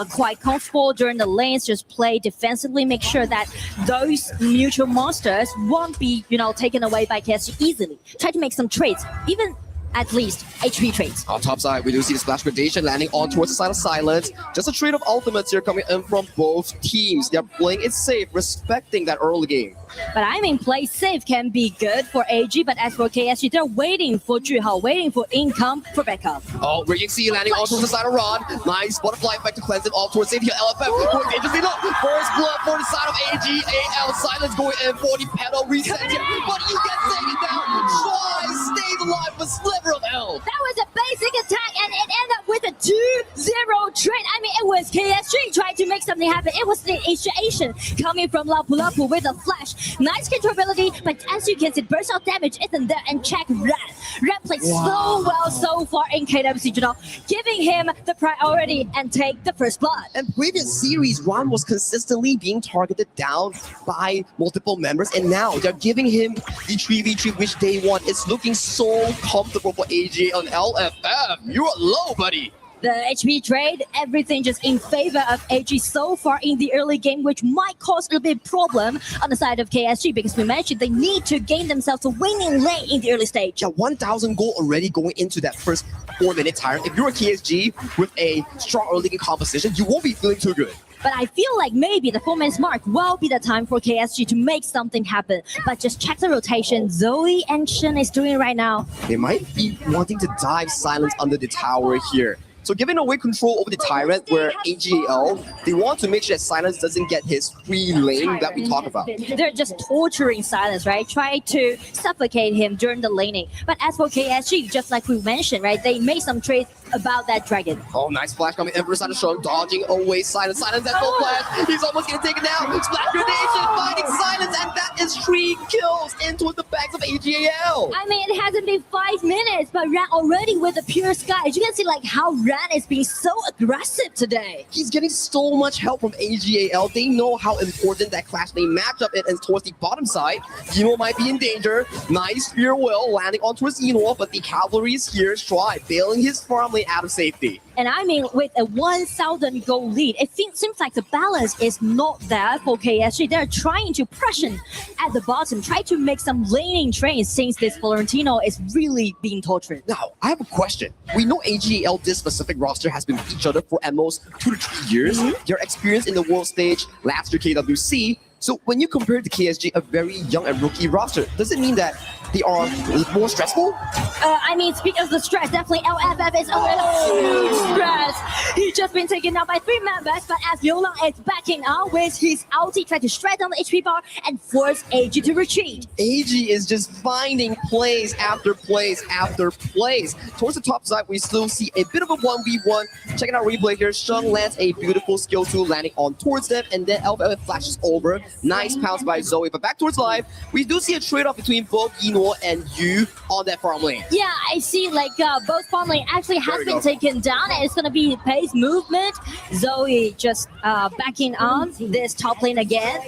quite comfortable during the lanes, just play defensively, make sure that those neutral monsters won't be, taken away by KSG easily. Try to make some trades, even at least HP trades. On top side, we do see the splash gradation landing on towards the side of Silence. Just a trade of ultimates here coming in from both teams. They're playing it safe, respecting that early game. But I mean, play safe can be good for AG, but as for KSG, they're waiting for Juhao, waiting for income for backup. Oh, Raging Sea landing on towards the side of Ron. Nice butterfly effect to cleanse it all towards safety. LFF going dangerously low. First blood for the side of AGAL. Silence going in for the pedal reset here, but he gets taken down. Try stays alive for sliver of health. That was a basic attack, and it ended up with a 2-0 trade. I mean, it was KSG trying to make something happen. It was the initiation coming from Lapu Lapu with a flash. Nice controllability, but as you can see, burst out damage isn't there. And check Red. Red played so well so far in KWC, giving him the priority and take the first blood. And previous series, Ron was consistently being targeted down by multiple members, and now they're giving him the 3v3 which they want. It's looking so comfortable for AJ on LFF. You're low, buddy. The HP trade, everything just in favor of AG so far in the early game, which might cause a little bit of problem on the side of KSG, because we mentioned they need to gain themselves a winning lane in the early stage. Yeah, 1,000 gold already going into that first 4-minute tire. If you're a KSG with a strong early game composition, you won't be feeling too good. But I feel like maybe the 4-minute mark will be the time for KSG to make something happen. But just check the rotation Zoe and Shen is doing right now. They might be wanting to dive Silence under the tower here. So giving away control over the Tyrant, where AGAL, they want to make sure that Silence doesn't get his free lane that we talk about. They're just torturing Silence, right? Try to suffocate him during the laning. But as for KSG, just like we mentioned, right, they made some trades about that dragon. Oh, nice flash coming in for side of Sheng, dodging away Silence. Silence at full flash. He's almost getting taken down. Splash grenade finding Silence, and that is 3 kills into the backs of AGL. I mean, it hasn't been 5 minutes, but Ran already with the pure sky. As you can see, like how Ran is being so aggressive today. He's getting so much help from AGAL. They know how important that clash lane matchup is, and towards the bottom side, Yino might be in danger. Nice Spear Will landing on towards Yino, but the cavalry is here. Stride bailing his farm lane out of safety. And I mean, with a 1,000 goal lead, it seems like the balance is not there for KSG. They're trying to pressure at the bottom, try to make some laning trains since this Florentino is really being tortured. Now, I have a question. We know AGL, this specific roster, has been with each other for at most 2 to 3 years. Their experience in the world stage, last year KWC. So when you compare to KSG, a very young and rookie roster, does it mean that they are more stressful? I mean, speaking of the stress, definitely LFF is under huge stress. He's just been taken out by 3 members, but as Yolang is backing out with his ulti, trying to shred down the HP bar and force AG to retreat. AG is just finding plays after plays after plays. Towards the top side, we still see a bit of a 1v1. Checking out replay here, Sheng lands a beautiful skill 2 landing on towards them, and then LFF flashes over. Nice pounce by Zoe, but back towards live, we do see a trade-off between both Yino and Yu on that farm lane. Yeah, I see like both farm lane actually has been taken down, and it's going to be pace movement. Zoe just backing on this top lane again.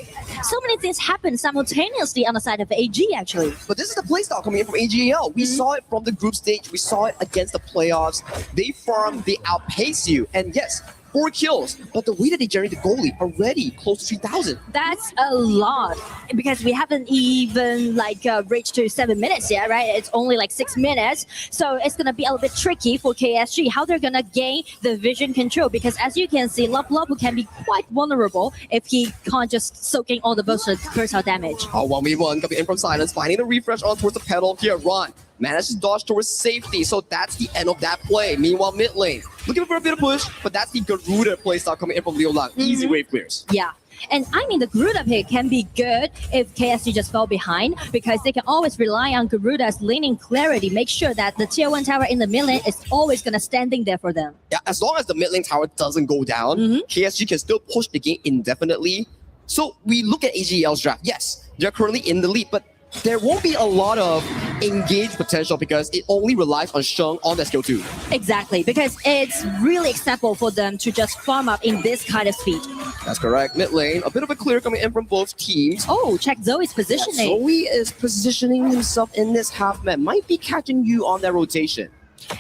So many things happen simultaneously on the side of AG actually. But this is the playstyle coming in from AGL. We saw it from the group stage. We saw it against the playoffs. They farm, they outpace you. And yes, 4 kills, but the way that they generate the goal lead already close to 3,000. That's a lot because we haven't even like reached to 7 minutes yet, right? It's only like 6 minutes, so it's gonna be a little bit tricky for KSG how they're gonna gain the vision control, because as you can see, Love can be quite vulnerable if he can't just soak in all the versatile damage. Oh, 1v1 coming in from Silence, finding the refresh on towards the pedal here. Run manages to dodge towards safety, so that's the end of that play. Meanwhile, mid lane looking for a bit of push, but that's the Garuda playstyle coming in from Liulang. Easy wave clears. Yeah. And I mean, the Garuda pick can be good if KSG just fell behind, because they can always rely on Garuda's laning clarity, make sure that the tier 1 tower in the mid lane is always going to standing there for them. Yeah, as long as the mid lane tower doesn't go down, KSG can still push the game indefinitely. So we look at AGL's draft. Yes, they're currently in the lead, but there won't be a lot of engaged potential because it only relies on Sheng on that skill 2. Exactly, because it's really acceptable for them to just farm up in this kind of speed. That's correct. Mid lane, a bit of a clear coming in from both teams. Oh, check Zoe's positioning. Yeah, Zoe is positioning himself in this half map. Might be catching you on that rotation.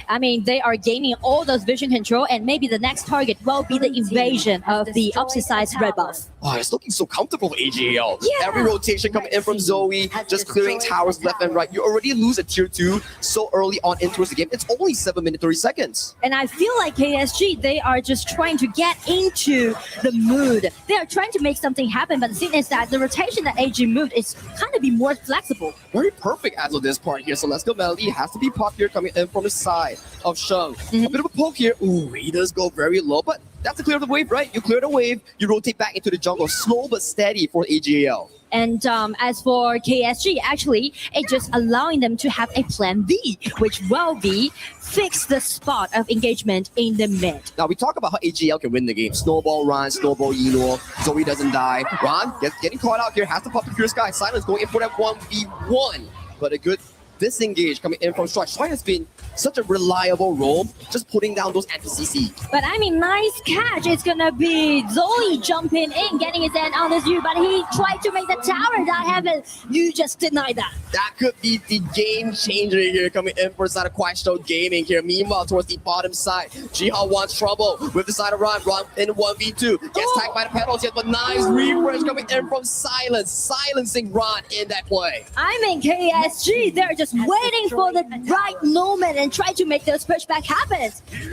I mean, they are gaining all those vision control, and maybe the next target will be the invasion of the opposite side's red buff. Oh, it's looking so comfortable for AGL. Yeah. Every rotation coming in from Zoe, just clearing towers left and right. You already lose a tier 2 so early on into the game. It's only 7 minutes 30 seconds. And I feel like KSG, they are just trying to get into the mood. They are trying to make something happen, but the thing is that the rotation that AG moved is kind of be more flexible. Very perfect as of this part here. So let's go Melody. Has to be popped here coming in from the side of Sheng. A bit of a poke here. Ooh, he does go very low, but that's to clear the wave, right? You clear the wave, you rotate back into the jungle. Slow but steady for AGL. And as for KSG, actually, it's just allowing them to have a plan B, which will be fix the spot of engagement in the mid. Now, we talk about how AGL can win the game. Snowball Ron, Snowball Yino, Zoe doesn't die. Ron getting caught out here, has to pop the Pure Sky. Silence going in for that 1v1. But a good disengage coming in from Stride. Stride has been such a reliable role, just putting down those anti-CC. But I mean, nice catch. It's gonna be Zoe jumping in, getting his hand on this view, but he tried to make the tower not happen. You just denied that. That could be the game changer here coming in for the side of Quackstone Gaming here. Meanwhile, towards the bottom side, Jiha wants trouble with the side of Ron. Ron in 1v2. Gets tagged by the pedals yet, but nice refresh coming in from Silence. Silencing Ron in that play. I mean, KSG, they're just waiting for the right moment and try to make those pushback happen.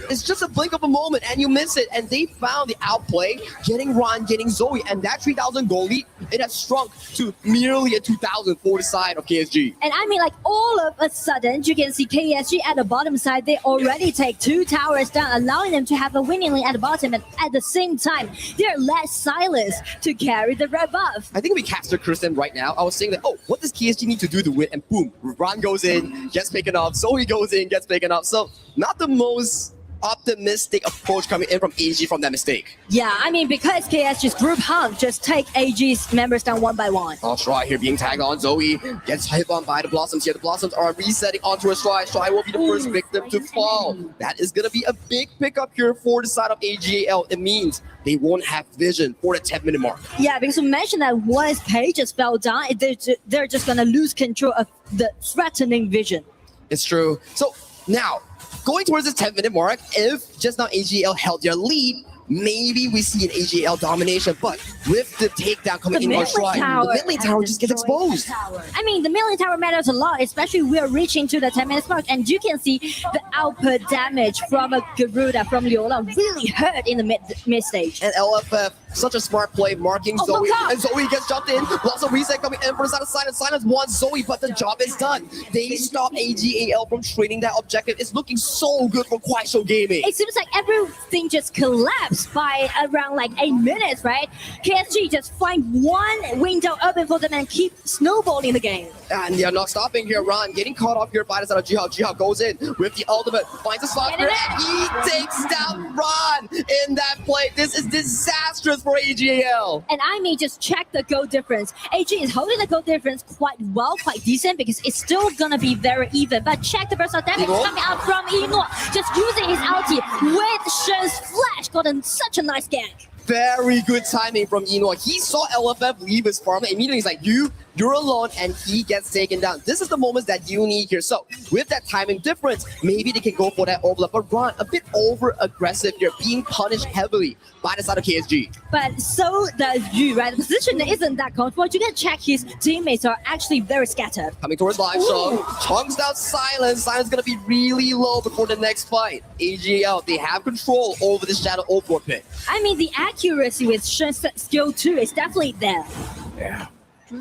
It's just a blink of a moment and you miss it, and they found the outplay, getting Ron, getting Zoe, and that 3,000 goal lead, it has shrunk to merely a 2,000 for the side of KSG. And I mean, like, all of a sudden, you can see KSG at the bottom side, they already take 2 towers down, allowing them to have a winning lane at the bottom, and at the same time, they're less silenced to carry the red buff. I think we captured Kristen right now. I was saying that, oh, what does KSG need to do to win? And boom, Ron goes in, gets taken off. Zoe goes in, gets taken off. So not the most optimistic approach coming in from AG from that mistake. Yeah, I mean, because KSG's group hunt just take AG's members down one by one. Oh, Stry here being tagged on. Zoe gets hit on by the Blossoms here. The Blossoms are resetting onto a Stry. Stry will be the first victim to fall. That is going to be a big pickup here for the side of AGAL. It means they won't have vision for the 10-minute mark. Yeah, because we mentioned that once Pages fell down, they're just going to lose control of the threatening vision. It's true. So now, going towards the 10-minute mark, if just now AGL held their lead, maybe we see an AGL domination, but with the takedown coming in on Stry, the mid lane tower just gets exposed. I mean, the mid lane tower matters a lot, especially we're reaching to the 10-minute mark, and you can see the output damage from a Garuda, from Leola, really hurt in the mid stage. And LFF, such a smart play, marking Zoe, and Zoe gets jumped in. Lots of reset coming in for the side of Silence. Silence wants Zoe, but the job is done. They stop AGAL from trading that objective. It's looking so good for Kuaishou Gaming. It seems like everything just collapsed by around like 8 minutes, right? KSG just find one window open for them and keep snowballing the game. And they're not stopping here. Ron getting caught off here by the side of Jihao. Jihao goes in with the ultimate, finds a spot here, and he takes down Ron in that play. This is disastrous for AGAL. And I mean, just check the goal difference. AG is holding the goal difference quite well, quite decent, because it's still gonna be very even. But check the versatile damage coming out from Eno, just using his ulti with Shen's flash, gotten such a nice gank. Very good timing from Eno. He saw LFF leave his farm and immediately he's like, you're alone, and he gets taken down. This is the moments that you need here. So with that timing difference, maybe they can go for that overlap. But Ron, a bit over aggressive here, being punished heavily by the side of KSG. But so does Yu, right? The position isn't that comfortable. You can check his teammates are actually very scattered. Coming towards live Shong, chunks down Silence. Silence gonna be really low before the next fight. AGL, they have control over the Shadow Overlord pit. I mean, the accuracy with Shen's skill too is definitely there. Yeah.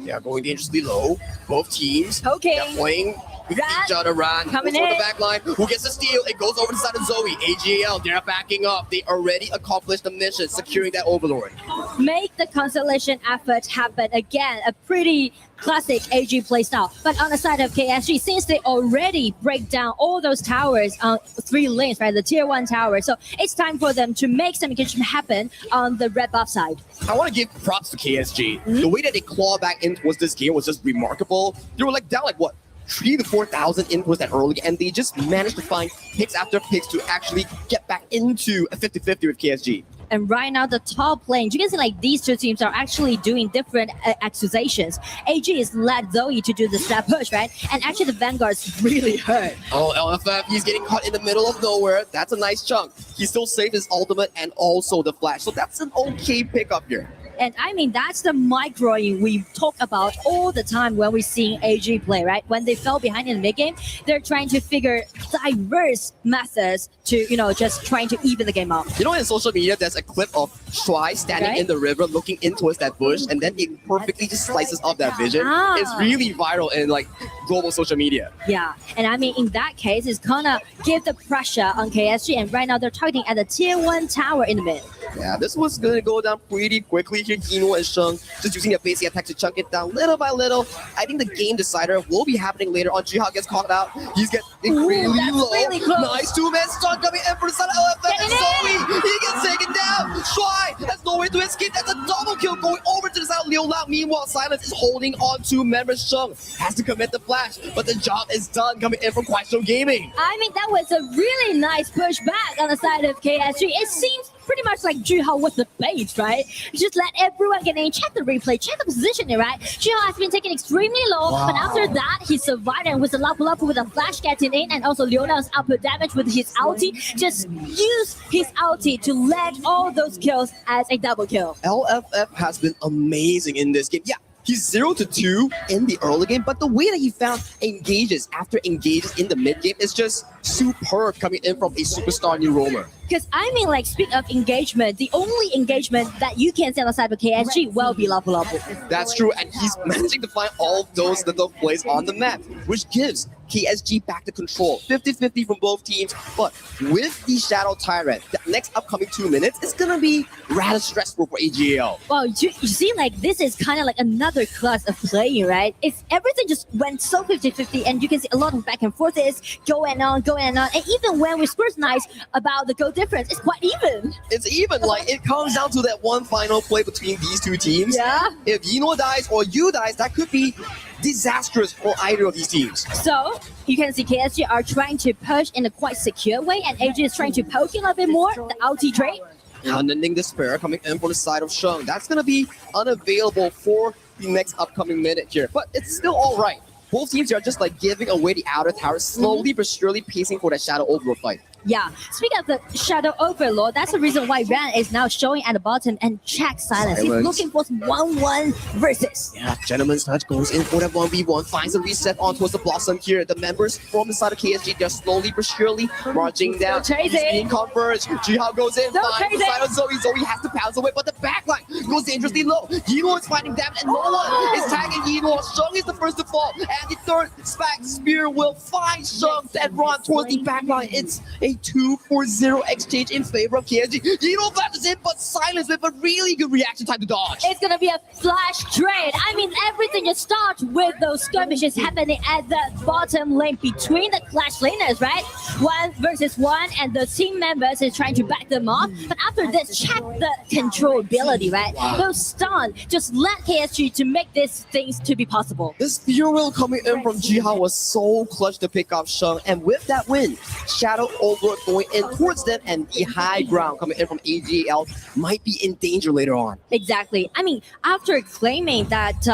Yeah, going dangerously low. Both teams. Okay. They're playing with each other. Ran coming goes for in. the back line. Who gets the steal? It goes over the side of Zoe. AGL, they're backing up. They already accomplished the mission, securing that Overlord. Make the constellation effort happen again. A pretty classic AG playstyle. But on the side of KSG, since they already break down all those towers on 3 lanes, right? The tier 1 tower. So it's time for them to make some engagement happen on the red buff side. I want to give props to KSG. The way that they claw back in towards this game was just remarkable. They were like down like what? 3,000 to 4,000 in towards that early, and they just managed to find picks after picks to actually get back into a 50-50 with KSG. And right now, the top lane, you can see like these two teams are actually doing different accusations. AG is led Zoe to do the step push, right? And actually the Vanguard's really hurt. Oh, LFF, he's getting caught in the middle of nowhere. That's a nice chunk. He still saved his ultimate and also the flash. So that's an okay pickup here. And I mean, that's the microing we talk about all the time when we're seeing AG play, right? When they fell behind in the mid game, they're trying to figure diverse methods to, just trying to even the game up. In social media, there's a clip of Stry standing in the river looking in towards that bush, and then it perfectly just slices off that vision. It's really viral in like global social media. Yeah, and I mean, in that case, it's gonna give the pressure on KSG, and right now they're targeting at the tier 1 tower in the mid. Yeah, this was gonna go down pretty quickly here. Eno and Sheng just using their basic attack to chunk it down little by little. I think the game decider will be happening later on. Jihao gets caught out. He's getting really low. Really close. Nice 2-man stun coming in for the side of LFF. And Zoe, he gets taken down. Stry has no way to escape. That's a double kill going over to the side of Liu Lao. Meanwhile, Silence is holding on to member Sheng. Has to commit the flash, but the job is done coming in from Kuaishou Gaming. I mean, that was a really nice push back on the side of KSG. It seems pretty much like Jihao was the bait, right? Just let everyone get in, check the replay, check the positioning, right? Jihao has been taken extremely low, but after that, he survived, and with the Lapu Lapu with a flash getting in, and also Leona's output damage with his ulti, just use his ulti to land all those kills as a double kill. LFF has been amazing in this game. Yeah, he's 0-2 in the early game, but the way that he found engages after engages in the mid game is just superb coming in from a superstar new roamer. Because I mean, like, speak of engagement, the only engagement that you can see on the side of KSG will be Lapu Lapu. That's true, and he's managing to find all of those little plays on the map, which gives KSG back to control. 50-50 from both teams. But with the Shadow Tyrant, the next upcoming 2 minutes, it's going to be rather stressful for AGL. Well, you see, like, this is kind of like another class of playing, right? It's everything just went so 50-50, and you can see a lot of back and forth is going on. And even when we scrutinize about the goal difference, it's quite even. It's even. Like, it comes down to that one final play between these two teams. Yeah. If Yino dies or you dies, that could be disastrous for either of these teams. So you can see KSG are trying to push in a quite secure way, and AG is trying to poke in a bit more. The LT trade. Unending Despair coming in for the side of Sheng. That's going to be unavailable for the next upcoming minute here. But it's still all right. Both teams are just like giving away the outer tower, slowly but surely pacing for that Shadow Overlord fight. Yeah, speaking of the Shadow Overlord, that's the reason why Ran is now showing at the bottom and check silence. He's looking for some 1-1 versus. Yeah, Gentleman's Touch goes in for that 1v1, finds a reset on towards the Blossom here. The members from the side of KSG, they're slowly but surely marching down. He's being converged. Jihao goes in, finds the side of Zoe. Zoe has to pounce away, but the backline goes dangerously low. Yino is fighting damage, and no one is tagging Yino. Sheng is the first to fall, and the third Spag Spear will find Sheng and run towards the backline. It's a 2-4-0 exchange in favor of KSG. Yino flashes in, but Silence with a really good reaction time to dodge. It's gonna be a flash trade. I mean, everything just starts with those skirmishes happening at the bottom lane between the Clash laners, right? 1 versus 1, and the team members is trying to back them off. But after this, check the controllability, right? Those stun just let KSG to make these things to be possible. This Spear Wheel coming in from Jihao was so clutch to pick up Sheng, and with that win, Shadow Overlord going in towards them, and the high ground coming in from AGL might be in danger later on. Exactly. I mean, after claiming that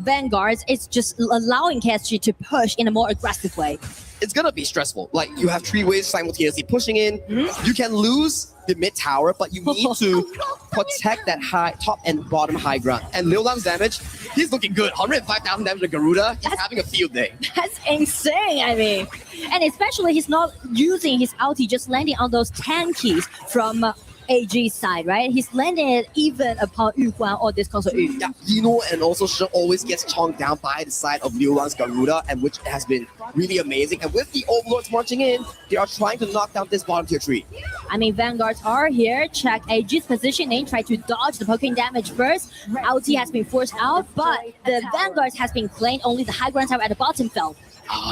Vanguards, it's just allowing KSG to push in a more aggressive way. It's gonna be stressful. Like, you have 3 waves simultaneously pushing in. You can lose the mid tower, but you need to protect that top and bottom high ground. And Liu Lang's damage, he's looking good. 105,000 damage to Garuda. He's having a field day. That's insane, I mean. And especially he's not using his ulti, just landing on those 10 keys from AG side, right? He's landing it even upon Yu Huan or this console Yu. Yeah, Yino and also Sheng always gets chonked down by the side of Liu Lang's Garuda, and which has been really amazing. And with the Overlords marching in, they are trying to knock down this bottom tier tree. I mean, Vanguards are here. Check AG's positioning, try to dodge the poking damage first. LT has been forced out, but the Vanguards has been claimed. Only the high ground tower at the bottom fell.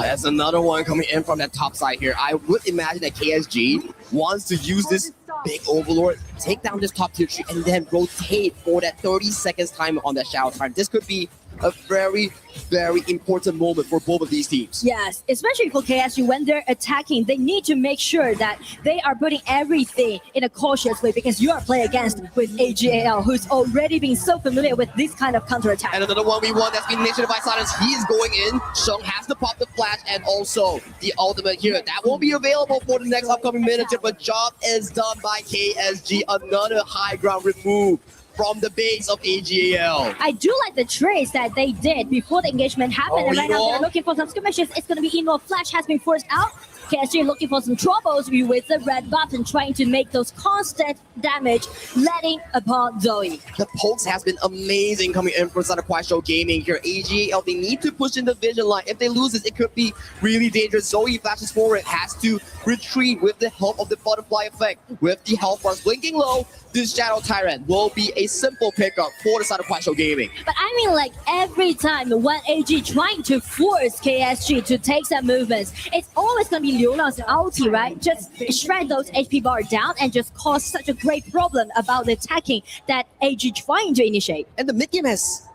That's another one coming in from that top side here. I would imagine that KSG wants to use this big Overlord, take down this top tier tree, and then rotate for that 30 seconds time on that Shadow Tyrant. This could be a very, very important moment for both of these teams. Yes, especially for KSG, when they're attacking, they need to make sure that they are putting everything in a cautious way, because you are playing against with AGAL, who's already been so familiar with this kind of counterattack. And another 1v1 that's been initiated by Silence. He's going in. Sheng has to pop the flash, and also the ultimate here. That won't be available for the next upcoming minute, but job is done by KSG. Another high ground remove from the base of AGAL. I do like the trades that they did before the engagement happened, and right now they're looking for some skirmishes. It's going to be Eno. Flash has been forced out. KSG looking for some troubles with the red button, trying to make those constant damage, letting upon Zoe. The pokes has been amazing coming in from Kuai Show Gaming here. AGL, they need to push in the vision line. If they lose this, it could be really dangerous. Zoe flashes forward, has to retreat with the help of the butterfly effect. With the health bars blinking low, this Shadow Tyrant will be a simple pickup for the Kuai Show Gaming. But I mean, like, every time when AG trying to force KSG to take some movements, it's always going to be Liu Lang's ulti, right? Just shred those HP bar down and just cause such a great problem about the attacking that AG trying to initiate. And the mid game has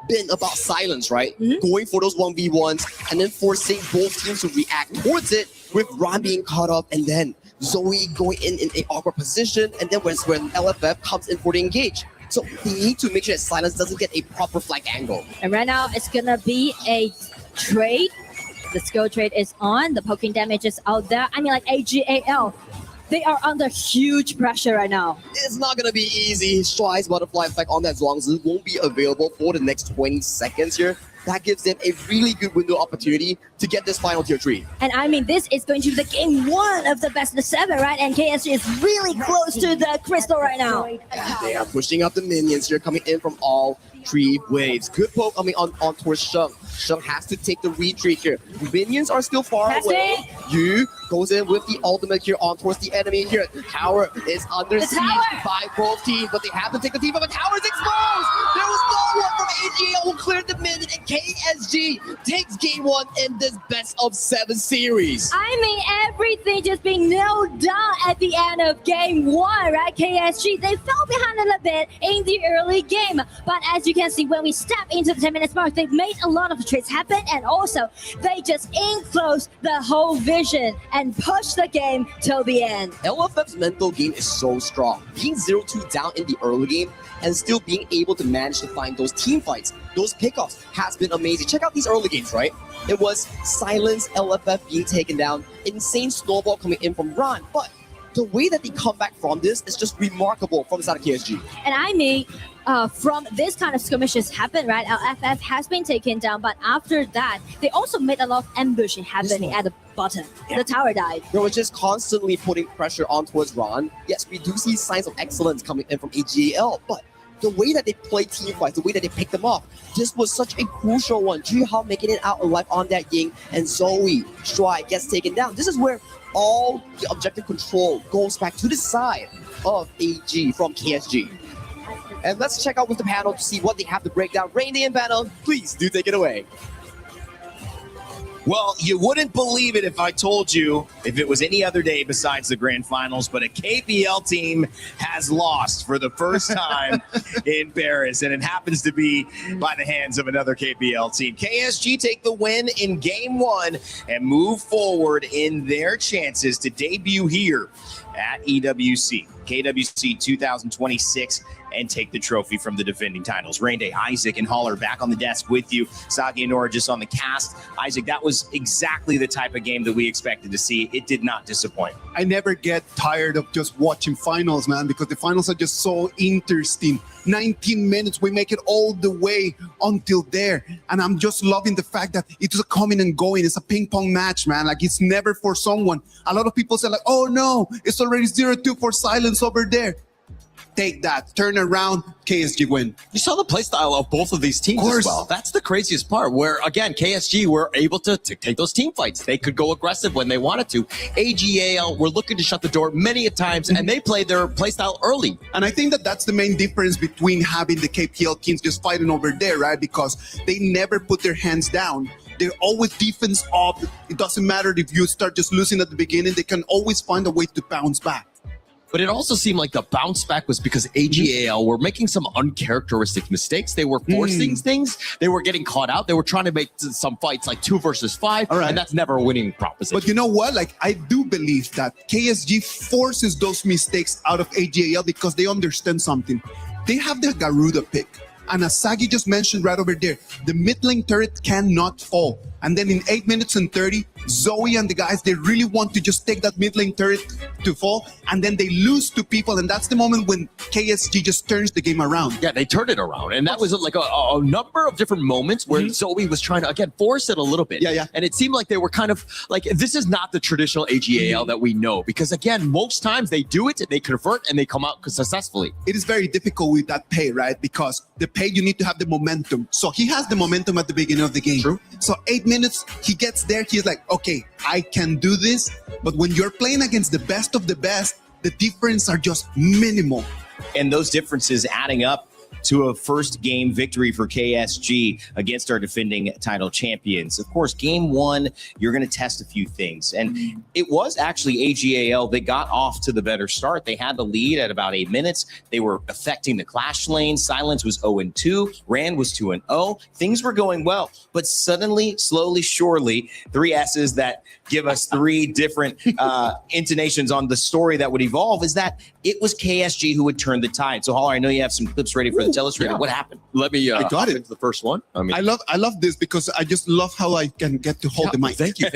been about silence, right? Going for those 1v1s and then forcing both teams to react towards it, with Ron being caught up and then Zoe going in an awkward position, and then when LFF comes in for the engage. So they need to make sure that Silence doesn't get a proper flank angle. And right now it's gonna be a trade. The skill trade is on, the poking damage is out there. I mean, like, AGAL, they are under huge pressure right now. It's not going to be easy. Stride's butterfly effect on that Zhuangzi won't be available for the next 20 seconds here. that gives them a really good window opportunity to get this final tier 3. And I mean, this is going to be the game 1 of the best of 7, right? And KSG is really close to the crystal right now. They are pushing up the minions here, coming in from all 3 waves. Good poke coming on towards Sheng. Sheng has to take the retreat here. Minions are still far away. Yu goes in with the ultimate here on towards the enemy here. The tower is under siege by both teams, but they have to take the team, but the tower is exposed! There was no one from AGL who cleared the minion, and KSG takes game 1 in this best of 7 series. I mean, everything just being nailed down at the end of game 1, right? KSG, they fell behind a little bit in the early game, but as you can see, when we step into the 10 minutes mark, they've made a lot of trades happen, and also they just enclose the whole vision and push the game till the end. LFF's mental game is so strong. Being 0-2 down in the early game and still being able to manage to find those team fights, those pickoffs has been amazing. Check out these early games, right? It was Silence, LFF being taken down, insane snowball coming in from Ron, but the way that they come back from this is just remarkable from the side of KSG. And I mean, from this kind of skirmishes happen, right? LFF has been taken down, but after that, they also made a lot of ambushing happening at the bottom. Yeah. The tower died. They were just constantly putting pressure on towards Ron. Yes, we do see signs of excellence coming in from AGL, but the way that they play team fights, the way that they pick them off, this was such a crucial one. Jiha making it out alive on that Ying, and Zoe Stry gets taken down. This is where all the objective control goes back to the side of AG from KSG. And let's check out with the panel to see what they have to break down. Rainy and panel, please do take it away. Well, you wouldn't believe it if I told you if it was any other day besides the grand finals, but a KPL team has lost for the first time in Paris, and it happens to be by the hands of another KPL team. KSG take the win in game 1 and move forward in their chances to debut here at EWC, KWC 2026, and take the trophy from the defending titles. Rainday, Isaac, and Haller back on the desk with you. Sagi and Nora just on the cast. Isaac, that was exactly the type of game that we expected to see. It did not disappoint. I never get tired of just watching finals, man, because the finals are just so interesting. 19 minutes, we make it all the way until there. And I'm just loving the fact that it's a coming and going. It's a ping pong match, man. Like, it's never for someone. A lot of people say like, oh no, it's already 0-2 for Silence over there. Take that, turn around, KSG win. You saw the playstyle of both of these teams as well. That's the craziest part, where, again, KSG were able to take those team fights. They could go aggressive when they wanted to. AGAL were looking to shut the door many a times, and they played their playstyle early. And I think that that's the main difference between having the KPL teams just fighting over there, right? Because they never put their hands down. They're always defense up. It doesn't matter if you start just losing at the beginning, they can always find a way to bounce back. But it also seemed like the bounce back was because AGAL were making some uncharacteristic mistakes. They were forcing things. They were getting caught out. They were trying to make some fights like 2 versus 5, and that's never a winning proposition. But you know what? Like, I do believe that KSG forces those mistakes out of AGAL because they understand something. They have the Garuda pick. And as Sagi just mentioned right over there, the mid lane turret cannot fall. And then in 8 minutes and 30, Zoe and the guys, they really want to just take that mid lane turret to fall, and then they lose to people, and that's the moment when KSG just turns the game around. Yeah, they turned it around, and that was like a number of different moments where Zoe was trying to, again, force it a little bit. Yeah. And it seemed like they were kind of like, this is not the traditional AGAL that we know, because again, most times they do it, they convert, and they come out successfully. It is very difficult with that pay, right? Because the pay, you need to have the momentum. So he has the momentum at the beginning of the game. True. So 8 minutes, he gets there, he's like, okay, I can do this. But when you're playing against the best of the best, the difference are just minimal. And those differences adding up to a first game victory for KSG against our defending title champions. Of course, game 1, you're going to test a few things. And it was actually AGAL that got off to the better start. They had the lead at about 8 minutes. They were affecting the clash lane. Silence was 0-2. Rand was 2-0. Things were going well. But suddenly, slowly, surely, 3 S's that give us 3 different intonations on the story that would evolve is that it was KSG who would turn the tide. So, Holler, I know you have some clips ready for the Telestrator. What happened? Let me I got it. The first one. I love this because I just love how I can get to hold the mic. Thank you.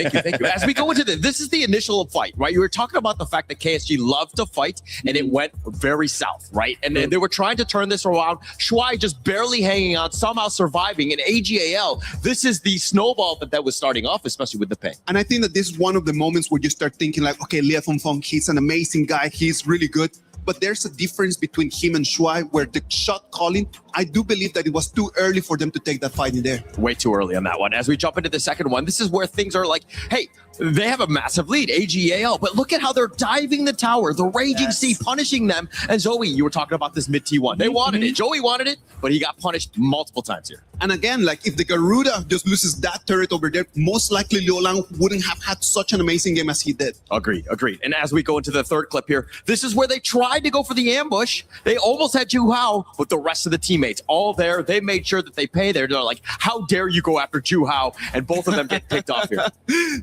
As we go into this is the initial fight, right? You were talking about the fact that KSG loved to fight, and it went very south, right? And they were trying to turn this around. Shuai just barely hanging on, somehow surviving. And AGAL, this is the snowball that was starting off, especially with the ping. And I think that this is one of the moments where you start thinking like, okay, Lia Fong, he's an amazing guy. He's really good. But there's a difference between him and Shuai where the shot calling, I do believe that it was too early for them to take that fight in there. Way too early on that one. As we jump into the second one, this is where things are like, hey, they have a massive lead, AGAL, but look at how they're diving the tower, the Raging Sea punishing them. And Zoe, you were talking about this mid T1. They wanted it. Joey wanted it, but he got punished multiple times here. And again, like if the Garuda just loses that turret over there, most likely Liu Lang wouldn't have had such an amazing game as he did. Agreed. And as we go into the third clip here, this is where they tried to go for the ambush. They almost had Ju Hao, but the rest of the teammates all there. They made sure that they pay there. They're like, how dare you go after Ju Hao? And both of them get picked off here.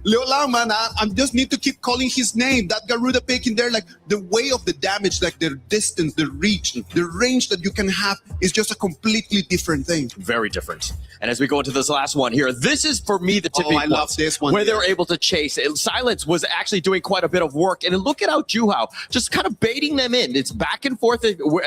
Liu Lang, man, I just need to keep calling his name. That Garuda pick in there, like the way of the damage, like the distance, the reach, the range that you can have is just a completely different thing. Very different. And as we go into this last one here, this is for me the tipping point. I love this one. Where they're able to chase. Silence was actually doing quite a bit of work. And look at how Ju Hao just kind of baiting them in. It's back and forth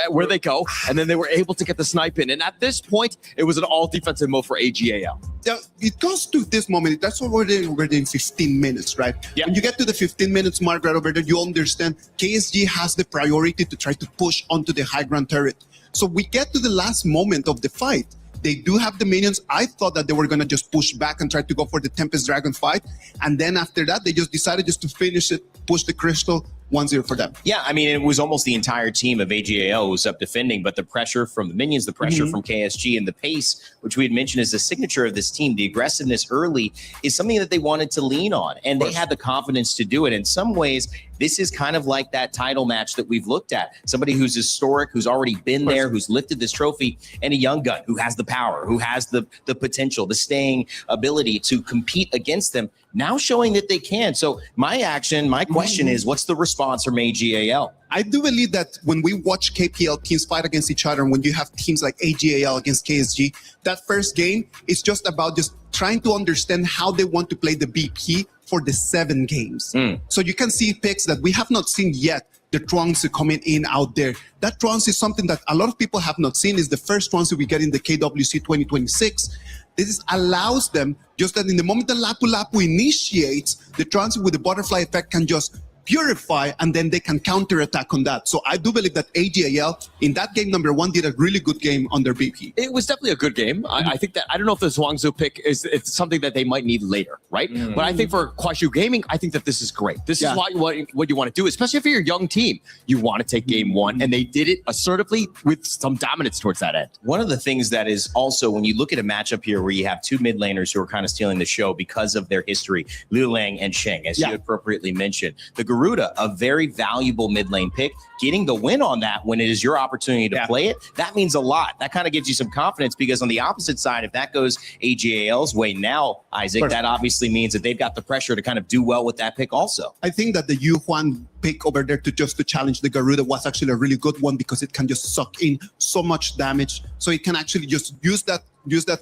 where they go. And then they were able to get the snipe in. And at this point, it was an all defensive mode for AGAL. Yeah, it goes to this moment. That's what we're in 15 minutes, right? Yeah. When you get to the 15 minutes mark right over there, you understand KSG has the priority to try to push onto the high ground turret. So we get to the last moment of the fight. They do have the minions. I thought that they were going to just push back and try to go for the Tempest Dragon fight. And then after that, they just decided just to finish it, push the crystal, 1-0 for them. Yeah, I mean, it was almost the entire team of AGAL was up defending, but the pressure from the minions, the pressure from KSG, and the pace, which we had mentioned is the signature of this team, the aggressiveness early, is something that they wanted to lean on, and they had the confidence to do it. In some ways, this is kind of like that title match that we've looked at. Somebody who's historic, who's already been there, who's lifted this trophy, and a young gun who has the power, who has the potential, the staying ability to compete against them, now showing that they can. So my question is, what's the response from AGAL? I do believe that when we watch KPL teams fight against each other, and when you have teams like AGAL against KSG, that first game is just about just trying to understand how they want to play the BP for the 7 games. So you can see picks that we have not seen yet. The Trunks coming in out there. That Trunks is something that a lot of people have not seen. Is the first Trunks we get in the KWC 2026. This allows them just that in the moment the Lapu Lapu initiates, the Trunks with the butterfly effect can just purify, and then they can counterattack on that. So I do believe that AGAL in that game number 1 did a really good game on their BP. It was definitely a good game. I think that, I don't know if the Zhuangzi pick it's something that they might need later, right? But I think for Kuaishu Gaming, I think that this is great. This is what you want to do, especially if you're a young team. You want to take game 1, and they did it assertively with some dominance towards that end. One of the things that is also, when you look at a matchup here where you have 2 mid laners who are kind of stealing the show because of their history, Liu Lang and Sheng, as you appropriately mentioned. The Garuda, a very valuable mid lane pick, getting the win on that when it is your opportunity to play it, that means a lot. That kind of gives you some confidence, because on the opposite side, if that goes AGAL's way now, Isaac, that obviously means that they've got the pressure to kind of do well with that pick also. I think that the Yu Huan pick over there to challenge the Garuda was actually a really good one, because it can just suck in so much damage. So it can actually just use that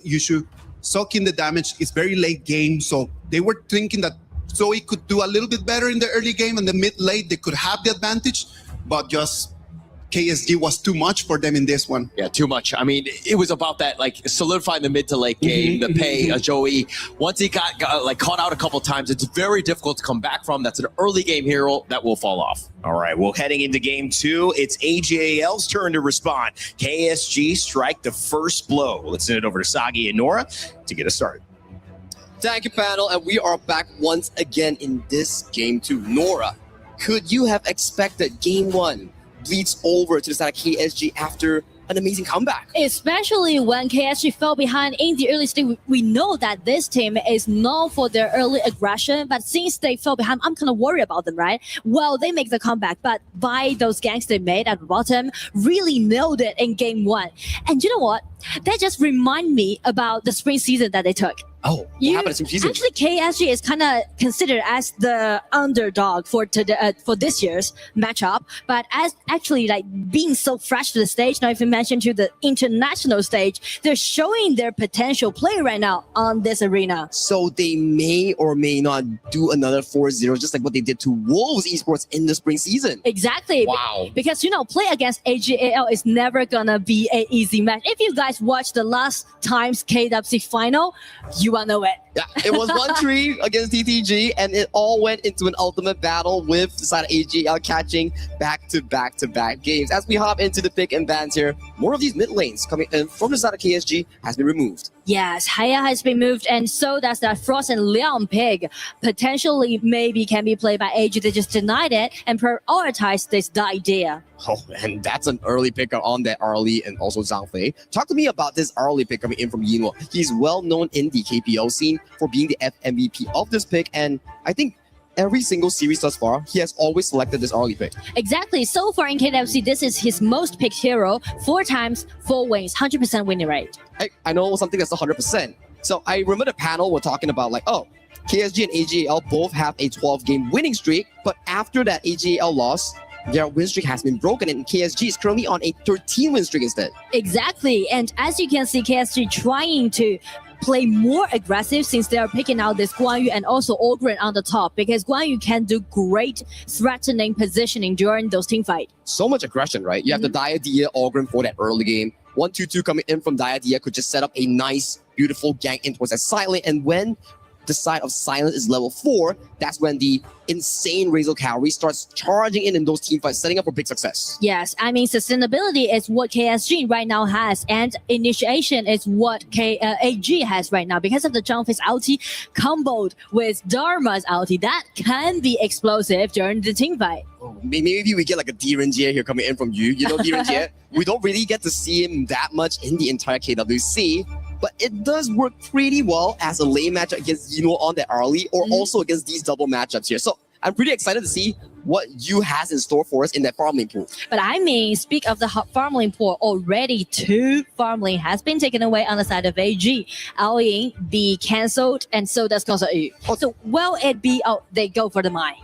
issue, suck in the damage. It's very late game, so they were thinking that Zoe could do a little bit better in the early game, and the mid-late they could have the advantage, but just KSG was too much for them in this one. Yeah, too much. I mean, it was about that, like, solidifying the mid to late game, the pay. Joey, once he got like caught out a couple times, it's very difficult to come back from. That's an early game hero that will fall off. All right, well, heading into game 2, it's AGAL's turn to respond. KSG strike the first blow. Let's send it over to Sagi and Nora to get us started. Thank you, panel, and we are back once again in this game 2. Nora, could you have expected game 1 bleeds over to the side of KSG after an amazing comeback? Especially when KSG fell behind in the early stage. We know that this team is known for their early aggression, but since they fell behind, I'm kind of worried about them, right? Well, they make the comeback, but by those ganks they made at the bottom, really nailed it in game 1. And you know what? That just remind me about the spring season that they took. Oh, what happened in season? Actually, KSG is kind of considered as the underdog for for this year's matchup. But as actually like being so fresh to the stage, now if you mention to the international stage, they're showing their potential play right now on this arena. So they may or may not do another 4-0, just like what they did to Wolves Esports in the spring season. Exactly. Wow. Because, you know, play against AGAL is never gonna be an easy match. If you guys watched the last time's KWC final, you will know it. Yeah, it was 1-3 against TTG, and it all went into an ultimate battle with the side of AGL catching back-to-back games. As we hop into the pick and bans here, more of these mid lanes coming in from the side of KSG has been removed. Yes, Haya has been moved, and so does that Frost and Leon pick. Potentially, maybe can be played by AG. They just denied it and prioritized this idea. Oh, and that's an early pick on that Arlie and also Zhang Fei. Talk to me about this Arlie pick coming in from Yinluo. He's well known in the KPL scene for being the FMVP of this pick, and I think every single series thus far, he has always selected this Arlie pick. Exactly. So far in KWC, this is his most picked hero. 4 times, 4 wins, 100% winning rate. I know something that's 100%. So I remember the panel were talking about like, oh, KSG and AGAL both have a 12-game winning streak, but after that AGAL loss, their win streak has been broken, and KSG is currently on a 13-win streak instead. Exactly. And as you can see, KSG trying to play more aggressive since they are picking out this Guan Yu and also Ogren on the top, because Guan Yu can do great threatening positioning during those team fights. So much aggression, right? You have the Diadia Ogren for that early game. 1-2-2 coming in from Diadia could just set up a nice, beautiful gank in towards that Silent, and when the side of Silence is level 4, that's when the insane Razor Cavalry starts charging in those team fights, setting up for big success. Yes, I mean, sustainability is what KSG right now has, and initiation is what AG has right now. Because of the Zhang ulti comboed with Dharma's ulti, that can be explosive during the team fight. Oh, maybe we get like a Direnjie here coming in from you. You know Direnjie? We don't really get to see him that much in the entire KWC, but it does work pretty well as a lane matchup against Yinluo on the Arlie, or also against these double matchups here. So I'm pretty excited to see what Yu has in store for us in that farm lane pool. But I mean, speak of the farm lane pool, already 2 farm lane has been taken away on the side of AG. Ao Ying be cancelled, and so does Kongsa Yu. So will it be, they go for the mine?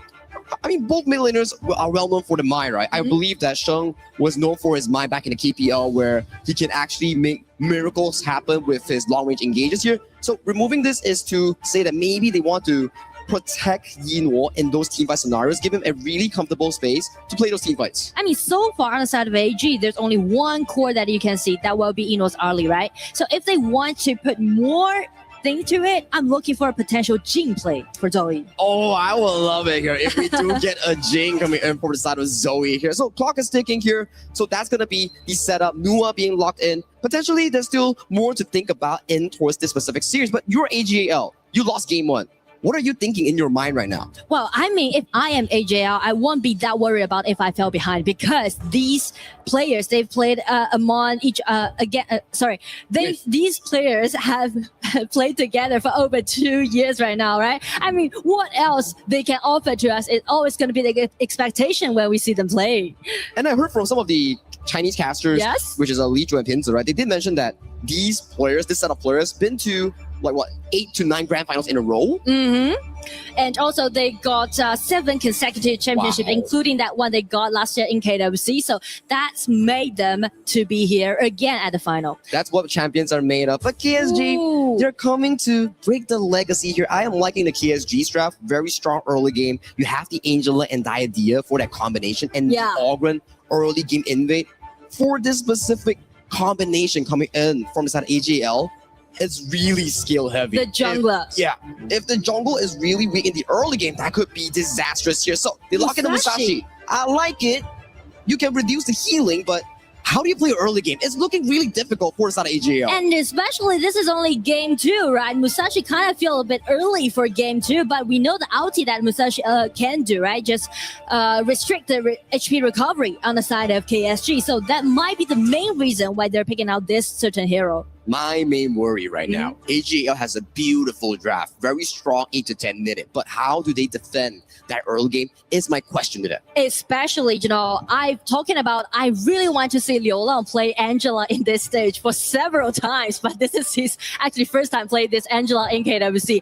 I mean, both mid laners are well known for the mine, right? I believe that Sheng was known for his mine back in the KPL, where he can actually make miracles happen with his long-range engages here. So removing this is to say that maybe they want to protect Yinluo in those team fight scenarios, give him a really comfortable space to play those team fights. I mean, so far on the side of AG, there's only one core that you can see. That will be Yinluo's Arlie, right? So if they want to put more thing to it, I'm looking for a potential Jing play for Zoe. Oh, I will love it here if we do get a Jing coming in from the side of Zoe here. So clock is ticking here. So that's going to be the setup. Nua being locked in. Potentially, there's still more to think about in towards this specific series, but you're AGAL. You lost game 1. What are you thinking in your mind right now? Well, I mean, if I am AJL, I won't be that worried about if I fell behind, because these players, they've played among each these players have played together for over 2 years right now, right? I mean, what else they can offer to us is always going to be the expectation when we see them play. And I heard from some of the Chinese casters, which is Li Zhu and Pinzi, right? They did mention that these players, this set of players, been to like 8 to 9 grand finals in a row. And also they got 7 consecutive championships, including that one they got last year in KWC. So that's made them to be here again at the final. That's what champions are made of. But KSG, they're coming to break the legacy here. I am liking the KSG draft. Very strong early game. You have the Angela and Diadia for that combination, and the Ogren early game invade. For this specific combination coming in from the side of AGL, it's really skill heavy. The jungler. If the jungle is really weak in the early game, that could be disastrous here. So they lock in the Musashi. I like it. You can reduce the healing, but how do you play early game? It's looking really difficult for the side of AGL. And especially this is only game 2, right? Musashi kind of feel a bit early for game 2, but we know the ulti that Musashi can do, right? Just restrict the HP recovery on the side of KSG. So that might be the main reason why they're picking out this certain hero. my main worry right now. AGL has a beautiful draft, very strong 8 to 10 minute, but how do they defend that early game is my question to them. Especially, I'm talking about, I really want to see Liu Lang play Angela in this stage for several times, but this is his actually first time playing this Angela in KWC.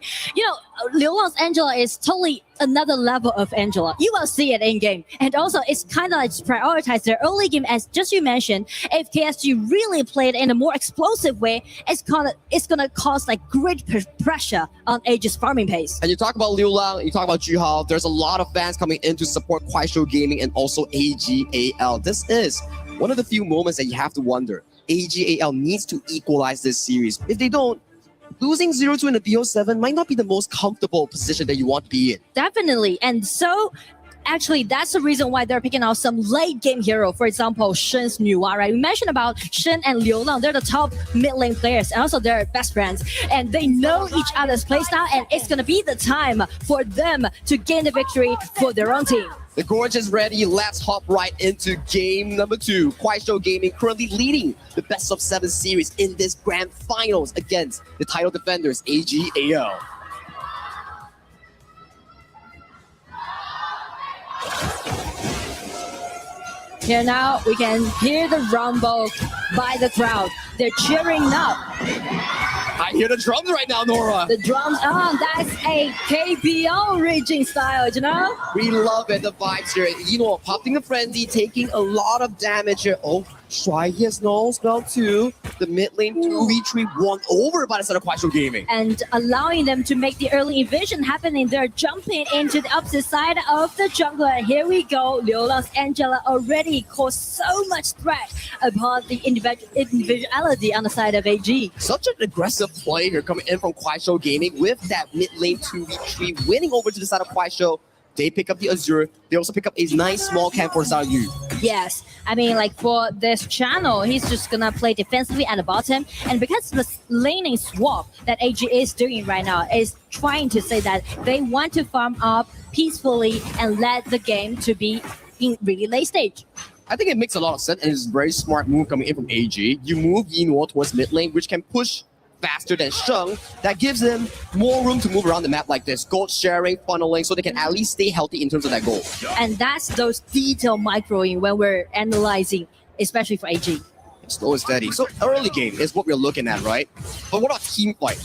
Liu Lang's Angela is totally another level of Angela. You will see it in game. And also, it's kind of like prioritize their early game, as just you mentioned. If KSG really played in a more explosive way, it's gonna cause like great pressure on AG's farming pace. And you talk about Liu Lang, you talk about Juhao, there's a lot of fans coming in to support Kuaishou Gaming and also AGAL. This is one of the few moments that you have to wonder. AGAL needs to equalize this series. If they don't, losing 0-2 in the BO7 might not be the most comfortable position that you want to be in. Definitely. And so, actually, that's the reason why they're picking out some late game hero. For example, Shen's Nuwa, right? We mentioned about Shen and Liu Lang. They're the top mid lane players, and also they're best friends. And they know each other's playstyle, and it's going to be the time for them to gain the victory for their own team. The Gorge is ready. Let's hop right into game number 2. Kuaishou Gaming currently leading the best of 7 series in this grand finals against the title defenders, AGAL. Here now, we can hear the rumble by the crowd. They're cheering up. I hear the drums right now, Nora. The drums, that's a KPO raging style, We love it, the vibes here. Popping a frenzy, taking a lot of damage here. Oh, Shuai has no spell 2. The mid lane 2v3 won over by the side of Kuaishou Gaming. And allowing them to make the early evasion happening. They're jumping into the opposite side of the jungle. And here we go. Liu Lang's Angela already caused so much threat upon the individuality on the side of AG. Such an aggressive play here coming in from Kuaishou Gaming with that mid lane 2v3 winning over to the side of Kuaishou. They pick up the Azure. They also pick up a nice small camp for Zhao Yu. Yes, I mean, like for this channel, he's just gonna play defensively at the bottom. And because the laning swap that AG is doing right now is trying to say that they want to farm up peacefully and let the game to be in really late stage. I think it makes a lot of sense, and it's a very smart move coming in from AG. You move Yinhuo towards mid lane, which can push faster than Sheng. That gives them more room to move around the map like this. Gold sharing, funneling, so they can at least stay healthy in terms of that goal. And that's those detailed microing when we're analyzing, especially for AG. Slow and steady. So early game is what we're looking at, right? But what about team fight?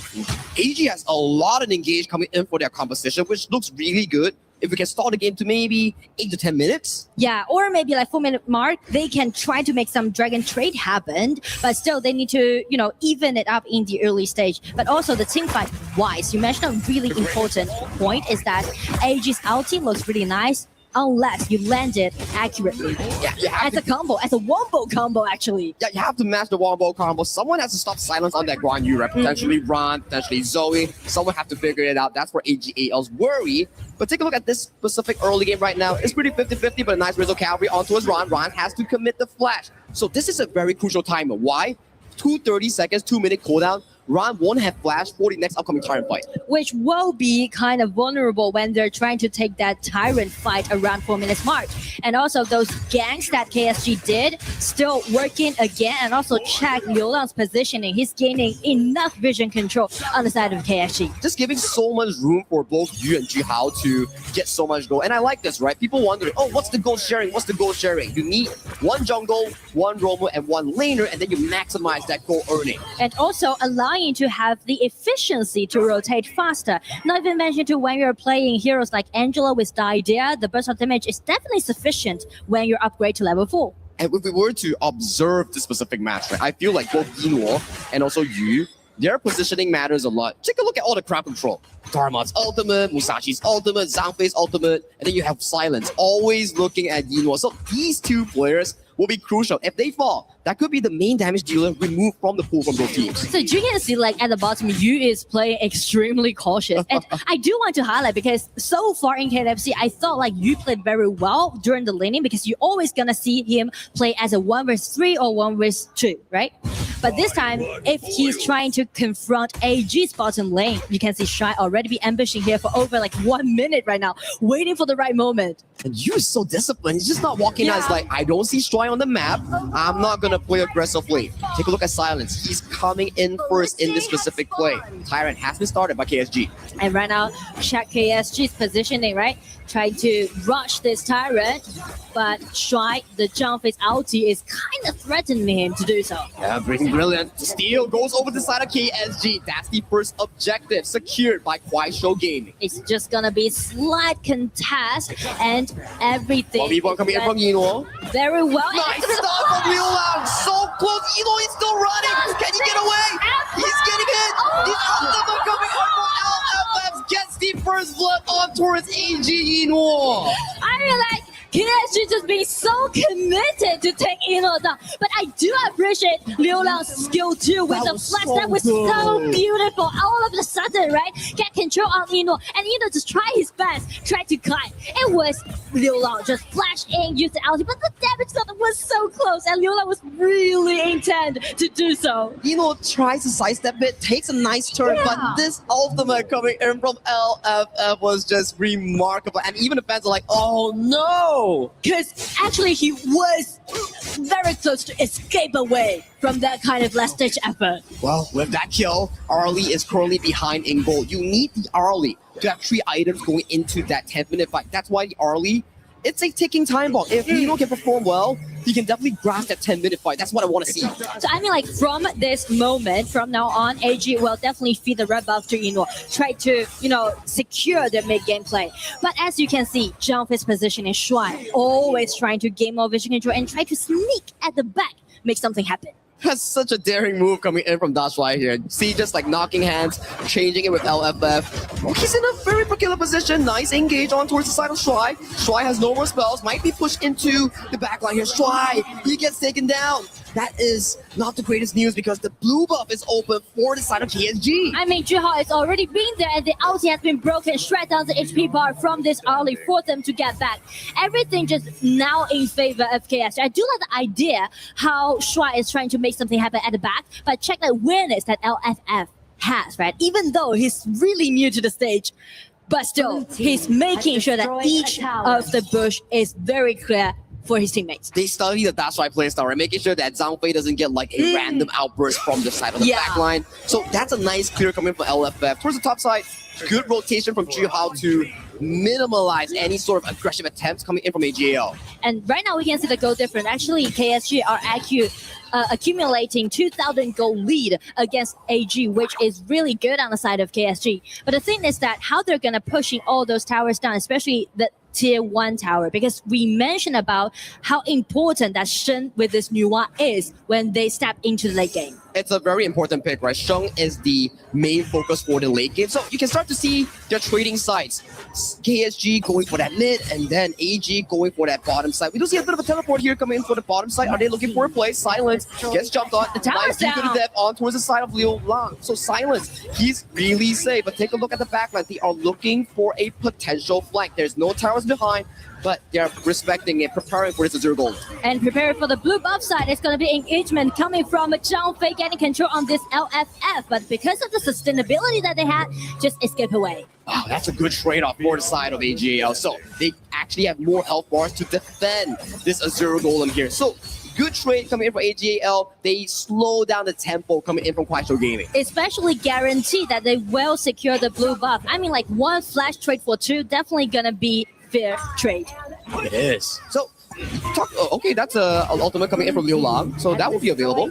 AG has a lot of engage coming in for their composition, which looks really good. If we can start the game to maybe 8 to 10 minutes. Yeah, or maybe like 4-minute mark, they can try to make some dragon trade happen, but still they need to, even it up in the early stage. But also the team fight wise, you mentioned a really important point is that AG's ulti looks really nice, unless you land it accurately. Yeah, as a combo, as a wombo combo actually. Yeah, you have to match the wombo combo. Someone has to stop silence on that Guan Yu, right? Potentially Ron, potentially Zoe. Someone have to figure it out. That's where AGAL's worry. But take a look at this specific early game right now. It's pretty 50-50, but a nice Rizzo Cavalry onto his Ron. Ron has to commit the flash. So this is a very crucial timer. Why? 2:30 seconds, 2-minute cooldown. Ron won't have flash for the next upcoming Tyrant fight. Which will be kind of vulnerable when they're trying to take that Tyrant fight around 4 minutes mark. And also those ganks that KSG did, still working again. And also check Liu Lang's positioning. He's gaining enough vision control on the side of KSG. Just giving so much room for both Yu and Juhao to get so much gold. And I like this, right? People wondering, oh, what's the gold sharing? What's the gold sharing? You need one jungle, one roamer, and one laner, and then you maximize that gold earning. And also allowing to have the efficiency to rotate faster. Not even mentioned to when you're playing heroes like Angela with the idea, the burst of damage is definitely sufficient when you upgrade to level 4. And if we were to observe the specific match, right, I feel like both Yinhuo and also Yu, their positioning matters a lot. Take a look at all the crowd control. Dharma's ultimate, Musashi's ultimate, Zhangfei's ultimate, and then you have Silence, always looking at Yinhuo. So these two players will be crucial. If they fall, that could be the main damage dealer removed from the pool from both teams. So you can see like at the bottom, Yu is playing extremely cautious. And I do want to highlight because so far in KWC, I thought like Yu played very well during the laning because you're always going to see him play as a 1v3 or 1v2, right? But this time, if he's trying to confront AG's bottom lane, you can see Shy already be ambushing here for over like 1 minute right now, waiting for the right moment. And Yu is so disciplined. He's just not walking out. It's like, I don't see Shy on the map. I'm not going to play aggressively. Take a look at Silence. He's coming in first in this specific play. Tyrant has been started by KSG. And right now, check KSG's positioning, right? Trying to rush this Tyrant, but Shuai, the jump face ulti, is kind of threatening him to do so. Yeah, brilliant. Steal goes over the side of KSG. That's the first objective secured by Kuaishou Gaming. It's just gonna be slight contest and everything. 1v1 coming in from Yino. Very well. Nice stuff from Liu Lang. So close. Yino is still running. Can he get away? He's getting it. The ultimate coming on from LFF gets the first blood on towards AG Yino. I mean, like, KSG just being so committed to take Ino down. But I do appreciate Liu Lang's skill too with the flash. That was so beautiful. All of a sudden, right? Get control on Ino. And Ino just try his best, try to kite. It was Liu Lang just flash in, use the ulti. But the damage done was so close. And Liu Lang was really intent to do so. Ino tries to sidestep it, takes a nice turn. Yeah. But this ultimate coming in from LFF was just remarkable. And even the fans are like, oh no! Because actually he was very close to escape away from that kind of last ditch effort. Well, with that kill, Arlie is currently behind in gold. You need the Arlie to have 3 items going into that 10-minute fight. That's why the Arlie, it's a ticking time bomb. If Ino can perform well, he can definitely grasp that 10-minute fight. That's what I want to see. So I mean, like, from this moment, from now on, AG will definitely feed the red buff to Ino, try to, you know, secure the mid-game play. But as you can see, jump his position in Shuai, always trying to gain more vision control and try to sneak at the back, make something happen. That's such a daring move coming in from Dashwai here. See, just like knocking hands, changing it with LFF. Oh, he's in a very peculiar position. Nice engage on towards the side of Shuai. Shuai has no more spells, might be pushed into the backline here. Shuai, he gets taken down. That is not the greatest news because the blue buff is open for the side of KSG. I mean, Juha has already been there and the ulti has been broken, shred down the HP bar from this early for them to get back. Everything just now in favor of KSG. I do like the idea how Shuai is trying to make something happen at the back, but check the awareness that LFF has, right? Even though he's really new to the stage, but still, he's making sure that each of the bush is very clear for his teammates. They study the Dashwai playstyle, right? Making sure that Zhang Fei doesn't get like a random outburst from the side of the backline. So that's a nice clear coming from LFF. Towards the top side, good rotation from Juhao to minimize any sort of aggressive attempts coming in from AGL. And right now we can see the goal difference. Actually, KSG are accumulating 2,000 goal lead against AG, which is really good on the side of KSG. But the thing is that how they're gonna pushing all those towers down, especially the tier 1 tower, because we mentioned about how important that Shen with this Nuwa is when they step into the late game. It's a very important pick, right? Sheng is the main focus for the late game. So you can start to see their trading sides. KSG going for that mid, and then AG going for that bottom side. We do see a bit of a teleport here coming in for the bottom side. Are they looking for a play? Silence gets jumped on. The tower's nice down. to depth on towards the side of Liu Lang. So Silence, he's really safe. But take a look at the backline. They are looking for a potential flank. There's no towers behind, but they're respecting it, preparing for this Azure Gold. And preparing for the blue buff side, it's going to be engagement coming from Zhang Fei getting control on this LFF. But because of the sustainability that they had, just escape away. Wow, that's a good trade-off for the side of AGL. So they actually have more health bars to defend this Azure Golem here. So good trade coming in from AGL. They slow down the tempo coming in from Kuaishou Gaming. Especially guarantee that they will secure the blue buff. I mean, like, 1 flash trade for 2, definitely going to be fair trade. It is. So, okay, that's an ultimate coming in from Liu Lang. So that will be available.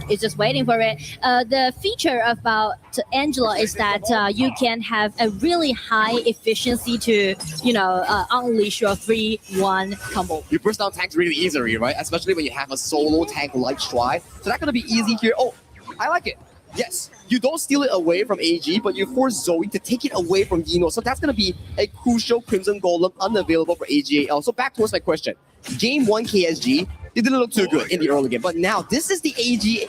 It's just waiting for it. The feature about Angela is that you can have a really high efficiency to, you know, unleash your 3-1 combo. You burst down tanks really easily, right? Especially when you have a solo tank like Shuai. So that's going to be easy here. Oh, I like it. Yes, you don't steal it away from AG, but you force Zoe to take it away from Dino. So that's going to be a crucial Crimson Golem unavailable for AGL. So back towards my question. Game 1 KSG, they didn't look too good in the early game. But now this is the KSG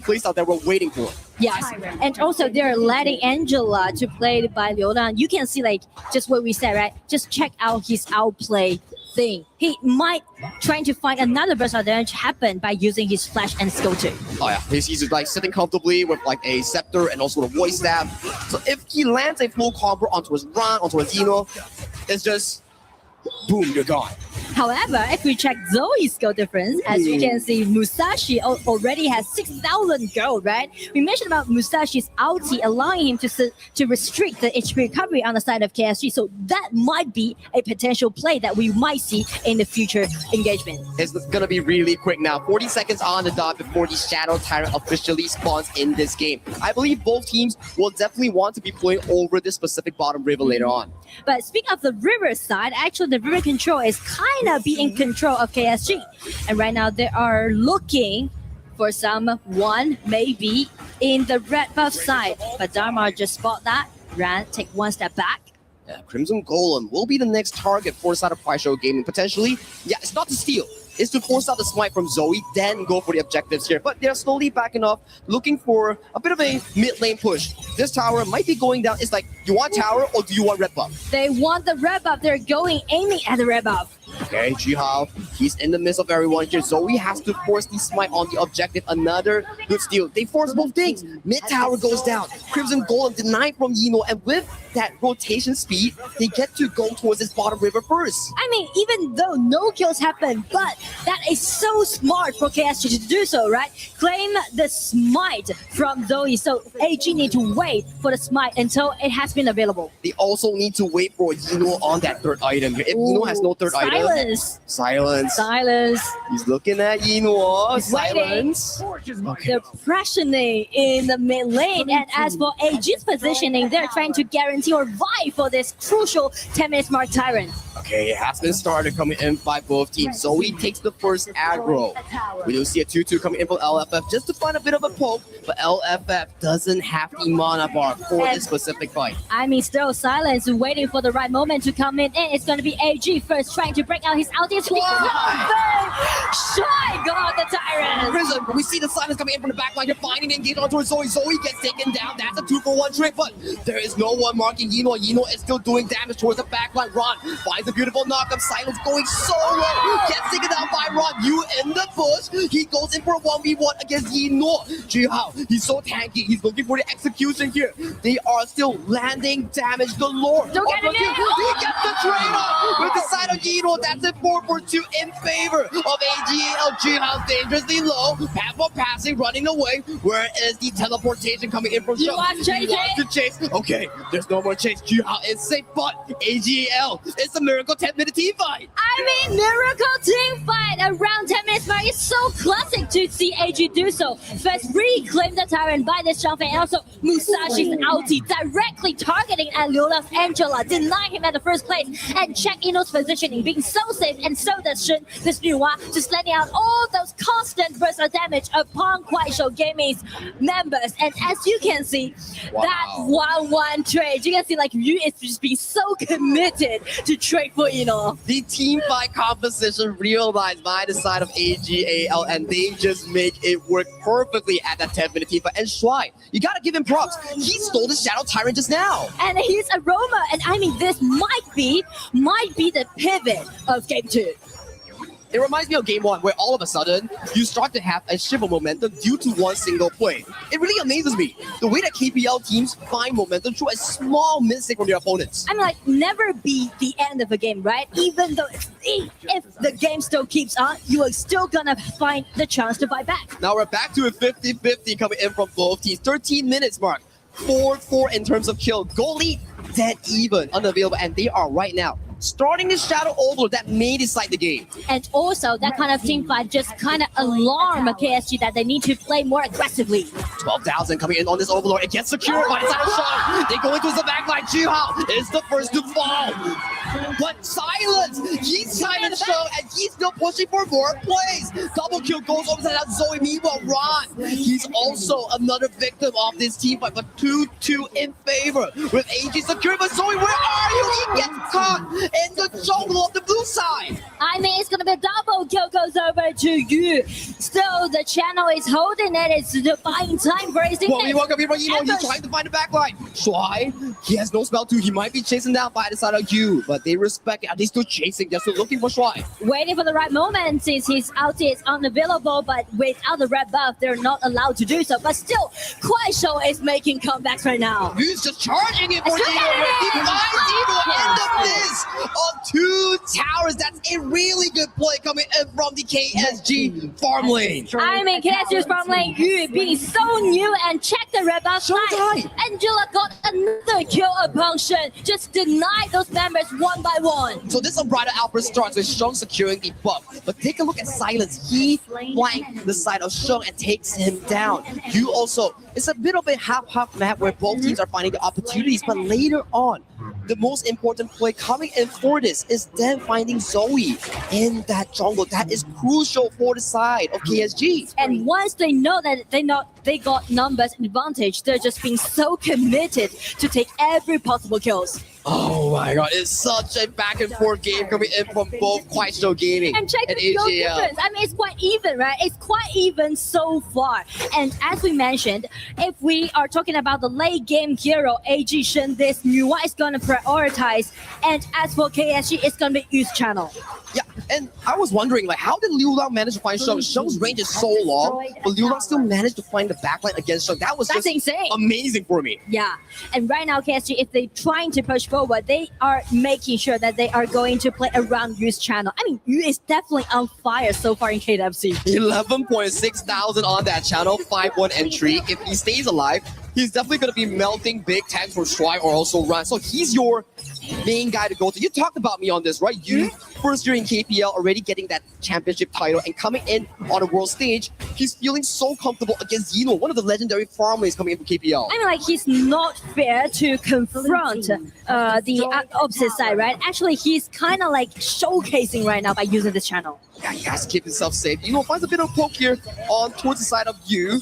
playstyle that we're waiting for. Yes, and also they're letting Angela to play by Liu Lang. You can see, like, just what we said, right? Just check out his outplay thing. He might trying to find another burst advantage happen by using his flash and skill too. Oh yeah, he's like sitting comfortably with like a scepter and also the voice staff. So if he lands a full combo onto his run, onto his Dino, it's just boom, you're gone. However, if we check Zoe's gold difference, as you can see, Musashi already has 6,000 gold, right? We mentioned about Musashi's ulti allowing him to restrict the HP recovery on the side of KSG, so that might be a potential play that we might see in the future engagement. It's gonna be really quick now. 40 seconds on the dot before the Shadow Tyrant officially spawns in this game. I believe both teams will definitely want to be playing over this specific bottom river later on. But speaking of the river side, actually the river control is kind of be in control of KSG. And right now they are looking for someone maybe in the red buff side. But Dharma just spot that, ran, take one step back. Yeah, Crimson Golem will be the next target for the side of Show Gaming. Potentially, yeah, it's not to steal. It's to force out the smite from Zoe, then go for the objectives here. But they're slowly backing off, looking for a bit of a mid lane push. This tower might be going down. It's like, you want tower or do you want red buff? They want the red buff. They're aiming at the red buff. Okay, Jihao, he's in the midst of everyone here. Zoe has to force the smite on the objective. Another good steal. They force both things. Mid tower goes down. Crimson Golem denied from Yino, and with that rotation speed, they get to go towards this bottom river first. I mean, even though no kills happen, but that is so smart for KSG to do so, right? Claim the smite from Zoe, so AG need to wait for the smite until it has been available. They also need to wait for Yino on that third item. If Yino has no third item, Silence. He's looking at Yino. Silence. They're pressuring in the mid lane, and as for AG's positioning, they're trying to guarantee or vie for this crucial 10-minute mark Tyrant. Okay, it has been started coming in by both teams. Zoe takes the first aggro. We do see a 2-2 coming in from LFF just to find a bit of a poke, but LFF doesn't have the mana bar for this specific fight. I mean, still Silence waiting for the right moment to come in, and it's going to be AG first trying to break out his ulti. Shy got the Tyrant. Prison, we see the Silence coming in from the back line. You're finding the engage on towards Zoe. Zoe gets taken down. That's a 2-for-1 trick, but there is no one marking Yino. Yino is still doing damage towards the back line. Ron finds a beautiful knock-up. Silence going solo. Gets taken down by Ron. You in the bush. He goes in for a 1v1 against Yino. Jihao, he's so tanky. He's looking for the execution here. They are still landing damage galore. Don't get it in. He gets the trade-off with the side of Yino. That's a 4-for-2 in favor of AGL. Jihao dangerously low. Pathful passing, running away. Where is the teleportation coming in from You want to chase. Okay, there's no more chase. Jihao is safe, but AGL, it's a miracle 10-minute team fight. I mean, miracle team fight around 10 minutes mark is so classic to see AG do so. First reclaim the Tyrant by this Xiangfei, and also Musashi's ulti directly targeting at Liula's Angela, deny him at the first place, and check Ino's positioning, being so safe, and so does Shin, this Nuwa, just letting out all those constant bursts of damage upon Show Gaming's members. And as you can see, that 1-1 trade, you can see like Yu is just being so committed to trade for Ino. The team fight composition realized by the side of AGAL, and they just make it work perfectly at that 10-minute team fight. And Shuai, you gotta give him props. He stole the Shadow Tyrant just now. And his aroma, and I mean, this might be the pivot of Game 2. It reminds me of Game 1, where all of a sudden, you start to have a shift of momentum due to one single play. It really amazes me, the way that KPL teams find momentum through a small mistake from their opponents. I mean, like, never be the end of a game, right? Even though if the game still keeps on, you are still gonna find the chance to fight back. Now we're back to a 50-50 coming in from both teams. 13 minutes mark, 4-4 in terms of kill. Goal lead, dead even, unavailable, and they are right now starting the Shadow Overlord that may decide the game. And also, that kind of team fight just kind of alarm KSG that they need to play more aggressively. 12,000 coming in on this Overlord. It gets secured by the side of Sean. They go into the backline. Jihao is the first to fall. But Silence, he's Silence show, and he's still pushing for more plays. Double kill goes over to that Zoe. Meanwhile, Ron, he's also another victim of this team fight, but 2-2 in favor with AG secured. But Zoe, where are you? He gets caught in the jungle of the blue side. I mean, it's gonna be a double kill goes over to you. Still, the channel is holding it. It's the buying time. time for his Well, we teammates. welcome here from Eno. He's trying to find the backline. Shuai, he has no spell too. He might be chasing down by the side of you, but they respect it. Are they still chasing? They're still looking for Shuai. Waiting for the right moment since his ulti is unavailable, but without the red buff, they're not allowed to do so. But still, Kuaishou is making comebacks right now. He's just charging it for Eno. He finds Eno. End of this on 2 towers. That's a really good play coming in from the KSG farm lane. I mean, KSG's farm lane, Yu being so new and check the red buff side. Angela got another kill upon Shen, just denied those members one by one. So this unbridled outburst starts with Sheng securing the buff. But take a look at Silence. He flanked the side of Sheng and takes him down. You also, it's a bit of a half-half map where both teams are finding the opportunities, but later on, the most important play coming in for this is them finding Zoe in that jungle. That is crucial for the side of KSG. And once they know that they got numbers advantage, they're just being so committed to take every possible kills. Oh my god, it's such a back and forth game coming in from both Kuaishou Gaming And check the skill difference. I mean, it's quite even, right? It's quite even so far. And as we mentioned, if we are talking about the late game hero, AG Shen, this Nuwa is going to prioritize. And as for KSG, it's going to be Yu's channel. Yeah, and I was wondering, like, how did Liu Lang manage to find Sheng? Sheng's range is so long, but Liu Lang still managed to find the backline against Sheng. That's just insane. Amazing for me. Yeah, and right now KSG, if they're trying to push forward, they are making sure that they are going to play around Yu's channel. I mean, Yu is definitely on fire so far in KWC. 11.6 thousand on that channel, 5-1 entry. If he stays alive, he's definitely going to be melting big tanks for Shuai or also Run. So he's your main guy to go to. You talked about me on this, right? You, first year in KPL, already getting that championship title and coming in on a world stage, he's feeling so comfortable against Zeno, one of the legendary farm lanes coming in from KPL. I mean, like, he's not fair to confront the opposite side, right? Actually, he's kind of like showcasing right now by using this channel. Yeah, he has to keep himself safe. You know, finds a bit of poke here on towards the side of you.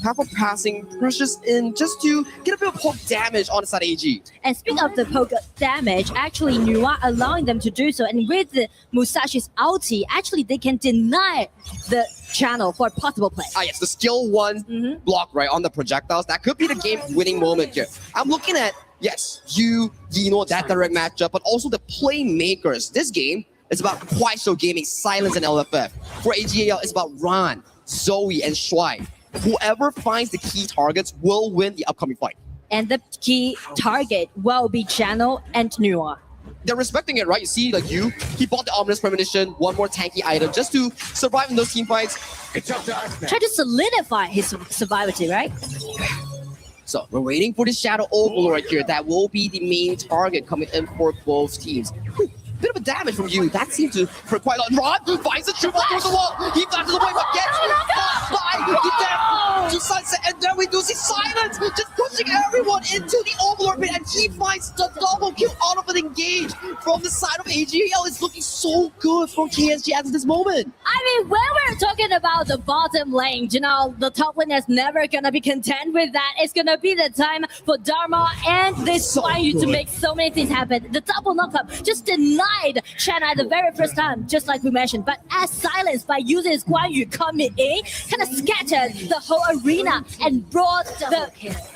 Half a passing, pushes in just to get a bit of poke damage on the side of AG. And speaking of the poke damage, actually Nuwa allowing them to do so. And with the Musashi's ulti, actually they can deny the channel for a possible play. Ah, yes, the skill 1 block right on the projectiles. That could be the game-winning moment here. I'm looking at, yes, you know, that direct matchup, but also the playmakers. This game is about Kuaishou Gaming, Silence, and LFF. For AGAL, it's about Ran, Zoe, and Shuai. Whoever finds the key targets will win the upcoming fight. And the key target will be Channel and Nuwa. They're respecting it, right? You see, like he bought the Ominous Premonition, one more tanky item just to survive in those team fights. Try to solidify his survivability, right? So we're waiting for the Shadow Overlord here. That will be the main target coming in for both teams. Whew. Bit of a damage from you. That seems to hurt quite a lot. Ron finds the triple towards the wall. He flashes away, but gets caught by the death to Sunset. And then we do see Silence just pushing everyone into the Overlord pit. And he finds the double kill out of an engage from the side of AGL. It's looking so good from KSG at this moment. I mean, when we're talking about the bottom lane, you know, the top lane is never going to be content with that. It's going to be the time for Dharma and this Guan Yu to make so many things happen. The double knockup just denied Shanghai the very first time, just like we mentioned. But as Silence, by using his Guan Yu coming in, kind of scattered the whole arena and brought the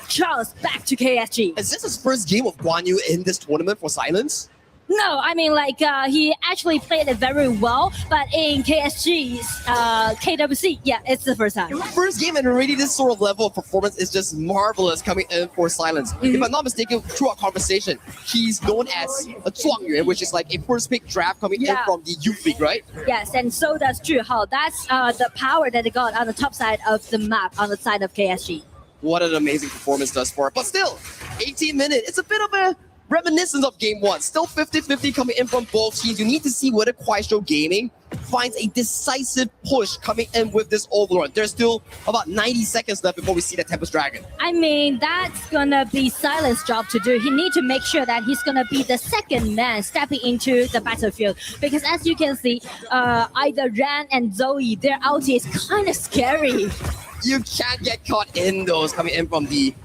chance back to KSG. Is this his first game of Guan Yu in this tournament for Silence? No, I mean, like, he actually played it very well, but in KSG's KWC, yeah, it's the first time. First game and already this sort of level of performance is just marvelous coming in for Silence. If I'm not mistaken, through our conversation, he's known as a Zhuangyuan, which is like a first pick draft coming in from the youth league, right? Yes, and so does Zhu Hao. That's the power that they got on the top side of the map, on the side of KSG. What an amazing performance thus far. But still, 18 minutes, it's a bit of a reminiscence of game 1. Still 50-50 coming in from both teams. You need to see whether Kuaishou Gaming finds a decisive push coming in with this Overlord. There's still about 90 seconds left before we see the Tempest Dragon. I mean, that's gonna be Silence's job to do. He needs to make sure that he's gonna be the second man stepping into the battlefield. Because as you can see, either Ran and Zoe, their ulti is kind of scary. You can't get caught in those coming in from the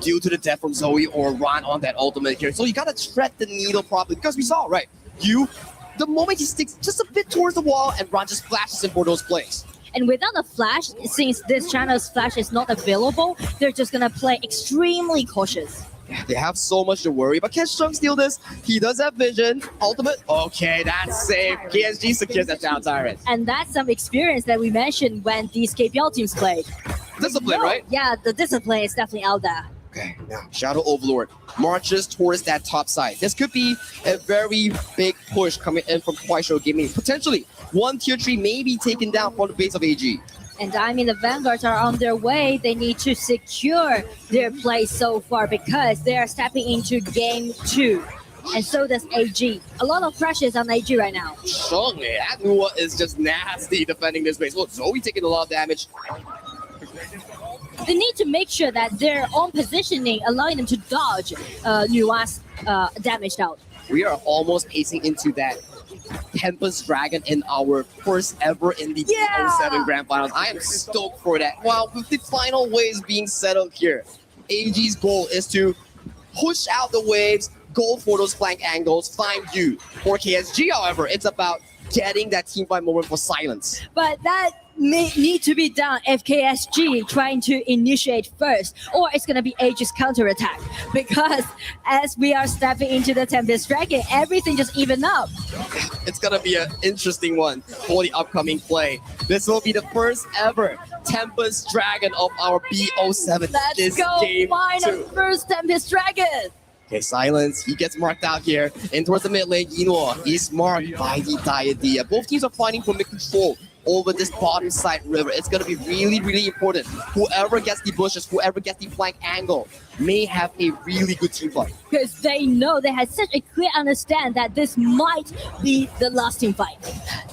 due to the death from Zoe or Ron on that ultimate here. So you gotta tread the needle properly because we saw, right? The moment he sticks just a bit towards the wall and Ron just flashes him for those plays. And without a flash, since this channel's flash is not available, they're just gonna play extremely cautious. They have so much to worry, but can Sheng steal this? He does have vision. Ultimate. Okay, that's safe. KSG secures that down Tyrant. And that's some experience that we mentioned when these KPL teams played. Discipline, right? Yeah, the discipline is definitely out there. Okay, now Shadow Overlord marches towards that top side. This could be a very big push coming in from Kuaishou Gaming. Potentially, one tier 3 may be taken down from the base of AG. And I mean, the Vanguards are on their way. They need to secure their place so far because they are stepping into game 2. And so does AG. A lot of pressure is on AG right now. Sheng, that Nua is just nasty defending this base. Well, Zoe taking a lot of damage. They need to make sure that their own positioning allowing them to dodge Nua's damaged out. We are almost pacing into that Tempest Dragon in our first ever in the 07 Grand Finals. I am stoked for that. Wow, with the final waves being settled here, AG's goal is to push out the waves, go for those flank angles, find you. For KSG, however, it's about getting that team fight moment for silence. But that may need to be done if KSG trying to initiate first, or it's going to be AG's counterattack. Because as we are stepping into the Tempest Dragon, everything just even up. It's going to be an interesting one for the upcoming play. This will be the first ever Tempest Dragon of our BO7. Let's go find our first Tempest Dragon. Okay, silence. He gets marked out here. And towards the mid lane, Yinhuo is marked by the Diadea. Both teams are fighting for mid control over this bottom side river. It's going to be really, really important. Whoever gets the bushes, whoever gets the flank angle may have a really good team fight. Because they know they had such a clear understand that this might be the last team fight.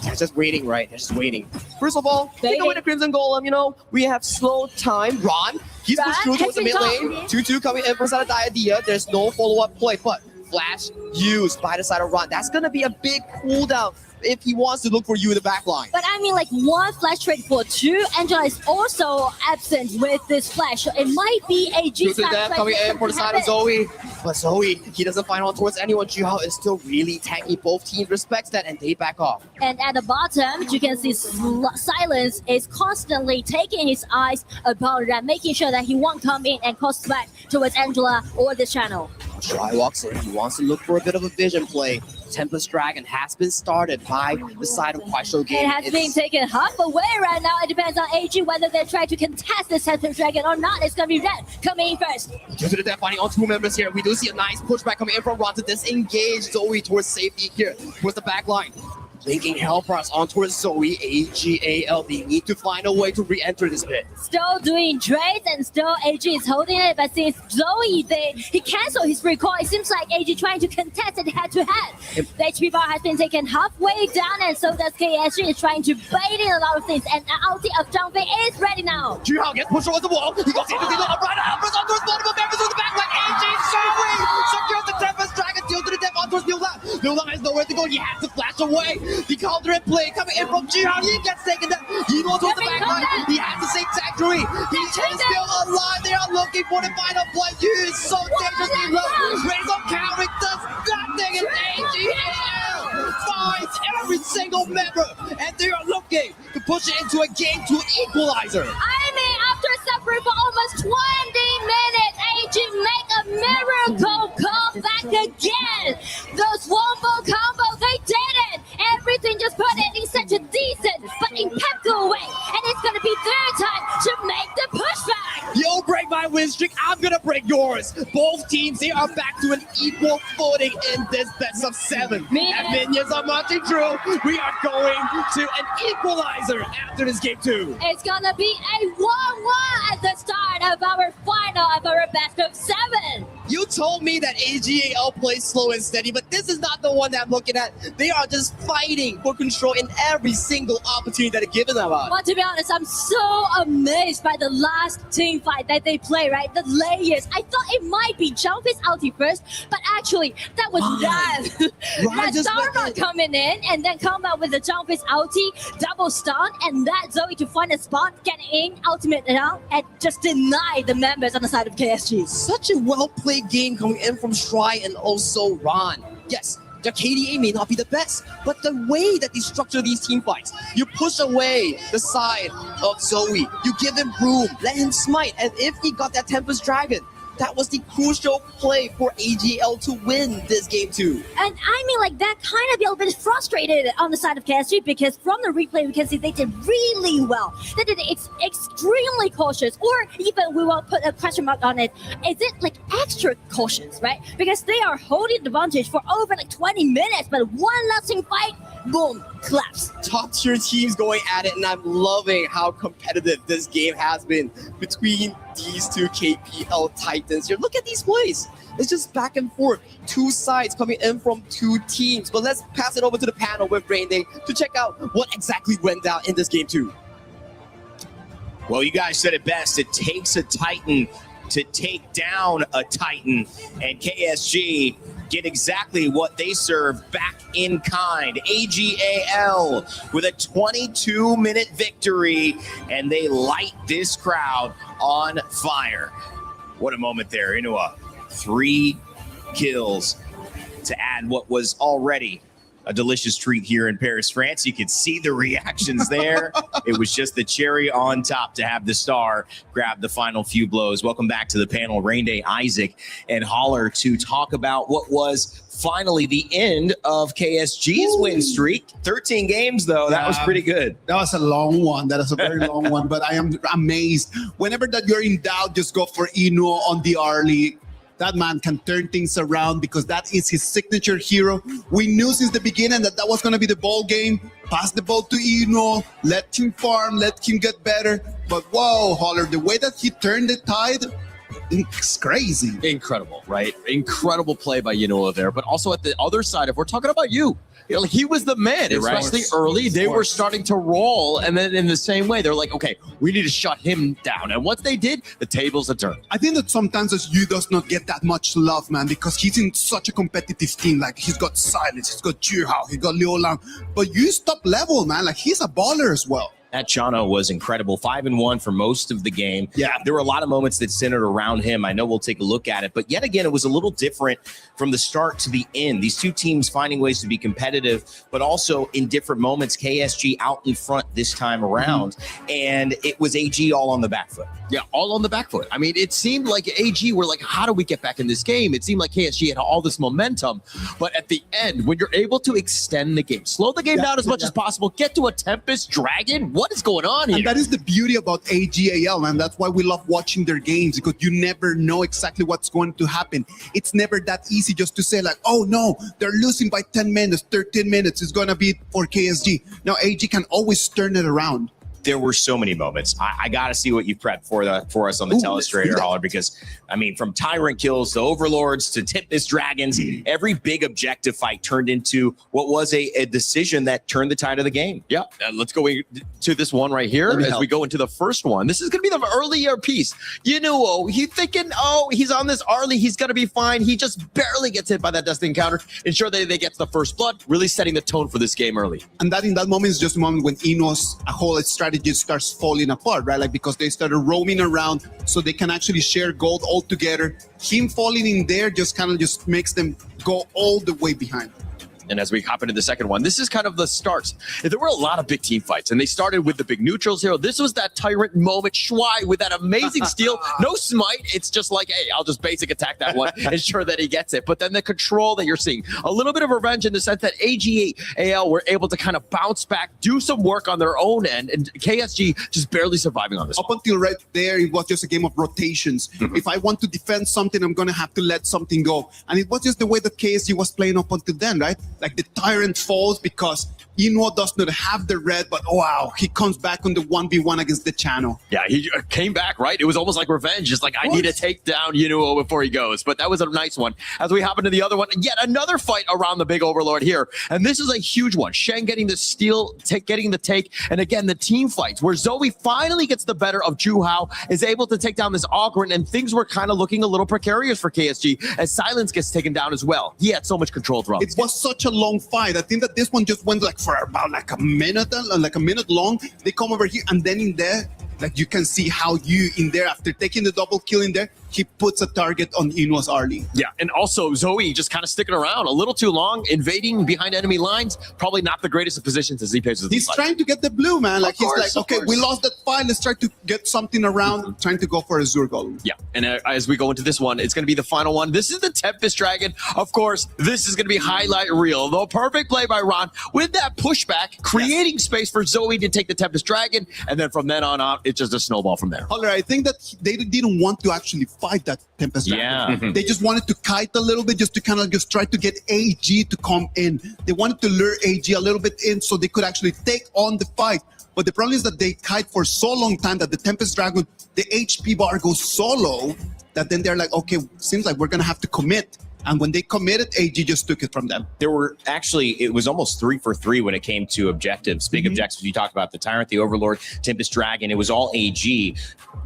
They're just waiting, right? They're just waiting. First of all, take away the Crimson Golem, you know, we have slow time. Ron, he's pushed through towards the mid lane. 2-2 coming in from side of Diadea. There's no follow-up play, but flash used by the side of Ron. That's going to be a big cooldown if he wants to look for you in the back line. But I mean, like, one flash trade for 2. Angela is also absent with this flash. So it might be a G death coming in for the side of Zoe. But Zoe, he doesn't find on towards anyone. Juhao is still really tanky. Both teams respects that and they back off. And at the bottom, you can see Silence is constantly taking his eyes upon Ram, making sure that he won't come in and cause threat towards Angela or the channel. Try walks in. He wants to look for a bit of a vision play. Tempest Dragon has been started by the side of Kuaishou Gaming. It has been taken half away right now. It depends on AG whether they try to contest this Tempest Dragon or not. It's going to be Red coming in first. Due to the death finding on 2 members here, we do see a nice pushback coming in from Ron to disengage Zoe towards safety here, towards the back line. Linking Hellbars on towards Zoe, AGAL. They need to find a way to re-enter this pit. Still doing trades and still AG is holding it, but since Zoe, he canceled his recall, it seems like AG trying to contest it head-to-head. The HP bar has been taken halfway down, and so does KSG is trying to bait in a lot of things, and the ulti of Zhang Fei is ready now. Juhao gets pushed towards the wall. He goes into the right Hellbars on towards multiple members with the back line. AG Zoe secures the Tempest Dragon, deals to the death on towards Liu Lang. Liu Lang has nowhere to go. He has to flash away. The counter play coming in from Juhao. He gets taken down. He goes towards the back line. He has to save Factory. He is still alive. They are looking for the final play. He is so dangerously low. Raise on counter does nothing, and AGAL finds every single member, and they are looking to push it into a game to an equalizer. I mean, after suffering for almost 20 minutes, AG make a miracle comeback again. Those wombo combo, they did it. Everything just put it in such a decent but impeccable way, and it's gonna be their time to make the pushback. You'll break my win streak, I'm gonna break yours. Both teams, they are back to an equal footing in this best of 7. And minions are marching through. We are going to an equalizer after this game 2. It's gonna be a 1-1 at the start of our final of our best of 7. You told me that AGAL plays slow and steady, but this is not the one that I'm looking at. They are just fighting for control in every single opportunity that are given them. But to be honest, I'm so amazed by the last team fight that they play, right? The layers. I thought it might be Zhang Fei's ulti first, but actually that was that Dharma coming in and then come out with the Zhang Fei's ulti, double stun, and that Zoe to find a spot, get in, ultimate down, and just deny the members on the side of KSG. Such a well-played game coming in from Shry and also Ron. Yes, their KDA may not be the best, but the way that they structure these team fights, you push away the side of Zoe, you give him room, let him smite, and if he got that Tempest Dragon, that was the crucial play for AGL to win this game 2. And I mean, like, that kind of got a bit frustrated on the side of KSG because from the replay, we can see they did really well. They did extremely cautious, or even we will put a question mark on it. Is it like extra cautious, right? Because they are holding the advantage for over like 20 minutes, but one lasting fight, boom, collapse. Top tier teams going at it, and I'm loving how competitive this game has been between these two KPL Titans here. Look at these plays. It's just back and forth. Two sides coming in from two teams. But let's pass it over to the panel with Rain Day to check out what exactly went down in this game 2. Well, you guys said it best. It takes a Titan to take down a Titan, and KSG get exactly what they serve back in kind. AGAL with a 22-minute victory, and they light this crowd on fire. What a moment there. Inua, 3 kills to add what was already a delicious treat here in Paris, France. You could see the reactions there. It was just the cherry on top to have the star grab the final few blows. Welcome back to the panel, Rain Day, Isaac, and Holler, to talk about what was finally the end of KSG's win streak. 13 games, though. That was pretty good. That was a long one. That is a very long one, but I am amazed. Whenever that you're in doubt, just go for Inuo on the early. That man can turn things around because that is his signature hero. We knew since the beginning that was going to be the ball game. Pass the ball to Inuo, let him farm, let him get better. But whoa, Holler, the way that he turned the tide, it's crazy. Incredible, right? Incredible play by Yanoa there. But also at the other side, if we're talking about you know, like, he was the man, especially early. They were starting to roll. And then in the same way, they're like, okay, we need to shut him down. And once they did, the tables are turned. I think that sometimes SU does not get that much love, man, because he's in such a competitive team. Like, he's got Silence, he's got Juhao, he's got Liu Lang. But you stop level, man. Like, he's a baller as well. That Chano was incredible. 5-1 for most of the game. Yeah. There were a lot of moments that centered around him. I know we'll take a look at it, but yet again, it was a little different from the start to the end. These two teams finding ways to be competitive, but also in different moments, KSG out in front this time around, and it was AG all on the back foot. Yeah, all on the back foot. I mean, it seemed like AG were like, how do we get back in this game? It seemed like KSG had all this momentum, but at the end, when you're able to extend the game, slow the game down as much as possible, get to a Tempest Dragon, what is going on here? And that is the beauty about AGAL, and that's why we love watching their games, because you never know exactly what's going to happen. It's never that easy just to say like, oh no, they're losing by 10 minutes, 13 minutes, it's going to be for KSG. Now AG can always turn it around. There were so many moments. I got to see what you prepped for us on the Telestrator, Holler, because, I mean, from Tyrant kills to Overlords to Tempest Dragons, every big objective fight turned into what was a decision that turned the tide of the game. Yeah, let's go to this one right here as we go into the first one. This is going to be the earlier piece. You know, he's thinking, oh, he's on this early, he's going to be fine. He just barely gets hit by that Destiny encounter. Ensure that they get the first blood, really setting the tone for this game early. And that in that moment is just a moment when Inuo's whole strategy starts falling apart, right? Like, because they started roaming around so they can actually share gold all together. Him falling in there just kind of just makes them go all the way behind. And as we hop into the second one, this is kind of the start. There were a lot of big team fights, and they started with the big neutrals here. This was that Tyrant moment. Shuai with that amazing steal. No smite. It's just like, hey, I'll just basic attack that one, ensure that he gets it. But then the control that you're seeing, a little bit of revenge in the sense that AGAL were able to kind of bounce back, do some work on their own end, and KSG just barely surviving on this. Up until right there, it was just a game of rotations. If I want to defend something, I'm going to have to let something go. And it was just the way that KSG was playing up until then, right? Like, the Tyrant falls because Inuo does not have the red, but wow, he comes back on the 1v1 against the channel. Yeah, he came back, right? It was almost like revenge. Just like, I need to take down Inuo before he goes. But that was a nice one. As we hop into the other one, yet another fight around the big Overlord here. And this is a huge one. Shen getting the steal, getting the take. And again, the team fights where Zoe finally gets the better of Juhao, is able to take down this Ogryn, and things were kind of looking a little precarious for KSG as Silence gets taken down as well. He had so much control throughout. It was such a long fight. I think that this one just went like for about like a minute long. They come over here, and then in there, like, you can see how you in there, after taking the double kill in there, he puts a target on Inuo's early. Yeah, and also Zoe just kind of sticking around a little too long, invading behind enemy lines. Probably not the greatest of positions as he pays with He's trying to get the blue, man. Like he's like, okay, we lost that fight. Let's try to get something around, trying to go for a Zurgol. Yeah, and as we go into this one, it's going to be the final one. This is the Tempest Dragon. Of course, this is going to be highlight reel. The perfect play by Ron with that pushback, creating space for Zoe to take the Tempest Dragon, and then from then on out, it's just a snowball from there. Holler, I think that they didn't want to actually fight that Tempest Dragon. Yeah. They just wanted to kite a little bit, just to kind of just try to get AG to come in. They wanted to lure AG a little bit in so they could actually take on the fight. But the problem is that they kite for so long time that the Tempest Dragon, the HP bar goes so low that then they're like, okay, seems like we're going to have to commit. And when they committed, AG just took it from them. There were actually, it was almost 3 for 3 when it came to objectives. Big objectives. You talked about the Tyrant, the Overlord, Tempest Dragon. It was all AG.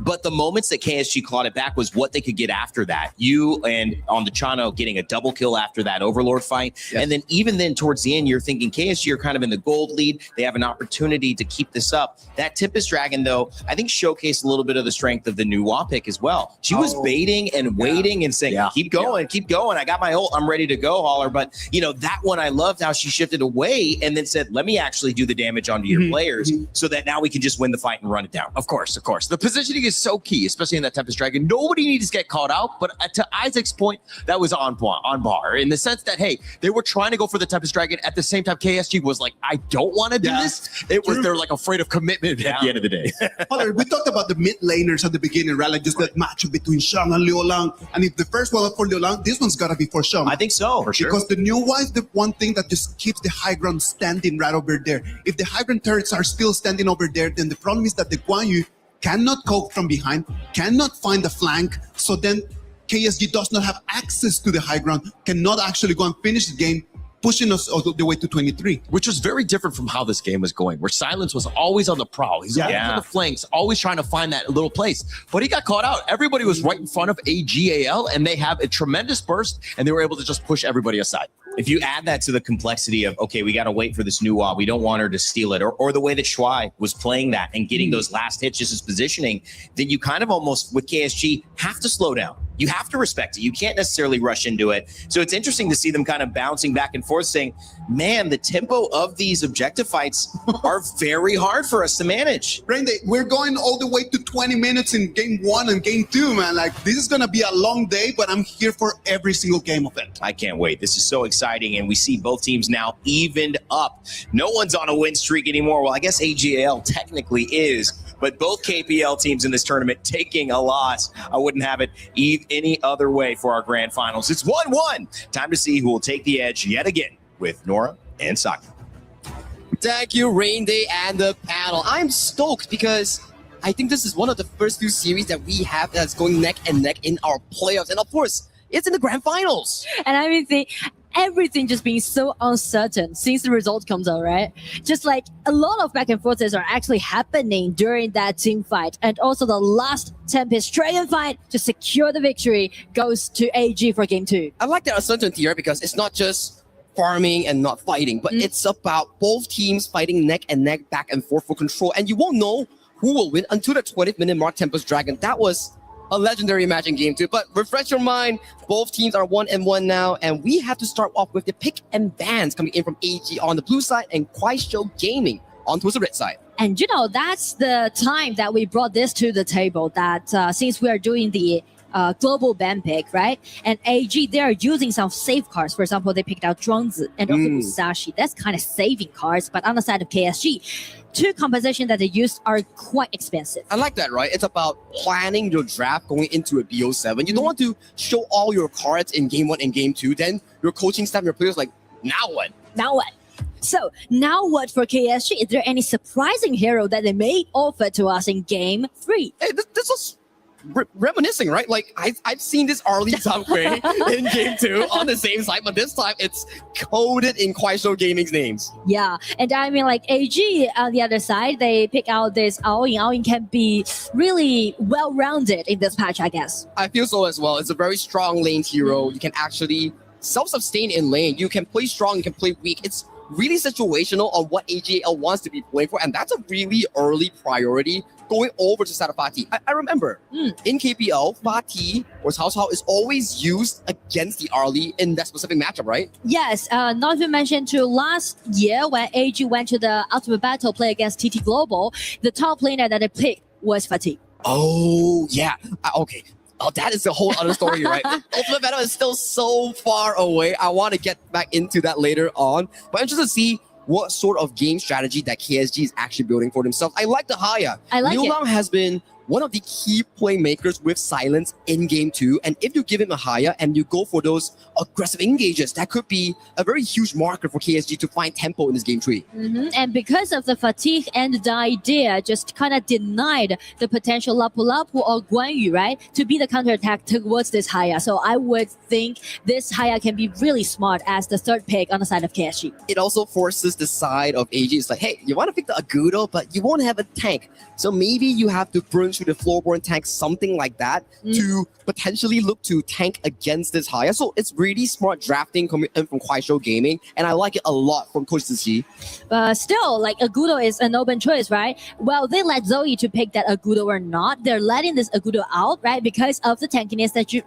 But the moments that KSG clawed it back was what they could get after that. You and on the Chano getting a double kill after that Overlord fight. Yes. And then even then towards the end, you're thinking KSG are kind of in the gold lead. They have an opportunity to keep this up. That Tempest Dragon, though, I think showcased a little bit of the strength of the new WA pick as well. She was baiting and waiting and saying, keep going, keep going. I got my ult. I'm ready to go, Holler. But, you know, that one I loved how she shifted away and then said, let me actually do the damage onto your players so that now we can just win the fight and run it down. Of course, of course. The positioning is so key, especially in that Tempest Dragon. Nobody needs to get caught out, but to Isaac's point, that was on bar in the sense that, hey, they were trying to go for the Tempest Dragon. At the same time, KSG was like, I don't want to do this. It was, they're like afraid of commitment at the end of the day. Holler, we talked about the mid laners at the beginning, right? Like just that matchup between Shang and Liu Lang. And if the first one was for Liu Lang, this one's got to be for Shang. I think so, for sure. Because the new one is the one thing that just keeps the high ground standing right over there. If the high ground turrets are still standing over there, then the problem is that the Guan Yu cannot cope from behind, cannot find the flank. So then KSG does not have access to the high ground, cannot actually go and finish the game, pushing us all the way to 23. Which was very different from how this game was going, where Silence was always on the prowl. He's always on the flanks, always trying to find that little place. But he got caught out. Everybody was right in front of AGAL, and they have a tremendous burst, and they were able to just push everybody aside. If you add that to the complexity of, okay, we got to wait for this new WA, we don't want her to steal it, or the way that Shuai was playing that and getting those last hits, just as positioning, then you kind of almost, with KSG, have to slow down. You have to respect it. You can't necessarily rush into it. So it's interesting to see them kind of bouncing back and forth saying, man, the tempo of these objective fights are very hard for us to manage. Randy, we're going all the way to 20 minutes in game 1 and game 2, man. Like, this is going to be a long day, but I'm here for every single game of it. I can't wait. This is so exciting, and we see both teams now evened up. No one's on a win streak anymore. Well, I guess AGL technically is, but both KPL teams in this tournament taking a loss. I wouldn't have it any other way for our grand finals. It's 1-1. Time to see who will take the edge yet again with Nora and Saki. Thank you, Rain Day and the panel. I'm stoked because I think this is one of the first few series that we have that's going neck and neck in our playoffs. And of course, it's in the grand finals. And I mean, everything just being so uncertain since the result comes out, right? Just like a lot of back and forths are actually happening during that team fight. And also the last Tempest Dragon fight to secure the victory goes to AG for game 2. I like that uncertainty here because it's not just farming and not fighting, but it's about both teams fighting neck and neck, back and forth for control. And you won't know who will win until the 20th minute mark. Tempest Dragon, that was a legendary match in game 2. But refresh your mind, both teams are 1-1 now, and we have to start off with the pick and bans coming in from AG on the blue side and Kuaishou Gaming on the red side. And you know, that's the time that we brought this to the table, that since we are doing the global ban pick, right? And AG, they are using some safe cards. For example, they picked out Zhuangzi and also Musashi. That's kind of saving cards. But on the side of KSG, 2 compositions that they use are quite expensive. I like that, right? It's about planning your draft going into a BO7. You don't want to show all your cards in game 1 and game 2. Then your coaching staff, your players like, now what? Now what? So now what for KSG? Is there any surprising hero that they may offer to us in game 3? Hey, this was reminiscing, right? Like I've seen this early Zhangwei in game 2 on the same side, but this time it's coded in Kuaishou Gaming's names. Yeah, and I mean, like AG on the other side, they pick out this Aoyin. Aoyin can be really well-rounded in this patch, I guess. I feel so as well. It's a very strong lane hero. You can actually self-sustain in lane. You can play strong, you can play weak. It's really situational on what AGL wants to be playing for, and that's a really early priority going over to side of Fatih. I remember in KPL, Fatih or Cao Cao is always used against the Arlie in that specific matchup, right? Yes, not to mention to last year when AG went to the Ultimate Battle play against TT Global, the top laner that they picked was Fatih. Oh, yeah. Okay. Oh, that is a whole other story, right? Ultimate Battle is still so far away. I want to get back into that later on. But I'm interested to see what sort of game strategy that KSG is actually building for themselves. I like the Haya. I like Liu it. Lang has been one of the key playmakers with silence in game 2. And if you give him a Haya and you go for those aggressive engages, that could be a very huge marker for KSG to find tempo in this game 3. And because of the fatigue and the idea, just kind of denied the potential Lapu Lapu or Guan Yu, right, to be the counterattack towards this Haya. So I would think this Haya can be really smart as the third pick on the side of KSG. It also forces the side of AG. It's like, hey, you want to pick the Agudo, but you won't have a tank. So maybe you have to burn through the floorborne tank, something like that, to potentially look to tank against this Haya. So it's really smart drafting coming in from Kuaishou Gaming, and I like it a lot from Coach Ziqi. Still, like Agudo is an open choice, right? Well, they let Zoe to pick that Agudo or not. They're letting this Agudo out, right? Because of the tankiness that you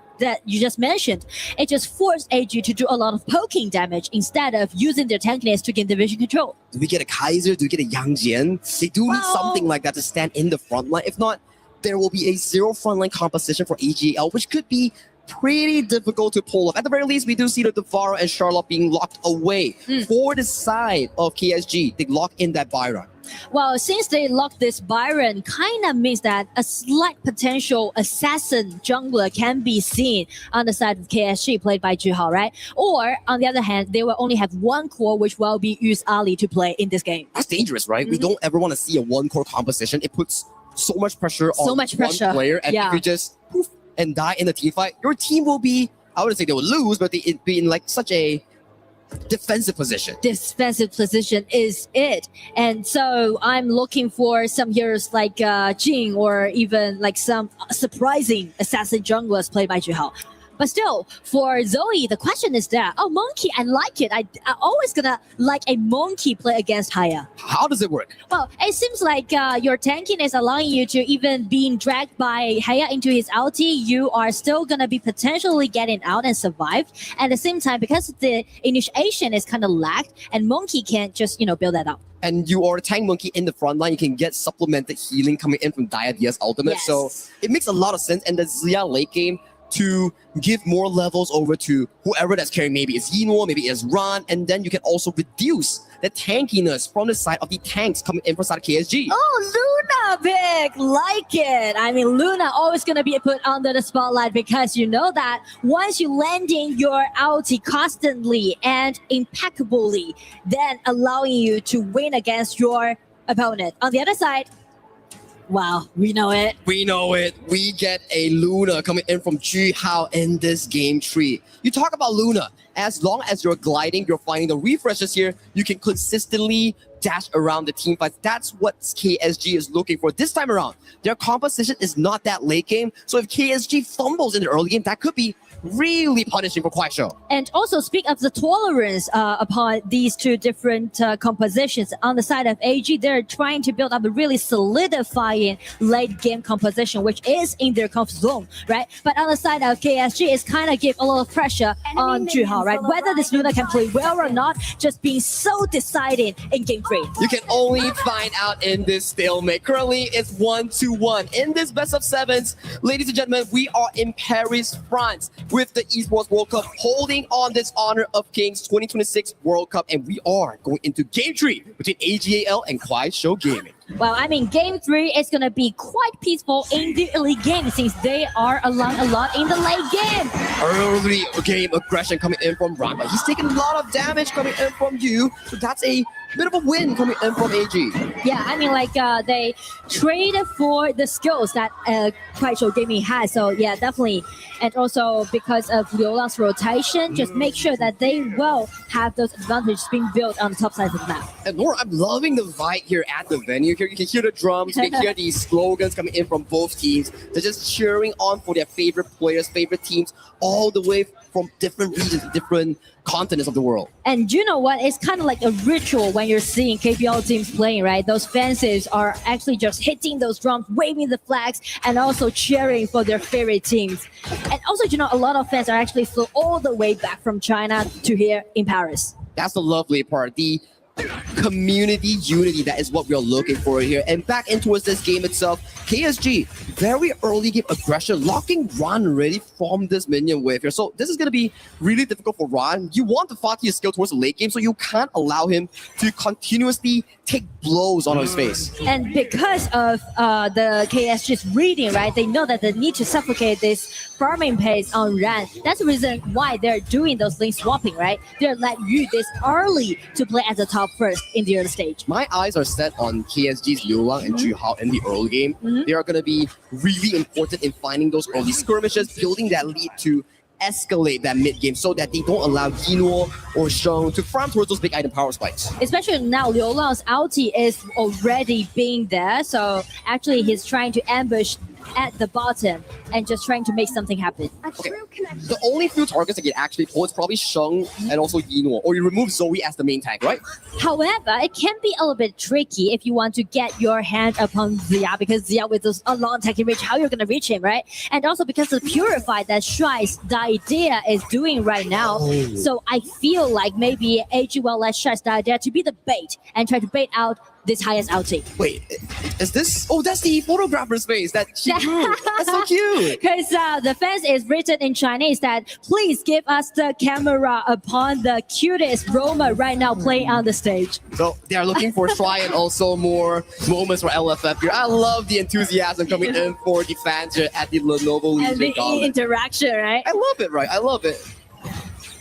just mentioned. It just forced AG to do a lot of poking damage instead of using their tankiness to gain division control. Do we get a Kaiser? Do we get a Yang Jian? They do need something like that to stand in the front line. If not, there will be a 0 frontline composition for AGL, which could be pretty difficult to pull off. At the very least, we do see the Devaro and Charlotte being locked away. For the side of KSG, they lock in that Byron. Well, since they locked this Byron, kind of means that a slight potential assassin jungler can be seen on the side of KSG, played by Zhihao, right? Or, on the other hand, they will only have one core, which will be use Ali to play in this game. That's dangerous, right? We don't ever want to see a one-core composition. It puts so much pressure on one player, and if you just poof and die in the team fight, your team will be, I wouldn't say they will lose, but they'd be in like such a defensive position. Defensive position is it. And so I'm looking for some heroes like Jing, or even like some surprising assassin junglers played by Zhihao. But still, for Zoe, the question is that, oh, Monkey, I like it. I always gonna like a Monkey play against Haya. How does it work? Well, it seems like your tanking is allowing you to, even being dragged by Haya into his ulti, you are still gonna be potentially getting out and survive. At the same time, because the initiation is kind of lagged, and Monkey can't just, build that up. And you are a tank monkey in the front line, you can get supplemented healing coming in from Diadia's ultimate. Yes. So it makes a lot of sense. And the Zia late game to give more levels over to whoever that's carrying, maybe it's Yinwo, maybe it's Ran, and then you can also reduce the tankiness from the side of the tanks coming in from side of KSG. Oh, Luna pick, like it. I mean, Luna always gonna be put under the spotlight, because you know that once you landing your ulti constantly and impeccably, then allowing you to win against your opponent. On the other side, wow, we know it. We know it. We get a Luna coming in from Zhihao in this game 3. You talk about Luna. As long as you're gliding, you're finding the refreshes here, you can consistently dash around the team fights. That's what KSG is looking for this time around. Their composition is not that late game. So if KSG fumbles in the early game, that could be really punishing for Kuaishou. And also speak of the tolerance upon these two different compositions. On the side of AG, they're trying to build up a really solidifying late game composition, which is in their comfort zone, right? But on the side of KSG, it's kind of give a lot of pressure on Zhihao, right? Whether this Luna can play well or not, just being so deciding in game 3. You can only find out in this stalemate. Currently, it's 1-1. In this best of 7s, ladies and gentlemen, we are in Paris, France, with the Esports World Cup, holding on this Honor of Kings 2026 World Cup, and we are going into game 3 between AGAL and Kuaishou Gaming. Well, I mean, game 3 is going to be quite peaceful in the early game, since they are along a lot in the late game. Early game aggression coming in from Ran, but he's taking a lot of damage coming in from you, so that's a bit of a win coming in from AG. Yeah, I mean, like, they traded for the skills that Kuaishou Gaming has, so yeah, definitely. And also because of Liu Lang's rotation, just make sure that they will have those advantages being built on the top side of the map. And Nora, I'm loving the vibe here at the venue. Here you can hear the drums, you can hear these slogans coming in from both teams. They're just cheering on for their favorite players, favorite teams, all the way from different regions, different continents of the world. And you know what? It's kind of like a ritual when you're seeing KPL teams playing, right? Those fans are actually just hitting those drums, waving the flags, and also cheering for their favorite teams. And also, you know, a lot of fans are actually flew all the way back from China to here in Paris. That's the lovely part. The community unity, that is what we're looking for here. And back in towards this game itself, KSG, very early game aggression, locking Ron ready from this minion wave here. So this is going to be really difficult for Ron. You want to fight his skill towards the late game, so you can't allow him to continuously take blows on his face. And because of the KSG's reading, right, they know that they need to suffocate this farming pace on Ran. That's the reason why they're doing those link swapping, right? They're letting you this early to play at the top first in the early stage. My eyes are set on KSG's Liu Lang and Zhu Hao in the early game. They are going to be really important in finding those early skirmishes, building that lead to escalate that mid game so that they don't allow Yino or Sheng to farm towards those big item power spikes. Especially now, Liu Lang's ulti is already being there, so actually he's trying to ambush at the bottom and just trying to make something happen. Okay. The only few targets that can actually pull is probably Sheng and also Yino, or you remove Zoe as the main tank, right? However, it can be a little bit tricky if you want to get your hand upon Zia, because Zia with those a long attacking reach, how you're going to reach him, right? And also because of the Purify that Shuai's idea is doing right now. So I feel like maybe AG will let Shuai's idea to be the bait and try to bait out this highest outing. Wait, is this? Oh, that's the photographer's face that she drew. That's so cute. Because the fans is written in Chinese that please give us the camera upon the cutest Roma right now playing on the stage. So they are looking for Shuai and also more moments for LFF here. I love the enthusiasm coming in for the fans here at the Lenovo Legion. And the interaction, right? I love it, right? I love it.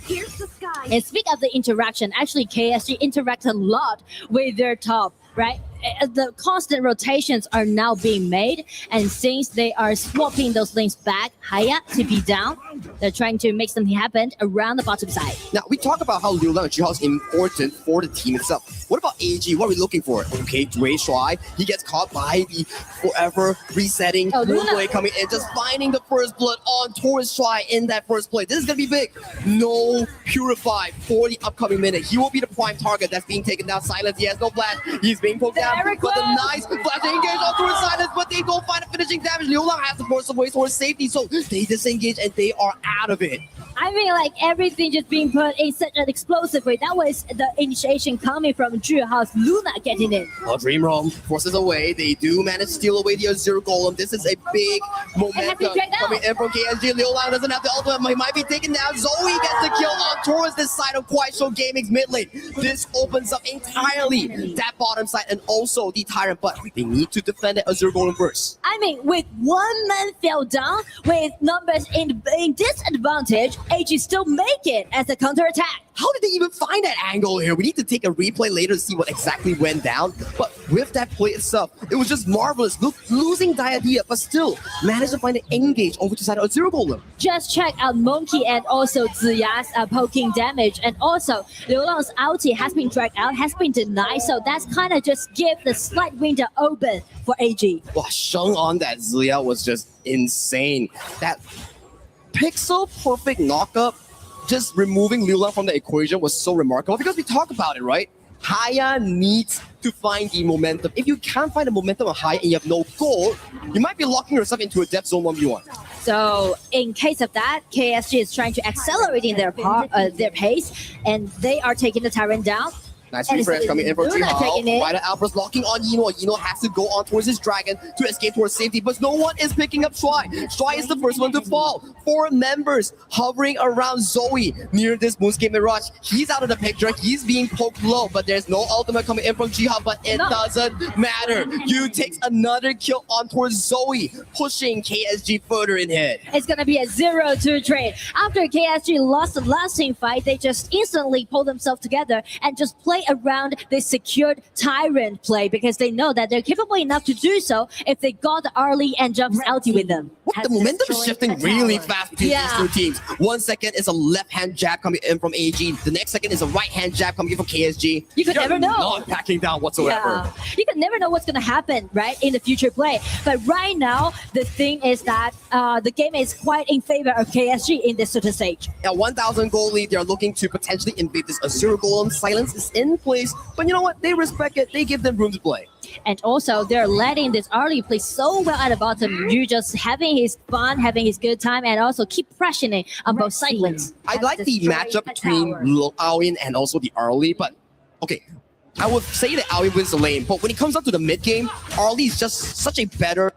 Here's the sky. And speaking of the interaction, actually KSG interacts a lot with their top, right? The constant rotations are now being made, and since they are swapping those lanes back, Haya TP down, they're trying to make something happen around the bottom side. Now, we talk about how Liu Lang and Zhu is important for the team itself. What about AG? What are we looking for? Okay, Dway Shuai, he gets caught by the forever resetting play coming in, just finding the first blood on towards Shuai in that first play. This is going to be big. No Purify for the upcoming minute. He will be the prime target that's being taken down. Silence, he has no flash. He's being poked down. But the nice flash engage on towards Silence, but they don't find a finishing damage. Liu Lang has to force some ways towards safety, so they disengage and they are out of it. I mean, like everything just being put in such an explosive way. That was the initiation coming from Zhu Hao's Luna getting in. Well, Dream Realm forces away. They do manage to steal away the Azure Golem. This is a big momentum coming in from KSG. Liu Lang doesn't have the ultimate. He might be taken down. Zoe gets the kill on towards this side of Kuaishou Gaming's mid lane. This opens up entirely that bottom side and also the Tyrant, but they need to defend the Azure Golem first. I mean, with one man fell down, with numbers in disadvantage, AG still make it as a counter-attack. How did they even find that angle here? We need to take a replay later to see what exactly went down. But with that play itself, it was just marvelous. Look, losing Diadea, but still managed to find an engage over to side of Zero Golem. Just check out Monkey and also Ziya's poking damage. And also, Liu Lang's ulti has been dragged out, has been denied. So that's kind of just give the slight window open for AG. Wow, Sheng on that Ziya was just insane. That pixel perfect knockup, just removing Liu Lang from the equation was so remarkable because we talk about it, right? Haya needs to find the momentum. If you can't find the momentum on Haya and you have no gold, you might be locking yourself into a depth zone 1v1. So in case of that, KSG is trying to accelerate in their pace, and they are taking the Tyrant down. Nice refresh coming in from Zhu Hao. Rider Alpers locking on Yino. Yino has to go on towards his dragon to escape towards safety, but no one is picking up Shuai. Shuai is the first one to fall. 4 members hovering around Zoe near this Moonscape Mirage. He's out of the picture. He's being poked low, but there's no ultimate coming in from Jiha, but it doesn't matter. Yu takes another kill on towards Zoe, pushing KSG further in hit. It's going to be a 0-2 trade. After KSG lost the last team fight, they just instantly pulled themselves together and just play around the secured Tyrant play because they know that they're capable enough to do so if they got the early and jumps ulti with them. What The momentum is shifting really fast between these two teams. 1 second is a left-hand jab coming in from AG. The next second is a right-hand jab coming in from KSG. You could never know. Not backing down whatsoever. Yeah. You can never know what's going to happen, right, in the future play. But right now, the thing is that the game is quite in favor of KSG in this certain stage. At 1,000 goal lead, they're looking to potentially invade this Azure Golem. Silence is in place, but you know what? They respect it. They give them room to play. And also, they're letting this early play so well at the bottom. You just having his fun, having his good time, and also keep pressuring on both side lanes. I like the matchup between Aoyin and also the early, but okay. I would say that Aoyin wins the lane, but when it comes up to the mid game, Arlie is just such a better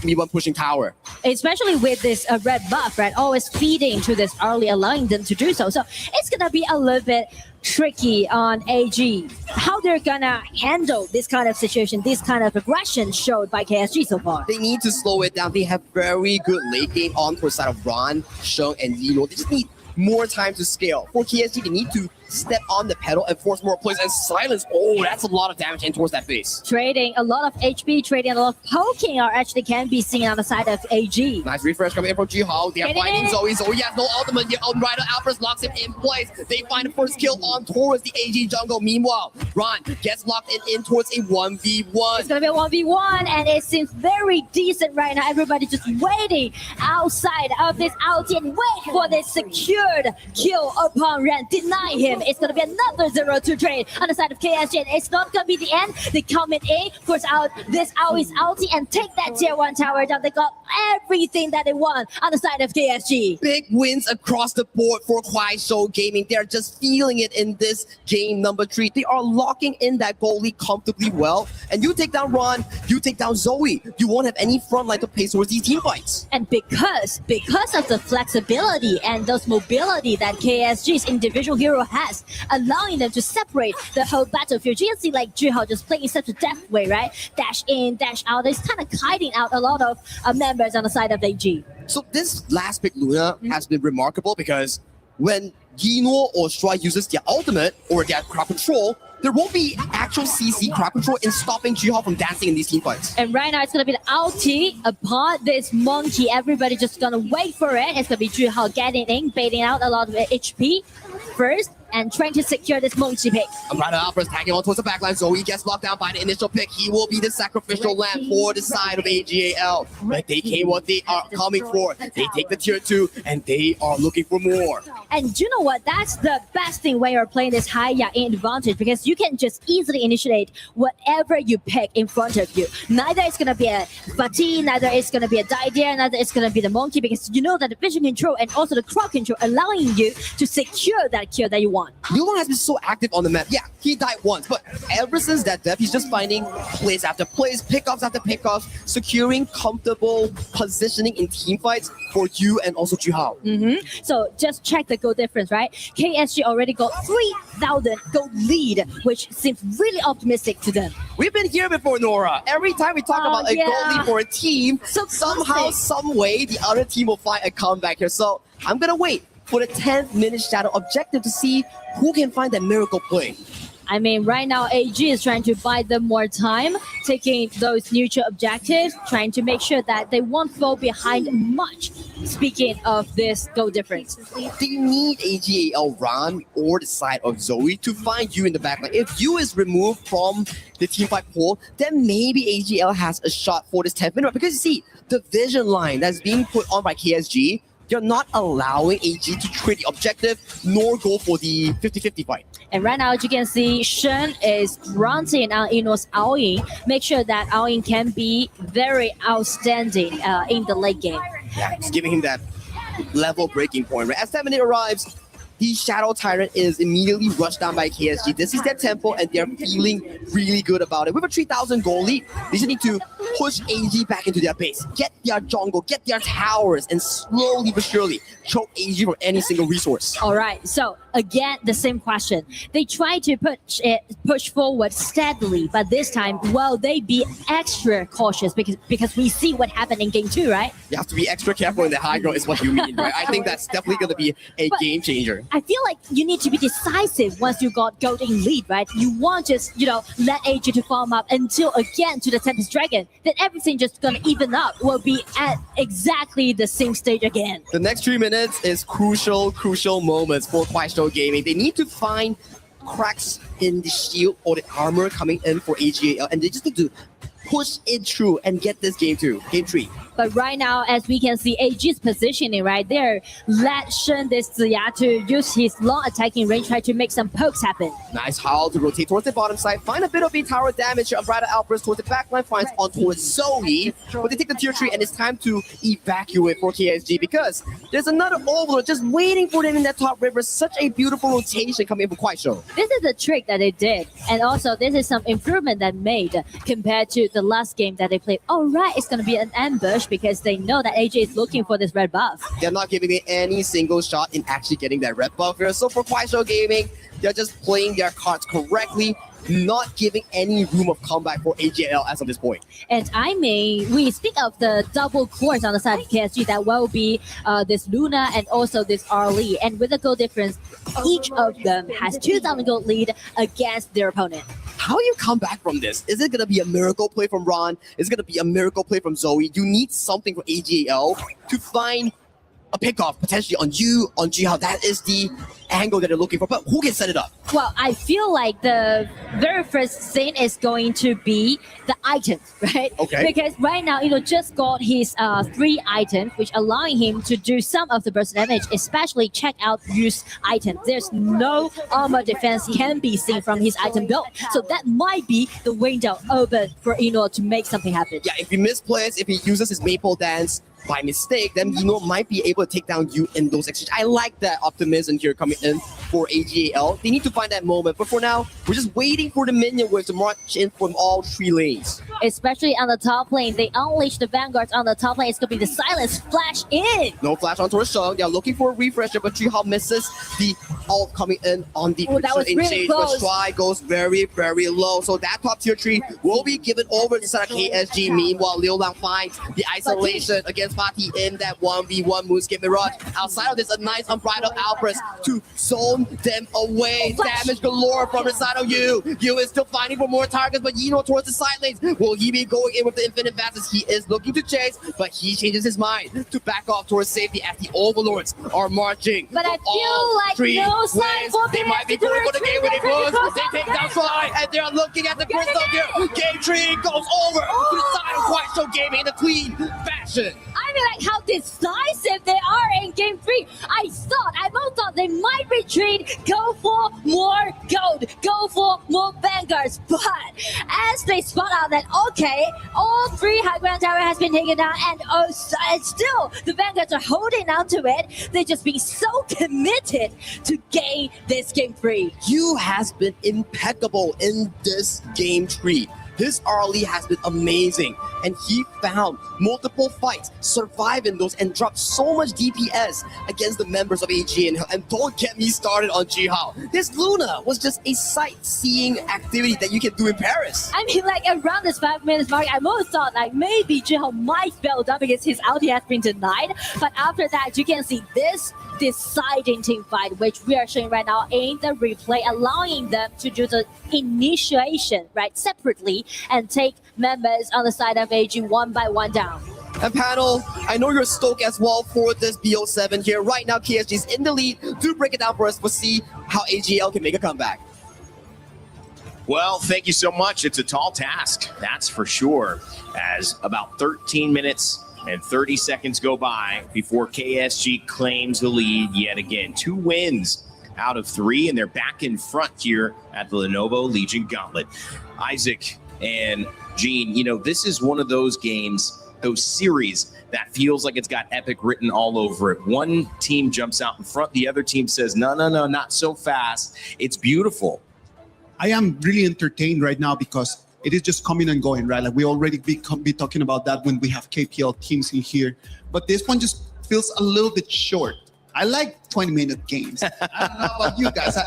one pushing tower. Especially with this red buff, right? Always feeding to this early, allowing them to do so. So it's gonna be a little bit tricky on AG. How they're gonna handle this kind of situation, this kind of aggression showed by KSG so far. They need to slow it down. They have very good late game on for side of Ron, Sheng, and Yino. They just need more time to scale. For KSG, they need to step on the pedal and force more plays and silence. Oh, that's a lot of damage in towards that base. Trading a lot of HP, trading a lot of poking are actually can be seen on the side of AG. Nice refresh coming in from Jihao. They are finding Zoe. Zoe has no ultimate yet. Rider Alvarez locks him in place. They find the first kill on towards the AG jungle. Meanwhile, Ron gets locked in towards a 1v1. It's gonna be a 1v1 and it seems very decent right now. Everybody just waiting outside of this ulti and wait for this secured kill upon Ren. Deny him. It's going to be another 0-2 trade on the side of KSG. And it's not going to be the end. They come in A, force out this Aoi's ulti and take that tier 1 tower down. They got everything that they want on the side of KSG. Big wins across the board for Kuaishou Gaming. They're just feeling it in this game number 3. They are locking in that goal lead comfortably well. And you take down Ron, you take down Zoe. You won't have any front line to pace towards these team fights. And because of the flexibility and those mobility that KSG's individual hero has, allowing them to separate the whole battlefield. You can see like Jihao just playing in such a deft way, right? Dash in, dash out. It's kind of kiting out a lot of members on the side of AG. So this last pick, Luna, has been remarkable because when Yino or Strike uses their ultimate or their crowd control, there won't be actual CC crowd control in stopping Jihao from dancing in these team fights. And right now it's gonna be the ulti upon this monkey. Everybody just gonna wait for it. It's gonna be Jihao getting in, baiting out a lot of HP first and trying to secure this monkey pick. Rider Alvarez tagging on towards the backline. Zoe gets locked down by the initial pick. He will be the sacrificial lamb for the side of AGAL. But they came what they are coming for. They take the tier 2 and they are looking for more. And you know what? That's the best thing when you're playing this high in advantage because you can just easily initiate whatever you pick in front of you. Neither it's gonna be a Fatih, neither it's gonna be a Didier, neither it's gonna be the monkey because you know that the vision control and also the crowd control allowing you to secure that kill that you want. Yulong has been so active on the map. Yeah, he died once, but ever since that death, he's just finding plays after plays, pickoffs after pickoffs, securing comfortable positioning in team fights for you and also Jihao. So just check the goal difference, right? KSG already got 3,000 goal lead, which seems really optimistic to them. We've been here before, Nora. Every time we talk about a goal lead for a team, somehow, some way, the other team will find a comeback here. So I'm gonna wait for the 10th minute shadow objective to see who can find that miracle play. I mean, right now AG is trying to buy them more time, taking those neutral objectives, trying to make sure that they won't fall behind much. Speaking of this goal difference. Do you need AGAL Ron or the side of Zoe to find you in the backline? If you is removed from the teamfight pool, then maybe AGL has a shot for this 10th minute. Because you see, the vision line that's being put on by KSG, you're not allowing AG to trade the objective nor go for the 50-50 fight. And right now, as you can see, Shen is granting on Ino's Aoyin. Make sure that Aoyin can be very outstanding in the late game. Yeah, just giving him that level breaking point. Right? As 10 minute arrives, the Shadow Tyrant is immediately rushed down by KSG. This is their tempo and they're feeling really good about it. With a 3,000 goal lead, they just need to push AG back into their base, get their jungle, get their towers, and slowly but surely choke AG for any single resource. All right, so again, the same question. They try to push forward steadily, but this time, well, they be extra cautious because we see what happened in game 2, right? You have to be extra careful in the high ground is what you mean, right? I think that's definitely going to be a game changer. I feel like you need to be decisive once you got gold in lead, right? You won't just, let AG to farm up until again to the Tempest Dragon. Then everything just gonna even up. Will be at exactly the same stage again. The next 3 minutes is crucial moments for Kuaishou Gaming. They need to find cracks in the shield or the armor coming in for AGAL, and they just need to push it through and get this game 3. But right now, as we can see, AG's positioning right there, let Shen this Ziya to use his long attacking range, try to make some pokes happen. Nice Howl to rotate towards the bottom side, find a bit of a tower damage. Umbrella outburst towards the backline, finds on towards Zoe. But they take the tier 3 and it's time to evacuate for KSG because there's another Overlord just waiting for them in that top river. Such a beautiful rotation coming in for Kuaishou. This is the trick that they did. And also, this is some improvement that made compared to the last game that they played. All right, it's going to be an ambush because they know that AJ is looking for this red buff. They're not giving it any single shot in actually getting that red buff here. So for Kuaishou Gaming, they're just playing their cards correctly, not giving any room of comeback for AGL as of this point. And we speak of the double cores on the side of KSG that will be this Luna and also this Arlie. And with the goal difference, each of them has 2,000 gold lead against their opponent. How you come back from this? Is it going to be a miracle play from Ron? Is it going to be a miracle play from Zoe? You need something for AGL to find a pickoff potentially on you, on Jihao. That is the angle that they're looking for. But who can set it up? Well, I feel like the very first thing is going to be the items, right? Okay. Because right now, just got his 3 items, which allowing him to do some of the burst damage, especially check out use items. There's no armor defense can be seen from his item build. So that might be the window open for Eno to make something happen. Yeah, if he misplays, if he uses his Maple Dance by mistake, then Eno might be able to take down you in those exchanges. I like that optimism here coming in for AGAL. They need to find that moment. But for now, we're just waiting for the minion waves to march in from all 3 lanes. Especially on the top lane. They unleash the Vanguards on the top lane. It's going to be the Silence Flash in. No flash on towards Sheng. They're looking for a refresher, but Jihao misses the ult coming in on the that was really close. But Shy goes very, very low. So that top tier 3 will be given over to KSG. Meanwhile, Liu Lang finds the isolation against Fatih in that 1v1 Moonscape Mirage. Outside of this, a nice unbridled outburst to zone them away. Damage galore from the side of Yu. Yu is still fighting for more targets, but Eno towards the side lanes. Will he be going in with the infinite fastest? He is looking to chase, but he changes his mind to back off towards safety as the Overlords are marching. But I feel like no sign for they might be going for the game when it goes. They take down Sly, and they're looking at the crystal here. Game 3 goes over to the side of Kuaishou Gaming in a clean fashion. I mean, like how decisive they are in game 3. I both thought they might retreat, go for more gold, go for more Vanguards. But as they spot out that, okay, all 3 high ground tower has been taken down, and still the Vanguards are holding on to it. They're just being so committed to gain this game 3. Yu has been impeccable in this game 3. His Arlie has been amazing, and he found multiple fights, surviving those, and dropped so much DPS against the members of AG. And don't get me started on Jihao. This Luna was just a sightseeing activity that you can do in Paris. I mean, like around this 5 minutes mark, I most thought like maybe Jihao might build up because his ulti has been denied. But after that, you can see this deciding team fight, which we are showing right now in the replay, allowing them to do the initiation right separately and take members on the side of AG one by one down. And panel, I know you're stoked as well for this BO7 here. Right now, KSG is in the lead. Do break it down for us. We'll see how AGL can make a comeback. Well, thank you so much. It's a tall task, that's for sure, as about 13 minutes and 30 seconds go by before KSG claims the lead yet again. 2 wins out of 3, and they're back in front here at the Lenovo Legion Gauntlet. Isaac and Gene, this is one of those games, those series that feels like it's got epic written all over it. One team jumps out in front, the other team says, no, not so fast. It's beautiful. I am really entertained right now because it is just coming and going, right? Like we already be talking about that when we have KPL teams in here. But this one just feels a little bit short. I like 20-minute games. I don't know about you guys.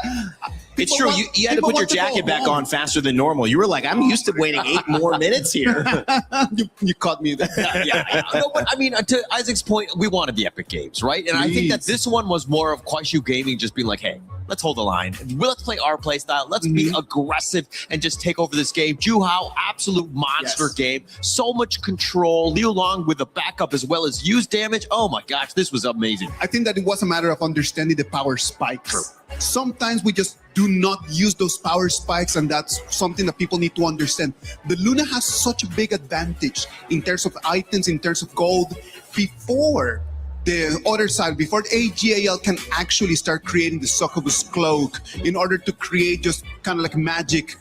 It's true. You had to put your jacket back on faster than normal. You were like, I'm used to waiting 8 more minutes here. you caught me there. Yeah. No, but I mean, to Isaac's point, we wanted the epic games, right? And I think that this one was more of Kwaishu Gaming just being like, hey, let's hold the line. Let's play our play style. Let's be aggressive and just take over this game. Juhao, absolute monster game. So much control. Liu Long with the backup as well as use damage. Oh my gosh, this was amazing. I think that it was a matter of understanding the power spikes. Sometimes we just do not use those power spikes, and that's something that people need to understand. The Luna has such a big advantage in terms of items, in terms of gold, before the other side, before the AGAL can actually start creating the Succubus Cloak in order to create just kind of like magic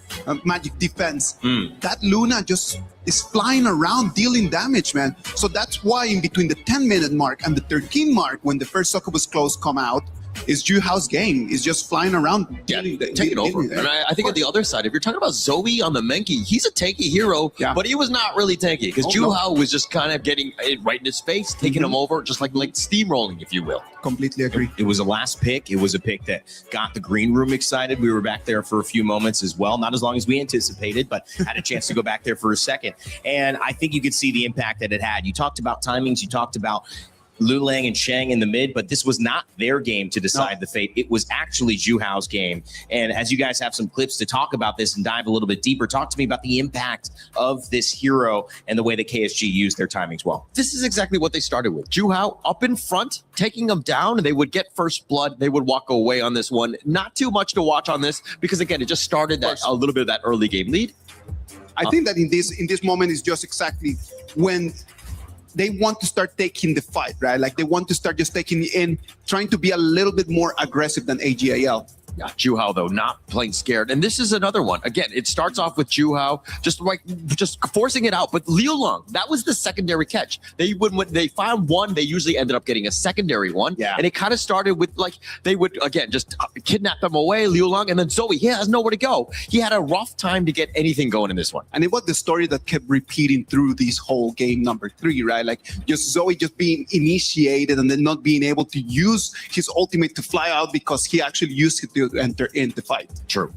defense. That Luna just is flying around dealing damage, man. So that's why in between the 10-minute mark and the 13 mark, when the first Succubus Cloaks come out, is Juhao's game. Is just flying around. Taking over. And I think on the other side, if you're talking about Zoe on the Menki, he's a tanky hero, but he was not really tanky because Juhao was just kind of getting it right in his face, taking him over, just like steamrolling, if you will. Completely agree. It was a last pick. It was a pick that got the green room excited. We were back there for a few moments as well. Not as long as we anticipated, but had a chance to go back there for a second. And I think you could see the impact that it had. You talked about timings. You talked about Lu Lang and Sheng in the mid, but this was not their game to decide the fate. It was actually Juhao's game. And as you guys have some clips to talk about this and dive a little bit deeper, talk to me about the impact of this hero and the way that KSG used their timings well. This is exactly what they started with. Juhao up in front, taking them down, and they would get first blood. They would walk away on this one. Not too much to watch on this because, again, it just started that a little bit of that early game lead. I think that in this moment is just exactly when they want to start taking the fight, right? Like they want to start just taking in, trying to be a little bit more aggressive than AGAL. Yeah, Juhao though, not playing scared. And this is another one. Again, it starts off with Juhao just forcing it out. But Liu Long, that was the secondary catch. When they found one, they usually ended up getting a secondary one. Yeah. And it kind of started with they would again just kidnap them away, Liu Long, and then Zoe. He has nowhere to go. He had a rough time to get anything going in this one. And it was the story that kept repeating through this whole game number 3, right? Like just Zoe just being initiated and then not being able to use his ultimate to fly out because he actually used it to enter in the fight. True.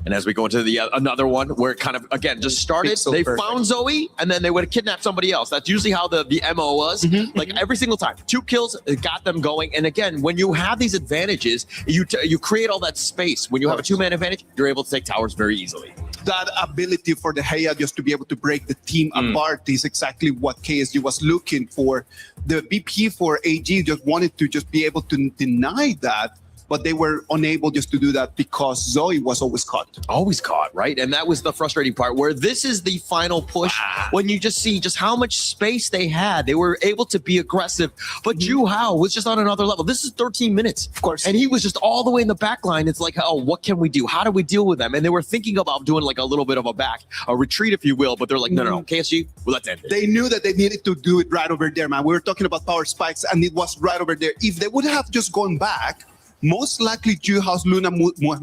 And as we go into the another one where it kind of, again, just started, so they perfect. found Zoe, and then they would have kidnapped somebody else. That's usually how the MO was. Like every single time. 2 kills, it got them going. And again, when you have these advantages, you create all that space. When you have a 2-man advantage, you're able to take towers very easily. That ability for the Heya just to be able to break the team apart is exactly what KSG was looking for. The BP for AG just wanted to just be able to deny that, but they were unable just to do that because Zoe was always caught. Always caught, right? And that was the frustrating part where this is the final push when you just see just how much space they had. They were able to be aggressive, but Juhao was just on another level. This is 13 minutes. Of course. And he was just all the way in the back line. It's like, oh, what can we do? How do we deal with them? And they were thinking about doing like a little bit of a retreat, if you will, but they're like, no, KSG, well, let's end it. They knew that they needed to do it right over there, man. We were talking about power spikes, and it was right over there. If they would have just gone back, most likely Juhao's Luna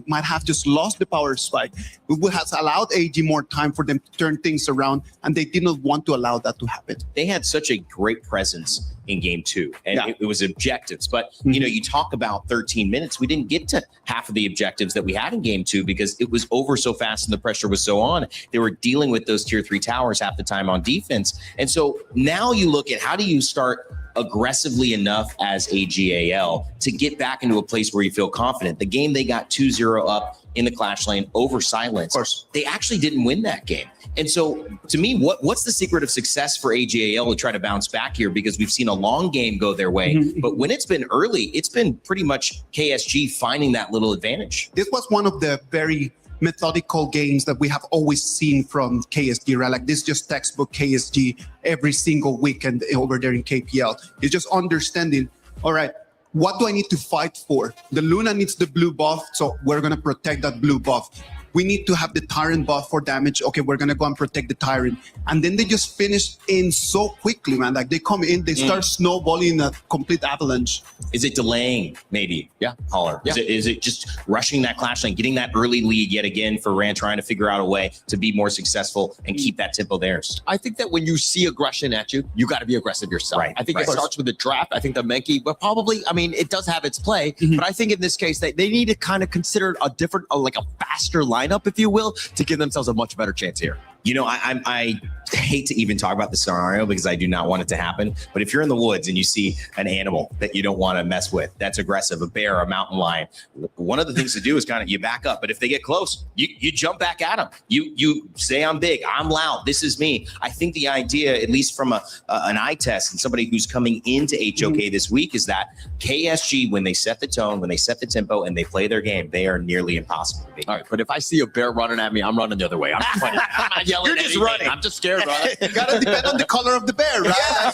might have just lost the power spike. It would have allowed AG more time for them to turn things around, and they did not want to allow that to happen. They had such a great presence in game 2, and it was objectives. But, you know, you talk about 13 minutes. We didn't get to half of the objectives that we had in game 2 because it was over so fast and the pressure was so on. They were dealing with those tier 3 towers half the time on defense. And so now you look at how do you start aggressively enough as AGAL to get back into a place where you feel confident. The game they got 2-0 up in the Clash lane over Silence, of course, they actually didn't win that game. And so to me, what's the secret of success for AGAL to try to bounce back here? Because we've seen a long game go their way, but when it's been early, it's been pretty much KSG finding that little advantage. This was one of the very methodical games that we have always seen from KSG, right? Like this is just textbook KSG every single weekend over there in KPL. It's just understanding, all right, what do I need to fight for? The Luna needs the blue buff, so we're going to protect that blue buff. we need to have the Tyrant buff for damage. Okay, we're gonna go and protect the Tyrant. And then they just finish in so quickly, man. Like they come in, they start snowballing a complete avalanche. Is it delaying, maybe? Yeah. Holler. Yeah. Is it just rushing that clash lane, getting that early lead yet again for Rand, trying to figure out a way to be more successful and keep that tempo there? I think that when you see aggression at you, you got to be aggressive yourself. Right, I think right. it starts with the draft. I think the Menki, but probably, I mean, it does have its play, but I think in this case, they need to kind of consider a different, like a faster lineup, if you will, to give themselves a much better chance here. You know, I hate to even talk about the scenario because I do not want it to happen. But if you're in the woods and you see an animal that you don't want to mess with, that's aggressive, a bear, a mountain lion, one of the things to do is kind of you back up. But if they get close, you jump back at them. You say, I'm big, I'm loud, this is me. I think the idea, at least from an eye test and somebody who's coming into HOK this week, is that KSG, when they set the tone, when they set the tempo and they play their game, they are nearly impossible to beat. All right, but if I see a bear running at me, I'm running the other way. I'm not yelling. You're just running. I'm just scared, brother. You gotta depend on the color of the bear, right?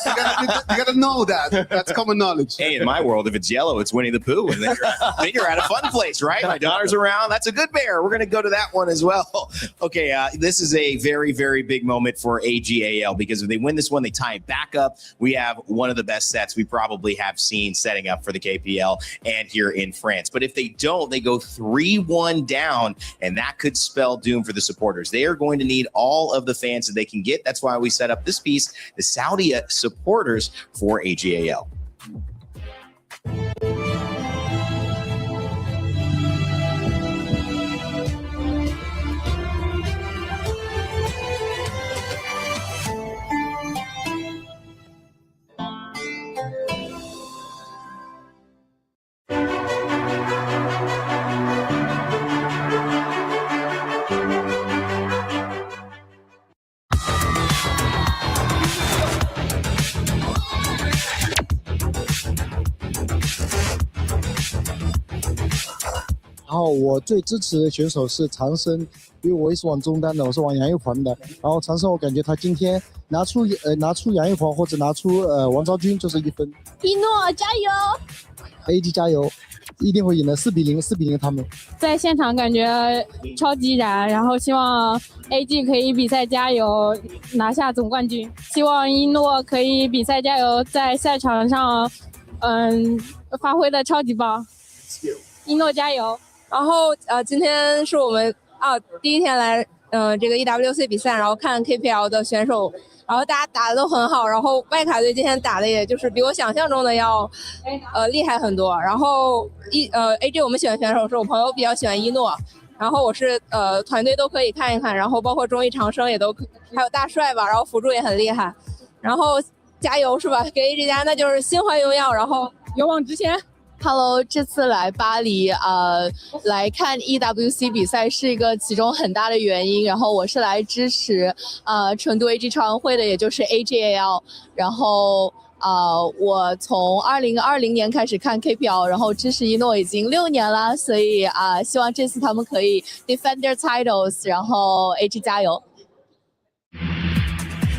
You gotta know that. That's common knowledge. Hey, in my world, if it's yellow, it's Winnie the Pooh, and then you're at a fun place, right? My daughter's around. That's a good bear. We're going to go to that one as well. Okay, this is a very, very big moment for AGAL because if they win this one, they tie it back up. We have one of the best sets we probably have seen setting up for the KPL and here in France. But if they don't, they go 3-1 down, and that could spell doom for the supporters. They are going to need all of the fans that they can get. That's why we set up this piece, the Saudi supporters for AGAL.然后我最支持的选手是长生，因为我也是玩中单的，我是玩杨玉环的。然后长生，我感觉他今天拿出杨玉环或者拿出王昭君就是1分。一诺加油 ！AG 加油，一定会赢的，4-0他们。在现场感觉超级燃，然后希望 AG 可以比赛加油，拿下总冠军。希望一诺可以比赛加油，在赛场上发挥的超级棒。一诺加油！然后今天是我们第一天来这个 EWC 比赛，然后看 KPL 的选手，然后大家打的都很好，然后外卡队今天打的也就是比我想象中的要厉害很多。然后AG 我们选的选手是我朋友比较喜欢一诺，然后我是团队都可以看一看，然后包括中医长生也都还有大帅吧，然后辅助也很厉害，然后加油是吧？给 AG 家那就是心怀荣耀，然后勇往直前。Hello， 这次来巴黎来看 EWC 比赛是一个其中很大的原因。然后我是来支持成都 AG 超玩会的，也就是 AGAL。然后我从2020年开始看 KPL， 然后支持一诺已经6年了，所以希望这次他们可以 defend their titles， 然后 AG 加油。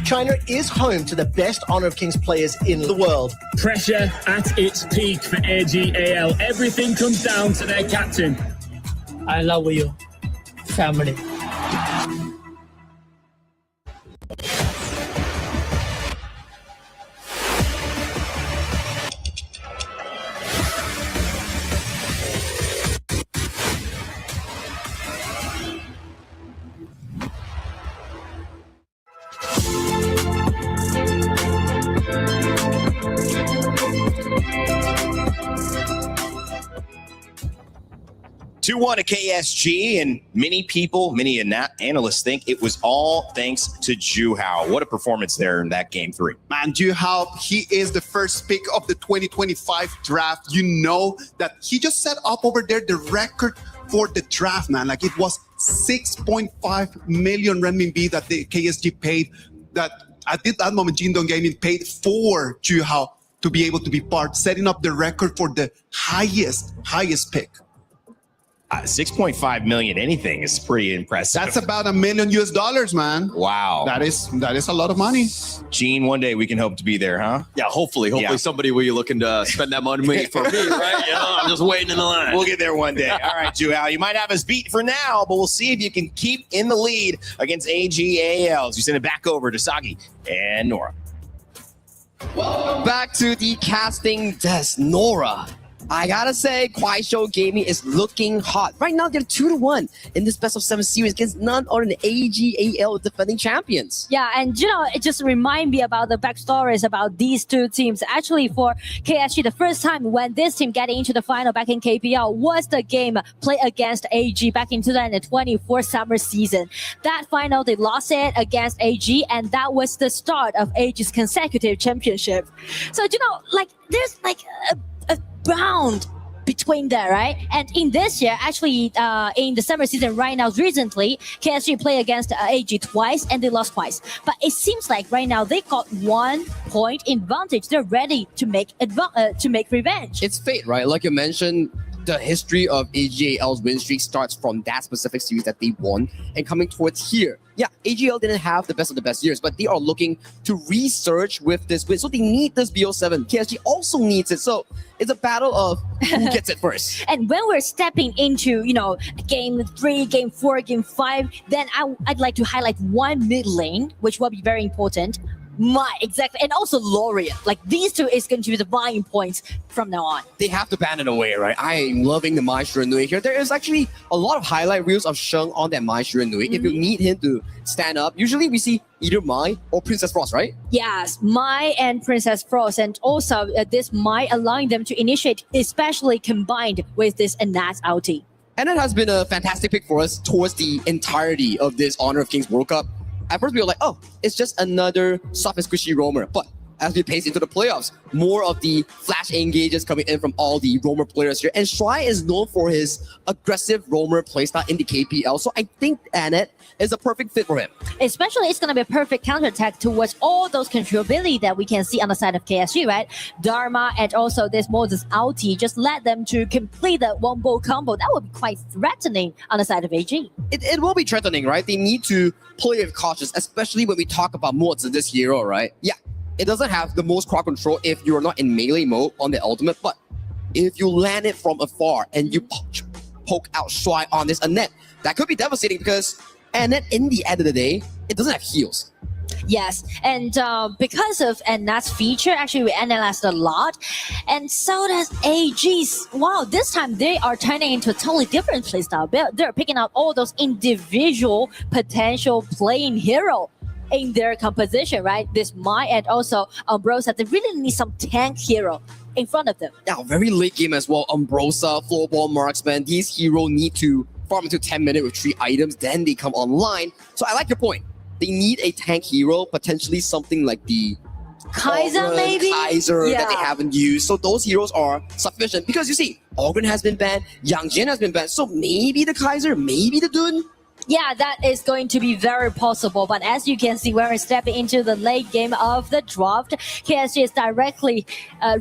China is home to the best Honor of Kings players in the world. Pressure at its peak for AGAL. Everything comes down to their captain. I love you, family. Two-1 to KSG, and many people, many analysts think it was all thanks to Juhao. What a performance there in that game 3. Man, Juhao, he is the first pick of the 2025 draft. You know that he just set up over there the record for the draft, man. Like it was 6.5 million renminbi that the KSG paid. That at that moment, Jindong Gaming paid for Juhao to be able to be part, setting up the record for the highest pick. 6.5 million anything is pretty impressive. That's about $1 million US, man. Wow. That is a lot of money. Gene, one day we can hope to be there, huh? Yeah, hopefully somebody will be looking to spend that money for me, right? You know, I'm just waiting in the line. We'll get there one day. All right, Juhal, you might have us beat for now, but we'll see if you can keep in the lead against AGAL as we send it back over to Sagi and Nora. Welcome back to the casting desk, Nora. I gotta say, Kuaishou Gaming is looking hot. Right now, they're 2-1 in this best of 7 series against none other than AGAL defending champions. Yeah, and it just reminds me about the backstories about these two teams. Actually, for KSG, the first time when this team getting into the final back in KPL was the game played against AG back in 2024 summer season. That final, they lost it against AG, and that was the start of AG's consecutive championship. So, there's a bound between there, right? And in this year, actually, in the summer season right now, recently, KSG played against AG twice and they lost twice. But it seems like right now they got 1 point advantage. They're ready to make revenge. It's fate, right? Like you mentioned, the history of AGAL's win streak starts from that specific series that they won and coming towards here. Yeah, AGL didn't have the best of the best years, but they are looking to resurge with this win. So they need this BO7. KSG also needs it. So it's a battle of who gets it first. And when we're stepping into, game 3, game 4, game 5, then I'd like to highlight one mid lane, which will be very important. Exactly. And also Lorien. Like, these two is going to be the buying points from now on. They have to ban it away, right? I'm loving the Mai Shiranui here. There is actually a lot of highlight reels of Sheng on that Mai Shiranui. If you need him to stand up, usually we see either Mai or Princess Frost, right? Yes, Mai and Princess Frost. And also this Mai allowing them to initiate, especially combined with this Anat ulti. And it has been a fantastic pick for us towards the entirety of this Honor of Kings World Cup. At first we were like, oh, it's just another soft and squishy roamer. But as we pace into the playoffs, more of the flash engages coming in from all the roamer players here. And Shuai is known for his aggressive roamer playstyle in the KPL. So I think Annette is a perfect fit for him. Especially, it's going to be a perfect counterattack towards all those controllability that we can see on the side of KSG, right? Dharma and also this Moses ulti just let them to complete the wombo combo. That would be quite threatening on the side of AG. It will be threatening, right? They need to play with cautious, especially when we talk about Moses, this hero, right? Yeah, it doesn't have the most crowd control if you're not in melee mode on the ultimate, but if you land it from afar and you poke out Shuai on this Annette, that could be devastating because Annette, in the end of the day, it doesn't have heals. Yes, and because of Annette's feature, actually we analyzed a lot, and so does AG's. Wow, this time they are turning into a totally different playstyle. They're picking out all those individual potential playing hero in their composition, right? This Mai and also Umbrosa, they really need some tank hero in front of them. Now, very late game as well. Umbrosa, Floorball, Marksman, these heroes need to farm into 10 minutes with 3 items, then they come online. So I like your point. They need a tank hero, potentially something like the Kaiser, maybe? Kaiser that they haven't used. So those heroes are sufficient because you see, Ogren has been banned, Yang Jin has been banned. So maybe the Kaiser, maybe the Dun. Yeah, that is going to be very possible. But as you can see, when we're stepping into the late game of the draft, KSG is directly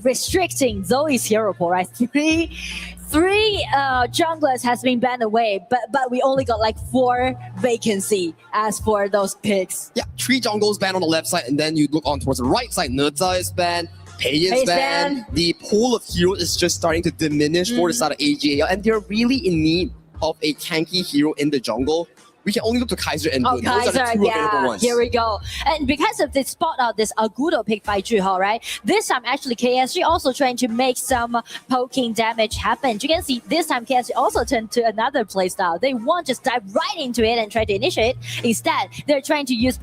restricting Zoe's hero pool, right? Three junglers has been banned away, but we only got like 4 vacancy as for those picks. Yeah, 3 jungles banned on the left side, and then you look on towards the right side. Neza is banned, Pei is banned. The pool of heroes is just starting to diminish for the side of AGAL, and they're really in need of a tanky hero in the jungle. We can only look to Kaiser and Dun. Those are the 2 available ones. Here we go. And because of this spot out, this Agudo pick by Juho, right? This time, actually, KSG also trying to make some poking damage happen. You can see this time KSG also turned to another playstyle. They won't just dive right into it and try to initiate. Instead, they're trying to use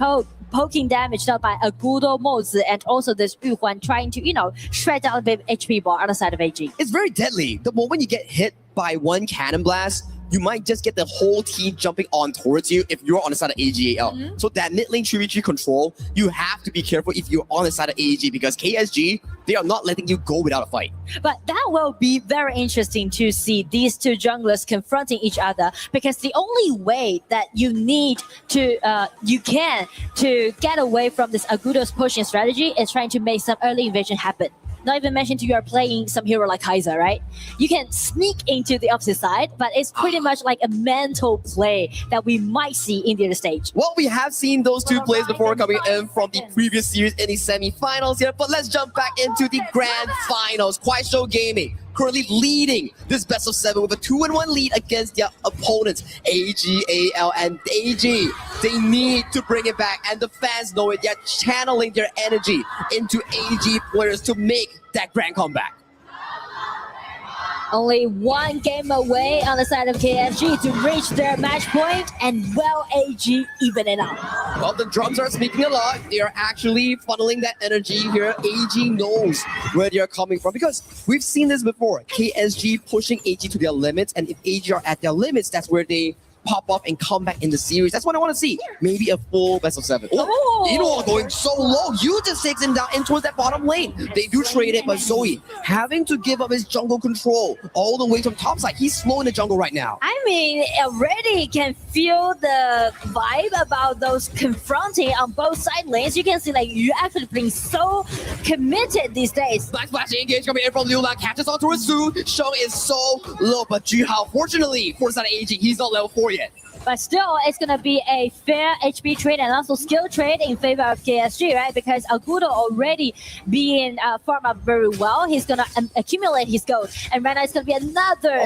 poking damage done by Agudo, Mozi, and also this Yuhuan trying to, shred down a bit of HP bar on the side of AG. It's very deadly. The moment you get hit by 1 cannon blast, you might just get the whole team jumping on towards you if you're on the side of AGAL. So that mid lane 3v3 control, you have to be careful if you're on the side of AG because KSG, they are not letting you go without a fight. But that will be very interesting to see these 2 junglers confronting each other because the only way that you can to get away from this Agudo's pushing strategy is trying to make some early invasion happen. Not even mention you are playing some hero like Kaiser, right? You can sneak into the opposite side, but it's pretty much like a mental play that we might see in the other stage. Well, we have seen those two plays before coming in from the previous series in the semi-finals here, but let's jump back into the grand finals. Kuaishou Gaming currently leading this best of 7 with a 2-1 lead against their opponents, AGAL and AG. They need to bring it back, and the fans know it. They're channeling their energy into AG players to make that grand comeback. Only one game away on the side of KSG to reach their match point, and well, AG even it out. Well, the drums are speaking a lot. They are actually funneling that energy here. AG knows where they are coming from because we've seen this before. KSG pushing AG to their limits, and if AG are at their limits, that's where they pop up and come back in the series. That's what I want to see. Maybe a full best of 7. Oh, Ino going so low. You just takes him down in towards that bottom lane. They do trade it, but Zoe having to give up his jungle control all the way from top side. He's slow in the jungle right now. I mean, already can feel the vibe about those confronting on both side lanes. You can see like you actually being so committed these days. Black Splash engage coming in from Liu Lang, catches onto his Su. Sheng is so low, but Juhao, fortunately, for the side of AG, he's not level 4 yet. But still, it's going to be a fair HP trade and also skill trade in favor of KSG, right? Because Agudo already being farmed up very well. He's going to accumulate his gold. And right now, it's going to be another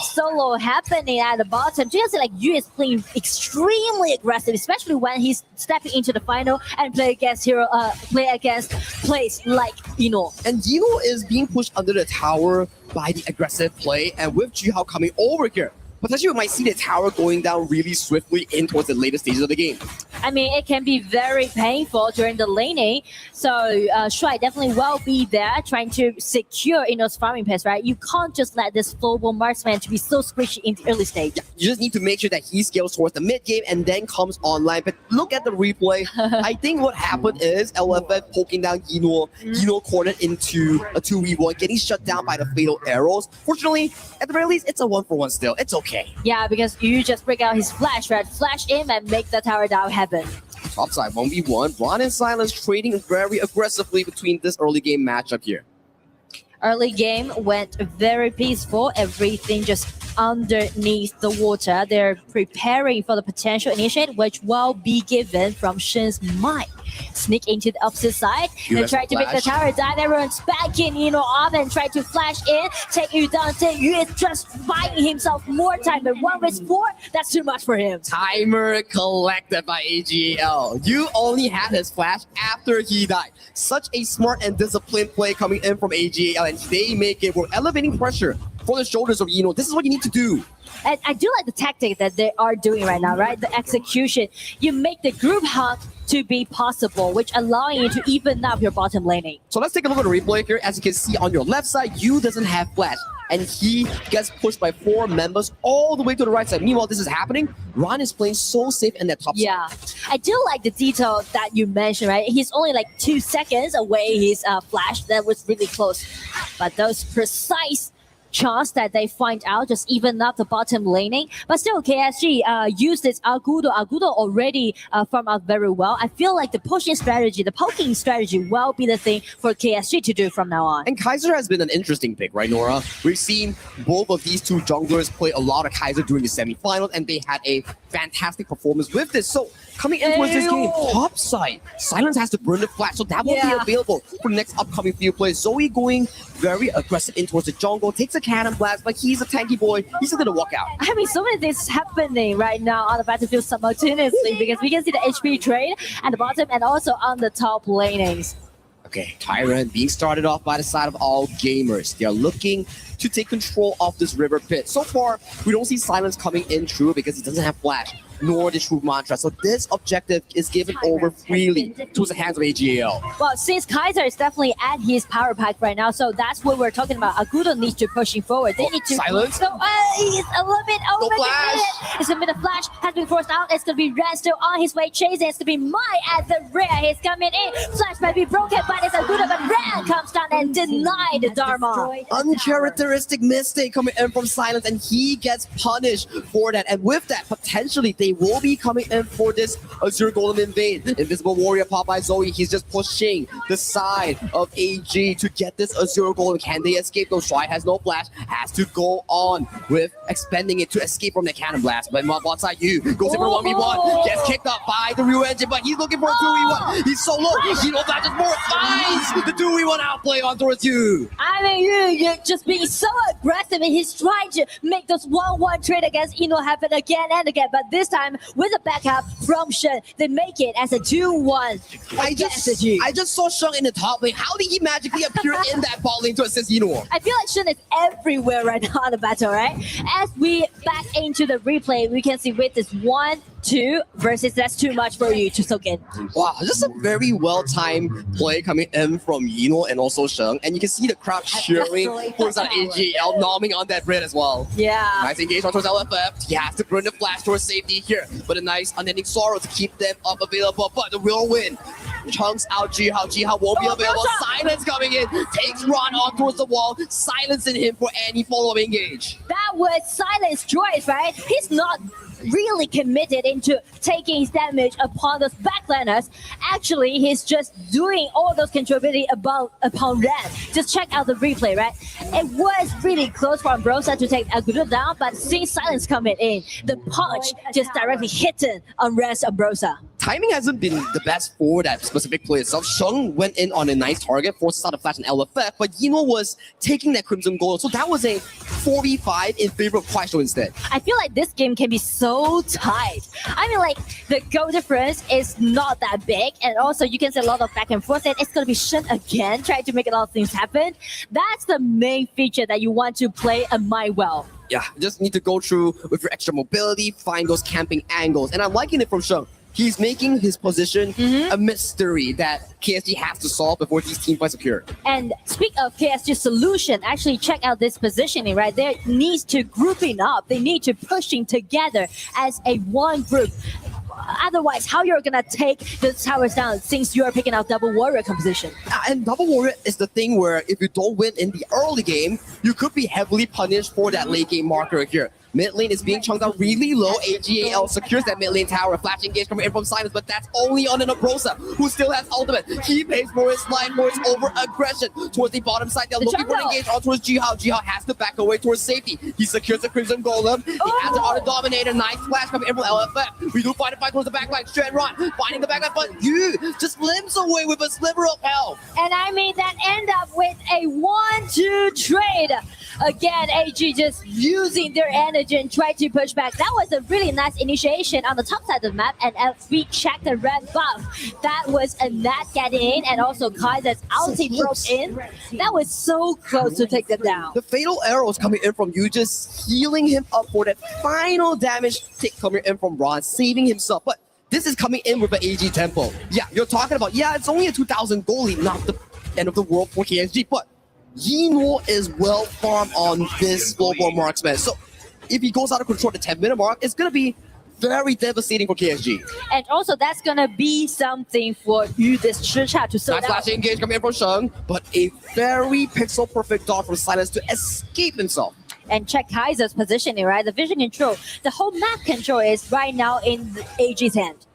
solo happening at the bottom. Just like Yu is playing extremely aggressive, especially when he's stepping into the final and play against plays like Ino. And Ino is being pushed under the tower by the aggressive play. And with Juhao coming over here, potentially we might see the tower going down really swiftly in towards the later stages of the game. I mean, it can be very painful during the laning. So Shuai definitely will be there trying to secure Ino's farming pace, right? You can't just let this global marksman to be so squishy in the early stage. Yeah, you just need to make sure that he scales towards the mid game and then comes online. But look at the replay. I think what happened is LFF poking down Ino. Ino cornered into a 2v1, getting shut down by the fatal arrows. Fortunately, at the very least, it's a 1-for-1 still. It's okay. Yeah, because you just break out his flash, right? Flash in and make the tower down happen. Topside 1v1. Ron and Silence trading very aggressively between this early game matchup here. Early game went very peaceful. Everything just underneath the water. They're preparing for the potential initiate, which will be given from Shen's might. Sneak into the opposite side. They try to make the tower down. Everyone's backing Ino off and try to flash in. Take Yu down. Yu is just buying himself more time. But 1v4, that's too much for him. Timer collected by AGL. Yu only had his flash after he died. Such a smart and disciplined play coming in from AGL, and they make it. We're elevating pressure for the shoulders of Ino. This is what you need to do. And I do like the tactic that they are doing right now, right? The execution. You make the group hunt to be possible, which allowing you to even up your bottom laning. So let's take a look at the replay here. As you can see on your left side, Yu doesn't have flash, and he gets pushed by 4 members all the way to the right side. Meanwhile, this is happening. Ron is playing so safe in that top side. Yeah, I do like the detail that you mentioned, right? He's only like 2 seconds away his flash. That was really close. But those precise chance that they find out just even up the bottom laning. But still, KSG used this Agudo. Agudo already farmed out very well. I feel like the pushing strategy, the poking strategy will be the thing for KSG to do from now on. And Kaiser has been an interesting pick, right, Nora? We've seen both of these two junglers play a lot of Kaiser during the semifinals, and they had a fantastic performance with this. So coming into this game, top side, Silence has to burn the flash, so that won't be available for the next upcoming few plays. Zoe going very aggressive in towards the jungle, takes a cannon blast, but he's a tanky boy. He's still gonna walk out. I mean, so many things happening right now on the battlefield simultaneously because we can see the HP trade at the bottom and also on the top lanings. Okay, Tyrant being started off by the side of all gamers. They are looking to take control of this river pit. So far, we don't see Silence coming in true because he doesn't have flash, nor the true mantra. So this objective is given over freely towards the hands of AGL. Well, since Kaiser is definitely at his power pack right now, so that's what we're talking about. Agudo needs to pushing forward. They need to Silence. So he's a little bit over No flash. It's gonna be the flash has been forced out. It's gonna be Red still on his way chasing. It's gonna be Mai at the rear. He's coming in. Flash might be broken by this Agudo, but Red comes down and deny the Dharma. Uncharacteristic mistake coming in from Silence, and he gets punished for that. And with that, potentially they will be coming in for this Azure Golem invade. Invisible Warrior popped by Zoe. He's just pushing the side of AG to get this Azure Golem. Can they escape? Though Stride has no flash, has to go on with expending it to escape from the cannon blast. But on side, you goes in for 1v1, gets kicked up by the Ryu engine, but he's looking for a 2v1. He's so low. He knows that just more finds the 2v1 outplay on towards you. I mean, you're just being so aggressive, and he's trying to make those 1-1 trade against Ino happen again and again. But this time, with a backup from Shen, they make it as a 2-1. I just saw Sheng in the top lane. How did he magically appear in that bot lane to assist Ino? I feel like Shen is everywhere right now in the battle, right? As we back into the replay, we can see with this 1-2 versus that's too much for you to soak in. Wow, just a very well-timed play coming in from Yino and also Sheng. And you can see the crowd cheering towards that AGL, nomming on that red as well. Yeah. Nice engagement towards LFF. He has to burn the flash towards safety here. But a nice unending sorrow to keep them up available. But the real win chunks out Jihao. Jihao won't be available. Silence coming in. Takes Ron on towards the wall. Silencing him for any follow-up engage. That was Silence choice, right? He's not really committed into taking his damage upon those backliners. Actually, he's just doing all those controlability upon Ren. Just check out the replay, right? It was really close for Ambrosia to take Agudo down, but since Silence coming in, the punch just directly hitting on Ren's Ambrosia. Timing hasn't been the best for that specific play itself. Sheng went in on a nice target, forced out a flash and LFF, but Yino was taking that Crimson Gold. So that was a 4v5 in favor of Kuaishou instead. I feel like this game can be so tight. I mean, like, the goal difference is not that big, and also you can see a lot of back and forth, and it's going to be Shen again, trying to make a lot of things happen. That's the main feature that you want to play a Mind well. Yeah, you just need to go through with your extra mobility, find those camping angles, and I'm liking it from Sheng. He's making his position a mystery that KSG has to solve before these team fights occur. And speak of KSG's solution, actually check out this positioning, right? There needs to grouping up. They need to pushing together as a one group. Otherwise, how you're gonna take the towers down since you're picking out double warrior composition? And double warrior is the thing where if you don't win in the early game, you could be heavily punished for that late game marker here. Mid lane is being chunked out really low. AGAL secures that mid lane tower. Flash engage coming in from Silence, but that's only on an Ambrosia, who still has ultimate. He pays for his line, for his over-aggression. Towards the bottom side, they're looking for an engage on towards Jihao. Jihao has to back away towards safety. He secures the Crimson Golem. He has an Auto Dominator. Nice flash coming in from LFF. We do find a fight towards the backline. Shen Ron finding the backline, but you just limps away with a sliver of health. And I mean, that end up with a 1-2 trade. Again, AG just using their energy and trying to push back. That was a really nice initiation on the top side of the map. And as we check the red buff, that was a Nat getting in, and also Kaiser's ulti broke in. That was so close to take them down. The fatal arrows coming in from you, just healing him up for that final damage tick coming in from Ron, saving himself. But this is coming in with an AG tempo. Yeah, you're talking about, it's only a 2,000 goalie, not the end of the world for KSG, but Yino is well farmed on this global marksman. So if he goes out of control at the 10-minute mark, it's going to be very devastating for KSG. And also, that's going to be something for you, this Chicha, to slow nice down. flash engage coming in from Sheng, but a very pixel-perfect dodge from Silence to escape himself. And check Kaiser's positioning, right? The vision control, the whole map control is right now in the AG's hand.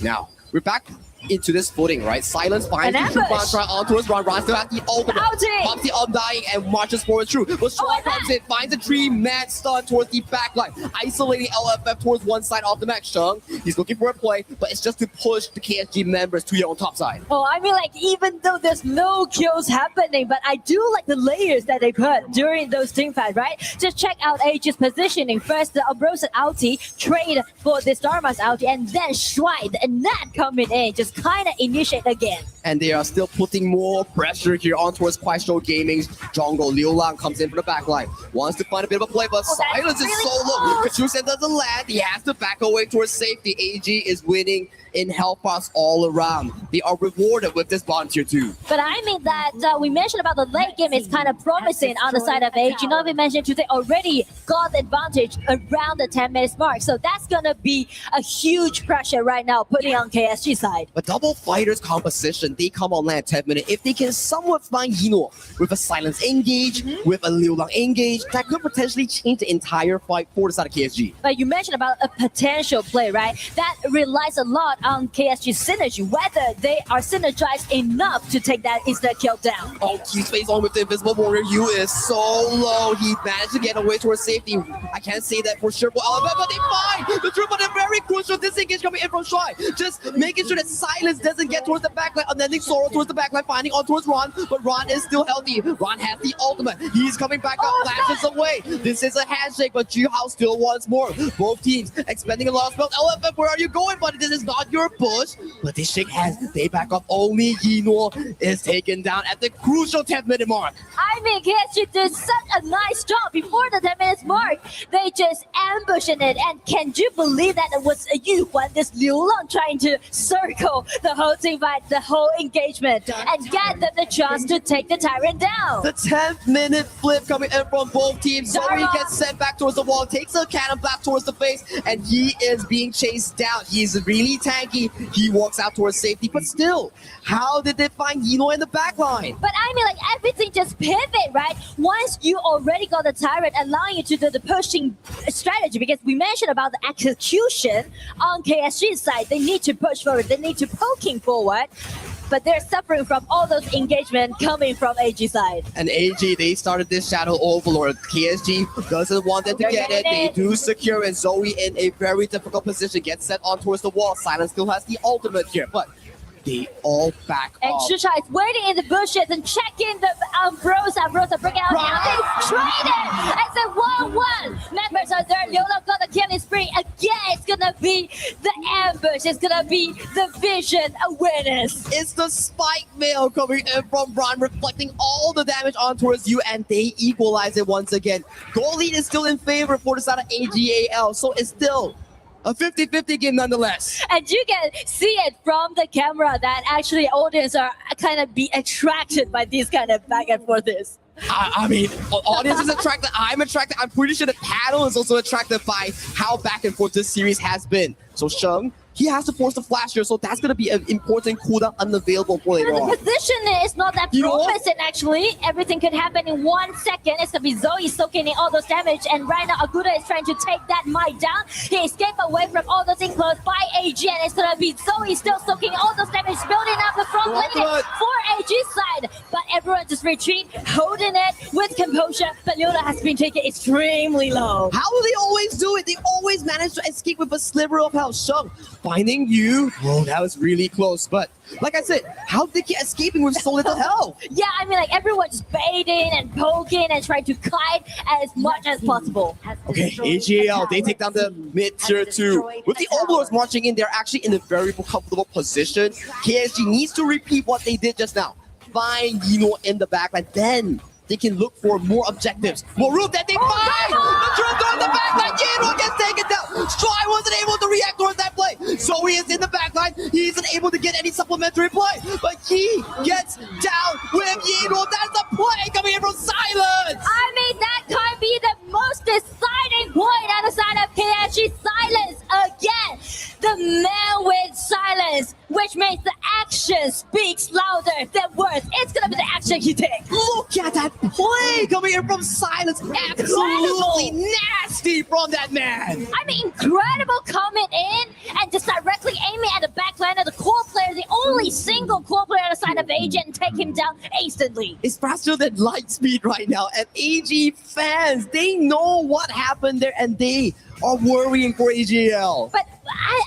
Now, we're back into this footing, right? Silence finds the true bounce right on towards Ron. Ron still has the ultimate. Pops the Undying and marches forward through. But Strong comes in, finds a 3-man stun towards the back line, isolating LFF towards one side of the map. Sheng, he's looking for a play, but it's just to push the KSG members to your own top side. Oh, I mean, like, even though there's no kills happening, but I do like the layers that they put during those team fights, right? Just check out Age's positioning. First, the Ambrosia ulti, trade for this Dharma's ulti, and then Shrine and Nat coming in, just kind of initiate again. And they are still putting more pressure here on towards Kuaishou Gaming's jungle. Liu Lang comes in from the back line. Wants to find a bit of a play, but Silence is so low. Kachusen doesn't land. He has to back away towards safety. AG is winning in health pass all around. They are rewarded with this bond tier 2. But I mean that we mentioned about the late game is kind of promising on the side of AG. You know, we mentioned they already got the advantage around the 10 minutes mark. So that's going to be a huge pressure right now putting on KSG side. But double fighters composition, they come online at 10 minutes. If they can somewhat find Yino with a silence engage, with a Liu Lang engage, that could potentially change the entire fight for the side of KSG. But you mentioned about a potential play, right? That relies a lot on KSG's synergy, whether they are synergized enough to take that instant kill down. Oh, he's face on with the Invisible Warrior. Yu is so low. He managed to get away towards safety. I can't say that for sure, but they find the triple. They're very crucial. Disengage coming in from Shy. Just making sure that Silence doesn't get towards the backline. Unending Sorrow towards the backline, finding on towards Ron, but Ron is still healthy. Ron has the ultimate. He's coming back up, lashes away. This is a handshake, but Juhao still wants more. Both teams expending a lot of spells. LFF, where are you going, buddy? This is not your push. But they shake hands. They back up. Only Yino is taken down at the crucial 10-minute mark. I mean, KSG did such a nice job before the 10 minutes mark. They just ambushed it. And can you believe that it was Yu Huan, this Liu Lang, trying to circle the whole team fight, the whole engagement, and get them the chance to take the Tyrant down? The 10th minute flip coming in from both teams. Zoe gets sent back towards the wall, takes a cannon back towards the face, and he is being chased down. He's really tanky. He walks out towards safety, but still, how did they find Yino in the backline? But I mean, like, everything just pivot, right? Once you already got the Tyrant, allowing you to do the pushing strategy, because we mentioned about the execution on KSG's side. They need to push forward. They need to poking forward. But they're suffering from all those engagement coming from AG side. And AG, they started this Shadow Overlord. KSG doesn't want them to get it. They do secure, and Zoe in a very difficult position gets set on towards the wall. Silence still has the ultimate here, but they all back and off. Shusha is waiting in the bushes and checking the Ambrosa breaking out. Now they traded. It's a 1-1. Members are there. Liu Lang got the killing spree. Again, it's gonna be the ambush. It's gonna be the vision awareness. It's the spike mail coming in from Ron, reflecting all the damage on towards you, and they equalize it once again. Goal lead is still in favor for the side of AGAL, so it's still a 50-50 game nonetheless. And you can see it from the camera that actually audience are kind of be attracted by these kind of back and forths. I mean, audience is attracted. I'm attracted. I'm pretty sure the panel is also attracted by how back and forth this series has been. So Sheng, he has to force the flash here, so that's going to be an important cooldown unavailable for later on. The position is not that promising, actually. Everything could happen in 1 second. It's going to be Zoe soaking in all those damage, and right now Aguda is trying to take that might down. He escaped away from all those enclosed by AG, and it's going to be Zoe still soaking all those damage, building up the front lane for AG's side. But everyone just retreat, holding it with composure. But Yoda has been taken extremely low. How do they always do it? They always manage to escape with a sliver of health. Sheng, finding you. Whoa, that was really close. But like I said, how did they keep escaping with so little health? Yeah, I mean, like, everyone just baiting and poking and trying to kite as much as possible. Okay, AGAL, they take down the mid-tier 2. With the Overlords marching in, they're actually in a very comfortable position. KSG needs to repeat what they did just now. Find Yino in the backline, then they can look for more objectives. More room that they find! The drone on the backline, Yino gets taken down! Stry wasn't able to react towards that play! Zoe is in the backline, he isn't able to get any supplementary play, but he gets down with Yino. That's a play coming in from Silence! I mean, that could be the most deciding point on the side of KSG. Silence again! The man with silence, which means the action speaks louder than words. It's gonna be the action he takes. Look at that play coming in from Silence. Absolutely nasty from that man. I mean, incredible coming in and just directly aiming at the backline of the core player, the only single core player on the side of AG, and take him down instantly. It's faster than light speed right now. And AG fans, they know what happened there, and they are worrying for AGL. But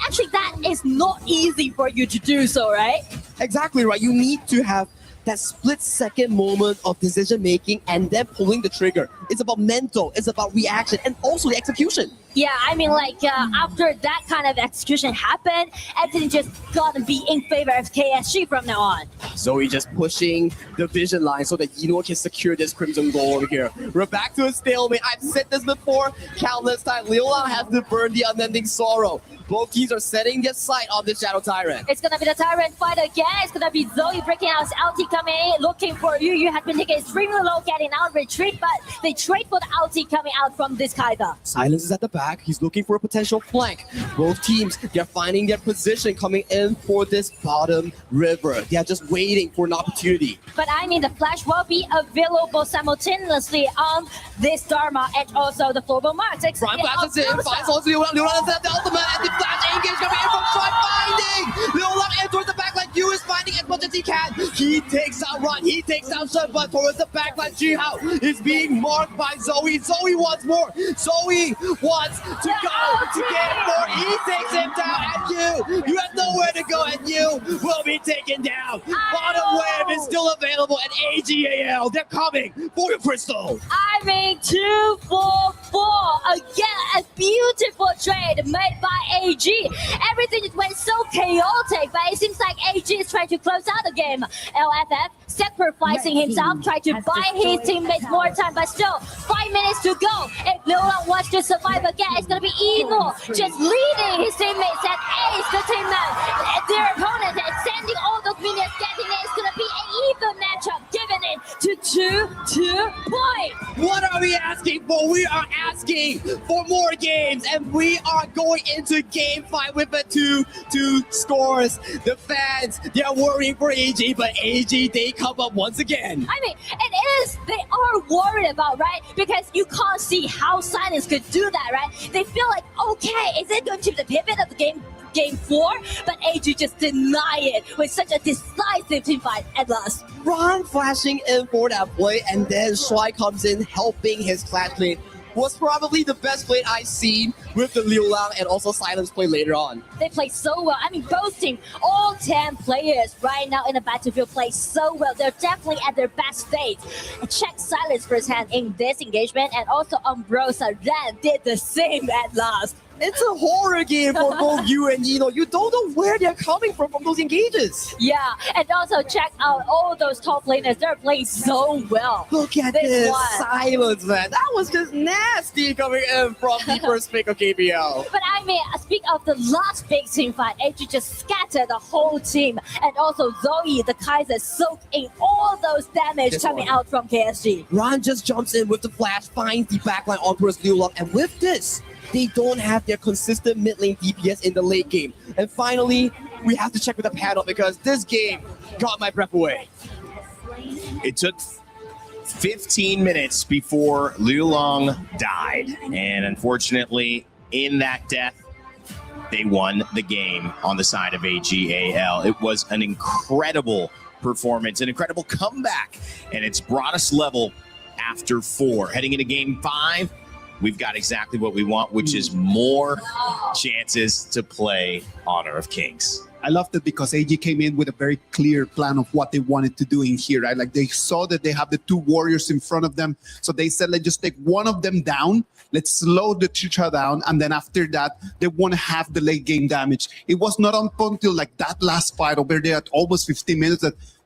actually, that is not easy for you to do so, right? Exactly right. You need to have that split-second moment of decision-making and then pulling the trigger. It's about mental, it's about reaction, and also the execution. Yeah, I mean, like, after that kind of execution happened, everything just gonna be in favor of KSG from now on. Zoe just pushing the vision line so that Yino can secure this Crimson goal over here. We're back to a stalemate. I've said this before countless times. Liu Lang has to burn the Unending Sorrow. Both teams are setting their sight on this Shadow Tyrant. It's gonna be the Tyrant fight again. It's gonna be Zoe breaking out his ulti coming in, looking for you. You have been taking extremely low, getting out retreat, but they trade for the ulti coming out from this Kaiser. Silence is at the back. He's looking for a potential flank. Both teams, they're finding their position coming in for this bottom river. They're just waiting for an opportunity. But I mean, the flash will be available simultaneously on this Dharma and also the Flowable Marks. Ryan flashes in, finds also Liu Lang has the ultimate, and the flash engage coming in from Try finding! Liu Lang in towards the backline, Yu is finding as much as he can. He takes out Run, he takes out Sun, but towards the backline, Ji-Hao is being marked by Zoe. Zoe wants more. Zoe wants to go to get more. He takes him down, and you have nowhere to go, and you will be taken down. Bottom wave is still available, and AGAL, they're coming for your crystal. I mean, 2-4-4. Again, a beautiful trade made by AG. Everything just went so chaotic, but it seems like AG is trying to close out the game. LFF sacrificing himself, trying to buy his teammates more time, but still 5 minutes to go. If Liu Lang wants to survive again, it's going to be Eno just leading his teammates and Ace, the teammate, their opponent, and sending all those minions getting it. It's going to be an even matchup, giving it to 2 points. What are we asking for? We are asking for more games, and we are going into game 5 with a 2-2 scores. The fans, they're worrying for AG, but AG, they come up once again. I mean, they are worried about, right? Because you can't see how Silence could do that, right? They feel like, okay, is it going to be the pivot of the game 4? But AG just deny it with such a decisive team fight at last. Ron flashing in for that play, and then Shuai comes in helping his classmate. Was probably the best play I've seen with the Liu Lang and also Silence play later on. They play so well. I mean, both teams, all 10 players right now in the battlefield play so well. They're definitely at their best state. Check Silence firsthand in this engagement, and also Umbrosa then did the same at last. It's a horror game for both you and Eno. You don't know where they're coming from those engages. Yeah, and also check out all those top laners. They're playing so well. Look at this Silence, man. That was just nasty coming in from the first pick of KPL. But I mean, speak of the last big team fight, AG just scattered the whole team. And also Zoe, the Kaiser, soaked in all those damage coming out from KSG. Ron just jumps in with the flash, finds the backline on towards Liu Lang, and with this, they don't have their consistent mid lane DPS in the late game. And finally, we have to check with the panel because this game got my breath away. It took 15 minutes before Liu Lang died. And unfortunately, in that death, they won the game on the side of AGAL. It was an incredible performance, an incredible comeback. And it's brought us level after 4. Heading into game 5, we've got exactly what we want, which is more chances to play Honor of Kings. I loved it because AG came in with a very clear plan of what they wanted to do in here, right? Like they saw that they have the 2 warriors in front of them. So they said, let's just take one of them down. Let's slow the Chicha down. And then after that, they want to have the late game damage. It was not until like that last fight over there at almost 15 minutes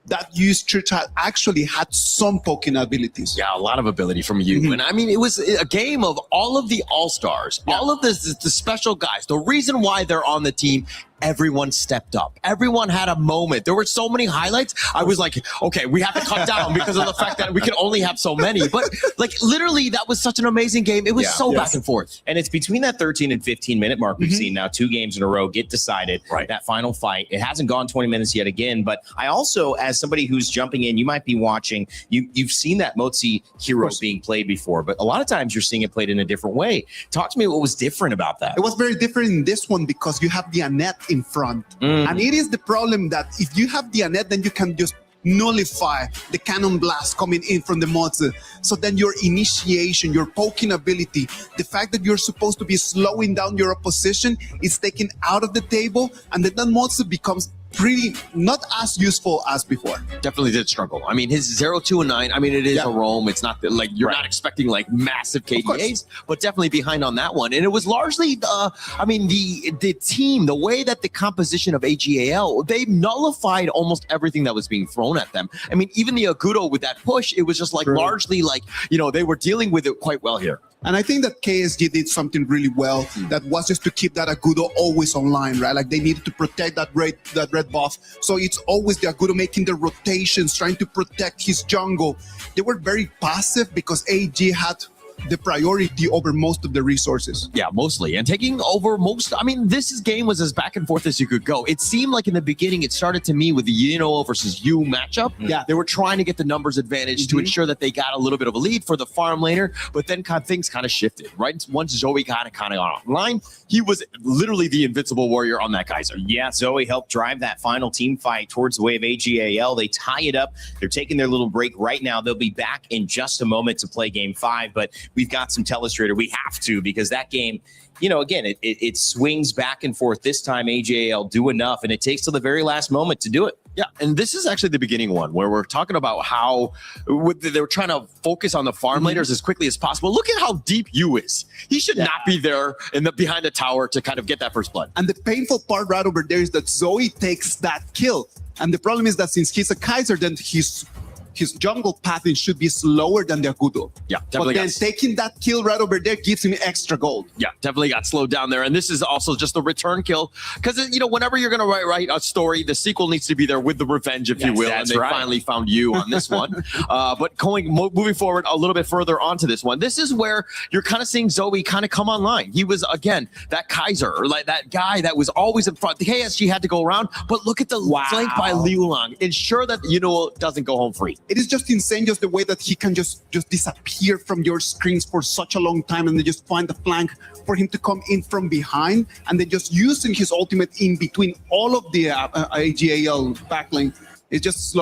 that used Chicha actually had some poking abilities. Yeah, a lot of ability from you. And I mean, it was a game of all of the all-stars, all of the special guys. The reason why they're on the team, everyone stepped up. Everyone had a moment. There were so many highlights. I was like, okay, we have to cut down because of the fact that we can only have so many. But like literally, that was such an amazing game. It was back and forth. And it's between that 13 and 15 minute mark we've seen now 2 games in a row get decided. Right. That final fight. It hasn't gone 20 minutes yet again. But I also, as somebody who's jumping in, you might be watching, you've seen that Motzi hero being played before, but a lot of times you're seeing it played in a different way. Talk to me what was different about that. It was very different in this one because you have the Annette in front. And it is the problem that if you have the Annette, then you can just nullify the cannon blast coming in from the Motzi. So then your initiation, your poking ability, the fact that you're supposed to be slowing down your opposition is taken out of the table, and then that Motzi becomes pretty not as useful as before. Definitely did struggle. I mean, his 0-2 and 9, I mean, it is a roam. It's not like you're not expecting like massive KDAs, but definitely behind on that one. And it was largely I mean, the team, the way that the composition of AGAL, they nullified almost everything that was being thrown at them. I mean, even the Agudo with that push, it was just like largely like, you know, they were dealing with it quite well here. And I think that KSG did something really well. That was just to keep that Agudo always online, right? Like they needed to protect that red buff. So it's always the Agudo making the rotations, trying to protect his jungle. They were very passive because AG had the priority over most of the resources. Yeah, mostly. And taking over most, I mean, this game was as back and forth as you could go. It seemed like in the beginning, it started to me with the Yino versus Yu matchup. Yeah. They were trying to get the numbers advantage to ensure that they got a little bit of a lead for the farm laner, but then things kind of shifted, right? Once Zoe kind of got online, he was literally the invincible warrior on that Kaiser. Yeah, Zoe helped drive that final team fight towards the way of AGAL. They tie it up. They're taking their little break right now. They'll be back in just a moment to play game 5, but we've got some telestrator. We have to, because that game, you know, again, it swings back and forth. This time AGAL do enough, and it takes till the very last moment to do it. Yeah, and this is actually the beginning one where we're talking about how they were trying to focus on the farm laners as quickly as possible. Look at how deep Yu is. He should not be there behind the tower to kind of get that first blood. And the painful part right over there is that Zoe takes that kill. And the problem is that since he's a Kaiser, then his jungle pathing should be slower than the Agudo. Yeah, but then taking that kill right over there gives him extra gold. Yeah, definitely got slowed down there. And this is also just the return kill. Because, you know, whenever you're going to write a story, the sequel needs to be there with the revenge, if you will. And they finally found you on this one. But moving forward a little bit further onto this one, this is where you're kind of seeing Zoe kind of come online. He was, again, that Kaiser, or like that guy that was always in front. The KSG had to go around. But look at the flank by Liu Lang. Ensure that Yuno doesn't go home free. It is just insane, just the way that he can just disappear from your screens for such a long time, and then just find the flank for him to come in from behind, and then just using his ultimate in between all of the AGAL backlane. It just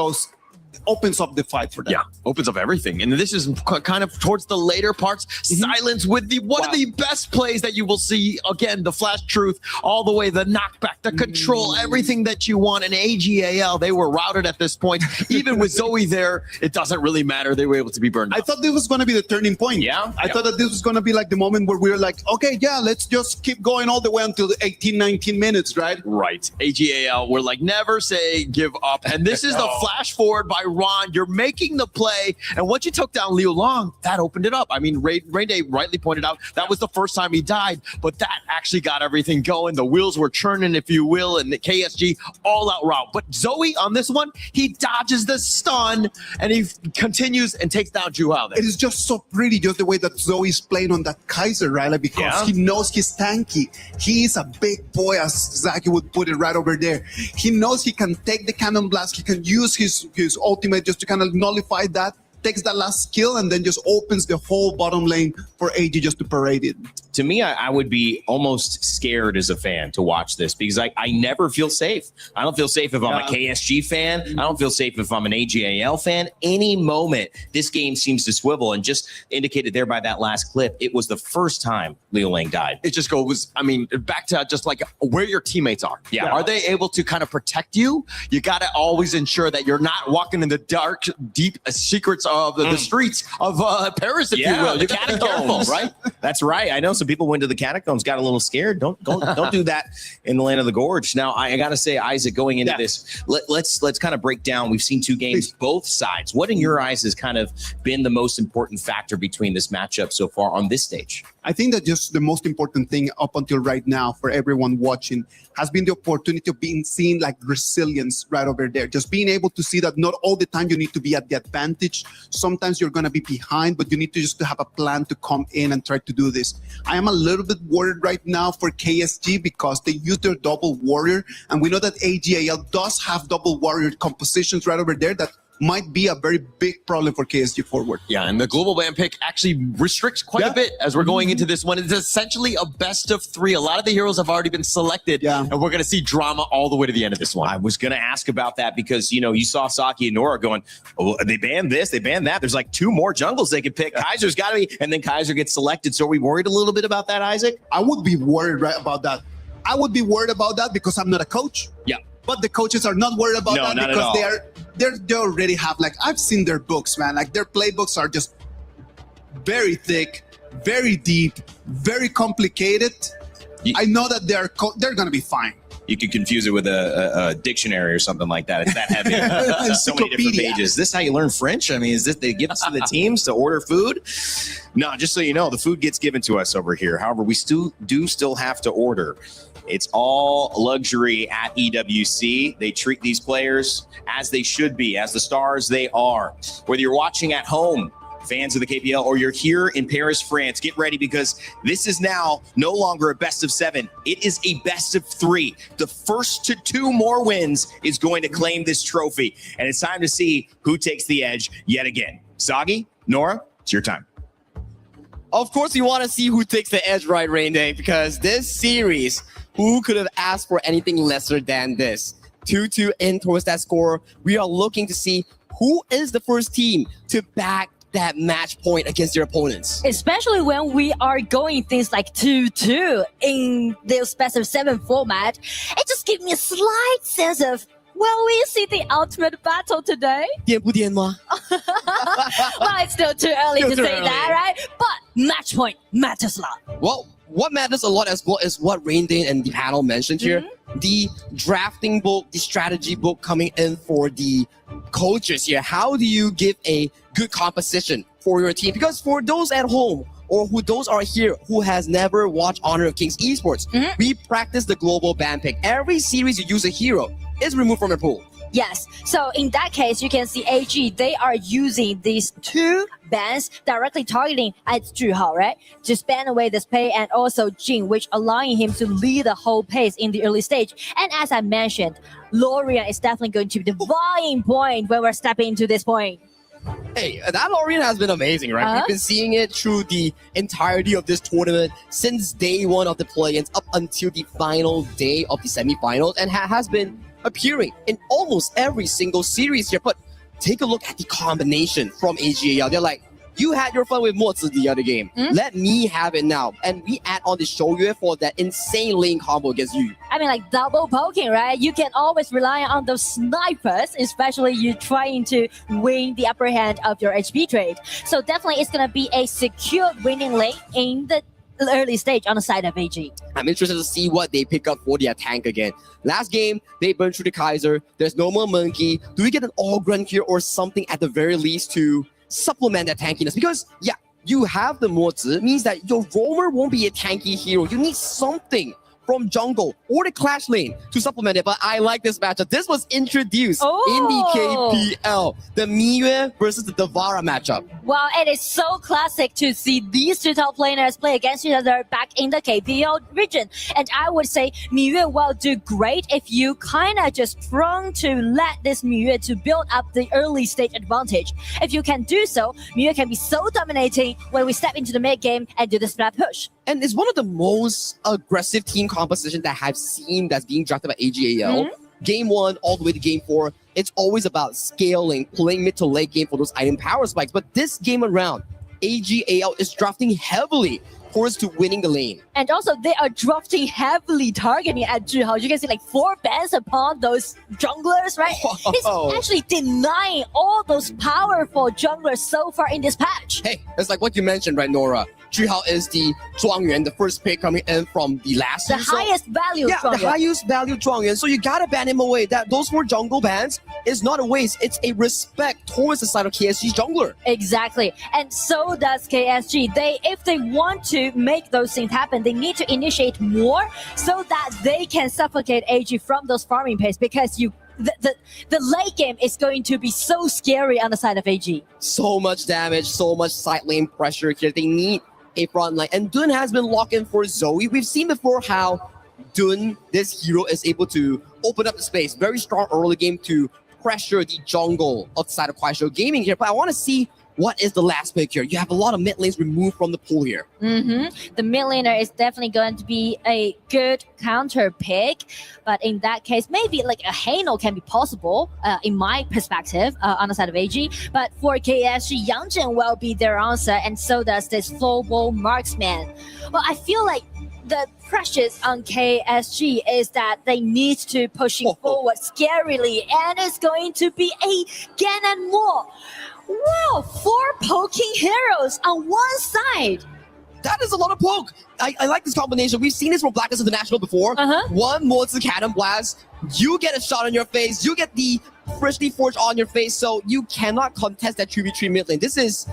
opens up the fight for them. Yeah, opens up everything. And this is kind of towards the later parts. Silence with one of the best plays that you will see. Again, the flash truth, all the way, the knockback, the control, everything that you want. And AGAL, they were routed at this point. Even with Zoe there, it doesn't really matter. They were able to be burned out. I thought this was going to be the turning point. Yeah. I thought that this was going to be like the moment where we were like, okay, yeah, let's just keep going all the way until 18, 19 minutes, right? Right. AGAL, we're like, never say give up. And this is the flash forward by Ron. You're making the play, and once you took down Liu Lang, that opened it up. I mean, Ray Day rightly pointed out that was the first time he died, but that actually got everything going. The wheels were churning, if you will, and the KSG all out route. But Zoe on this one, he dodges the stun, and he continues and takes down Juhao there. It is just so pretty, just the way that Zoe's playing on that Kaiser, right? Like, because he knows he's tanky. He is a big boy, as Zaki would put it right over there. He knows he can take the cannon blast. He can use his ultimate just to kind of nullify that, takes that last skill, and then just opens the whole bottom lane for AG just to parade it. To me, I would be almost scared as a fan to watch this, because I never feel safe. I don't feel safe if I'm a KSG fan. I don't feel safe if I'm an AGAL fan. Any moment, this game seems to swivel, and just indicated there by that last clip, it was the first time Liu Lang died. It just goes, I mean, back to just like where your teammates are. Yeah. Are they able to kind of protect you? You got to always ensure that you're not walking in the dark, deep secrets of the streets of Paris, if you will. You got to be careful, right? That's right. I know some people went to the catacombs, got a little scared. Don't do that in the land of the gorge. Now, I got to say, Isaac, going into this, let's kind of break down. We've seen two games, both sides. What in your eyes has kind of been the most important factor between this matchup so far on this stage? I think that just the most important thing up until right now for everyone watching has been the opportunity of being seen like resilience right over there. Just being able to see that not all the time you need to be at the advantage. Sometimes you're going to be behind, but you need to just to have a plan to come in and try to do this. I am a little bit worried right now for KSG because they use their double warrior. And we know that AGAL does have double warrior compositions right over there that might be a very big problem for KSG forward. Yeah, and the global ban pick actually restricts quite a bit as we're going into this one. It's essentially a best of 3. A lot of the heroes have already been selected, and we're going to see drama all the way to the end of this one. I was going to ask about that because, you know, you saw Saki and Nora going, oh, they banned this, they banned that. There's like 2 more jungles they could pick. Kaiser's got to be, and then Kaiser gets selected. So are we worried a little bit about that, Isaac? I would be worried about that. I would be worried about that because I'm not a coach. Yeah. But the coaches are not worried about that because they already have, like, I've seen their books, man. Like, their playbooks are just very thick, very deep, very complicated. I know that they're going to be fine. you could confuse it with a dictionary or something like that. It's that heavy. So many different pages. Is this how you learn French? I mean, is this they give it to the teams to order food? No, just so you know, the food gets given to us over here. However, we still have to order. It's all luxury at EWC. They treat these players as they should be, as the stars they are. Whether you're watching at home, fans of the KPL, or you're here in Paris, France, get ready because this is now no longer a best of 7. It is a best of 3. The first to 2 more wins is going to claim this trophy. And it's time to see who takes the edge yet again. Sagi, Nora, it's your time. Of course, you want to see who takes the edge, right, Rain Day? Because this series, who could have asked for anything lesser than this? 2-2 in towards that score. We are looking to see who is the first team to back that match point against their opponents. Especially when we are going things like 2-2 in this best of 7 format, it just gives me a slight sense of, will we see the ultimate battle today? 颠不颠吗? Well, it's still too early to say that, right? But match point matters a lot. Well, what matters a lot as well is what Rain Day and the panel mentioned here. The drafting book, the strategy book coming in for the coaches here. How do you give a good composition for your team? Because for those at home or those are here who has never watched Honor of Kings Esports, we practice the global ban pick. Every series you use a hero is removed from your pool. Yes. So in that case, you can see AG, they are using these 2 bans directly targeting at Zhuhao, right? To span away this pay and also Jin, which allowing him to lead the whole pace in the early stage. And as I mentioned, Lorian is definitely going to be the vying point when we're stepping into this point. Hey, that Lorian has been amazing, right? We've been seeing it through the entirety of this tournament since day 1 of the play-ins up until the final day of the semifinals and has been appearing in almost every single series here. But take a look at the combination from AGAL. They're like, you had your fun with Mozi the other game. Let me have it now. And we add on the Shouyue for that insane lane combo against you. I mean, like double poking, right? You can always rely on those snipers, especially you trying to win the upper hand of your HP trade. So definitely it's going to be a secured winning lane in the early stage on the side of AG. I'm interested to see what they pick up for their tank again. Last game, they burned through the Kaiser. There's no more Monkey. Do we get an all-grunt here or something at the very least to supplement that tankiness? Because, yeah, you have the Mozi, means that your roamer won't be a tanky hero. You need something from jungle or the clash lane to supplement it. But I like this matchup. This was introduced in the KPL. The Miyue versus the Devara matchup. Well, it is so classic to see these 2 top laners play against each other back in the KPL region. And I would say Miyue will do great if you kind of just prone to let this Miyue to build up the early stage advantage. If you can do so, Miyue can be so dominating when we step into the mid game and do the splat push. And it's one of the most aggressive team composition that I've seen that's being drafted by AGAL. Game 1 all the way to game 4, it's always about scaling, playing mid to late game for those item power spikes. But this game around, AGAL is drafting heavily towards to winning the lane. And also they are drafting heavily targeting at Zhuhao. You can see like 4 bans upon those junglers, right? It's actually denying all those powerful junglers so far in this patch. Hey, it's like what you mentioned, right, Nora? Zhuhao is the Zhuangyuan, the first pick coming in from the last The year. highest value Yeah, the Zhuangyuan. highest value Zhuangyuan. So you gotta ban him away. Those 4 jungle bans is not a waste. It's a respect towards the side of KSG's jungler. Exactly. And so does KSG. If they want to make those things happen, they need to initiate more so that they can suffocate AG from those farming pace because the late game is going to be so scary on the side of AG. So much damage, so much side lane pressure here. They need a front line. And Dun has been locked in for Zoe. We've seen before how Dun, this hero, is able to open up the space. Very strong early game to pressure the jungle of the side of Kuaishou Gaming here. But I want to see what is the last pick here. You have a lot of mid lanes removed from the pool here. The mid laner is definitely going to be a good counter pick. But in that case, maybe like a Hano can be possible in my perspective on the side of AG. But for KSG, Yang Zhen will be their answer. And so does this Flowball Marksman. Well, I feel like the pressures on KSG is that they need to pushing forward scarily. And it's going to be a Ganon more. Wow, 4 poking heroes on one side. That is a lot of poke. I like this combination. We've seen this from Blacklist International before. One more to Cannon Blast. You get a shot on your face. You get the freshly forged on your face. So you cannot contest that 2v3 mid lane. This is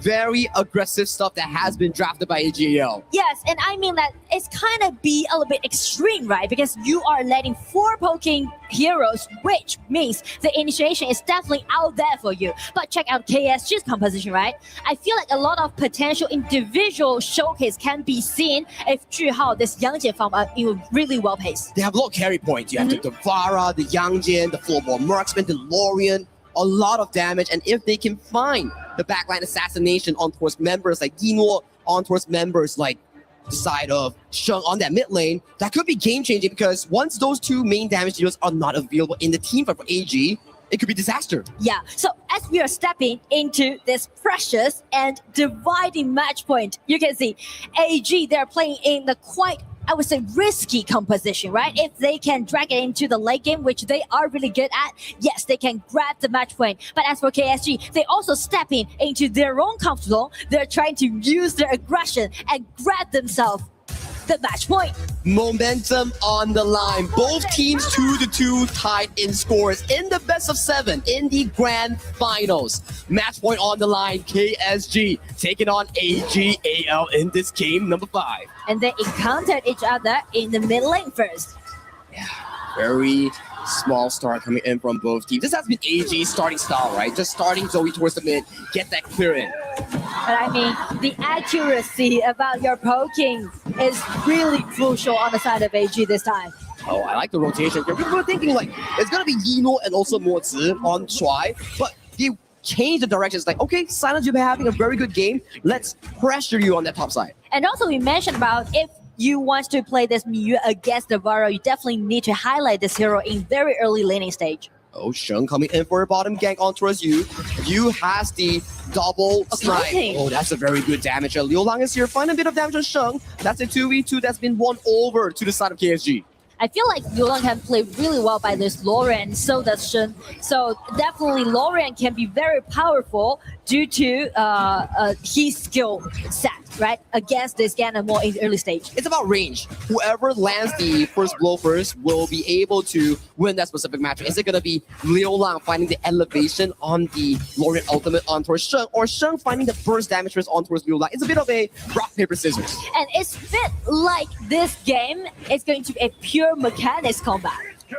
very aggressive stuff that has been drafted by AGL. Yes, and I mean that it's kind of be a little bit extreme, right? Because you are letting 4 poking heroes, which means the initiation is definitely out there for you. But check out KSG's composition, right? I feel like a lot of potential individual showcase can be seen if Zhuhao, this Yang Jian farm, are really well paced. They have low carry points. You have the Vara, the Yang Jian, the Floorball Marksman, the Lorian, a lot of damage. And if they can find the backline assassination on towards members like Yinhuo, on towards members like the side of Sheng on that mid lane, that could be game changing, because once those 2 main damage dealers are not available in the team for AG, it could be disaster. Yeah, so as we are stepping into this precious and dividing match point, you can see AG, they're playing in the quite, I would say, risky composition, right? If they can drag it into the late game, which they are really good at, yes, they can grab the match point. But as for KSG, they also stepping into their own comfort zone. They're trying to use their aggression and grab themselves the match point. Momentum on the line. Both teams 2-2 tied in scores in the best of 7 in the grand finals. Match point on the line. KSG taking on AGAL in this game number 5. And they encountered each other in the mid lane first. Very small start coming in from both teams. This has been AG's starting style, right? Just starting Zoe towards the mid, get that clear in. But I mean, the accuracy about your poking is really crucial on the side of AG this time. Oh, I like the rotation. People were thinking like it's gonna be Yino and also Mo Zi on Shuai, but they changed the direction. It's like, okay, Silence, you've been having a very good game. Let's pressure you on that top side. And also we mentioned about if you want to play this Miyu against the Vara, you definitely need to highlight this hero in very early laning stage. Oh, Sheng coming in for a bottom gank on towards you. You has the double snipe. Oh, that's a very good damage. Liu Lang is here, find a bit of damage on Sheng. That's a 2v2 that's been won over to the side of KSG. I feel like Liu Lang can play really well by this Lorian, so does Shen. So definitely Lorian can be very powerful due to his skill set, right? Against this Ganon more in the early stage. It's about range. Whoever lands the first blow first will be able to win that specific match. Is it going to be Liu Lang finding the elevation on the Lorian ultimate on towards Sheng, or Sheng finding the burst damage first on towards Liu Lang? It's a bit of a rock, paper, scissors. And it's a bit like this game, it's going to be a pure mechanics combat.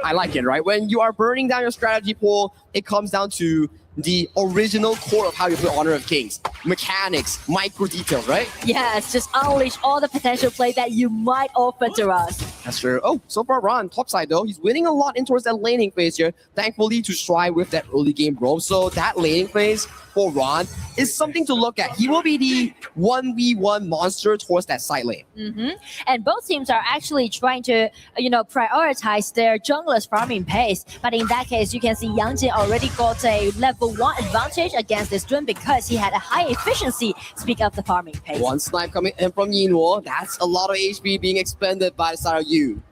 I like it, right? When you are burning down your strategy pool, it comes down to the original core of how you play Honor of Kings. Mechanics, micro details, right? Yes, just unleash all the potential play that you might offer to us. That's true. Oh, so far Ron, topside though, he's winning a lot in towards that laning phase here. Thankfully to try with that early game roam. So that laning phase for Ron is something to look at. He will be the 1v1 monster towards that side lane. And both teams are actually trying to, prioritize their junglers farming pace. But in that case, you can see Yang Jin already got a level 1 advantage against this Dun because he had a high efficiency, speak of the farming pace. One snipe coming in from Yinhuo. That's a lot of HP being expended by the side of you.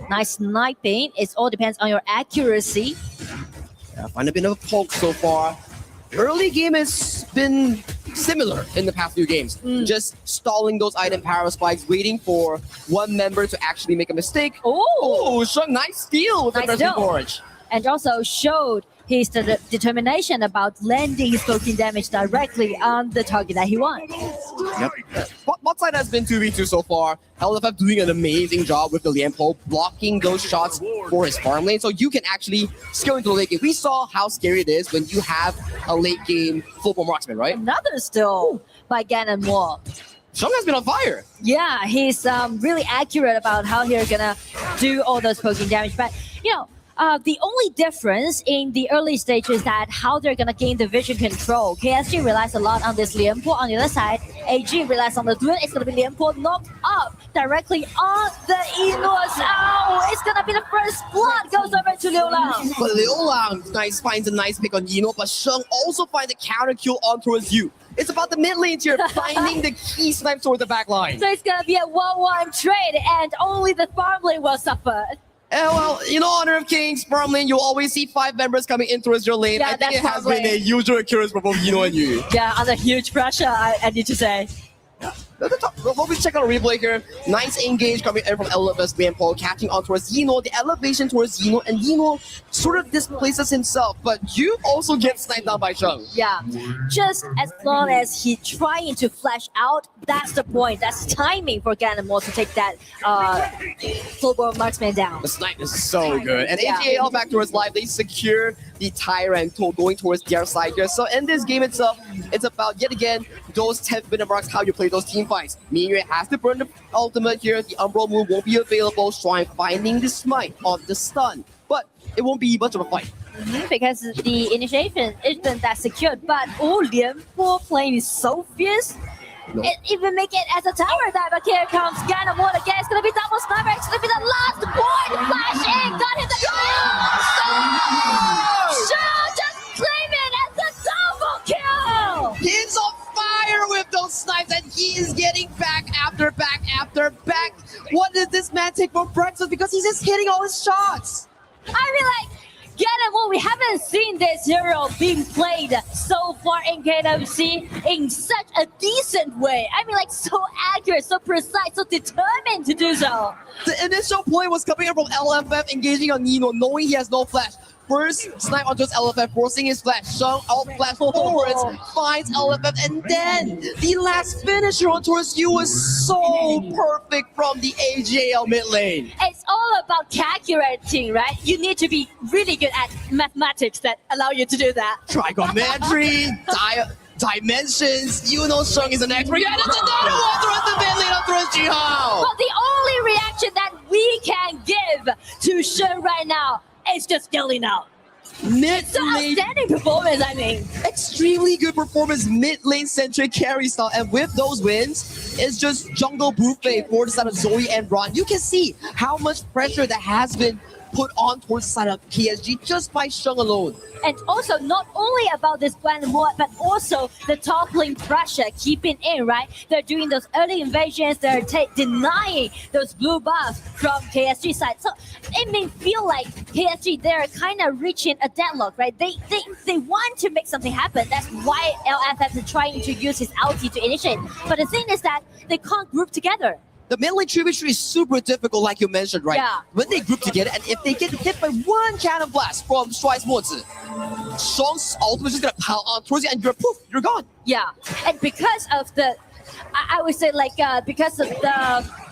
Nice sniping. It all depends on your accuracy. Yeah, find a bit of a poke so far. Early game has been similar in the past few games. Just stalling those item power spikes, waiting for one member to actually make a mistake. Oh, Sheng, nice steal with the first forge. And also showed his determination about landing his poking damage directly on the target that he wants. Yep. Bot side has been 2v2 so far. LFF doing an amazing job with the Lianpo, blocking those shots for his farm lane, so you can actually scale into the late game. We saw how scary it is when you have a late game full marksman, right? Another steal by Ganon Moore. Sheng has been on fire. Yeah, he's really accurate about how he's gonna do all those poking damage. But the only difference in the early stage is that how they're gonna gain the vision control. KSG relies a lot on this Lianpo. On the other side, AG relies on the Dun. It's gonna be Lianpo knocked up directly on the Enos. Oh, it's gonna be the first blood goes over to Liu Lang. But Liu Lang finds a nice pick on Yino, but Sheng also finds a counter kill on towards you. It's about the mid lane here, finding the key snipe towards the back line. So it's gonna be a 1-1 trade, and only the farm lane will suffer. Well, Honor of Kings, farm lane, you'll always see 5 members coming in towards your lane. Yeah, I think it has been a usual occurrence for both Yino and you. Yeah, under huge pressure, I need to say. We'll be checking out a replay here. Nice engage coming in from LFS Grandpa, catching on towards Yino. The elevation towards Yino, and Yino sort of displaces himself, but you also get sniped down by Sheng. Yeah, just as long as he trying to flash out, that's the point. That's timing for Ganamore to take that global marksman down. The snipe is so good. And Yeah. AGAL back towards live, they secure the Tyrant going towards their side here. So in this game itself, it's about, yet again, those 10-minute marks, how you play those team fights. Mingyue has to burn the ultimate here. The Umbro move won't be available. Shrine finding the smite on the stun. But it won't be much of a fight. Because the initiation isn't that secured, but Lianbo playing is so fierce. No. It even make it as a tower dive, but here comes Ganamore again. It's gonna be double sniper. It's gonna be the last point. Flash in, got him the Shou just claim it as a double kill. He's on fire with those snipes, and he is getting back after back after back. What does this man take for breakfast? Because he's just hitting all his shots. I mean, like, Ganamore, we haven't seen this hero being played so far in KWC in such a decent way. I mean, like, so accurate, so precise, so determined to do so. The initial play was coming in from LFF, engaging on Nino, knowing he has no flash. First snipe onto his LFF, forcing his flash. Sheng out flash forwards, finds LFF, and then the last finisher on towards you was so perfect from the AGL mid lane. It's all about calculating, right? You need to be really good at mathematics that allow you to do that. Trigonometry, dimensions, you know Sheng is an expert. Yeah, that's another one towards the mid lane on towards Jihao. But the only reaction that we can give to Sheng right now is just yelling out. It's an outstanding performance, I mean. Extremely good performance, mid lane centric carry style, and with those wins, it's just jungle buffet for the side of Zoe and Ron. You can see how much pressure that has been put on towards the side of PSG just by Sheng alone. And also, not only about this Ganamore, but also the top lane pressure keeping in, right? They're doing those early invasions, they're denying those blue buffs from KSG side. So it may feel like KSG, they're kind of reaching a deadlock, right? They want to make something happen. That's why LFF is trying to use his ulti to initiate. But the thing is that they can't group together. The mid lane tributary is super difficult, like you mentioned, right? Yeah. When they group together, and if they get hit by one cannon blast from Stride's Mozi, Sheng's ultimate is just gonna pile on towards you, and you're poof, you're gone. Yeah, and because of the, I would say like because of the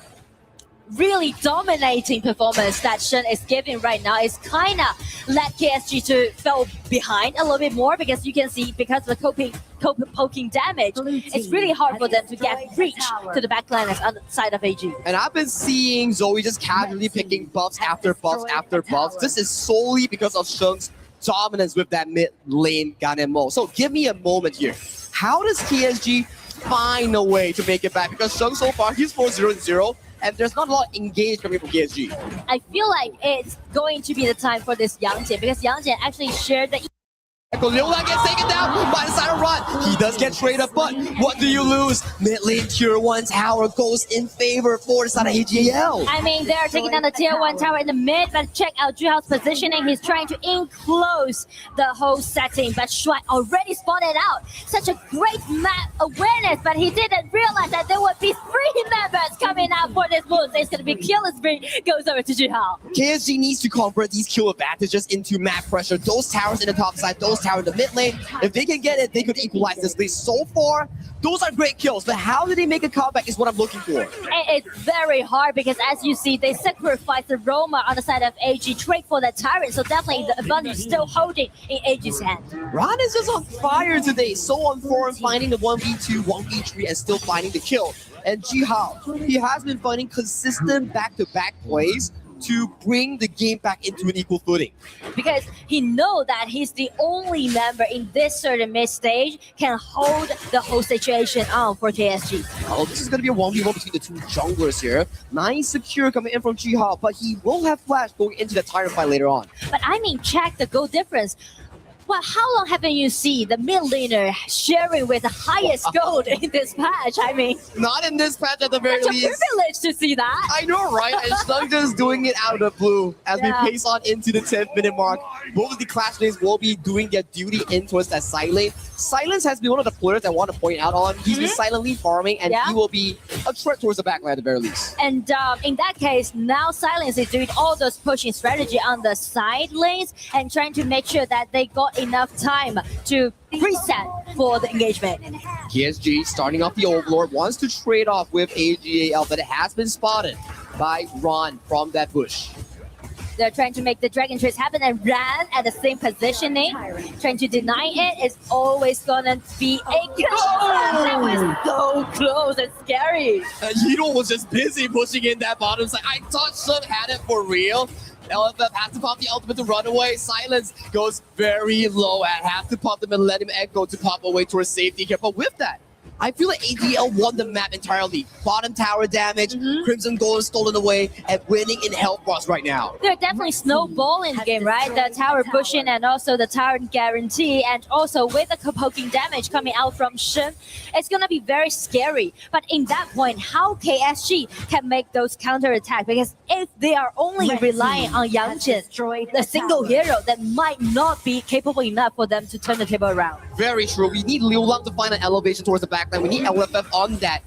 really dominating performance that Sheng is giving right now, is kind of led KSG to fall behind a little bit more, because you can see because of the poking damage, it's really hard for them to get reach to the backliners on the side of AG. And I've been seeing Zoe just casually picking buffs after buffs after buffs. This is solely because of Sheng's dominance with that mid lane Ganamore. So give me a moment here. How does PSG find a way to make it back? Because Sheng so far, he's 4-0-0. And there's not a lot engaged coming from PSG. I feel like it's going to be the time for this Yang Jian, because Yang Jian actually shared the Liu Lang gets taken down by the side of Run. He does get traded, but what do you lose? Mid lane tier 1 tower goes in favor for the side of AGL. I mean, they're taking down the tier 1 tower in the mid, but check out Juhao's positioning. He's trying to enclose the whole setting, but Shuai already spotted out. Such a great map awareness, but he didn't realize that there would be 3 members coming out for this move. It's going to be Killer Spree, goes over to Juhao. KSG needs to convert these kill advantages into map pressure. Those towers in the top side, those towers in the mid lane, if they can get it, they could equalize this lead. So far, those are great kills, but how do they make a comeback is what I'm looking for. And it's very hard, because as you see, they sacrifice the Roma on the side of AG, trade for that Tyrant, so definitely the advantage is still holding in AG's hand. Ron is just on fire today, so on form, finding the 1v2, 1v3, and still finding the kill. And Jihao, he has been finding consistent back-to-back plays to bring the game back into an equal footing. Because he knows that he's the only member in this certain mid stage can hold the whole situation on for KSG. Oh, this is going to be a 1v1 between the two junglers here. Nice secure coming in from Jihao, but he will have flash going into the Tyrant fight later on. But I mean, check the goal difference. Well, how long haven't you seen the mid laner sharing with the highest gold in this patch? I mean, Not in this patch at the very such a least. privilege to see that. I know, right? And Slug just doing it out of the blue as Yeah. we pace on into the 10th minute mark. Both of the Clash lanes will be doing their duty in towards that side lane. Silence has been one of the players I want to point out on. He's been silently farming, and Yeah. he will be a threat towards the backline at the very least. And in that case, now Silence is doing all those pushing strategy on the side lanes and trying to make sure that they got enough time to reset for the engagement. PSG starting off the Overlord wants to trade off with AGAL, but it has been spotted by Ron from that bush. They're trying to make the Dragon Trace happen and Ran at the same positioning. Trying to deny it is always gonna be a kill. That was so close and scary. Yidol was just busy pushing in that bottom side. I thought Sun had it for real. LFF has to pop the ultimate to run away. Silence goes very low and has to pop them and let him echo to pop away towards safety here. But with that, I feel like AGL won the map entirely. Bottom tower damage, Crimson Gold stolen away, and winning in health bars right now. They're definitely snowballing the game, right? The tower pushing and also the tower guarantee, and also with the poking damage coming out from Shen, it's gonna be very scary. But in that point, how KSG can make those counter attacks? Because if they are only relying on Yang Jin, the single hero, that might not be capable enough for them to turn the table around. Very true. We need Liu Lang to find an elevation towards the backline. We need LFF on that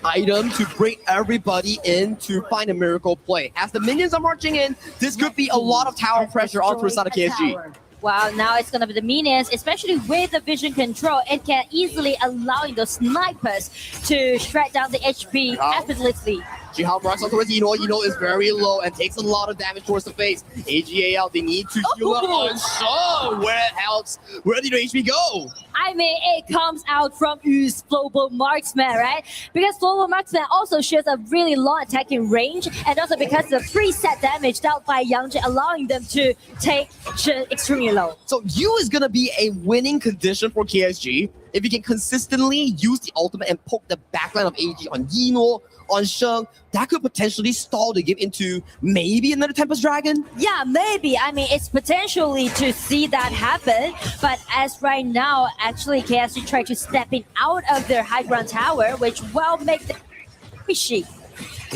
item to bring everybody in to find a miracle play. As the minions are marching in, this could be a lot of tower pressure onto the side of KSG. Wow, now it's gonna be the minions, especially with the vision control. It can easily allowing those snipers to shred down the HP effortlessly. Jihan rocks on towards Eno. Eno is very low and takes a lot of damage towards the face. AGAL, they need to heal up on Shaw. Where it helps. Where did the HP go? I mean, it comes out from Yu's Global Marksman, right? Because Global Marksman also shares a really long attacking range, and also because the preset damage dealt by Yang Jin, allowing them to take Shen extremely low. So Yu is going to be a winning condition for KSG if he can consistently use the ultimate and poke the backline of AG on Yino, on Sheng. That could potentially stall the game into maybe another Tempest Dragon. Yeah, maybe. I mean, it's potentially to see that happen. But as right now, actually, KSG try to step in out of their high ground tower, which will make the fishy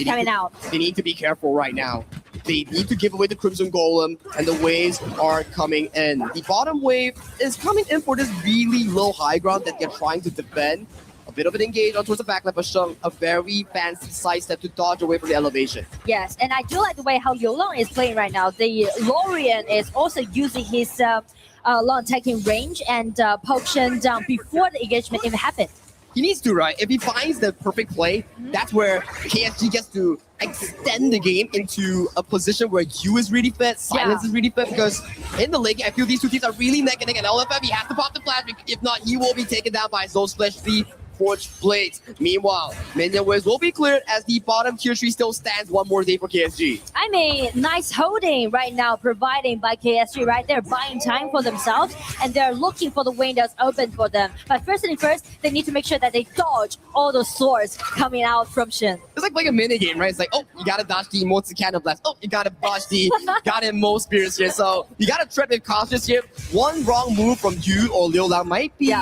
coming out. They need to be careful right now. They need to give away the Crimson Golem, and the waves are coming in. The bottom wave is coming in for this really low high ground that they're trying to defend. A bit of an engage on towards the backline, but Sheng, a very fancy sidestep to dodge away from the elevation. Yes, and I do like the way how Yolong is playing right now. The Lorian is also using his long attacking range and poke Shen down before the engagement even happened. He needs to, right? If he finds the perfect play, that's where KSG gets to extend the game into a position where Yu is really fit, Silence is really fit, because in the late game, I feel these two teams are really neck and neck, and LFF, he has to pop the flash, if not, he will be taken down by Soul Splash the Forged Blades. Meanwhile, minion waves will be cleared as the bottom tier 3 still stands one more day for KSG. I mean, nice holding right now, providing by KSG, right? They're buying time for themselves, and they're looking for the windows open for them. But first thing first, they need to make sure that they dodge all those swords coming out from Shen. It's like playing a mini game, right? It's like, oh, you gotta dodge the emotes cannon blast. Oh, you gotta dodge the got him most spears here. So you gotta tread with caution here. One wrong move from you or Liu Lang might be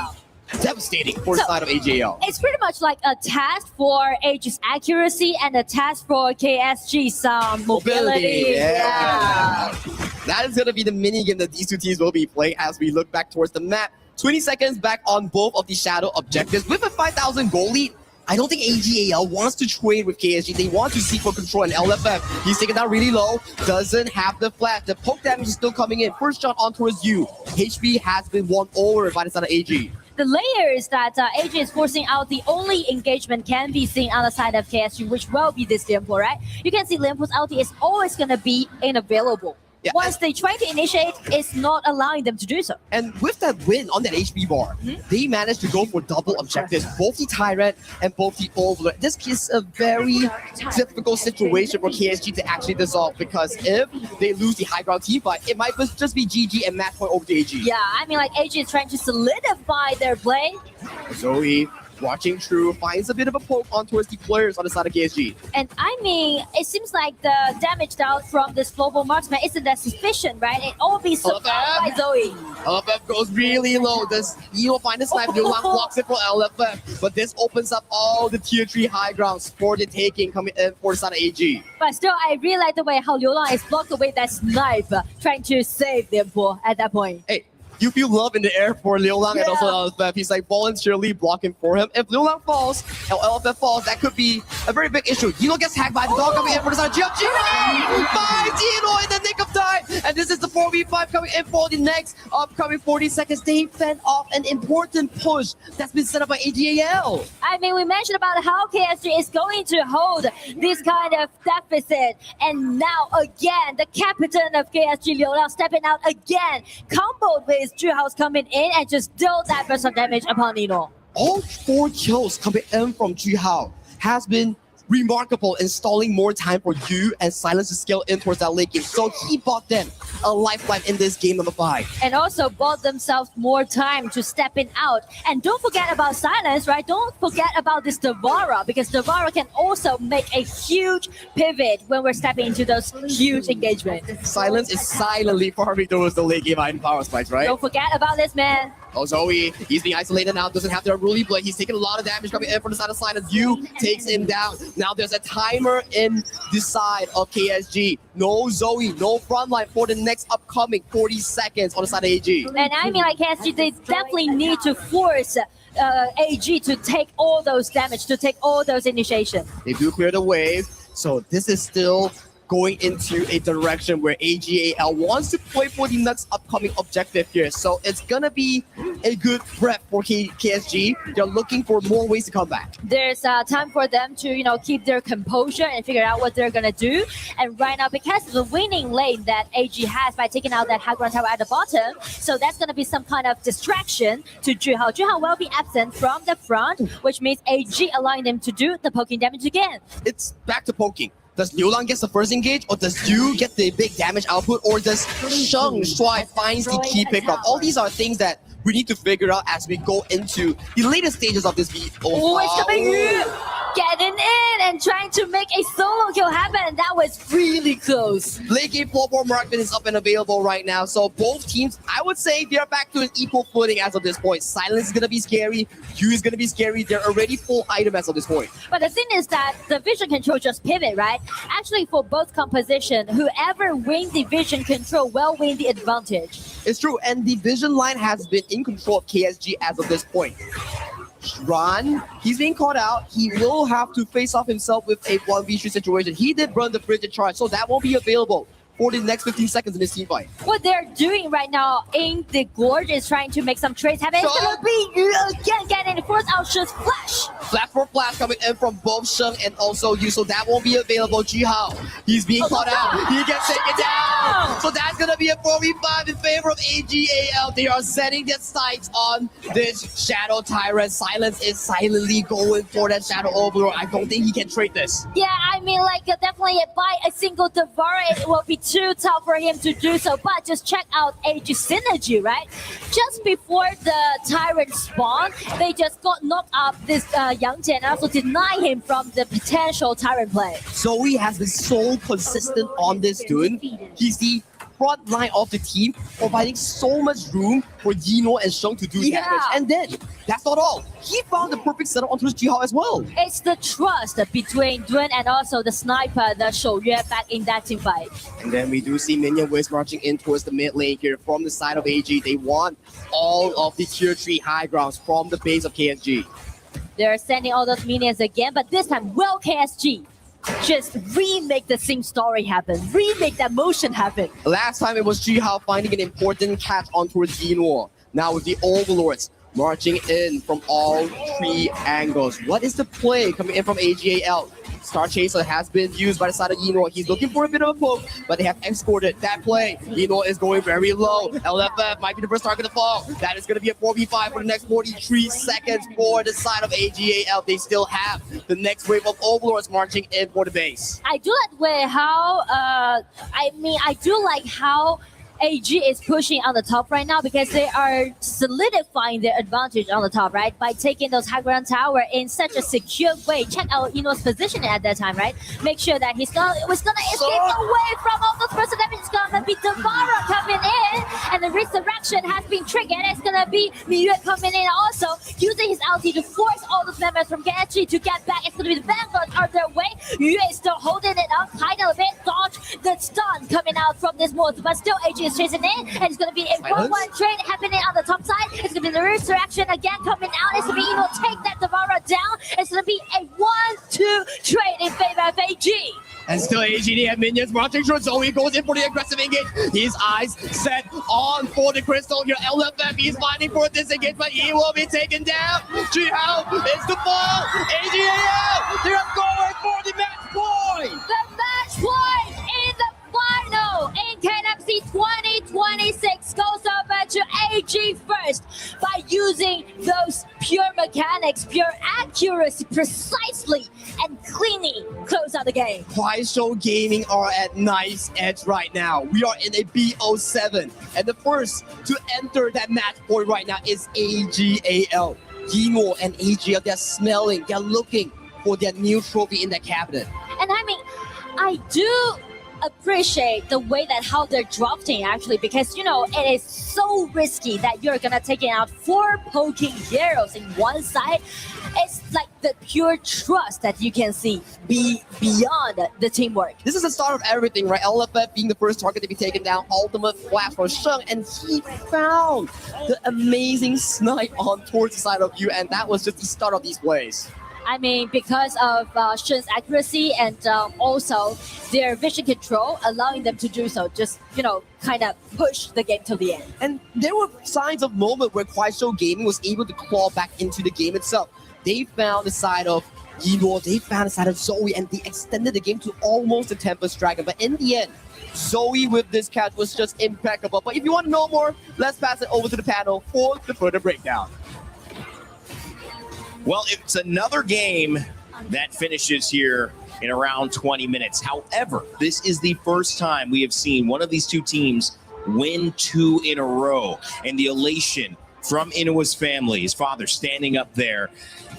devastating for the side of AJL. It's pretty much like a test for Age's accuracy and a test for KSG's mobility. Yeah. That is gonna be the mini game that these two teams will be playing as we look back towards the map. 20 seconds back on both of the Shadow objectives. With a 5,000 goal lead, I don't think AGAL wants to trade with KSG. They want to seek for control, and LFF, he's taken down really low, doesn't have the flash. The poke damage is still coming in. First shot on towards you. HP has been won over by the side of AG. The layers that AG is forcing out, the only engagement can be seen on the side of KSG, which will be this Lianpo, right? You can see Lianpo's ulti is always going to be unavailable. Yeah, once they try to initiate, it's not allowing them to do so. And with that win on that HP bar, they managed to go for double objectives, both the Tyrant and both the Overlord. This is a very difficult situation for KSG to actually dissolve, because if they lose the high ground team fight, it might just be GG and match point over to AG. Yeah, I mean, like AG is trying to solidify their play. Zoe Watching True finds a bit of a poke on towards the players on the side of KSG. And I mean, it seems like the damage dealt from this global marksman isn't that sufficient, right? It all be survived by Zoe. LFF goes really low. Does Eno find the snipe? Liulang blocks it for LFF. But this opens up all the tier 3 high grounds for the taking coming in for the side of AG. But still, I really like the way how Liulang is blocked away that snipe, trying to save the Impo at that point. Hey, you feel love in the air for Liulang and also LFF. He's like voluntarily blocking for him. If Liulang falls and LFF falls, that could be a very big issue. Eno gets hacked by the dog coming in for the side of GLG. Finds Eno in the nick of time. And this is the 4v5 coming in for the next upcoming 40 seconds. They fend off an important push that's been set up by AGAL. I mean, we mentioned about how KSG is going to hold this kind of deficit. And now again, the captain of KSG, Liulang, stepping out again, comboed with Zhuhao's coming in and just dealt that burst of damage upon Eno. All 4 kills coming in from Zhuhao has been remarkable, installing more time for you and Silence to scale in towards that late game. So he bought them a lifeline in this game number 5. And also bought themselves more time to step in out. And don't forget about Silence, right? Don't forget about this Devara, because Devara can also make a huge pivot when we're stepping into those huge engagements. Silence is silently farming towards the late game item power spikes, right? Don't forget about this, man. Oh, Zoe, he's being isolated now, doesn't have the unruly blade. He's taking a lot of damage coming in from the side of Silence. You takes him down. Now there's a timer in the side of KSG. No Zoe, no frontline for the next upcoming 40 seconds on the side of AG. And I mean, like KSG, they definitely need to force AG to take all those damage, to take all those initiation. They do clear the wave, so this is still going into a direction where AGAL wants to play for the next upcoming objective here. So it's gonna be a good prep for KSG. They're looking for more ways to come back. There's time for them to, you know, keep their composure and figure out what they're gonna do. And right now, because of the winning lane that AG has by taking out that high ground tower at the bottom, so that's gonna be some kind of distraction to Zhuhao. Zhuhao will be absent from the front, which means AG allowing them to do the poking damage again. It's back to poking. Does Liulang get the first engage, or does Yu get the big damage output, or does Sheng Shuai finds the key pickup? All these are things that we need to figure out as we go into the later stages of this beat. Oh, it's coming in! Getting in and trying to make a solo kill happen. That was really close. Late game floorboard marksman is up and available right now. So both teams, I would say they're back to an equal footing as of this point. Silence is going to be scary. Yu is going to be scary. They're already full item as of this point. But the thing is that the vision control just pivot, right? Actually, for both composition, whoever wins the vision control will win the advantage. It's true. And the vision line has been in control of KSG as of this point. Ran, he's being caught out. He will have to face off himself with a 1v3 situation. He did burn the bridge and charge, so that won't be available for the next 15 seconds in this team fight. What they're doing right now in the gorge is trying to make some trades happen. It's gonna be Yu again getting the first out just flash. Flash for flash coming in from both Sheng and also Yu, so that won't be available. Jihao, he's being caught out. He gets taken down. So that's gonna be a 4v5 in favor of AGAL. They are setting their sights on this Shadow Tyrant. Silence is silently going for that Shadow Overlord. I don't think he can trade this. Yeah, I mean, like, definitely by a single Devara, it will be too tough for him to do so. But just check out AG synergy, right? Just before the Tyrant spawn, they just got knocked up this Yang Jian and also deny him from the potential Tyrant play. Zoe has been so consistent on this dude. He's the front line of the team, providing so much room for Eno and Sheng to do damage. And then, that's not all. He found the perfect setup onto his Jihao as well. It's the trust between Duen and also the sniper, the Shouyue, back in that team fight. And then we do see minion waves marching in towards the mid lane here from the side of AG. They want all of the tier 3 high grounds from the base of KSG. They're sending all those minions again, but this time, will KSG just remake the same story happen, remake that motion happen. Last time it was Jihao finding an important catch on towards Eno. Now with the Overlords marching in from all 3 angles. What is the play coming in from AGAL? Star Chaser has been used by the side of Eno. He's looking for a bit of a poke, but they have escorted that play. Eno is going very low. LFF might be the first target to fall. That is going to be a 4v5 for the next 43 seconds for the side of AGAL. They still have the next wave of Overlords marching in for the base. I do like how AG is pushing on the top right now because they are solidifying their advantage on the top, right? By taking those high ground tower in such a secure way. Check out Eno's positioning at that time, right? Make sure that he's gonna escape away from all those person damage. It's gonna be Devara coming in, and the resurrection has been triggered. It's gonna be Miyue coming in also, using his ulti to force all those members from KSG to get back. It's gonna be the Vanguard on their way. Miyue is still holding it up, hiding a bit, dodge the stun coming out from this mode, but still AG is chasing in, and it's gonna be a 1-1 trade happening on the top side. It's gonna be the resurrection again coming out. It's gonna be Eno take that Devara down. It's gonna be a 1-2 trade in favor of AG. And still AGD and minions watching through, so he goes in for the aggressive engage. His eyes set on for the crystal here. LFM, he's fighting for this engage, but he will be taken down. Jihao is the fall. AGAL, they're going for the match point. The match point in the final in KWC 2026 goes over to AG first by using those pure mechanics, pure accuracy, precisely and cleanly close out the game. Kuaishou Gaming are at nice edge right now. We are in a BO7, and the first to enter that match point right now is AGAL. Yino and AGL, they're smelling, they're looking for their new trophy in the cabinet. And I mean, I do appreciate the way that how they're drafting actually, because you know it is so risky that you're gonna take out 4 poking heroes in one side. It's like the pure trust that you can see beyond the teamwork. This is the start of everything, right? LFF being the first target to be taken down, ultimate flash for Sheng, and he found the amazing snipe on towards the side of you, and that was just the start of these plays. I mean, because of Shen's accuracy and also their vision control, allowing them to do so, just, you know, kind of push the game to the end. And there were signs of moment where Kuaishou Gaming was able to claw back into the game itself. They found the side of Yino, they found the side of Zoe, and they extended the game to almost the Tempest Dragon. But in the end, Zoe with this catch was just impeccable. But if you want to know more, let's pass it over to the panel for the further breakdown. Well, it's another game that finishes here in around 20 minutes. However, this is the first time we have seen one of these two teams win 2 in a row. And the elation from Inua's family, his father standing up there,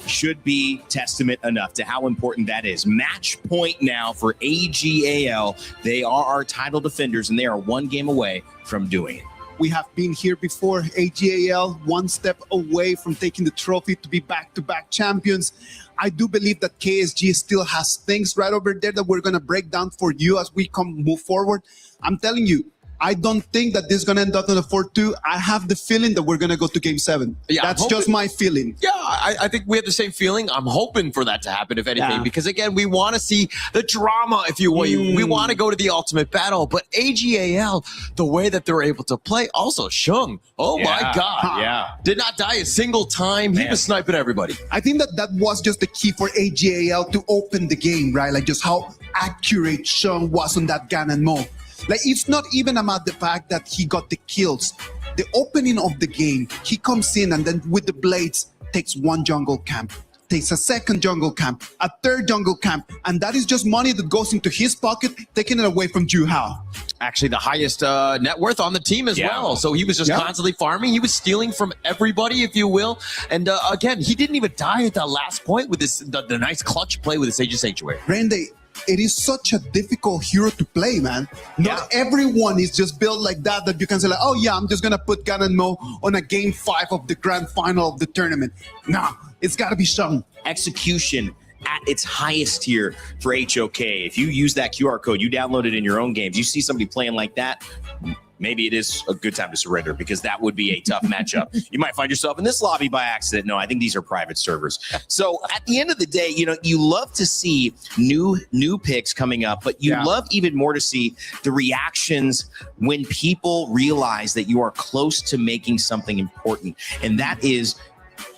should be testament enough to how important that is. Match point now for AGAL. They are our title defenders, and they are 1 game away from doing it. We have been here before. AGAL, 1 step away from taking the trophy to be back-to-back champions. I do believe that KSG still has things right over there that we're going to break down for you as we move forward. I'm telling you, I don't think that this is going to end up in a 4-2. I have the feeling that we're going to go to Game 7. Yeah, that's just my feeling. Yeah, I think we have the same feeling. I'm hoping for that to happen, if anything, because, again, we want to see the drama, if you will. We want to go to the ultimate battle. But AGAL, the way that they're able to play, also Sheng, my God. Yeah. Did not die a single time. He was sniping everybody. I think that was just the key for AGAL to open the game, right? Like just how accurate Sheng was on that Ganon Mo. Like, it's not even about the fact that he got the kills. The opening of the game, he comes in and then with the blades takes 1 jungle camp, takes a 2nd jungle camp, a 3rd jungle camp, and that is just money that goes into his pocket, taking it away from Juhao. Actually, the highest net worth on the team as well. So he was just constantly farming. He was stealing from everybody, if you will. And again, he didn't even die at that last point with this the nice clutch play with the Sage of Sanctuary. Randy, it is such a difficult hero to play, man. Not everyone is just built like that you can say like, oh yeah, I'm just gonna put Ganon Mo on a game 5 of the grand final of the tournament. Nah, it's gotta be Sheng. Execution at its highest here for HOK. If you use that QR code, you download it in your own games, you see somebody playing like that, maybe it is a good time to surrender, because that would be a tough matchup. You might find yourself in this lobby by accident. No, I think these are private servers. So at the end of the day, you know, you love to see new picks coming up, but you love even more to see the reactions when people realize that you are close to making something important. And that is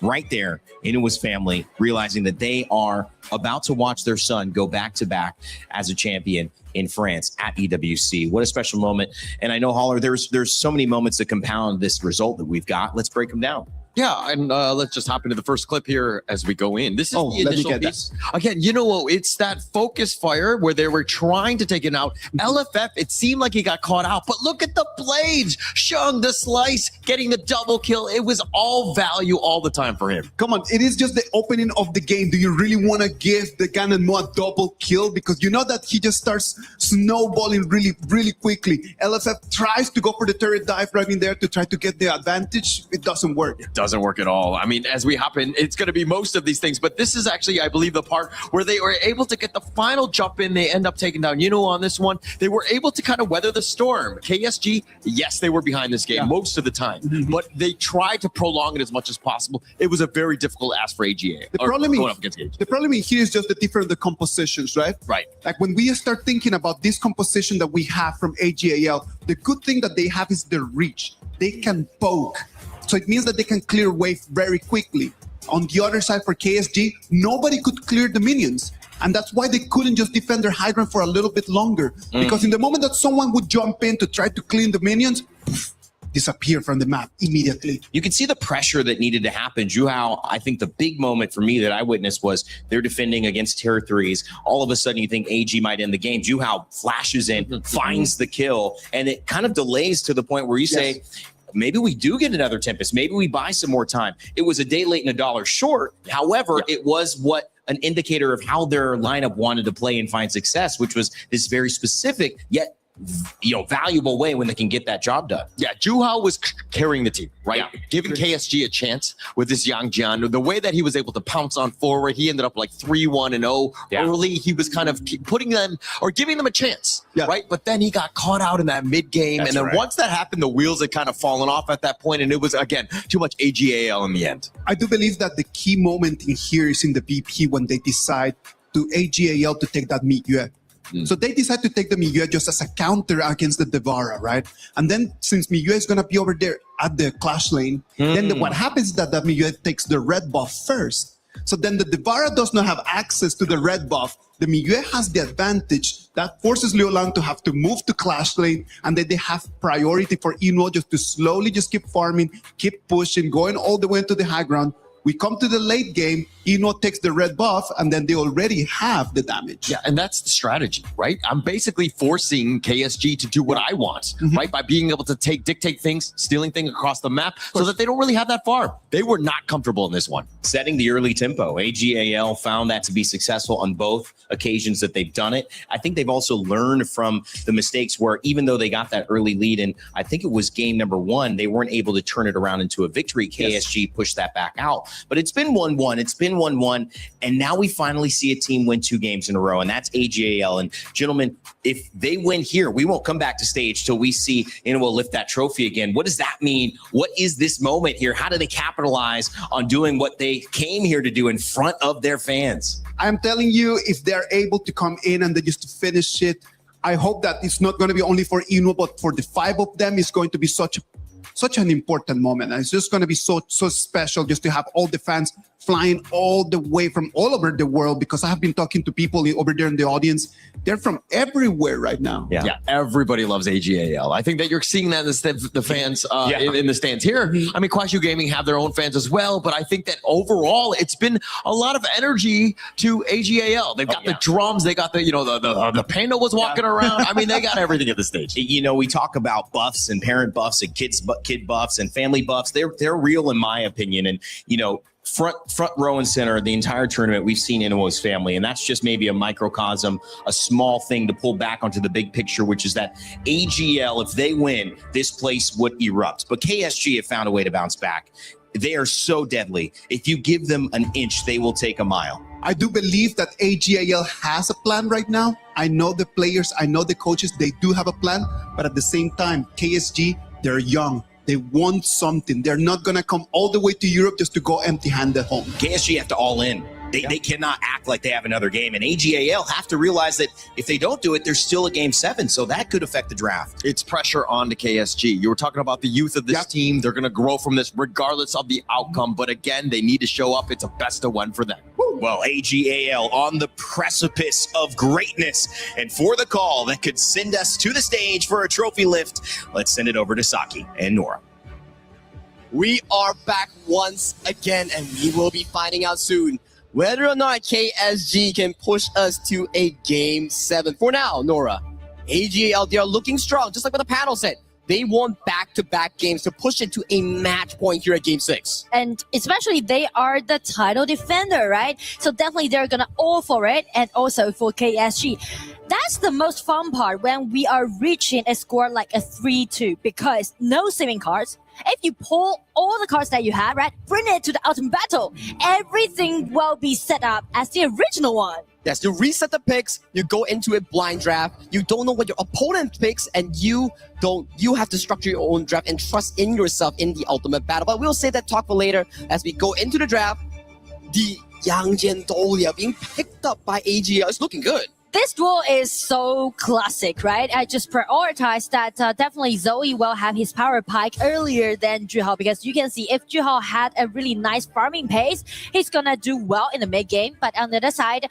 right there, Inua's family realizing that they are about to watch their son go back-to-back as a champion in France at EWC. What a special moment. And I know, Holler, there's so many moments that compound this result that we've got. Let's break them down. Yeah, and let's just hop into the first clip here as we go in. This is the let me initial get piece. Again, you know what? It's that focus fire where they were trying to take it out. LFF, it seemed like he got caught out, but look at the blades. Shung, the slice, getting the double kill. It was all value all the time for him. Come on, it is just the opening of the game. Do you really want to give the Ganonmo a double kill? Because you know that he just starts snowballing really, really quickly. LFF tries to go for the turret dive right in there to try to get the advantage. It doesn't work. Doesn't work at all. I mean, as we hop in, it's going to be most of these things, but this is actually, I believe, the part where they were able to get the final jump in. They end up taking down on this one. They were able to kind of weather the storm. KSG, yes, they were behind this game most of the time, but they tried to prolong it as much as possible. It was a very difficult ask for AGA. The problem here is just the different compositions, right? Right. Like when we start thinking about this composition that we have from AGAL, the good thing that they have is the reach. They can poke. So it means that they can clear wave very quickly. On the other side for KSG, nobody could clear the minions. And that's why they couldn't just defend their high ground for a little bit longer. Because in the moment that someone would jump in to try to clean the minions, disappear from the map immediately. You can see the pressure that needed to happen. Juhao, I think the big moment for me that I witnessed was they're defending against tier 3s. All of a sudden you think AG might end the game. Juhao flashes in, finds the kill, and it kind of delays to the point where you say, maybe we do get another Tempest. Maybe we buy some more time. It was a day late and $1 short. However, it was an indicator of how their lineup wanted to play and find success, which was this very specific yet valuable way when they can get that job done. Yeah, Juhao was carrying the team, right? Giving KSG a chance with this Yang Jian. The way that he was able to pounce on forward, he ended up like 3-1-0 early. He was kind of putting them or giving them a chance, right? But then he got caught out in that mid game. And then once that happened, the wheels had kind of fallen off at that point, and it was, again, too much AGAL in the end. I do believe that the key moment in here is in the BP when they decide to AGAL to take that Miyue. So they decide to take the Miyue just as a counter against the Devara, right? And then since Miyue is going to be over there at the clash lane, then what happens is that Miyue takes the red buff first. So then the Devara does not have access to the red buff. The Miyue has the advantage. That forces Liulang to have to move to clash lane, and then they have priority for Inuo just to slowly just keep farming, keep pushing, going all the way to the high ground. We come to the late game, Inuo takes the red buff, and then they already have the damage. Yeah, and that's the strategy, right? I'm basically forcing KSG to do what I want, right? By being able to dictate things, stealing things across the map so that they don't really have that farm. They were not comfortable in this one. Setting the early tempo. AGAL found that to be successful on both occasions that they've done it. I think they've also learned from the mistakes where even though they got that early lead, and I think it was game number 1, they weren't able to turn it around into a victory. KSG pushed that back out. But it's been 1-1. It's been 1-1. And now we finally see a team win 2 games in a row, and that's AGAL. And gentlemen, if they win here, we won't come back to stage till we see Inuo lift that trophy again. What does that mean? What is this moment here? How do they capitalize on doing what they came here to do in front of their fans? I'm telling you, if they're able to come in and they just finish it, I hope that it's not going to be only for Inuo, but for the 5 of them, it's going to be such an important moment. And it's just going to be so special just to have all the fans flying all the way from all over the world, because I have been talking to people over there in the audience. They're from everywhere right now. Yeah, everybody loves AGAL. I think that you're seeing that in the fans in the stands here. I mean, Kwashu Gaming have their own fans as well, but I think that overall it's been a lot of energy to AGAL. They've got the drums, they got the Panda was walking around. I mean, they got everything at the stage. We talk about buffs and parent buffs and kid buffs and family buffs. They're real in my opinion. And front row and center the entire tournament, we've seen Inuo's family, and that's just maybe a microcosm, a small thing to pull back onto the big picture, which is that AGL, if they win, this place would erupt. But KSG have found a way to bounce back. They are so deadly. If you give them an inch, they will take a mile. I do believe that AGAL has a plan right now. I know the players, I know the coaches, they do have a plan, but at the same time, KSG, they're young. They want something. They're not going to come all the way to Europe just to go empty-handed home. KSG have to all in. They cannot act like they have another game. And AGAL have to realize that if they don't do it, there's still a game 7. So that could affect the draft. It's pressure on the KSG. You were talking about the youth of this team. They're going to grow from this regardless of the outcome. But again, they need to show up. It's a best of 1 for them. Well, AGAL on the precipice of greatness. And for the call that could send us to the stage for a trophy lift, let's send it over to Saki and Nora. We are back once again, and we will be finding out soon whether or not KSG can push us to a Game 7. For now, Nora, AGAL, they are looking strong, just like what the panel said. They want back-to-back games to push it to a match point here at Game 6. And especially they are the title defender, right? So definitely they're gonna all for it, and also for KSG. That's the most fun part when we are reaching a score like a 3-2, because no saving cards. If you pull all the cards that you have, right, bring it to the ultimate battle, everything will be set up as the original one. Yes, you reset the picks, you go into a blind draft, you don't know what your opponent picks, and you have to structure your own draft and trust in yourself in the ultimate battle. But we'll save that talk for later as we go into the draft. The Yangjian Dolia being picked up by AGL is looking good. This duel is so classic, right? I just prioritize that definitely Zoe will have his power pike earlier than Juhao, because you can see if Juhao had a really nice farming pace, he's gonna do well in the mid game. But on the other side,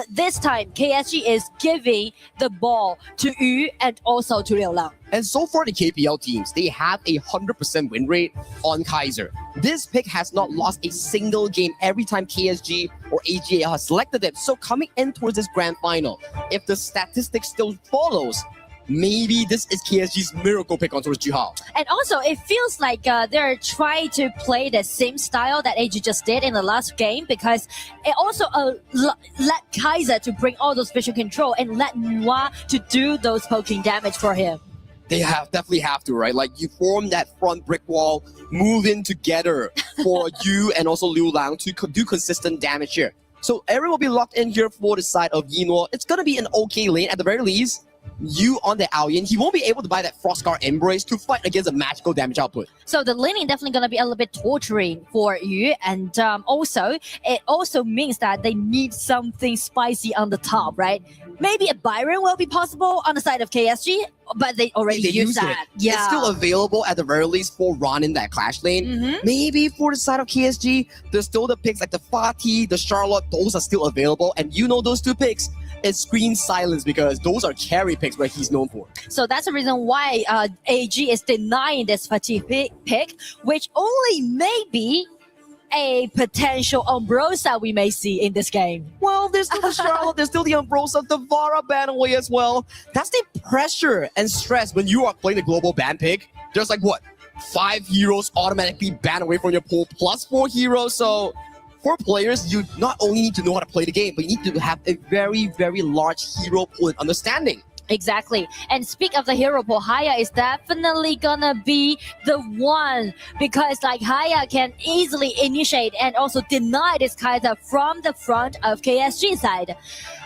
this time KSG is giving the ball to Yu and also to Liu Lang. And so far, the KPL teams, they have a 100% win rate on Kaiser. This pick has not lost a single game every time KSG or AGAL has selected them. So coming in towards this grand final, if the statistics still follows, maybe this is KSG's miracle pick on towards Juhao. And also, it feels like they're trying to play the same style that AG just did in the last game, because it also let Kaiser to bring all those vision control and let Noir to do those poking damage for him. They definitely have to, right? Like, you form that front brick wall, move in together for you and also Liu Lang to do consistent damage here. So everyone will be locked in here for the side of Yinluo. It's going to be an okay lane at the very least. You on the Aoyan, he won't be able to buy that Frostguard Embrace to fight against a magical damage output. So the laning definitely going to be a little bit torturing for Yu, and also it also means that they need something spicy on the top, right? Maybe a Byron will be possible on the side of KSG, but they already used that. Yeah. It's still available at the very least for Ron in that Clash lane. Maybe for the side of KSG, there's still the picks like the Fatih, the Charlotte, those are still available. And you know those two picks, it screams silence because those are carry picks where he's known for. So that's the reason why AG is denying this Fatih pick, which only may be a potential Umbrosa we may see in this game. Well, there's still the Charlotte, there's still the Umbrosa, the Vara Banaway as well. That's the pressure and stress when you are playing the global ban pick. There's like, what, 5 heroes automatically banned away from your pool, plus 4 heroes. So for players, you not only need to know how to play the game, but you need to have a very, very large hero pool and understanding. Exactly. And speak of the hero pool, Haya is definitely gonna be the one, because like Haya can easily initiate and also deny this Kaiser from the front of KSG side.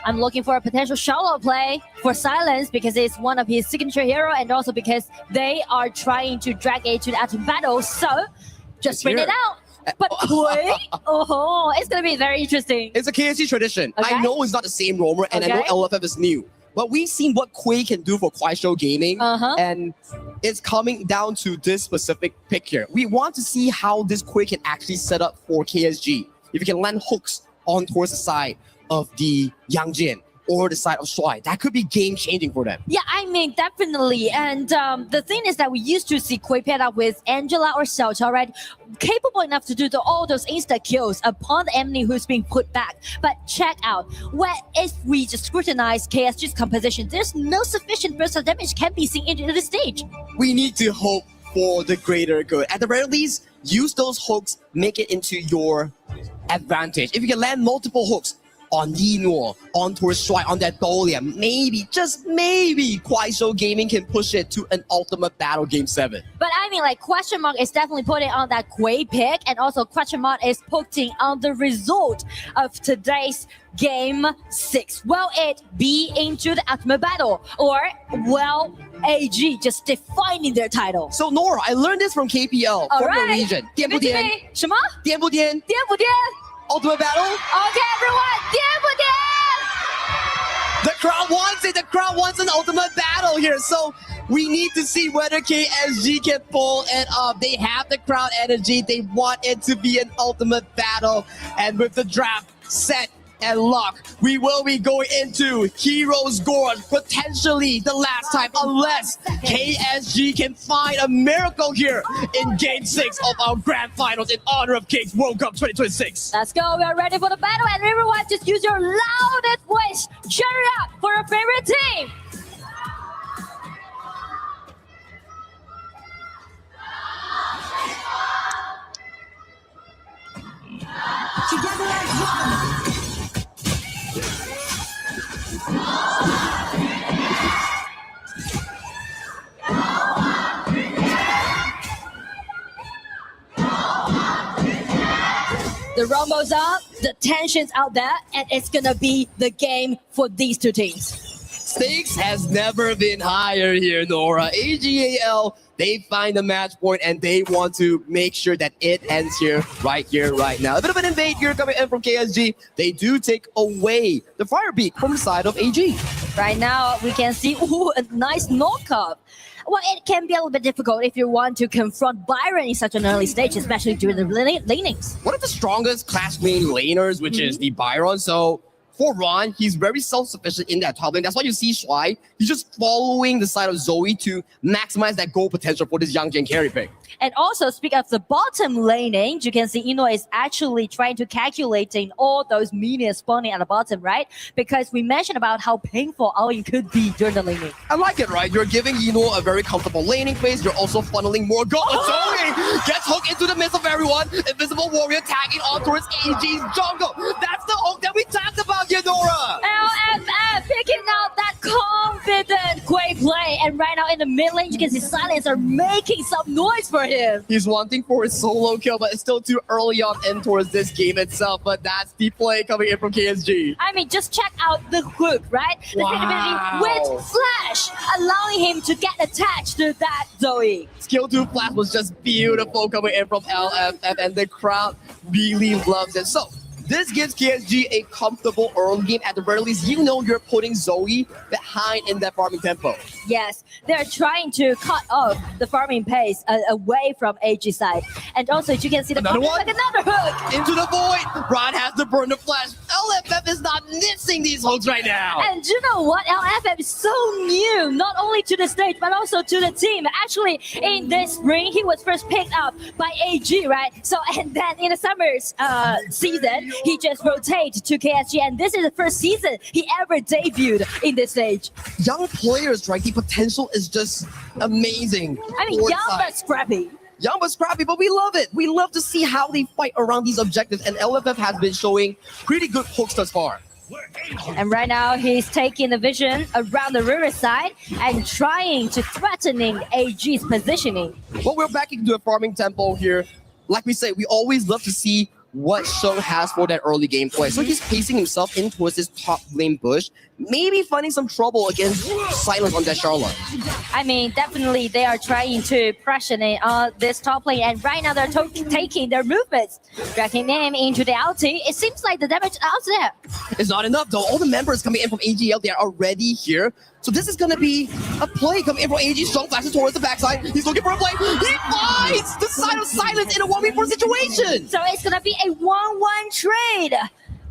I'm looking for a potential shallow play for Silence because it's one of his signature hero, and also because they are trying to drag it to the atom battle. So just bring it out. But Kui, it's gonna be very interesting. It's a KSG tradition. Okay. I know it's not the same roamer, and I know LFF is new. But we've seen what Kui can do for Kuaishou Gaming, and it's coming down to this specific pick here. We want to see how this Kui can actually set up for KSG. If you can land hooks on towards the side of the Yangjian or the side of Shuai, that could be game-changing for them. Yeah, I mean, definitely. And the thing is that we used to see Kui paired up with Angela or Xiaoqiao, right? Capable enough to do all those insta-kills upon the enemy who's being put back. But check out, if we just scrutinize KSG's composition, there's no sufficient burst of damage can be seen into the stage. We need to hope for the greater good. At the very least, use those hooks, make it into your advantage. If you can land multiple hooks, on Yinluo, on towards Shuai, on that Dolia, maybe, just maybe, Kuaishou Gaming can push it to an ultimate battle game 7. But I mean, like, question mark is definitely putting on that Kui pick, and also question mark is putting on the result of today's game 6. Will it be into the ultimate battle, or will AG just defining their title? So Nora, I learned this from KPL, from your region. 什么？颠不颠？ Ultimate battle? Okay, everyone, 颠不颠？ The crowd wants it. The crowd wants an ultimate battle here. So we need to see whether KSG can pull it off. They have the crowd energy. They want it to be an ultimate battle. And with the draft set, and Luck. We will be going into Heroes Gorge, potentially the last time, unless KSG can find a miracle here in Game 6 of our Grand Finals in honor of Kings World Cup 2026. Let's go. We are ready for the battle, and everyone just use your loudest voice. Cheer it up for your favorite team. Together as one. The rumble's up, the tension's out there, and it's gonna be the game for these two teams. Stakes has never been higher here, Nora. AGAL, they find the match point and they want to make sure that it ends here, right now. A bit of an invade here coming in from KSG. They do take away the fire beak from the side of AG. Right now, we can see a nice knockup. Well, it can be a little bit difficult if you want to confront Byron in such an early stage, especially during the lanings. One of the strongest class main laners, which is the Byron. So for Ron, he's very self-sufficient in that top lane. That's why you see Shuai, he's just following the side of Zoe to maximize that goal potential for this young Gen carry pick. And also, speak of the bottom laning, you can see Ino is actually trying to calculating all those minions spawning at the bottom, right? Because we mentioned about how painful All-in could be during the laning. I like it, right? You're giving Ino a very comfortable laning phase. You're also funneling more gold. Zoe gets hooked into the midst of everyone. Invisible Warrior tagging on towards AG's jungle. That's the hook that we talked about, Yadora. LFF picking out that confident great play. And right now in the mid lane, you can see Silence are making some noise for him. He's wanting for his solo kill, but it's still too early on in towards this game itself. But that's the play coming in from KSG. I mean, just check out the hook, right? The ability with Flash, allowing him to get attached to that Zoe. Skill 2 Flash was just beautiful coming in from LFF, and the crowd really loves it. So this gives KSG a comfortable early game. At the very least, you know you're putting Zoe behind in that farming tempo. Yes, they're trying to cut off the farming pace away from AG side. And also, you can see the another one. Like another hook. Into the void. Rod has to burn the flash. LFF is not missing these hooks right now. And you know what? LFF is so new, not only to the stage, but also to the team. Actually, in this spring, he was first picked up by AG, right? So, and then in the summer's season, he just rotated to KSG, and this is the first season he ever debuted in this stage. Young players, right? The potential is just amazing. I mean, young but scrappy. Young but scrappy, but we love it. We love to see how they fight around these objectives, and LFF has been showing pretty good hooks thus far. And right now, he's taking the vision around the riverside and trying to threatening AG's positioning. Well, we're back into a farming tempo here. Like we say, we always love to see what Sheng has for that early gameplay. So he's pacing himself in towards this top lane bush, maybe finding some trouble against Silence on that Charlotte. I mean, definitely they are trying to pressure this top lane, and right now they're taking their movements, dragging them into the ulti. It seems like the damage out there. It's not enough though. All the members coming in from AGL, they are already here. So this is going to be a play coming in from AG. Strong flashes towards the backside. He's looking for a play. He finds the side of Silence in a 1v4 situation. So it's going to be a 1-1 trade.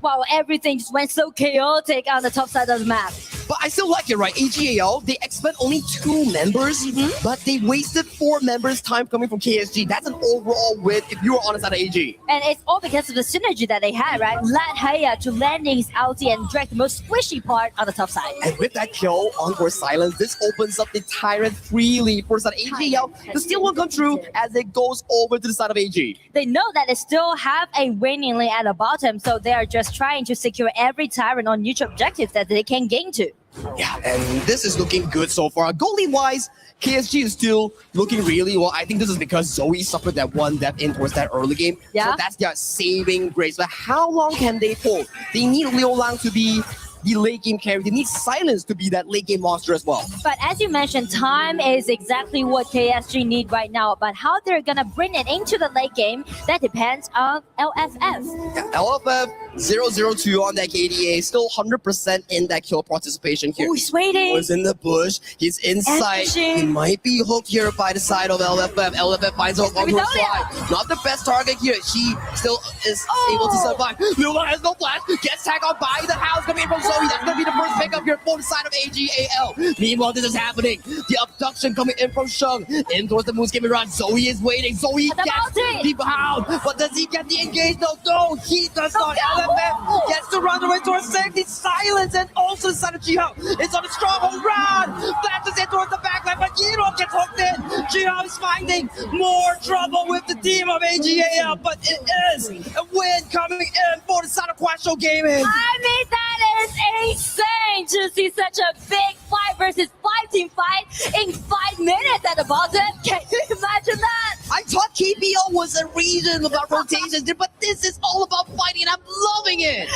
Wow, everything just went so chaotic on the top side of the map. But I still like it, right? AGAL, they expect only 2 members, but they wasted 4 members' time coming from KSG. That's an overall win if you were on the side of AG. And it's all because of the synergy that they had, right? Led Haya to landing his ulti and drag the most squishy part on the top side. And with that kill on for Silence, this opens up the Tyrant freely for the side of AGAL. The steal will come true as it goes over to the side of AG. They know that they still have a winning lane at the bottom, so they are just trying to secure every Tyrant on neutral objectives that they can gain to. Yeah, and this is looking good so far. Goalie-wise, KSG is still looking really well. I think this is because Zoe suffered that one death in towards that early game. Yeah. So that's their saving grace. But how long can they hold? They need Liu Lang to be the late game carry. They need Silence to be that late game monster as well. But as you mentioned, time is exactly what KSG need right now. But how they're gonna bring it into the late game, that depends on LFF. Yeah, LFF, 0-0-2 on that KDA. Still 100% in that kill participation here. Oh, he's waiting. Was in the bush. He's inside. He might be hooked here by the side of LFF. LFF finds hook onto her side. Not the best target here. She still is able to survive. Lula has no flash. Gets tagged on by the house coming in from Zoe. That's going to be the first pickup here for the side of AGAL. Meanwhile, this is happening. The abduction coming in from Sheng. In towards the Moonscape run. Zoe is waiting. Zoe gets the bound. But does he get the engage? No, he does not. LFF gets to run away towards safety. Silence and also the side of Jihao. It's on a stronghold run. Flashes in towards the backline, but Yiro gets hooked in. Jihao is finding more trouble with the team of AGAL, but it is a win coming in for the side of Quasho Gaming. I mean, that is insane to see such a big 5 versus 5 team fight in 5 minutes at the bottom. Can you imagine that? I thought KPL was a reason about rotations, but this is all about fighting, and I'm loving it.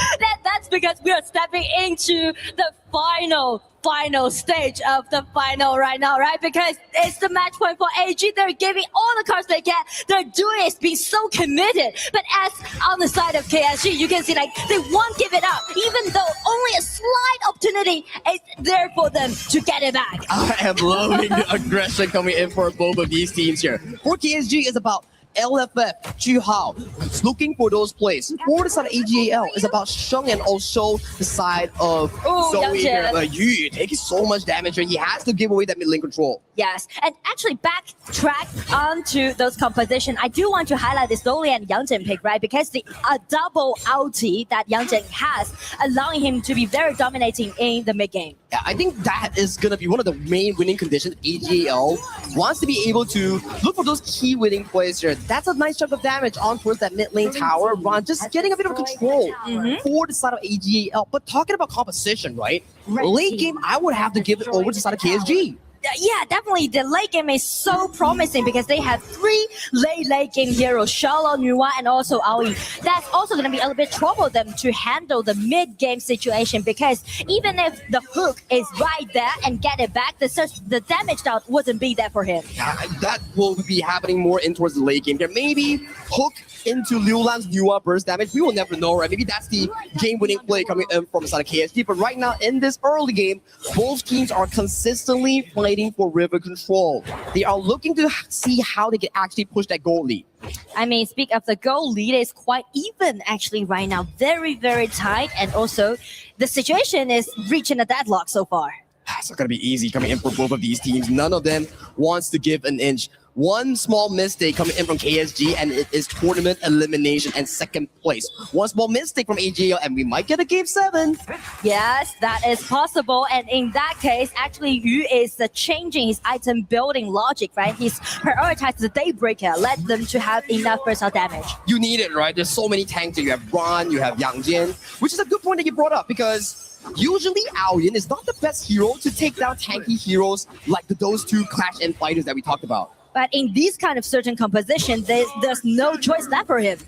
That's because we are stepping into the final stage of the final right now, right? Because it's the match point for AG. They're giving all the cards they get. They're doing it, being so committed. But as on the side of KSG, you can see like they won't give it up, even though only a slight opportunity is there for them to get it back. I am loving the aggression coming in for both of these teams here. For KSG, it's about LFF, Jihao, it's looking for those plays. For the side of AGAL, it's about Sheng and also the side of Zoe here. Yu taking so much damage here. He has to give away that mid lane control. Yes, and actually backtrack onto those composition. I do want to highlight this Dolly and Yangjin pick, right? Because the double ulti that Yangjin has, allowing him to be very dominating in the mid game. Yeah, I think that is going to be one of the main winning conditions. AGAL wants to be able to look for those key winning plays here. That's a nice chunk of damage on towards that mid lane tower run, just getting a bit of control for the side of AGAL. But talking about composition, right? Late game, I would have to give it over to the side of KSG. Yeah, definitely. The late game is so promising because they have 3 late game heroes, Shallow, Nuwa, and also Aoi. That's also going to be a little bit trouble them to handle the mid game situation because even if the hook is right there and get it back, the damage down wouldn't be there for him. Yeah, that will be happening more in towards the late game. There maybe hook into Liulan's Nuwa burst damage. We will never know, right? Maybe that's the game-winning play coming in from the side of KSG. But right now, in this early game, both teams are consistently fighting for river control. They are looking to see how they can actually push that goal lead. I mean, speak of the goal lead, is quite even actually right now. Very, very tight. And also, the situation is reaching a deadlock so far. It's not going to be easy coming in for both of these teams. None of them wants to give an inch. One small mistake coming in from KSG, and it is tournament elimination and second place. One small mistake from AGAL, and we might get a game 7. Yes, that is possible. And in that case, actually, Yu is changing his item building logic, right? He's prioritized the Daybreaker, let them to have enough versatile damage. You need it, right? There's so many tanks. You have Ron, you have Yang Jian, which is a good point that you brought up because usually Aoyin is not the best hero to take down tanky heroes like those 2 Clash and fighters that we talked about. But in these kind of certain composition, there's no choice left for him.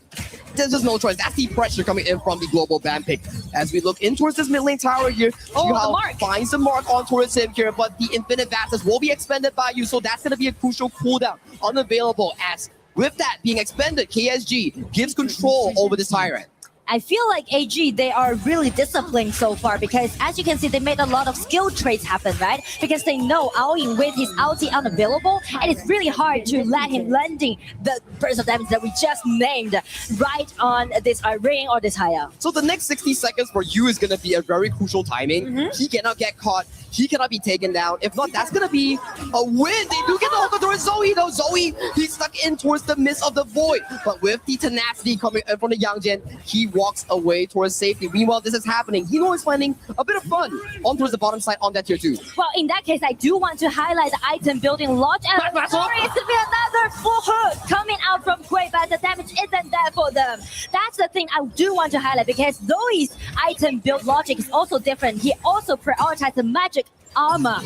There's just no choice. That's the pressure coming in from the global ban pick. As we look in towards this mid lane tower here, Jihao finds the mark on towards him here, but the infinite Vastus will be expended by you, so that's going to be a crucial cooldown unavailable. As with that being expended, KSG gives control over this Tyrant. I feel like AG, they are really disciplined so far because as you can see, they made a lot of skill trades happen, right? Because they know Aoyin with his ulti unavailable, and it's really hard to let him landing the burst of damage that we just named right on this ring or this higher. So the next 60 seconds for you is going to be a very crucial timing. He cannot get caught. He cannot be taken down. If not, that's going to be a win. They do get the hook towards Zoe, though. Zoe, he's stuck in towards the midst of the void. But with the tenacity coming in from the Yangjin, he walks away towards safety. Meanwhile, this is happening. Hino is finding a bit of fun on towards the bottom side on that tier 2. Well, in that case, I do want to highlight the item building lot. And sorry, it's to be another full hook coming out from Quay, but the damage isn't there for them. That's the thing I do want to highlight because Zoe's item build logic is also different. He also prioritized the magic armor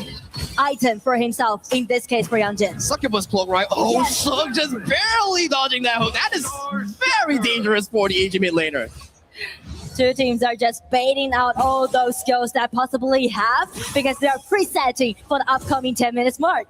item for himself, in this case for Yangjin. Succubus cloak, right? Oh, yes. Sheng just barely dodging that hook. That is very dangerous for the AG mid laner. 2 teams are just baiting out all those skills that possibly have because they are presetting for the upcoming 10 minutes mark.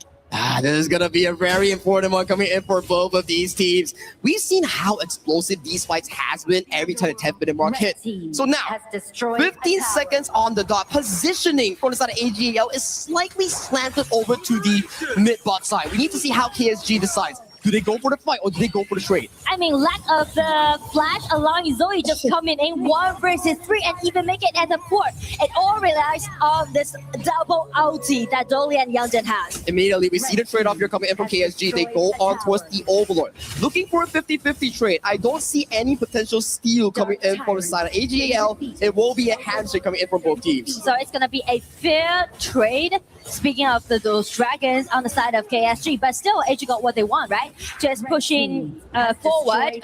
This is going to be a very important one coming in for both of these teams. We've seen how explosive these fights has been every time the 10-minute mark hit. So now, 15 seconds on the dot. Positioning from the side of AGL is slightly slanted over to the mid-bot side. We need to see how KSG decides. Do they go for the fight or do they go for the trade? I mean, lack of the flash allowing Zoe just coming in 1 versus 3 and even make it at the 4. It all relies on this double ulti that Dolly and Youngjin has. Immediately, we see the trade-off here coming in from KSG. They go on towards the Overlord. Looking for a 50-50 trade. I don't see any potential steal coming in from the side of AGAL. It will be a handshake coming in from both teams. So it's going to be a fair trade. Speaking of those dragons on the side of KSG, but still, AG got what they want, right? Just pushing forward.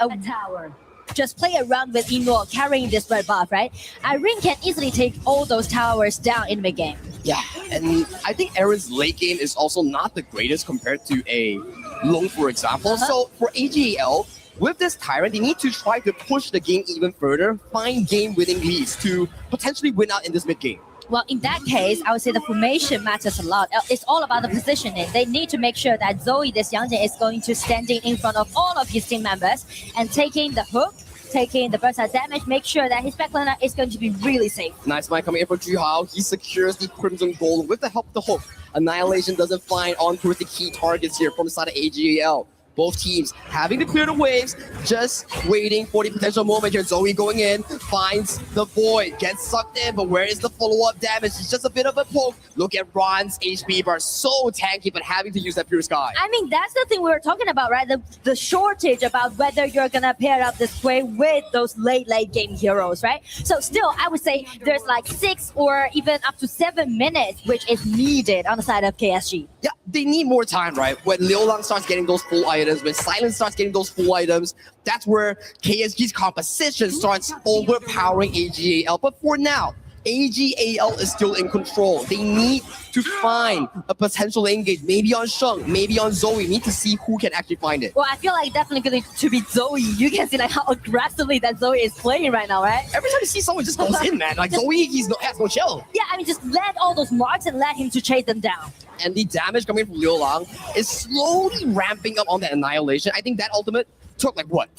Just play around with Eno carrying this red buff, right? Irene can easily take all those towers down in mid-game. Yeah, and I think Aaron's late game is also not the greatest compared to a Long, for example. So for AGL, with this Tyrant, they need to try to push the game even further, find game-winning leads to potentially win out in this mid-game. Well, in that case, I would say the formation matters a lot. It's all about the positioning. They need to make sure that Zoe, this Youngjin, is going to standing in front of all of his team members and taking the hook, taking the burst damage, make sure that his backliner is going to be really safe. Nice fight coming in for Juhao. He secures the Crimson Gold with the help of the hook. Annihilation doesn't find on towards the key targets here from the side of AGL. Both teams having to clear the waves, just waiting for the potential moment here. Zoe going in, finds the void, gets sucked in, but where is the follow-up damage? It's just a bit of a poke. Look at Ron's HP bar, so tanky, but having to use that Pure Sky. I mean, that's the thing we were talking about, right? The shortage about whether you're gonna pair up this way with those late game heroes, right? So still, I would say there's like 6 or even up to 7 minutes, which is needed on the side of KSG. Yeah, they need more time, right? When Liulang starts getting those full items, when Silence starts getting those full items, that's where KSG's composition starts overpowering AGAL. But for now, AGAL is still in control. They need to find a potential engage, maybe on Sheng, maybe on Zoe. We need to see who can actually find it. Well, I feel like definitely going to be Zoe. You can see like how aggressively that Zoe is playing right now, right? Every time you see someone just goes in, man. Like Zoe, has no chill. Yeah, I mean, just land all those marks and let him to chase them down. And the damage coming from Liulang is slowly ramping up on that Annihilation. I think that ultimate took like what?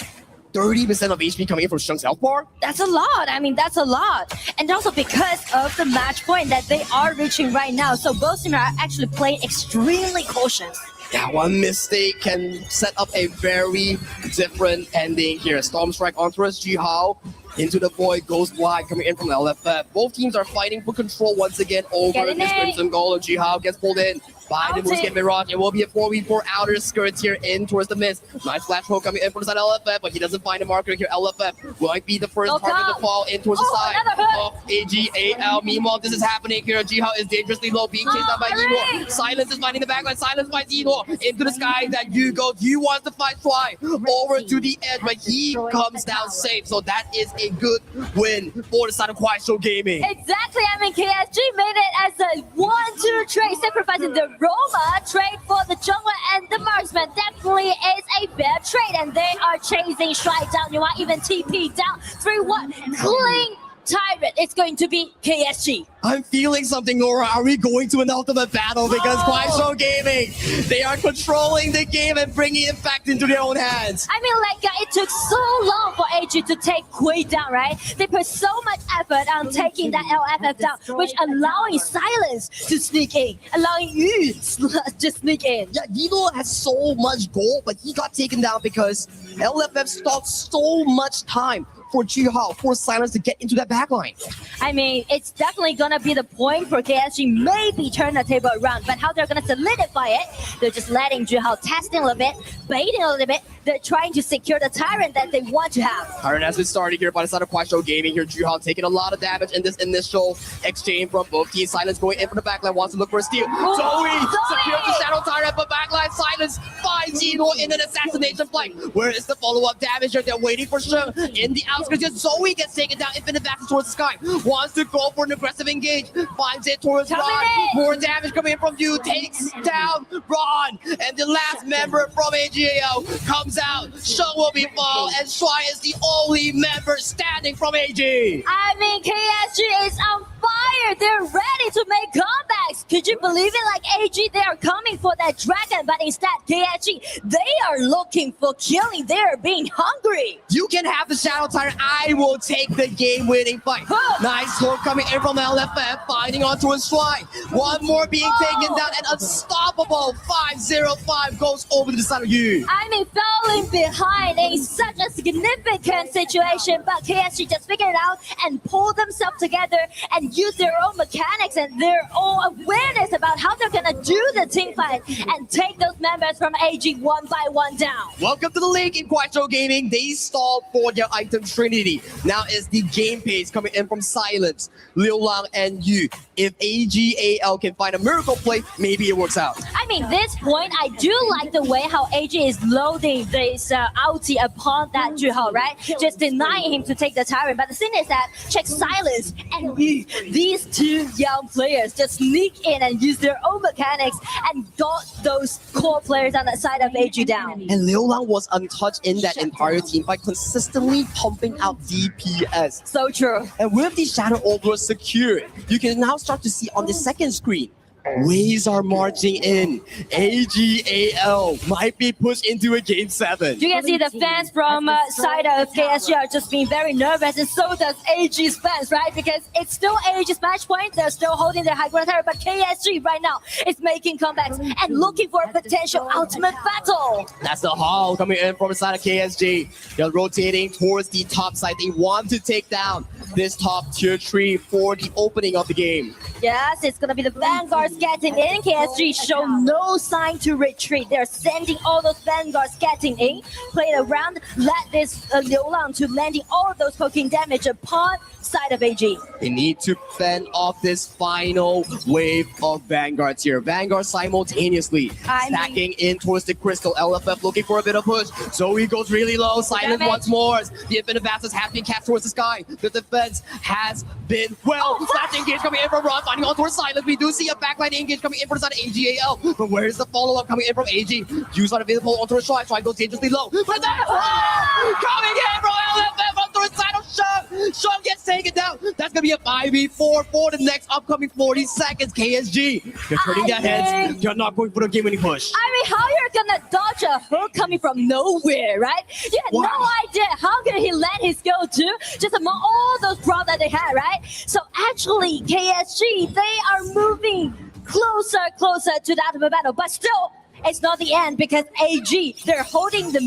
30% of HP coming in from Sheng's health bar? That's a lot. I mean, that's a lot. And also because of the match point that they are reaching right now. So both teams are actually playing extremely cautious. Yeah, one mistake can set up a very different ending here. Storm Strike on towards Jihao. Into the void, goes wide, coming in from LFF. Both teams are fighting for control once again over this Crimson Goal. Jihao gets pulled in by the Musket Mirage. It will be a 4v4 outer skirts here in towards the mist. Nice flash poke coming in from the side of LFF, but he doesn't find a marker here. LFF will be the first target to fall in towards the side of AGAL. Meanwhile, this is happening here. Jihao is dangerously low, being chased down by Eno. Silence is finding the backline. Silence by Eno into the sky. That Hugo wants to fight try over to the edge, but he comes down safe. So that is a good win for the side of Kuaishou Gaming. Exactly. I mean, KSG made it as a 1-2 trade, sacrificing the Roma trade for the jungler and the marksman. Definitely is a fair trade, and they are chasing Shrine down. You want even TP down 3-1. Clean Tyrant. It's going to be KSG. I'm feeling something, Nora. Are we going to an ultimate battle? Because Kuaishou Gaming, they are controlling the game and bringing it back into their own hands. I mean, like, it took so long for AG to take Kui down, right? They put so much effort on taking that LFF down, which allowing Silence to sneak in, allowing you to sneak in. Yeah, Eno has so much gold, but he got taken down because LFF stopped so much time for Jihao, for Silence to get into that backline. I mean, it's definitely gonna be the point for KSG maybe turn the table around, but how they're gonna solidify it, they're just letting Jihao testing a little bit, baiting a little bit. They're trying to secure the Tyrant that they want to have. Tyrant has been started here by the side of Kuaishou Gaming here. Jihao taking a lot of damage in this initial exchange from both teams. Silence going in for the backline, wants to look for a steal. Zoe secures the Shadow Tyrant, but backline Silence finds Eno in an assassination flight. Where is the follow-up damage here? They're waiting for Sheng in the outskirts. Just Zoe gets taken down, infinite back towards the sky. Wants to go for an aggressive engage. Finds it towards Ron. More damage coming in from you. Takes down Ron. And the last member from AGAO comes out. Sheng will be fall, and Shuai is the only member standing from AG. I mean, KSG is on fire. They're ready to make comebacks. Could you believe it? Like AG, they are coming for that dragon, but instead KSG, they are looking for killing. They are being hungry. You can have the Shadow Tyrant. I will take the game-winning fight. Nice hook coming in from LFF, fighting onto a shrine. One more being taken down, and unstoppable 505 goes over to the side of you. I mean, falling behind in such a significant situation, but KSG just figured it out and pulled themselves together and used their own mechanics and their own awareness about how they're gonna do the team fight and take those members from AG one by one down. Welcome to the league in Quattro Gaming. They stalled for their item Trinity. Now is the game pace coming in from Silence, Liu Lang, and Yu. If AGAL can find a miracle play, maybe it works out. I mean, this point, I do like the way how AG is loading this ulti upon that Juho, right? Just denying him to take the Tyrant. But the thing is that, check Silence and Yu. These two young players just sneak in and use their own mechanics and got those core players on the side of AG down. And Liu Lang was untouched in that entire team by consistently pumping out DPS. So true. And with the Shadow Overlord secured, you can now start to see on the second screen, waves are marching in. AGAL might be pushed into a game 7. You can see the fans from side of KSG are just being very nervous, and so does AG's fans, right? Because it's still AG's match point. They're still holding their high ground tower, but KSG right now is making comebacks and looking for a potential ultimate battle. That's the haul coming in from the side of KSG. They're rotating towards the top side. They want to take down this top tier 3 for the opening of the game. Yes, it's gonna be the Vanguards getting in. KSG show no sign to retreat. They're sending all those Vanguards getting in. Played around, let this Liu Lang to landing all of those poking damage upon side of AG. They need to fend off this final wave of Vanguards here. Vanguard simultaneously stacking in towards the crystal. LFF looking for a bit of push. Zoe goes really low. Silence once more. The Infinite Bastards have been cast towards the sky. The defense has been flash engage coming in from Ron, finding on towards Silence. We do see a backline engage coming in from the side of AGAL. But where's the follow-up coming in from AG? Use not available onto a Shrine. Shrine goes dangerously low. But then coming in from LFF onto the side of Sean. Sean gets taken down. That's gonna be a 5v4 for the next upcoming 40 seconds. KSG, you're turning their heads. You're not going for the game-winning push. I mean, how you're gonna dodge a hook coming from nowhere, right? You had no idea how could he let his go to just among all those brawls that they had, right? So actually, KSG, they are moving closer to the ultimate battle, but still, it's not the end because AG, they're holding the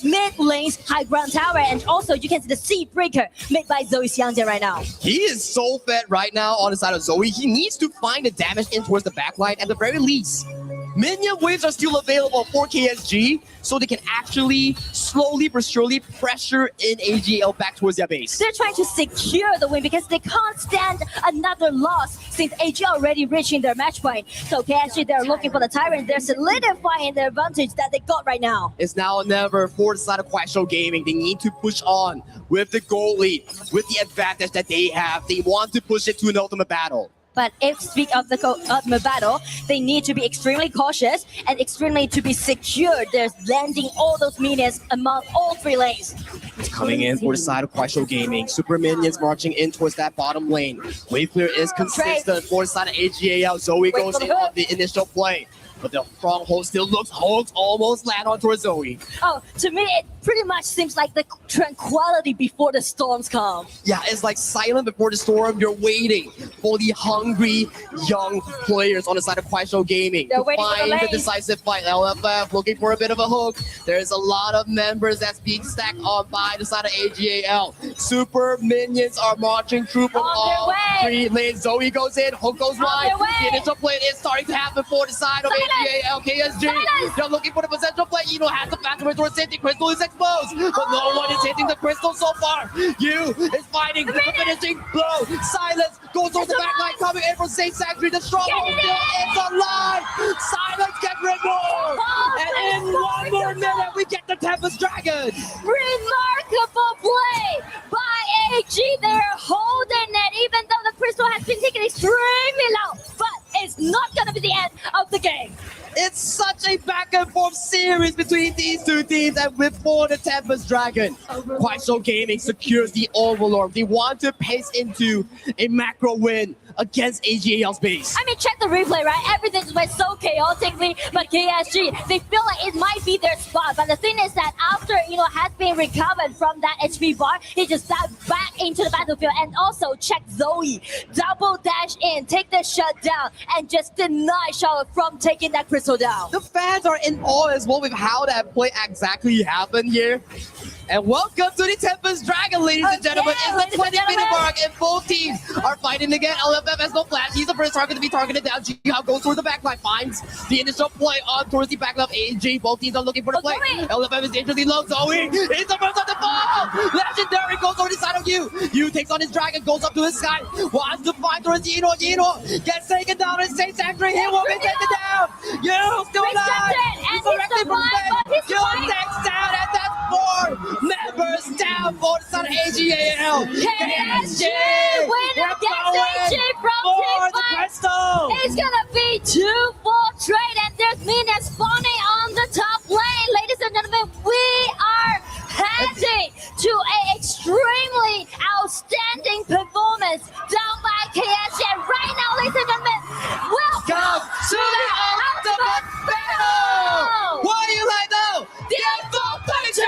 mid lane's high ground tower, and also you can see the Sea Breaker made by Zoe Xiangjian right now. He is so fed right now on the side of Zoe. He needs to find the damage in towards the backline at the very least. Minion waves are still available for KSG, so they can actually slowly but surely pressure in AGL back towards their base. They're trying to secure the win because they can't stand another loss since AG already reaching their match point. So KSG, they're looking for the Tyrant. They're solidifying their advantage that they got right now. It's now or never for the side of Quattro Gaming. They need to push on with the goal lead, with the advantage that they have. They want to push it to an ultimate battle. But if speak of the ultimate battle, they need to be extremely cautious and extremely to be secured. They're landing all those minions among all 3 lanes. Coming in for the side of Quattro Gaming. Super minions marching in towards that bottom lane. Wave clear is consistent for the side of AGAL. Zoe goes in on the initial play. But the stronghold still looks almost land on towards Zoe. Oh, to me, it pretty much seems like the tranquility before the storms come. Yeah, it's like silent before the storm. You're waiting for the hungry young players on the side of Quattro Gaming to find the decisive fight. LFF looking for a bit of a hook. There's a lot of members that's being stacked on by the side of AGAL. Super minions are marching through from all 3 lanes. Zoe goes in, hook goes wide. The initial play is starting to happen for the side of AGAL. KSG, they're looking for the potential play. Eno has the factor towards safety. Crystal is exposed, but no one is hitting the crystal so far. Yu is fighting the finishing blow. Silence goes towards the back line, coming in from Saint Sanctuary. The stronghold still is alive. Silence gets removed. And in 1 more minute, we get the Tempest Dragon. Remarkable play by AG. They're holding it, even though the crystal has been taken extremely low. But it's not going to be the end of the game. It's such a back and forth series between these 2 teams, and before the Tempest Dragon, Quattro Gaming secures the Overlord. They want to pace into a macro win against AGAL's base. I mean, check the replay, right? Everything just went so chaotically, but KSG, they feel like it might be their spot. But the thing is that after has been recovered from that HP bar, he just dived back into the battlefield. And also check Zoe, double dash in, take the shut down, and just deny Charlotte from taking that crystal down. The fans are in awe as well with how that play exactly happened here. And welcome to the Tempest Dragon, ladies and gentlemen. It's the 20-minute mark, and both teams are fighting again. LFF has no flash. He's the first target to be targeted down. Jiao goes towards the backline, finds the initial play on towards the backline of AG. Both teams are looking for the play. LFF is dangerously low. Zoe is the first on the ball. Legendary goes over the side of Yu. Yu takes on his dragon, goes up to his sky. Wants to find towards Yino. Yino gets taken down and stays angry. He will be taken down. Yu still alive. He's directly from space. Yu takes down, and that's 4 members down for the side of AGAL. KSG win against AG from for the Team Crystal. It's gonna be 2-4 trade, and there's Mina spawning on the top lane. Ladies and gentlemen, we are heading to an extremely outstanding performance done by KSG. And right now, ladies and gentlemen, welcome to the ultimate battle. What do you like though? The Infiltration!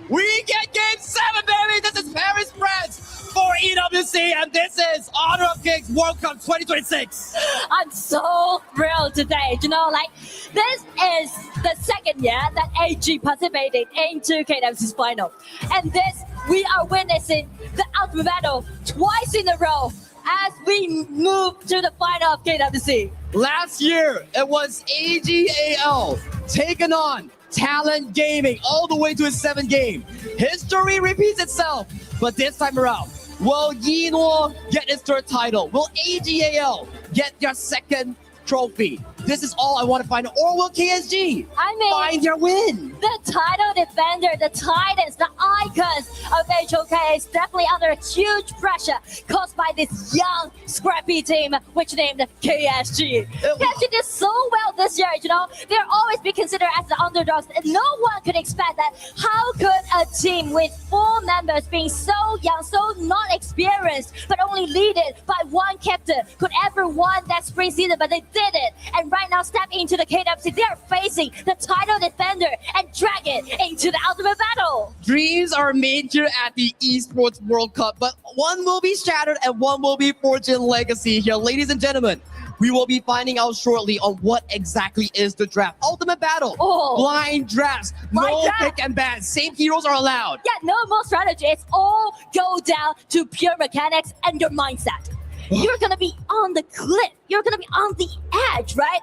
We get game 7, baby! This is Paris, France for EWC, and this is Honor of Kings World Cup 2026. I'm so thrilled today. This is the second year that AG participated into KWC's final. And this, we are witnessing the ultimate battle twice in a row as we move to the final of KWC. Last year, it was AGAL taking on Talent Gaming all the way to his 7th game. History repeats itself, but this time around, will Yinhuo get his 3rd title? Will AGAL get their 2nd trophy? This is all I want to find out. Or will KSG find their win? The title defender, the titans, the icons of HOK is definitely under huge pressure caused by this young, scrappy team, which named KSG. KSG did so well this year, They're always be considered as the underdogs, and no one could expect that. How could a team with 4 members being so young, so not experienced, but only leaded by one captain could ever won that spring season? But they did it. And right now, step into the KWC, they're facing the title defender and drag it into the ultimate battle. Dreams are made here at the Esports World Cup, but one will be shattered and one will be Fortune Legacy here. Ladies and gentlemen, we will be finding out shortly on what exactly is the draft. Ultimate battle, blind drafts, no pick and ban. Same heroes are allowed. Yeah, no more strategy. It's all go down to pure mechanics and your mindset. You're gonna be on the cliff. You're gonna be on the edge, right?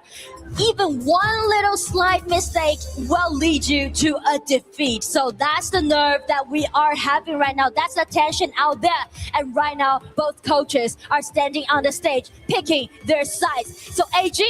Even one little slight mistake will lead you to a defeat. So that's the nerve that we are having right now. That's the tension out there. And right now, both coaches are standing on the stage, picking their sides. So AG,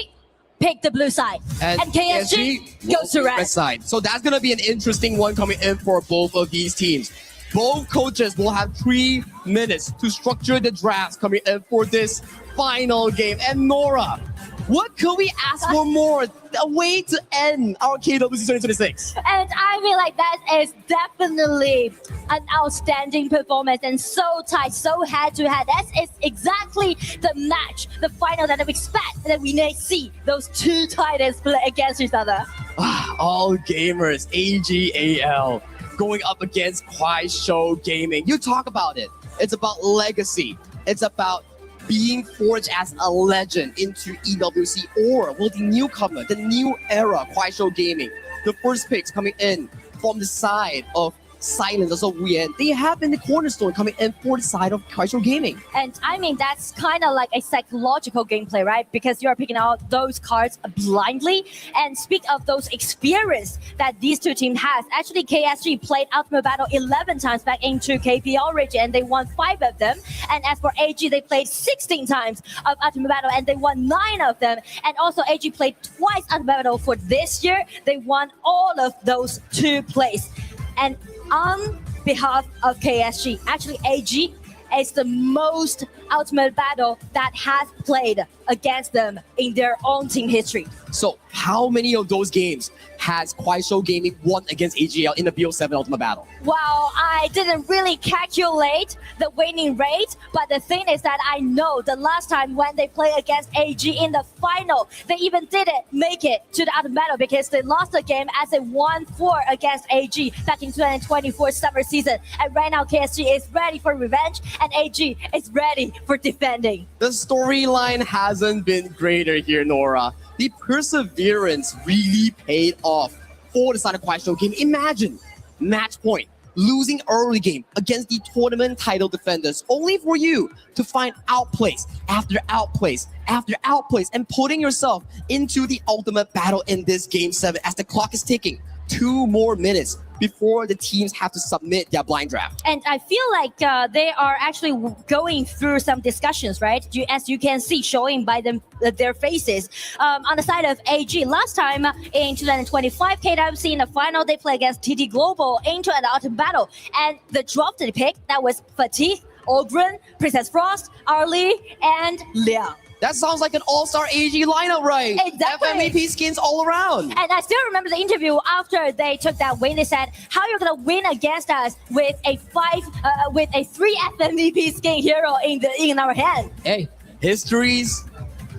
pick the blue side. And KSG goes to red side. So that's gonna be an interesting one coming in for both of these teams. Both coaches will have 3 minutes to structure the drafts coming in for this final game. And Nora, what could we ask for more? A way to end our KWC 2026. And I mean, that is definitely an outstanding performance and so tight, so head-to-head. That is exactly the match, the final that we expect, that we may see those 2 titans play against each other. All gamers, AGAL. Going up against Kuaishou Gaming. You talk about it. It's about legacy. It's about being forged as a legend into EWC, or will the newcomer, the new era Kuaishou Gaming, the first picks coming in from the side of Silence, also Wien, they have been the cornerstone coming in for the side of Kuaishou Gaming. And I mean, that's kind of like a psychological gameplay, right? Because you're picking out those cards blindly. And speak of those experience that these 2 teams has. Actually, KSG played Ultimate Battle 11 times back into KPL region, and they won 5 of them. And as for AG, they played 16 times of Ultimate Battle, and they won 9 of them. And also, AG played twice Ultimate Battle for this year. They won all of those 2 plays. And on behalf of KSG, actually AG is the most ultimate battle that has played against them in their own team history. So how many of those games has Kuaishou Gaming won against AGL in the BO7 Ultimate Battle? Well, I didn't really calculate the winning rate, but the thing is that I know the last time when they played against AG in the final, they even didn't make it to the ultimate battle because they lost the game as a 1-4 against AG back in 2024 summer season. And right now KSG is ready for revenge and AG is ready for defending. The storyline hasn't been greater here, Nora. The perseverance really paid off for the side of Kuaishou Game. Imagine match point, losing early game against the tournament title defenders, only for you to find outplays after outplays after outplays and putting yourself into the ultimate battle in this game 7 as the clock is ticking. 2 more minutes before the teams have to submit their blind draft. And I feel like they are actually going through some discussions, right? As you can see, showing by them their faces. On the side of AG, last time in 2025 KWC in the final, they play against TT Global into an ultimate battle. And the drafted pick, that was Fatigue, Ogren, Princess Frost, Arlie, and Liang. That sounds like an all-star AG lineup, right? Exactly. FMVP skins all around. And I still remember the interview after they took that win. They said, "How you're gonna win against us with a 3 FMVP skin hero in our hand?" Hey, histories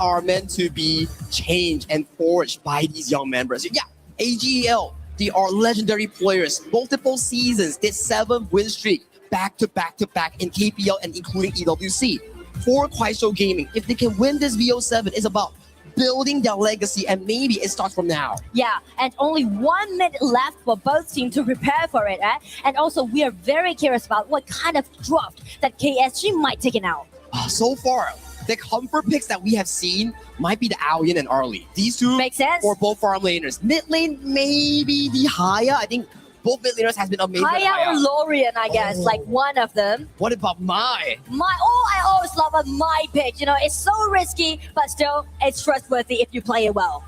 are meant to be changed and forged by these young members. Yeah, AGL, they are legendary players. Multiple seasons, did 7 win streak back to back to back in KPL and including EWC. For Kuaishou Gaming, if they can win this VO7, it's about building their legacy, and maybe it starts from now. Yeah, and only 1 minute left for both teams to prepare for it. And also, we are very curious about what kind of draft that KSG might take it out. So far, the comfort picks that we have seen might be the Aoyan and Arlie. These two makes sense for both farm laners. Mid lane, maybe the Haya. I think both mid laners has been amazing. Haya or Lorian, I guess, like one of them. What about Mai? I always love a Mai pick. You know, it's so risky, but still, it's trustworthy if you play it well.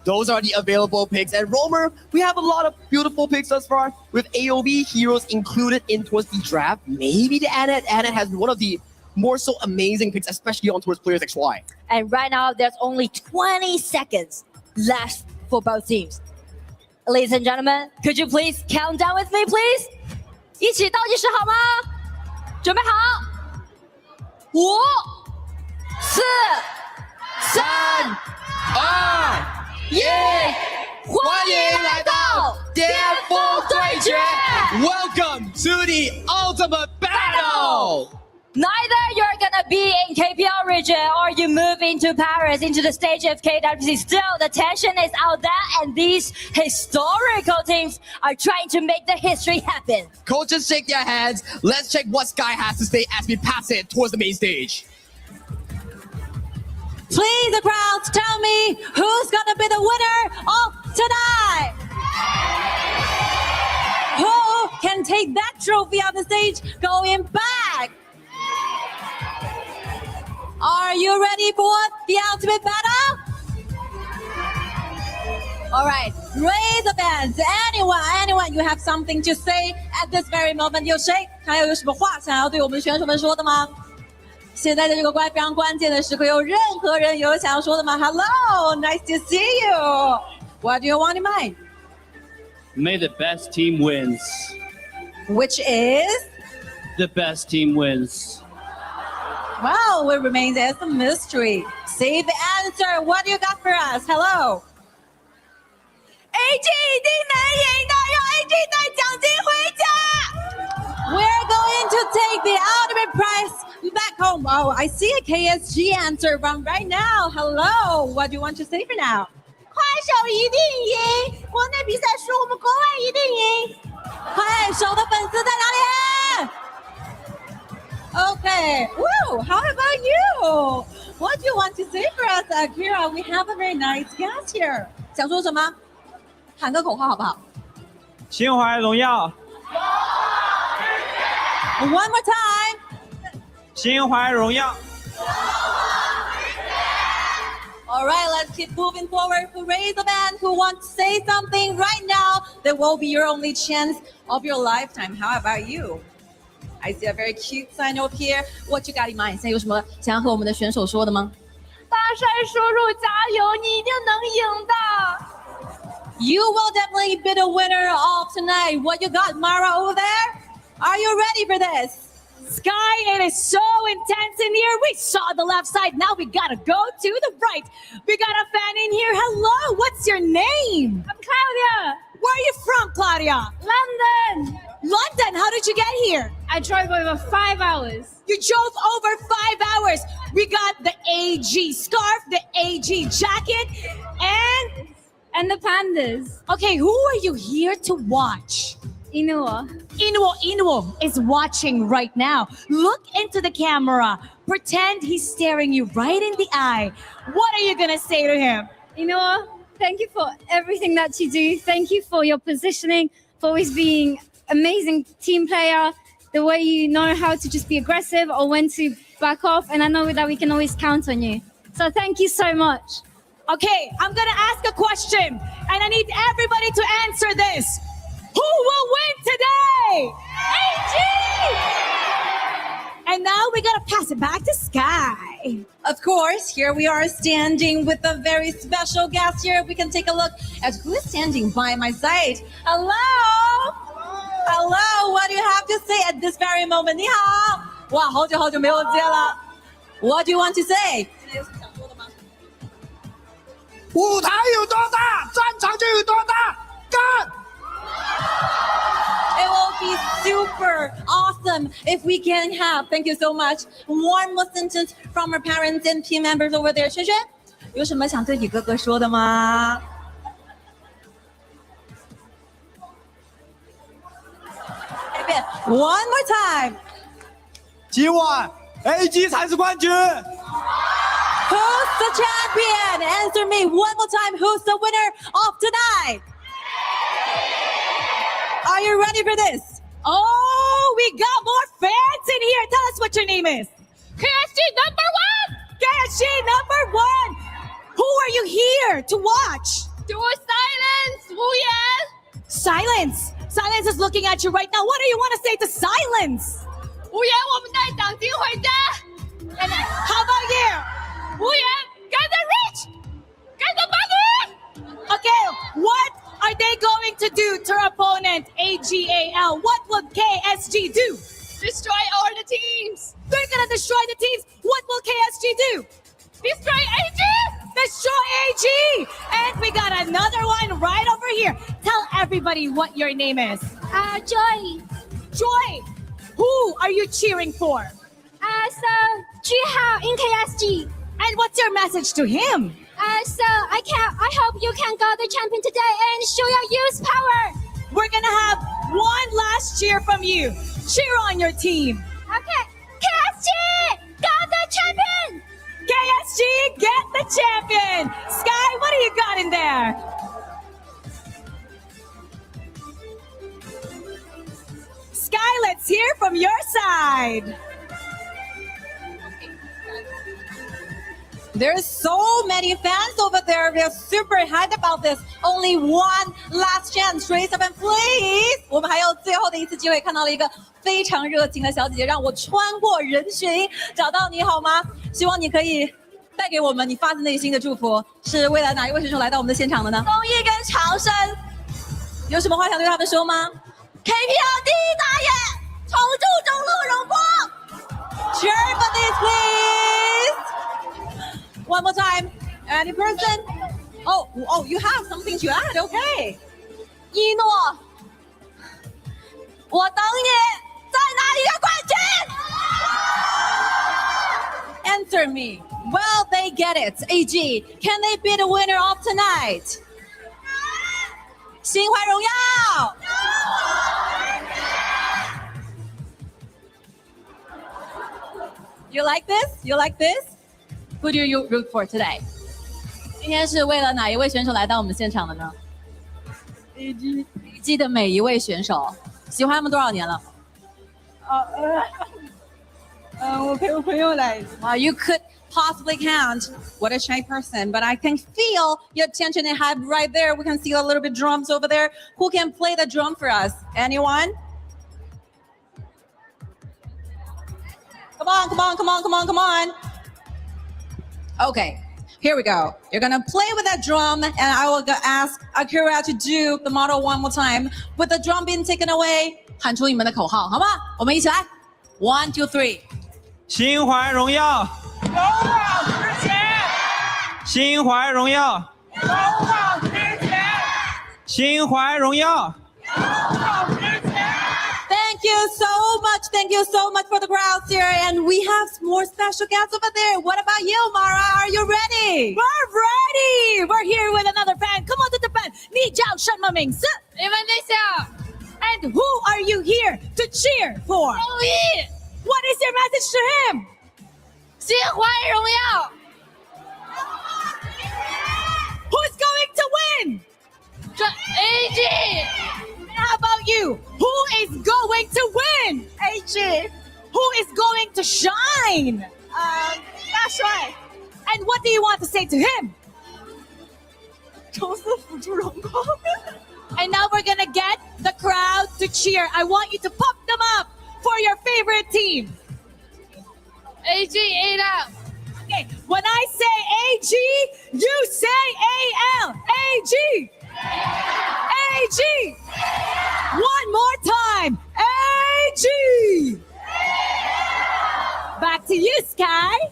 Those are the available picks. And Romer, we have a lot of beautiful picks thus far, with AOV heroes included in towards the draft. Maybe the Anet has one of the more so amazing picks, especially on towards Players XY. And right now, there's only 20 seconds left for both teams. Ladies and gentlemen, could you please count down with me, please? 一起倒计时好吗？准备好！5、4、3、2、1，欢迎来到巅峰对决。Welcome to the ultimate battle. Neither you're gonna be in KPL region or you move into Paris, into the stage of KWC. Still, the tension is out there, and these historical teams are trying to make the history happen. Coaches shake their heads. Let's check what Sky has to say as we pass it towards the main stage. Please, the crowds, tell me who's gonna be the winner of tonight. Who can take that trophy on the stage going back? Are you ready for the ultimate battle? All right, raise the hands. Anyone, you have something to say at this very moment? 有谁还有什么话想要对我们的选手们说的吗？现在的这个非常关键的时刻，有任何人有想要说的吗 ？Hello, nice to see you. What do you want in mind? May the best team wins. Which is? The best team wins. Well, it remains as a mystery. Say the answer. What do you got for us? Hello. AG 一定能赢的，让 AG 带奖金回家。We're going to take the ultimate prize back home. Oh, I see a KSG answer from right now. Hello. What do you want to say for now? 快手一定赢，国内比赛输，我们国外一定赢。快手的粉丝在哪里？ Okay. Woo! How about you? What do you want to say for us, Akira? We have a very nice guest here. 想说什么？喊个口号好不好？情怀荣耀。One more time. 情怀荣耀。All right, let's keep moving forward. Who raise the band? Who wants to say something right now? That will be your only chance of your lifetime. How about you? I see a very cute sign over here. What you got in mind? 现在有什么想要和我们的选手说的吗？大帅叔叔加油，你一定能赢的。You will definitely be the winner of tonight. What you got, Mara, over there? Are you ready for this? Sky, it is so intense in here. We saw the left side. Now we gotta go to the right. We got a fan in here. Hello, what's your name? I'm Claudia. Where are you from, Claudia? London. London, how did you get here? I drove over 5 hours. You drove over 5 hours. We got the AG scarf, the AG jacket, and the pandas. Okay, who are you here to watch? Inuo. Inuo is watching right now. Look into the camera. Pretend he's staring you right in the eye. What are you gonna say to him? Inuo, thank you for everything that you do. Thank you for your positioning, for always being amazing team player, the way you know how to just be aggressive or when to back off. And I know that we can always count on you. So thank you so much. Okay, I'm gonna ask a question and I need everybody to answer this. Who will win today? AG! And now we gotta pass it back to Sky. Of course, here we are standing with a very special guest here. We can take a look at who is standing by my side. Hello! Hello, what do you have to say at this very moment? 你好，哇，好久好久没有见了。What do you want to say? 舞台有多大，战场就有多大，干！ It will be super awesome if we can have, thank you so much, one more sentence from our parents and team members over there. 萱萱，有什么想对你哥哥说的吗？ One more time. 今晚 AG 才是冠军。 Who's the champion? Answer me one more time. Who's the winner of tonight? Are you ready for this? Oh, we got more fans in here. Tell us what your name is. KSG number 1. KSG number 1. Who are you here to watch? Do a silence, Wu Yan. Silence. Silence is looking at you right now. What do you want to say to Silence? 无言，我们带奖金回家。 And how about you? 无言，get the rich, get the money. Okay, what are they going to do to our opponent, AGAL? What will KSG do? Destroy all the teams. They're gonna destroy the teams. What will KSG do? Destroy AG. Destroy AG. And we got another one right over here. Tell everybody what your name is. Joy. Joy. Who are you cheering for? So Juhao in KSG. And what's your message to him? So I hope you can go the champion today and show your youth power. We're gonna have one last cheer from you. Cheer on your team. Okay. KSG, got the champion. KSG, get the champion. Sky, what do you got in there? Sky, let's hear from your side. There's so many fans over there. They're super hyped about this. Only one last chance. Raise up and please. 我们还有最后的一次机会，看到了一个非常热情的小姐姐，让我穿过人群找到你好吗？希望你可以带给我们你发自内心的祝福。是为了哪一位选手来到我们的现场的呢？公益跟长生，有什么话想对他们说吗 ？KPL 第一大爷，守住中路荣光。Cheer for this, please. One more time. Any person? Oh, you have something to add. Okay. 一诺，我等你，在哪里的冠军 ？Answer me. Well, they get it. AG, can they be the winner of tonight? 心怀荣耀。You like this? You like this? Who do you root for today? 今天是为了哪一位选手来到我们现场的呢 ？AG 的每一位选手，喜欢他们多少年了？我陪我朋友来。You could possibly count. What a shy person, but I can feel your attention and hype right there. We can see a little bit drums over there. Who can play the drum for us? Anyone? Come on, come on, come on, come on, come on. Okay, here we go. You're gonna play with that drum, and I will ask Akira to do the model one more time. With the drum being taken away, 喊出你们的口号，好吗？我们一起来 ，1, 2, 3。心怀荣耀，勇往直前，心怀荣耀，勇往直前，心怀荣耀。勇往直前。Thank you so much. Thank you so much for the crowds here. And we have more special guests over there. What about you, Mara? Are you ready? We're ready. We're here with another fan. Come on to the fan. 你叫什么名字？你们在想 And who are you here to cheer for? What is your message to him? 心怀荣耀。Who's going to win? AG. How about you? Who is going to win? AG. Who is going to shine? 大帅. And what do you want to say to him? 抽丝抚出荣光。And now we're gonna get the crowd to cheer. I want you to pump them up for your favorite team. AG, AL. Okay, when I say AG, you say AL. AG. AG. One more time. AG. Back to you, Sky.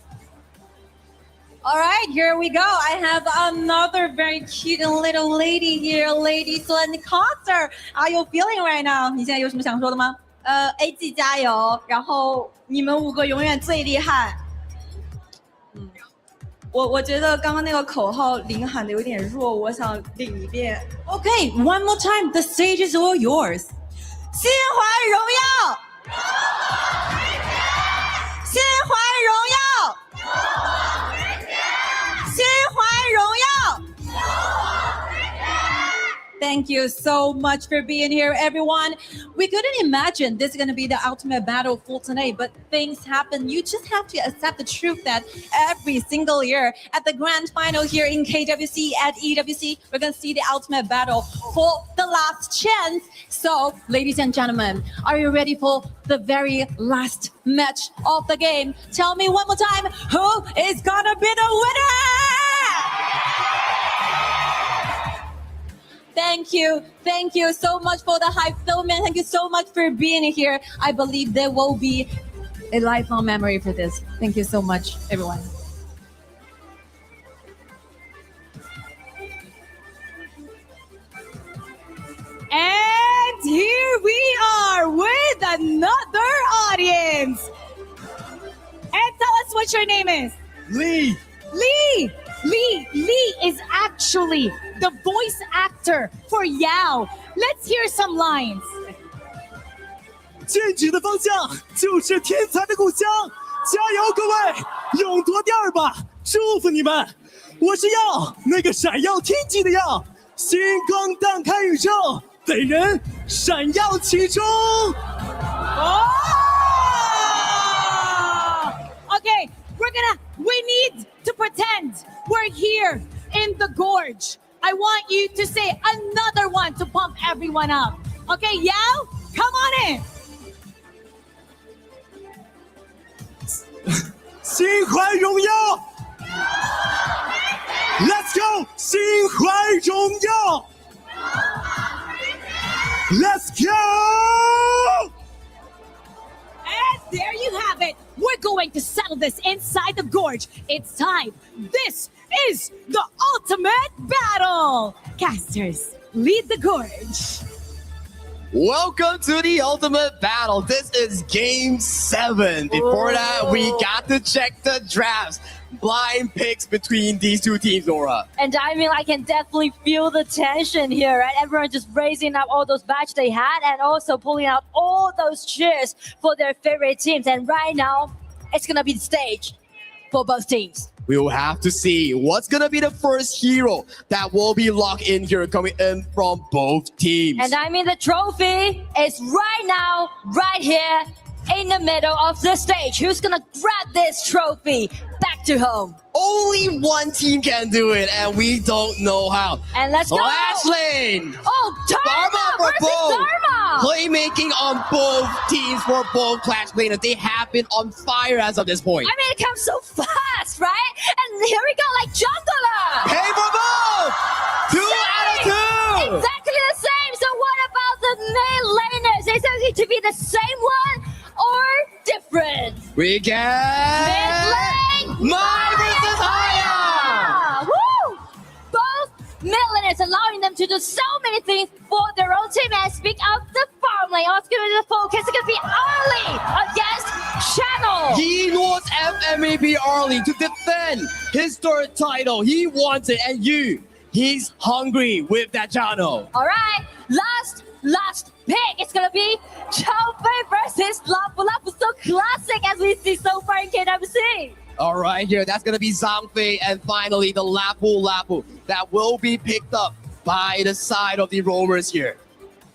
All right, here we go. I have another very cute little lady here, Lady Sun Coster. How are you feeling right now? 你现在有什么想说的吗？AG 加油，然后你们5个永远最厉害。我觉得刚刚那个口号领喊的有点弱，我想领一遍。Okay, one more time. The stage is all yours. 心怀荣耀，心怀荣耀，心怀荣耀。Thank you so much for being here, everyone. We couldn't imagine this is going to be the ultimate battle for tonight, but things happen. You just have to accept the truth that every single year at the grand final here in KWC at EWC, we're going to see the ultimate battle for the last chance. So, ladies and gentlemen, are you ready for the very last match of the game? Tell me one more time, who is going to be the winner? Thank you so much for the hype, Philman. Thank you so much for being here. I believe there will be a lifelong memory for this. Thank you so much, everyone. And here we are with another audience. And tell us what your name is. Lee. Lee. Lee is actually the voice actor for Yao. Let's hear some lines. 剑指的方向就是天才的故乡，加油各位，勇夺第2吧！祝福你们！我是耀，那个闪耀天际的耀，星光荡开宇宙，本人闪耀其中。Okay, we need to pretend we're here in the gorge. I want you to say another one to pump everyone up. Okay, Yao, come on in. 心怀荣耀 ，Let's go！ 心怀荣耀 ，Let's go！ And there you have it. We're going to settle this inside the gorge. It's time. This is the ultimate battle. Casters, lead the gorge. Welcome to the ultimate battle. This is game 7. Before that, we got to check the drafts. Blind picks between these two teams, Nora. And I mean, I can definitely feel the tension here, right? Everyone just raising up all those badges they had and also pulling out all those cheers for their favorite teams. And right now, it's going to be the stage for both teams. We will have to see what's going to be the first hero that will be locked in here coming in from both teams. And I mean, the trophy is right now, right here in the middle of the stage. Who's going to grab this trophy back to home. Only one team can do it, and we don't know how. And let's go. Last lane. Oh, Dharma for versus both. Dharma. Playmaking on both teams for both Clash laners. They have been on fire as of this point. I mean, it comes so fast, right? And here we go, like jungler. Hey for both. 2 out of 2. Exactly the same. So what about the main laners? Is it going to be the same one or different? We get Mid lane. Mai versus Haya. Woo! Both mid laners allowing them to do so many things for their own team. And speak of the farm lane, what's going to be the focus? It's going to be Arlie against Channel. He knows FMAP Arlie to defend his third title. He wants it, and he's hungry with that channel. All right, last pick. It's gonna be Chao Fei versus Lapu. Lapu, so classic as we see so far in KWC. All right, here, that's going to be Zhang Fei, and finally the Lapu that will be picked up by the side of the roamers here.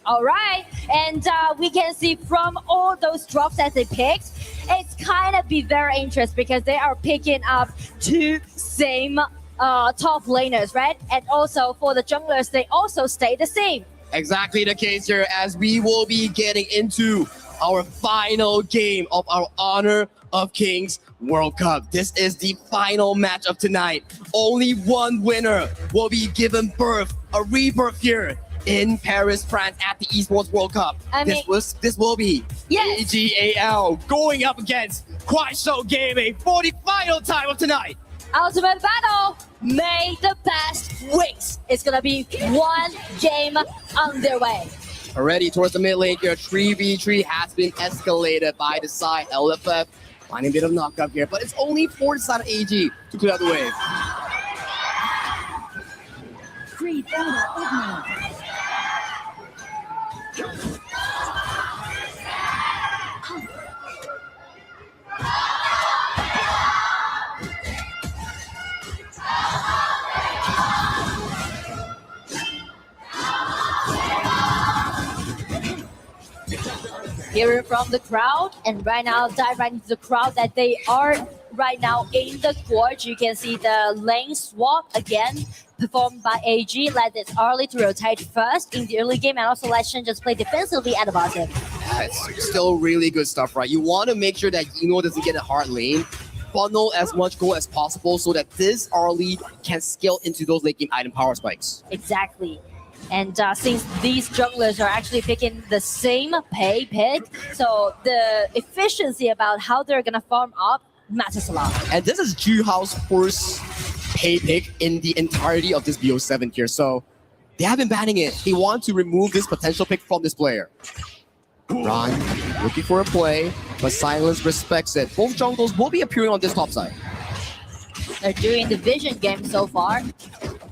All right, and we can see from all those drops that they picked, it's kind of be very interesting because they are picking up 2 same top laners, right? And also for the junglers, they also stay the same. Exactly the case here, as we will be getting into our final game of our Honor of Kings World Cup. This is the final match of tonight. Only one winner will be given birth, a rebirth here in Paris, France at the Esports World Cup. This will be AGAL going up against Kuaishou Gaming for the final time of tonight. Ultimate battle, may the best wins. It's gonna be one game underway. Already towards the mid lane here, 3v3 has been escalated by the side LFF. Finding a bit of knockup here, but it's only for the side of AG to clear out the way. Free battle, hearing from the crowd, and right now dive right into the crowd that they are right now in the court. You can see the lane swap again performed by AG. Let this Arlie to rotate first in the early game, and also let Shen just play defensively at the bottom. It's still really good stuff, right? You want to make sure that Ino doesn't get a hard lane, funnel as much gold as possible so that this Arlie can scale into those late game item power spikes. Exactly. And since these junglers are actually picking the same pay pick, so the efficiency about how they're gonna farm up matters a lot. And this is Juhao's first pay pick in the entirety of this BO7 here, so they have been banning it. They want to remove this potential pick from this player. Ron looking for a play, but Silence respects it. Both jungles will be appearing on this top side. They're doing the vision game so far.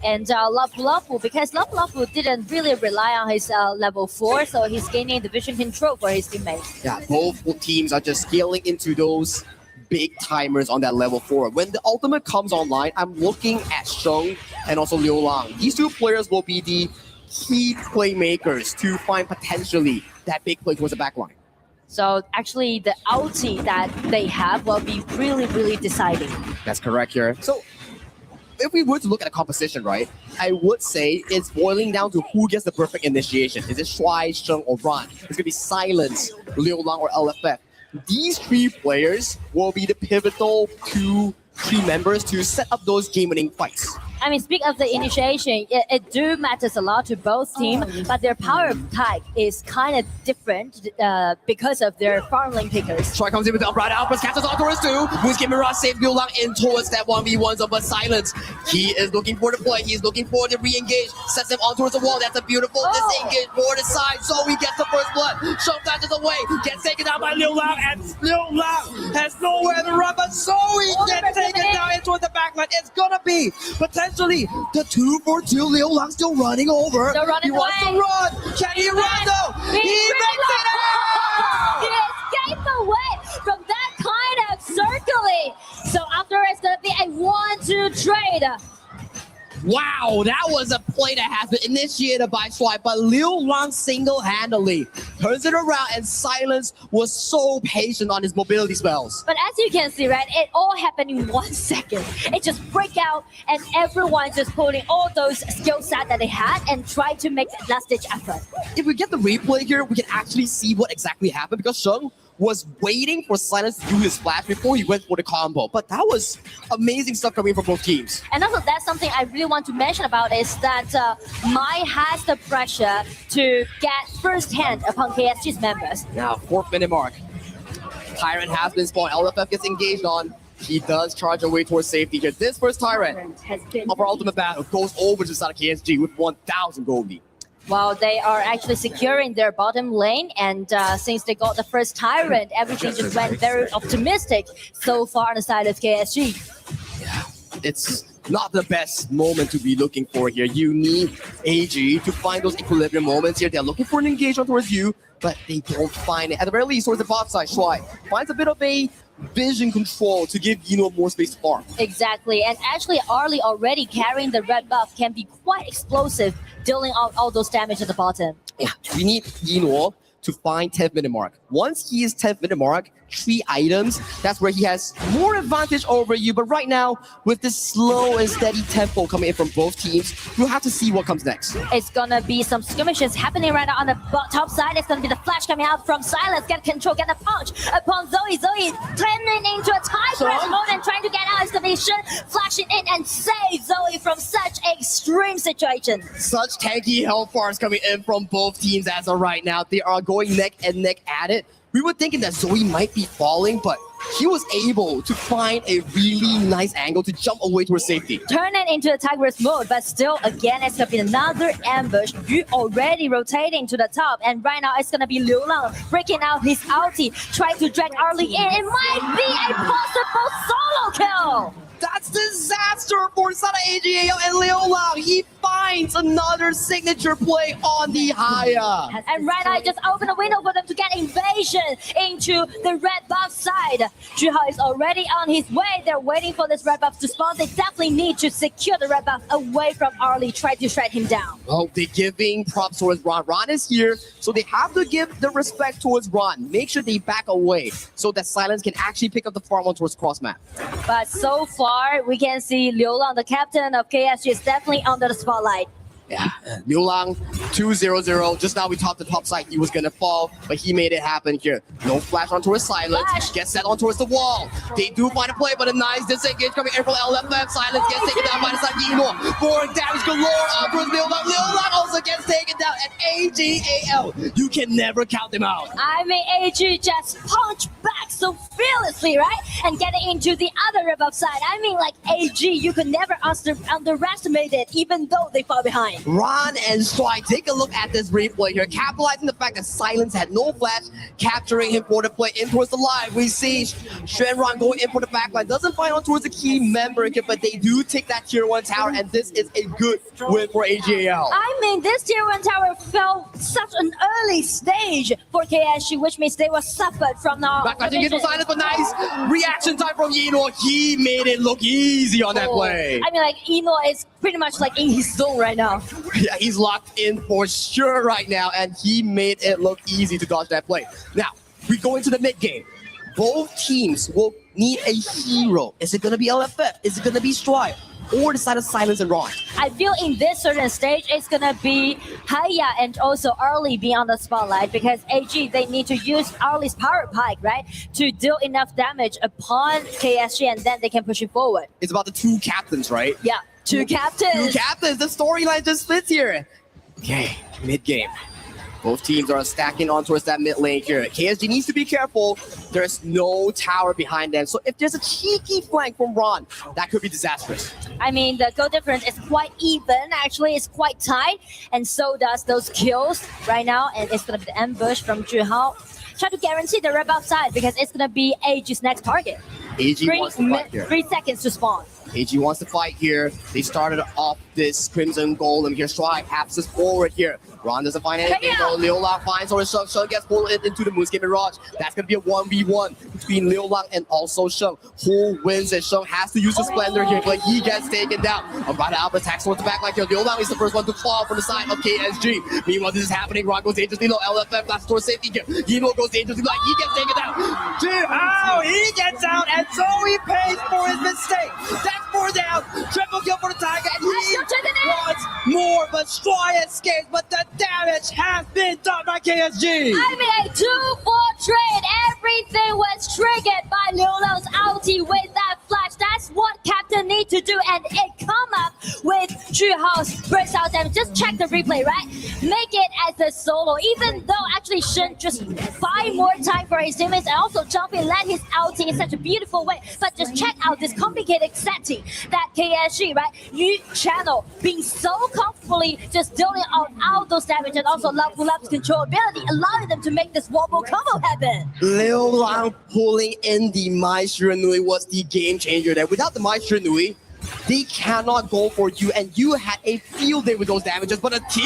And Lapu, because Lapu didn't really rely on his level 4, so he's gaining the vision control for his teammates. Yeah, both teams are just scaling into those big timers on that level 4. When the ultimate comes online, I'm looking at Sheng and also Liu Lang. These two players will be the key playmakers to find potentially that big play towards the backline. So actually the ulti that they have will be really, really deciding. That's correct here. So if we were to look at the composition, right, I would say it's boiling down to who gets the perfect initiation. Is it Shuai, Sheng, or Ron? It's going to be Silence, Liu Lang, or LFF. These 3 players will be the pivotal 2 members to set up those game-winning fights. I mean, speak of the initiation, it do matters a lot to both teams, but their power type is kind of different because of their farm lane pickers. Troy comes in with the upright outburst, catches on towards 2. Who's giving Mirage save Liu Lang in towards that 1v1 zone, but Silence. He is looking for the play, he's looking for the re-engage, sets him on towards the wall. That's a beautiful disengage for the side, so he gets the first blood. Sheng flashes away, gets taken down by Liu Lang, and Liu Lang has nowhere to run, but Zoe gets taken down into the backline. It's gonna be potentially the 2-for-2. Liu Lang still running over. He wants to run. Can he run though? He makes it out! He escaped away from that kind of circling. So after it's gonna be a 1-2 trade. Wow, that was a play that has been initiated by Swipe, but Liu Lang single-handedly turns it around, and Silence was so patient on his mobility spells. But as you can see, right, it all happened in 1 second. It just break out, and everyone just pulling all those skill set that they had and try to make last-ditch effort. If we get the replay here, we can actually see what exactly happened, because Sheng was waiting for Silence to do his flash before he went for the combo. But that was amazing stuff coming from both teams. And also, that's something I really want to mention about is that Mai has the pressure to get first hand upon KSG's members. Now, 4th minute mark. Tyrant has been spawned. LFF gets engaged on. He does charge away towards safety here. This first Tyrant of our ultimate battle goes over to the side of KSG with 1,000 gold lead. Well, they are actually securing their bottom lane, and since they got the first Tyrant, everything just went very optimistic so far on the side of KSG. Yeah, it's not the best moment to be looking for here. You need AG to find those equilibrium moments here. They're looking for an engagement towards you, but they don't find it. At the very least, towards the bot side, Shuai finds a bit of a vision control to give Yino more space to farm. Exactly, and actually Arlie already carrying the red buff can be quite explosive, dealing out all those damage at the bottom. Yeah, we need Yino to find 10th minute mark. Once he is 10th minute mark, 3 items, that's where he has more advantage over you. But right now, with this slow and steady tempo coming in from both teams, we'll have to see what comes next. It's gonna be some skirmishes happening right now on the top side. It's gonna be the flash coming out from Silence. Get control, get the punch upon Zoe. Zoe turning into a tie press mode and trying to get out excavation, flashing in and save Zoe from such extreme situation. Such tanky health bars coming in from both teams as of right now. They are going neck and neck at it. We were thinking that Zoe might be falling, but he was able to find a really nice angle to jump away towards safety. Turn it into a Tigress mode, but still, again, it's gonna be another ambush. You already rotating to the top, and right now it's gonna be Liu Lang breaking out his ulti, trying to drag Arlie in. It might be a possible solo kill. That's disaster for Sada AGAO and Liu Lang. He finds another signature play on the Haya. And right now, just open a window for them to get invasion into the red buff side. Juhao is already on his way. They're waiting for this red buff to spawn. They definitely need to secure the red buff away from Arlie, try to shred him down. Oh, they're giving props towards Ron. Ron is here, so they have to give the respect towards Ron. Make sure they back away so that Silence can actually pick up the farm on towards cross map. But so far, we can see Liu Lang, the captain of KSG, is definitely under the spotlight. Yeah, Liu Lang, 2-0-0. Just now we thought the top side he was gonna fall, but he made it happen here. No flash on towards Silence. Flash. Gets set on towards the wall. They do find a play, but a nice disengage coming in from LFF. Silence gets taken down by the side of Yino. More damage galore on towards Liu Lang. Liu Lang also gets taken down at AGAL. You can never count them out. I mean, AG just punched back so fearlessly, right? And getting into the other rebuff side. I mean, like AG, you could never underestimate it, even though they fall behind. Ron and Shuai, take a look at this replay here, capitalizing the fact that Silence had no flash, capturing him for the play in towards the line. We see Shenron going in for the backline, doesn't find on towards the key member here, but they do take that tier 1 tower, and this is a good win for AGAL. I mean, this tier 1 tower fell such an early stage for KSG, which means they were suffered from now. Backlashing into Silence, but nice reaction time from Yino. He made it look easy on that play. I mean, like, Eno is pretty much like in his zone right now. Yeah, he's locked in for sure right now, and he made it look easy to dodge that play. Now, we go into the mid game. Both teams will need a hero. Is it going to be LFF? Is it going to be Stripe? Or the side of Silence and Ron? I feel in this certain stage, it's going to be Haya and also Arlie being on the spotlight, because AG, they need to use Arlie's power pike, right? To deal enough damage upon KSG, and then they can push it forward. It's about the 2 captains, right? Yeah, 2 captains. 2 captains. The storyline just fits here. Okay, mid game. Both teams are stacking on towards that mid lane here. KSG needs to be careful. There's no tower behind them. So if there's a cheeky flank from Ron, that could be disastrous. I mean, the goal difference is quite even. Actually, it's quite tight. And so does those kills right now. And it's going to be the ambush from Juhao. Try to guarantee the red outside, because it's going to be AG's next target. AG wants to fight here. 3 seconds to spawn. AG wants to fight here. They started off this Crimson Golem here. Strive passes forward here. Ron doesn't find anything though. Liu Lang finds or Sheng. Sheng gets pulled into the Moonscape Mirage. That's going to be a 1v1 between Liu Lang and also Sheng. Who wins it? Sheng has to use the Splendor here, but he gets taken down. Right out attacks towards the back like Liu Lang is the first one to fall from the side of KSG. Meanwhile, this is happening. Ron goes dangerously low. LFM flash towards safety here. Yino goes dangerously low. He gets taken down. Oh, he gets out, and so he pays for his mistake. That's 4 down. Triple kill for the Tiger, and he wants more, but Straw escapes, but the damage has been done by KSG. I mean, a 2-4 trade. Everything was triggered by Liu Lang's ulti with that flash. That's what Captain need to do, and it come up with Zhihao's burst out damage. Just check the replay, right? Make it as a solo, even though actually Shen just buy more time for his teammates and also jumping land his ulti in such a beautiful way. But just check out this complicated setting that KSG, right? Yu Channel being so comfortably just dealing out all those damage and also Lab's controllability, allowing them to make this wombo combo happen. Liu Lang pulling in the Mai Shiranui was the game changer there. Without the Mai Shiranui, they cannot go for you, and you had a field day with those damages, but a kill!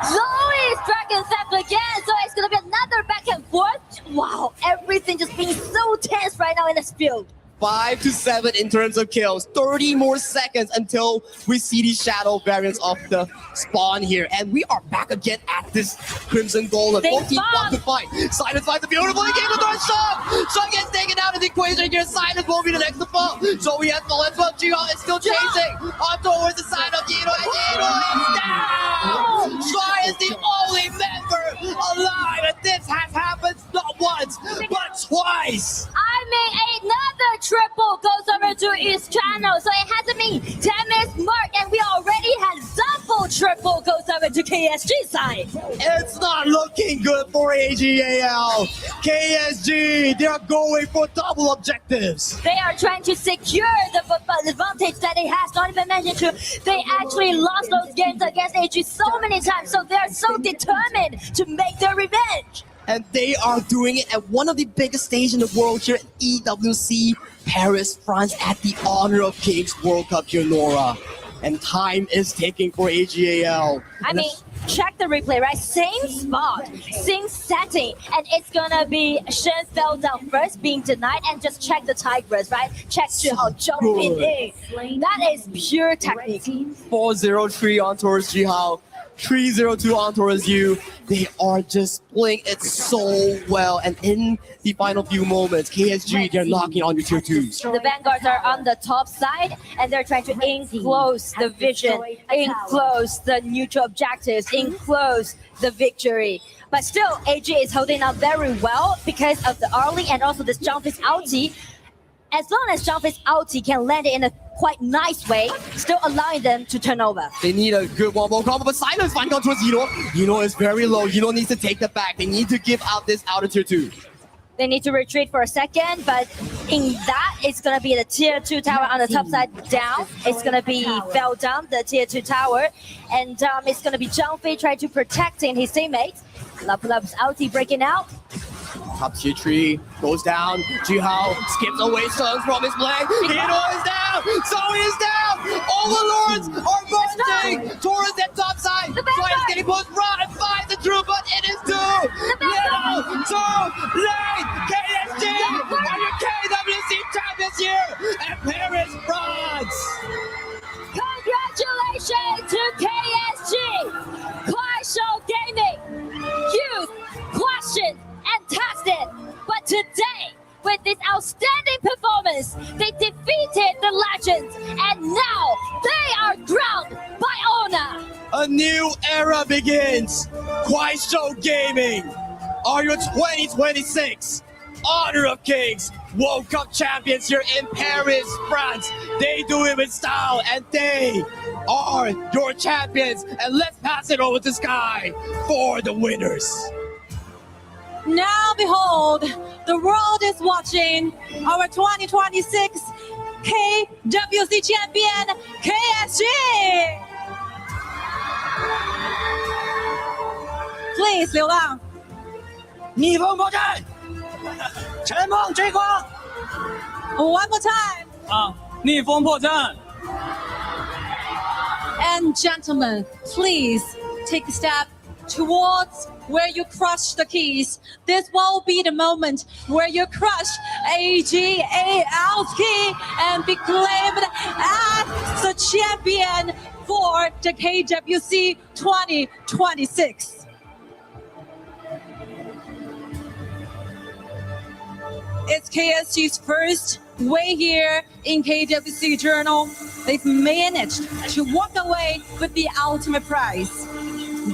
Zoe's Dragon Theft again, so it's gonna be another back and forth. Wow, everything just being so tense right now in this field. 5 to 7 in terms of kills. 30 more seconds until we see the shadow variants of the spawn here. And we are back again at this Crimson Golem. Both teams want to fight. Silence finds the beautiful game with our Sheng. Sheng gets taken out of the equation here. Silence will be the next to fall. So we have fallen as well. Jiho is still chasing on towards the side of Yino. And Yino is down! Sheng is the only member alive. And this has happened not once, but twice. I mean, another triple goes over to his channel, so it hasn't been 10 minutes mark, and we already had double triple goes over to KSG side. It's not looking good for AGAL. KSG, they are going for double objectives. They are trying to secure the advantage that they have. Not even mentioned to, they actually lost those games against AG so many times, so they are so determined to make their revenge. And they are doing it at one of the biggest stages in the world here at EWC Paris, France, at the Honor of Kings World Cup here, Nora. And time is ticking for AGAL. I mean, check the replay, right? Same spot, same setting, and it's gonna be Shen fell down first, being denied, and just check the Tigress, right? Check Zhiho jumping in. That is pure technique. 4-0-3 on towards Zhiho. 3-0-2 on towards you. They are just playing it so well. And in the final few moments, KSG, they're knocking on your tier 2s. The Vanguards are on the top side, and they're trying to enclose the vision, enclose the neutral objectives, enclose the victory. But still, AG is holding up very well because of the early and also this Jumpy's ulti. As long as Jumpy's ulti can land it in a quite nice way, still allowing them to turn over. They need a good one-more combo, but Silence finding out towards Yino. Yino is very low. Yino needs to take the back. They need to give out this outer tier 2. They need to retreat for a second, but in that, it's going to be the tier 2 tower on the top side down. It's going to be fell down, the tier 2 tower. And it's going to be Jumpy trying to protecting his teammates. Lapulap's ulti breaking out. Top tier 3 goes down. Zhiho skips away Sheng from his flank. Yino is down. Zoe is down. Overlords are marching towards that top side. Twice getting pushed. Run finds the truth, but it is too little, too late. KSG are your KWC champions here at Paris, France. Congratulations to KSG, Kwai Gaming, Youth, Question, and Tested. But today, with this outstanding performance, they defeated the Legends, and now they are crowned by honor. A new era begins. Kwai Gaming are your 2026 Honor of Kings World Cup champions here in Paris, France. They do it with style, and they are your champions. And let's pass it over to Sky for the winners. Now behold, the world is watching our 2026 KWC champion, KSG! Please, Liu Lang. 逆风破阵，陈梦追光。 One more time. 逆风破阵。and gentlemen, please take a step towards where you crush the keys. This will be the moment where you crush AGAL's key and be claimed as the champion for the KWC 2026. It's KSG's first way here in KWC Journal. They've managed to walk away with the ultimate prize.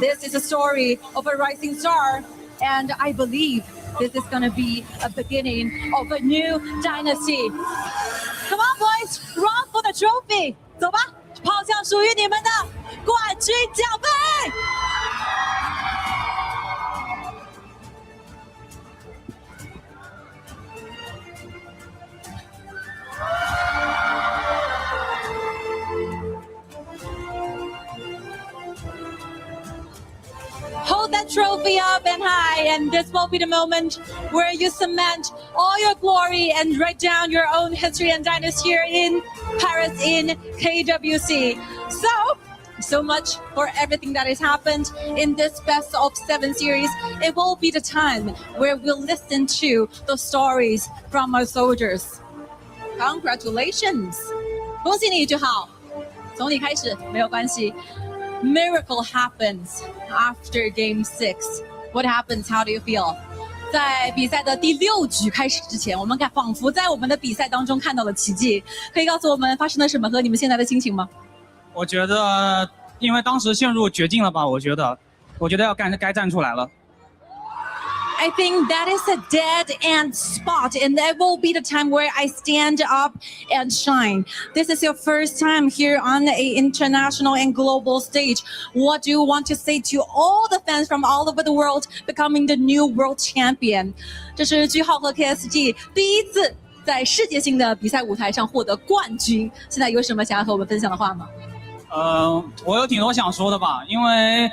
This is a story of a rising star, and I believe this is going to be a beginning of a new dynasty. Come on, boys, run for the trophy. 走吧，跑向属于你们的冠军奖杯。Hold that trophy up and high, and this will be the moment where you cement all your glory and write down your own history and dynasty here in Paris in KWC. So much for everything that has happened in this best of 7 series. It will be the time where we'll listen to the stories from our soldiers. Congratulations! 恭喜你就好，从你开始没有关系。Miracle happens after Game 6. What happens? How do you feel? 在比赛的第6局开始之前，我们仿佛在我们的比赛当中看到了奇迹。可以告诉我们发生了什么和你们现在的心情吗？我觉得，因为当时陷入绝境了吧，我觉得要该站出来了。I think that is a dead end spot, and that will be the time where I stand up and shine. This is your first time here on an international and global stage. What do you want to say to all the fans from all over the world becoming the new world champion? 这是句号和 KSG 第一次在世界性的比赛舞台上获得冠军。现在有什么想要和我们分享的话吗？我有挺多想说的吧，因为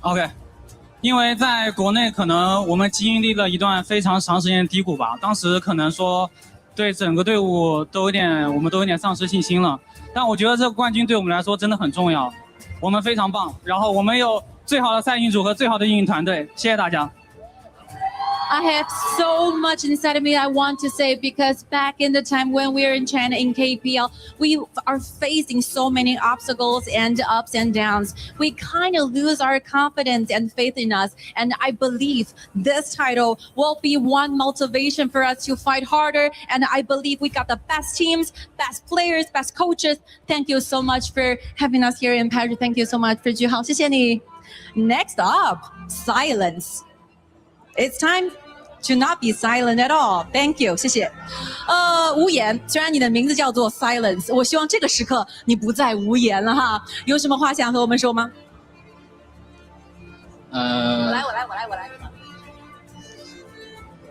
OK。因为在国内可能我们经历了一段非常长时间的低谷吧，当时可能说对整个队伍我们都有点丧失信心了。但我觉得这个冠军对我们来说真的很重要，我们非常棒，然后我们有最好的赛运组和最好的运营团队，谢谢大家。I have so much inside of me I want to say, because back in the time when we were in China in KPL, we are facing so many obstacles and ups and downs. We kind of lose our confidence and faith in us. And I believe this title will be one motivation for us to fight harder. And I believe we got the best teams, best players, best coaches. Thank you so much for having us here in Paris. Thank you so much for 句号，谢谢你。Next up, silence. It's time to not be silent at all. Thank you. 谢谢。无言，虽然你的名字叫做 Silence， 我希望这个时刻你不再无言了哈。有什么话想和我们说吗？我来。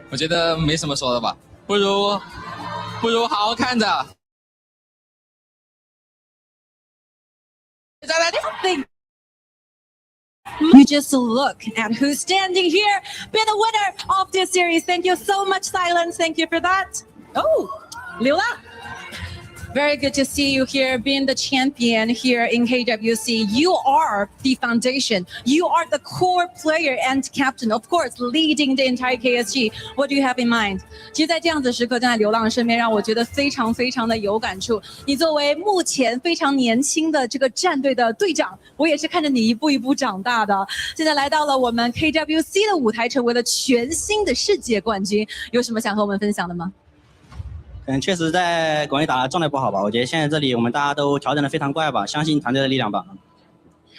我觉得没什么说的吧，不如好好看着。You just look at who's standing here, be the winner of this series. Thank you so much, Silence. Thank you for that. Oh, Liu Lang. Very good to see you here, being the champion here in KWC. You are the foundation. You are the core player and captain, of course, leading the entire KSG. What do you have in mind? 其实在这样子时刻站在流浪身边，让我觉得非常非常的有感触。你作为目前非常年轻的这个战队的队长，我也是看着你一步一步长大的。现在来到了我们 KWC 的舞台，成为了全新的世界冠军。有什么想和我们分享的吗？确实在国内打的状态不好吧，我觉得现在这里我们大家都调整的非常快吧，相信团队的力量吧。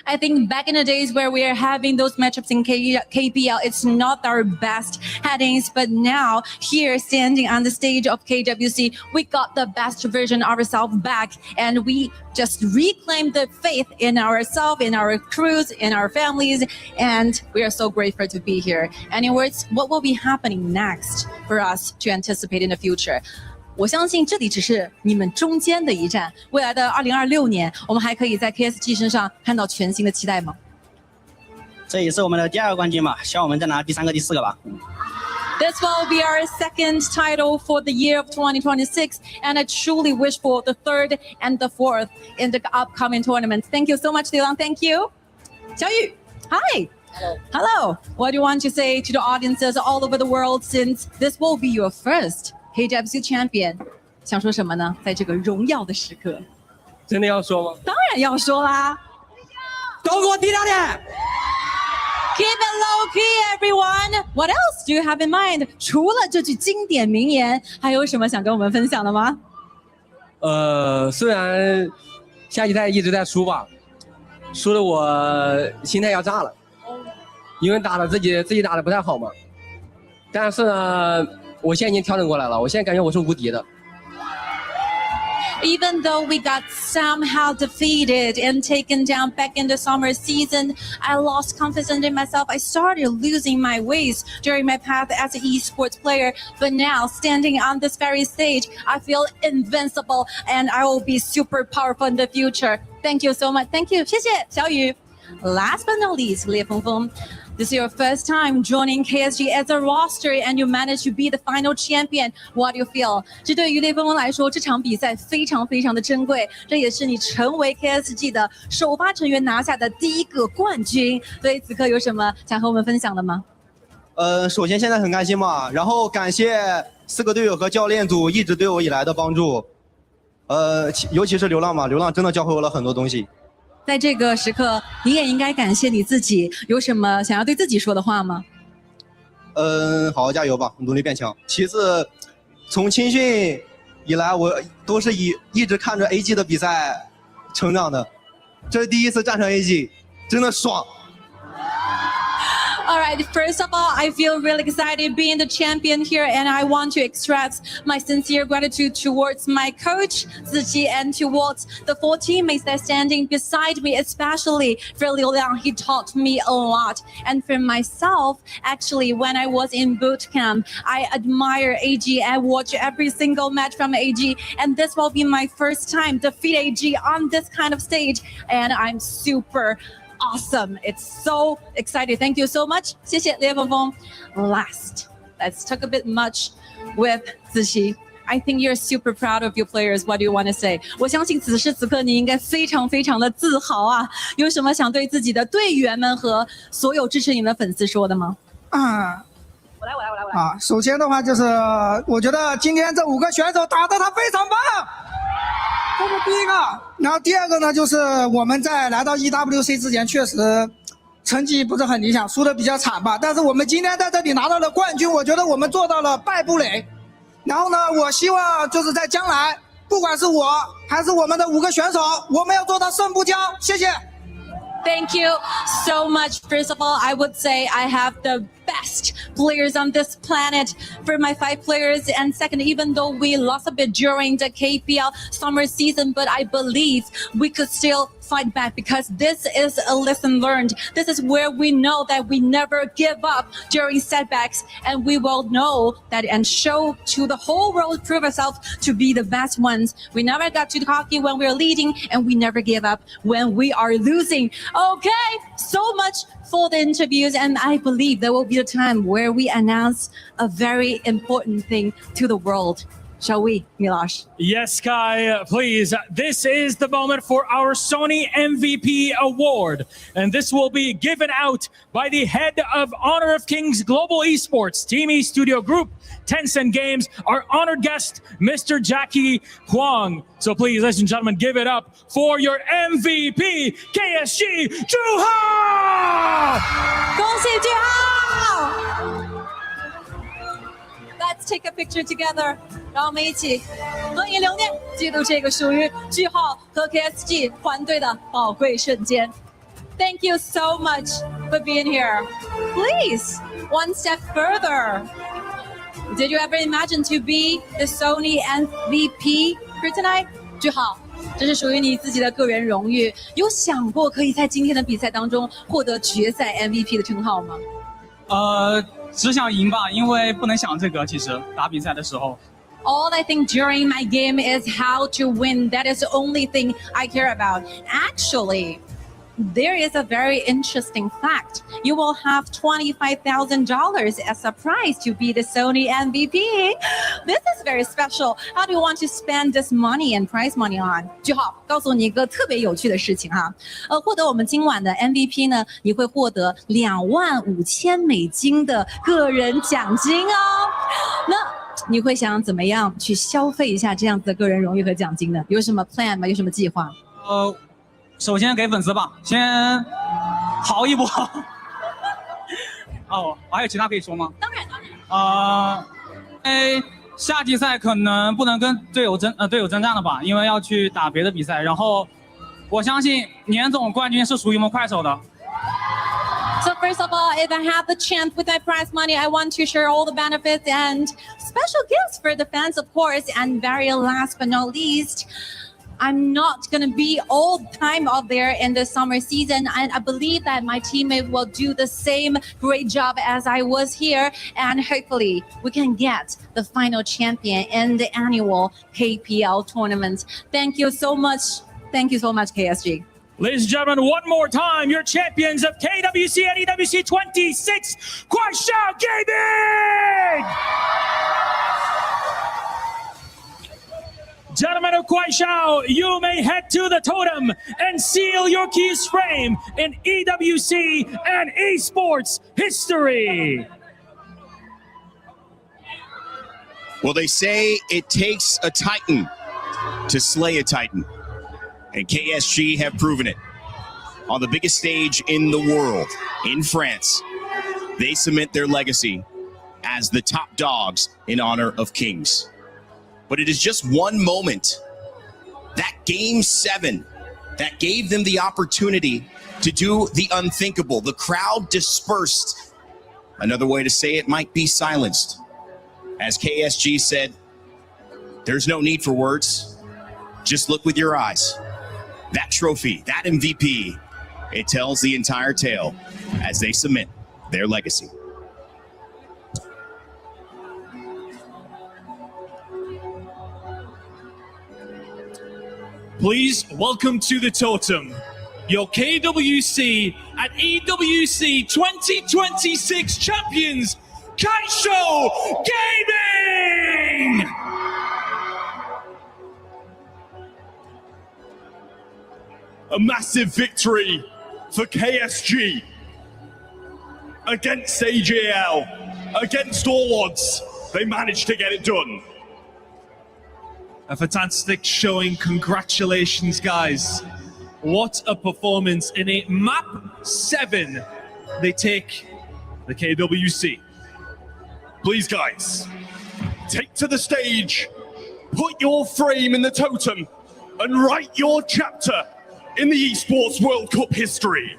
I think back in the days where we are having those matchups in KPL, it's not our best headings, but now here standing on the stage of KWC, we got the best version of ourselves back, and we just reclaimed the faith in ourselves, in our crews, in our families, and we are so grateful to be here. Any words? What will be happening next for us to anticipate in the future? 我相信这里只是你们中间的一站，未来的2026年，我们还可以在 KSG 身上看到全新的期待吗？这也是我们的第2个冠军嘛，希望我们再拿第3个、第4个吧。This will be our second title for the year of 2026, and I truly wish for the third and the fourth in the upcoming tournaments. Thank you so much, Lilang. Thank you. Xiaoyu, hi. Hello. What do you want to say to the audiences all over the world since this will be your first KWC champion? 想说什么呢？在这个荣耀的时刻。真的要说吗？当然要说啦。都给我低调点。Keep it low key, everyone. What else do you have in mind? 除了这句经典名言，还有什么想跟我们分享的吗？虽然下一代一直在输吧，输的我心态要炸了，因为打的自己打的不太好嘛。但是呢，我现在已经调整过来了，我现在感觉我是无敌的。Even though we got somehow defeated and taken down back in the summer season, I lost confidence in myself. I started losing my ways during my path as an esports player. But now, standing on this very stage, I feel invincible and I will be super powerful in the future. Thank you so much. Thank you. 谢谢小雨。Last but not least, 烈风风。This is your first time joining KSG as a roster and you managed to be the final champion. What do you feel? 这对于烈风风来说，这场比赛非常非常的珍贵，这也是你成为 KSG 的首发成员拿下的第一个冠军。所以此刻有什么想和我们分享的吗？首先现在很开心嘛，然后感谢4个队友和教练组一直对我以来的帮助，尤其是流浪嘛，流浪真的教会我了很多东西。在这个时刻，你也应该感谢你自己。有什么想要对自己说的话吗？好好加油吧，努力变强。其次，从青训以来，我都是一直看着 AG 的比赛成长的，这是第一次战胜 AG， 真的爽。All right, first of all, I feel really excited being the champion here, and I want to express my sincere gratitude towards my coach, Ziqi, and towards the 4 teammates that are standing beside me, especially for Liu Liang. He taught me a lot. And for myself, actually, when I was in boot camp, I admire AG. I watch every single match from AG, and this will be my first time defeat AG on this kind of stage, and I'm super awesome. It's so exciting. Thank you so much. 谢谢烈风风。Last, let's talk a bit much with Ziqi. I think you're super proud of your players. What do you want to say? 我相信此时此刻你应该非常非常的自豪啊！有什么想对自己的队员们和所有支持你们的粉丝说的吗？我来。首先的话就是，我觉得今天这5个选手打得他非常棒。这是第一个，然后第二个呢，就是我们在来到 EWC 之前，确实成绩不是很理想，输得比较惨吧。但是我们今天在这里拿到了冠军，我觉得我们做到了败不馁。然后呢，我希望就是在将来，不管是我还是我们的5个选手，我们要做到胜不骄。谢谢。Thank you so much. First of all, I would say I have the best players on this planet for my 5 players. And second, even though we lost a bit during the KPL summer season, but I believe we could still fight back because this is a lesson learned. This is where we know that we never give up during setbacks, and we will know that and show to the whole world, prove ourselves to be the best ones. We never got too cocky when we're leading, and we never give up when we are losing. Okay, so much for the interviews, and I believe there will be a time where we announce a very important thing to the world. Shall we, Milosh? Yes, Kai, please. This is the moment for our Sony MVP award. And this will be given out by the head of Honor of Kings Global Esports, Team E Studio Group, Tencent Games, our honored guest, Mr. Jackie Huang. So please, ladies and gentlemen, give it up for your MVP, KSG, Zhuhao! 恭喜Zhuhao! Let's take a picture together. 让我们一起合影留念，记录这个属于句号和 KSG 团队的宝贵瞬间。Thank you so much for being here. Please, one step further. Did you ever imagine to be the Sony MVP for tonight? 句号，这是属于你自己的个人荣誉。有想过可以在今天的比赛当中获得决赛 MVP 的称号吗？只想赢吧，因为不能想这个。其实打比赛的时候。All I think during my game is how to win. That is the only thing I care about. Actually, there is a very interesting fact. You will have $25,000 as a prize to be the Sony MVP. This is very special. How do you want to spend this money and prize money on? 句号，告诉你一个特别有趣的事情哈。获得我们今晚的 MVP 呢，你会获得$25,000的个人奖金哦。那你会想怎么样去消费一下这样子的个人荣誉和奖金呢？有什么 plan 吗？有什么计划？首先给粉丝吧，先豪一波。哦，还有其他可以说吗？当然。夏季赛可能不能跟队友征战了吧，因为要去打别的比赛。然后我相信年总冠军是属于我们快手的。So first of all, if I have the chance with that prize money, I want to share all the benefits and special gifts for the fans, of course. And very last but not least, I'm not going to be all the time out there in the summer season. And I believe that my teammate will do the same great job as I was here. And hopefully we can get the final champion in the annual KPL tournament. Thank you so much. Thank you so much, KSG. Ladies and gentlemen, one more time, your champions of KWC and EWC 26, Kuaishao Gaming! Gentlemen of Kuaishao, you may head to the totem and seal your keys frame in EWC and esports history. Well, they say it takes a Titan to slay a Titan. And KSG have proven it. On the biggest stage in the world, in France, they cement their legacy as the top dogs in honor of kings. But it is just one moment, that Game 7, that gave them the opportunity to do the unthinkable. The crowd dispersed. Another way to say it might be silenced. As KSG said, there's no need for words. Just look with your eyes. That trophy, that MVP, it tells the entire tale as they cement their legacy. Please welcome to the totem, your KWC and EWC 2026 champions, Kuaishao Gaming! A massive victory for KSG against AJL, against all odds. They managed to get it done. A fantastic showing. Congratulations, guys. What a performance in a map 7. They take the KWC. Please, guys, take to the stage, put your frame in the totem, and write your chapter in the Esports World Cup history.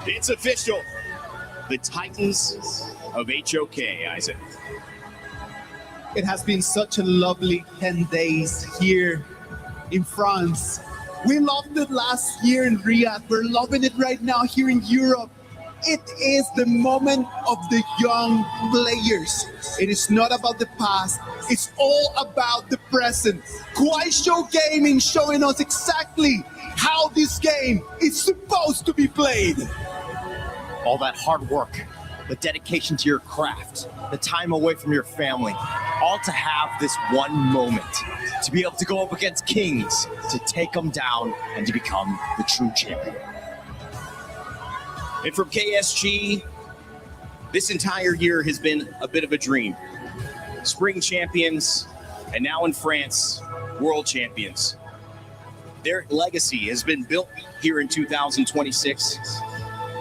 It's official. The Titans of HOK, Isaac. It has been such a lovely 10 days here in France. We loved it last year in Riyadh. We're loving it right now here in Europe. It is the moment of the young players. It is not about the past. It's all about the present. Kuaishao Gaming showing us exactly how this game is supposed to be played. All that hard work the dedication to your craft, the time away from your family, all to have this one moment, to be able to go up against kings, to take them down, and to become the true champion. And from KSG, this entire year has been a bit of a dream. Spring champions, and now in France, world champions. Their legacy has been built here in 2026.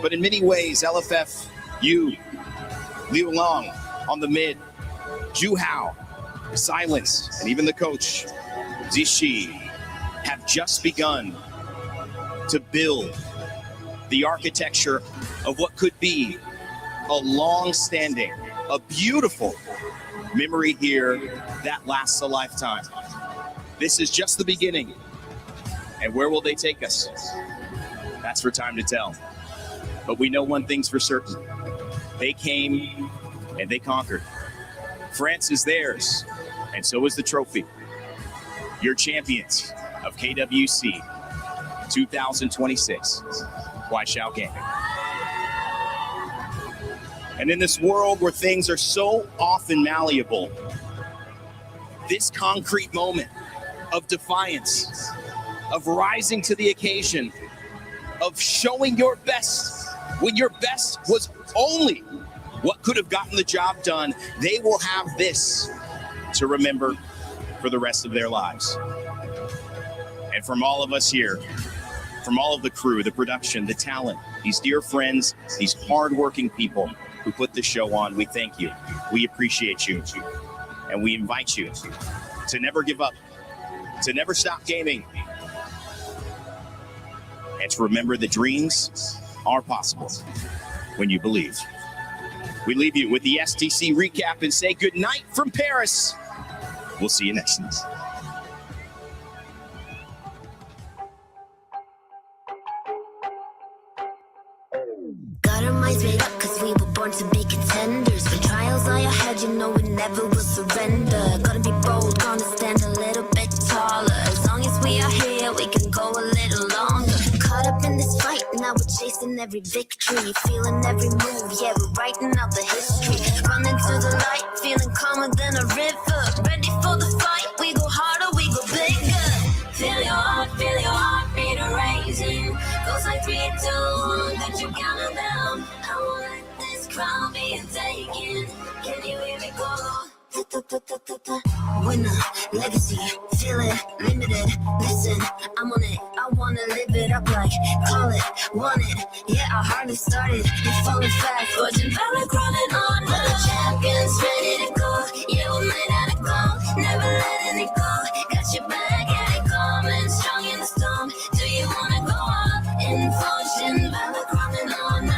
But in many ways, LFF, you, Liu Long on the mid, Zhu Hao, Silence, and even the coach, Zishi, have just begun to build the architecture of what could be a long-standing, a beautiful memory here that lasts a lifetime. This is just the beginning. And where will they take us? That's for time to tell. But we know one thing's for certain. They came and they conquered. France is theirs, and so is the trophy. You're champions of KWC 2026. Guaishao Gaming. And in this world where things are so often malleable, this concrete moment of defiance, of rising to the occasion, of showing your best when your best was only what could have gotten the job done, they will have this to remember for the rest of their lives. And from all of us here, from all of the crew, the production, the talent, these dear friends, these hardworking people who put this show on, we thank you. We appreciate you. And we invite you to never give up, to never stop gaming, and to remember that dreams are possible when you believe. We leave you with the STC recap and say good night from Paris. We'll see you next time. Got our minds made up cause we were born to be contenders. When trials lie ahead, you know we never will surrender. Gotta be bold, gonna stand a little bit taller. As long as we are here, we can go a little longer. Caught up in this fight, now we're chasing every victory. Feeling every move, yeah, we're writing out the history. Running to the light, feeling calmer than a river. Ready for the fight, we go harder, we go bigger. Feel your heartbeat raising. Goes like 3, 2, 1, got you counting down. I won't let this crown be taken. Can you hear me go? Winner, legacy, feel it, limited. Listen, I'm on it, I wanna live it up like, call it, want it. Yeah, I hardly started, you're falling fast, fortune valor running on. We're the champions, ready to go. Yeah, we're made out of gold, never letting it go. Got your back, yeah, it coming, strong in the storm. Do you wanna go up in fortune valor running on?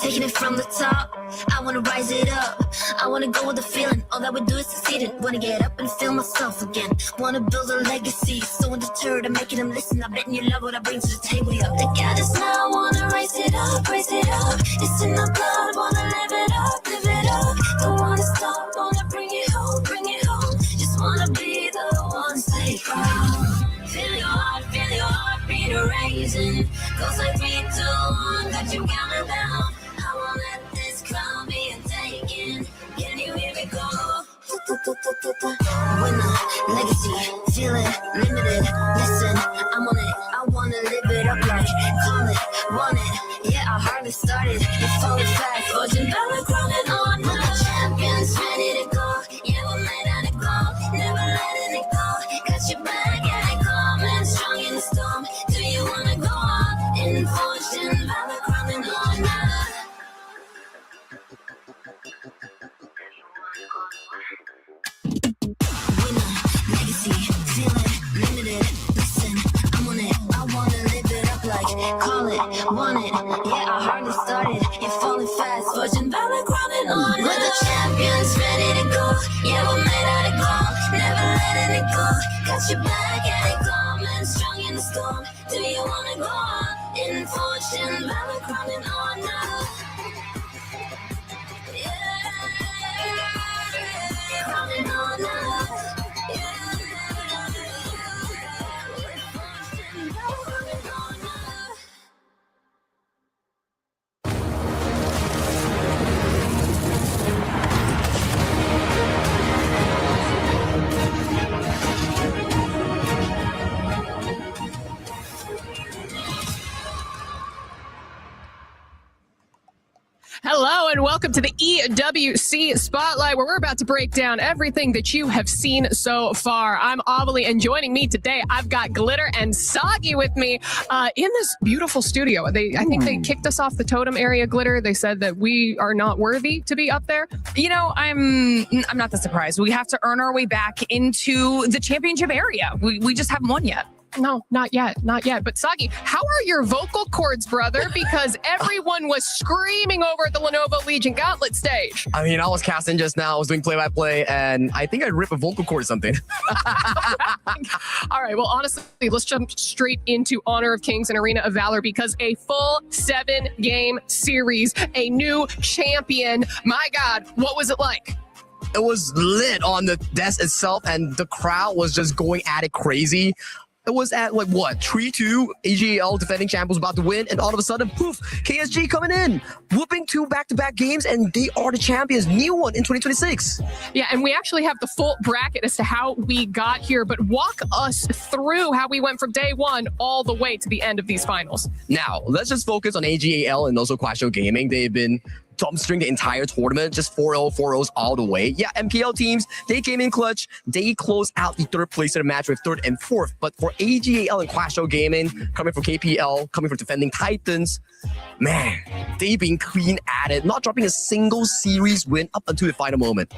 Taking it from the top, I wanna rise it up. I wanna go with the feeling, all that we do is succeeding. Wanna get up and feel myself again. Wanna build a legacy, so undeterred, I'm making them listen. I bet you love what I bring to the table, yo. They got us now, wanna raise it up, raise it up. It's in the blood, wanna live it up, live it up. Don't wanna stop, wanna bring it home, bring it home. Just wanna be the one, stay proud. Feel your heartbeat raising. Goes like 3, 2, 1, got you counting down. I won't let this crown be taken. Can you hear me go? Winner, legacy, feel it, limited. Listen, I'm on it, I wanna live it up like, call it, want it. Yeah, I hardly started, you're falling fast. Fortune valor crowning on. We're the champions, ready to go. Yeah, we're made out of gold, never letting it go. Got your back, yeah, it coming, strong in the storm. Do you wanna go up in fortune valor crowning on? Winner, legacy, feel it, limited. Listen, I'm on it, I wanna live it up like, call it, want it. Yeah, I hardly started, you're falling fast. Fortune valor crowning on. We're the champions, ready to go. Yeah, we're made out of gold, never letting it go. Got your back, yeah, it coming, strong in the storm. Do you wanna go up in fortune valor crowning on now? Crowning on now. and welcome to the EWC Spotlight, where we're about to break down everything that you have seen so far. I'm Avalie, and joining me today, I've got Glitter and Soggy with me in this beautiful studio. I think they kicked us off the totem area, Glitter. They said that we are not worthy to be up there. You know, I'm not that surprised. We have to earn our way back into the championship area. We just haven't won yet. No, not yet. Not yet. But Soggy, how are your vocal cords, brother? Because everyone was screaming over at the Lenovo Legion Gauntlet stage. I mean, I was casting just now. I was doing play-by-play, and I think I ripped a vocal cord or something. All right. Well, honestly, let's jump straight into Honor of Kings and Arena of Valor, because a full 7-game series, a new champion. My God, what was it like? It was lit on the desk itself, and the crowd was just going at it crazy. It was at like what, 3-2, AGL defending champions about to win, and all of a sudden, poof, KSG coming in, whooping 2 back-to-back games, and they are the champions, new one in 2026. Yeah, and we actually have the full bracket as to how we got here, but walk us through how we went from day one all the way to the end of these finals. Now, let's just focus on AGAL and also Clash of Gaming. They've been dumpstering the entire tournament, just 4-0, 4-0s all the way. Yeah, MPL teams, they came in clutch. They closed out the 3rd place of the match with 3rd and 4th. But for AGAL and Clash of Gaming, coming from KPL, coming from defending Titans, man, they've been clean at it, not dropping a single series win up until the final moment.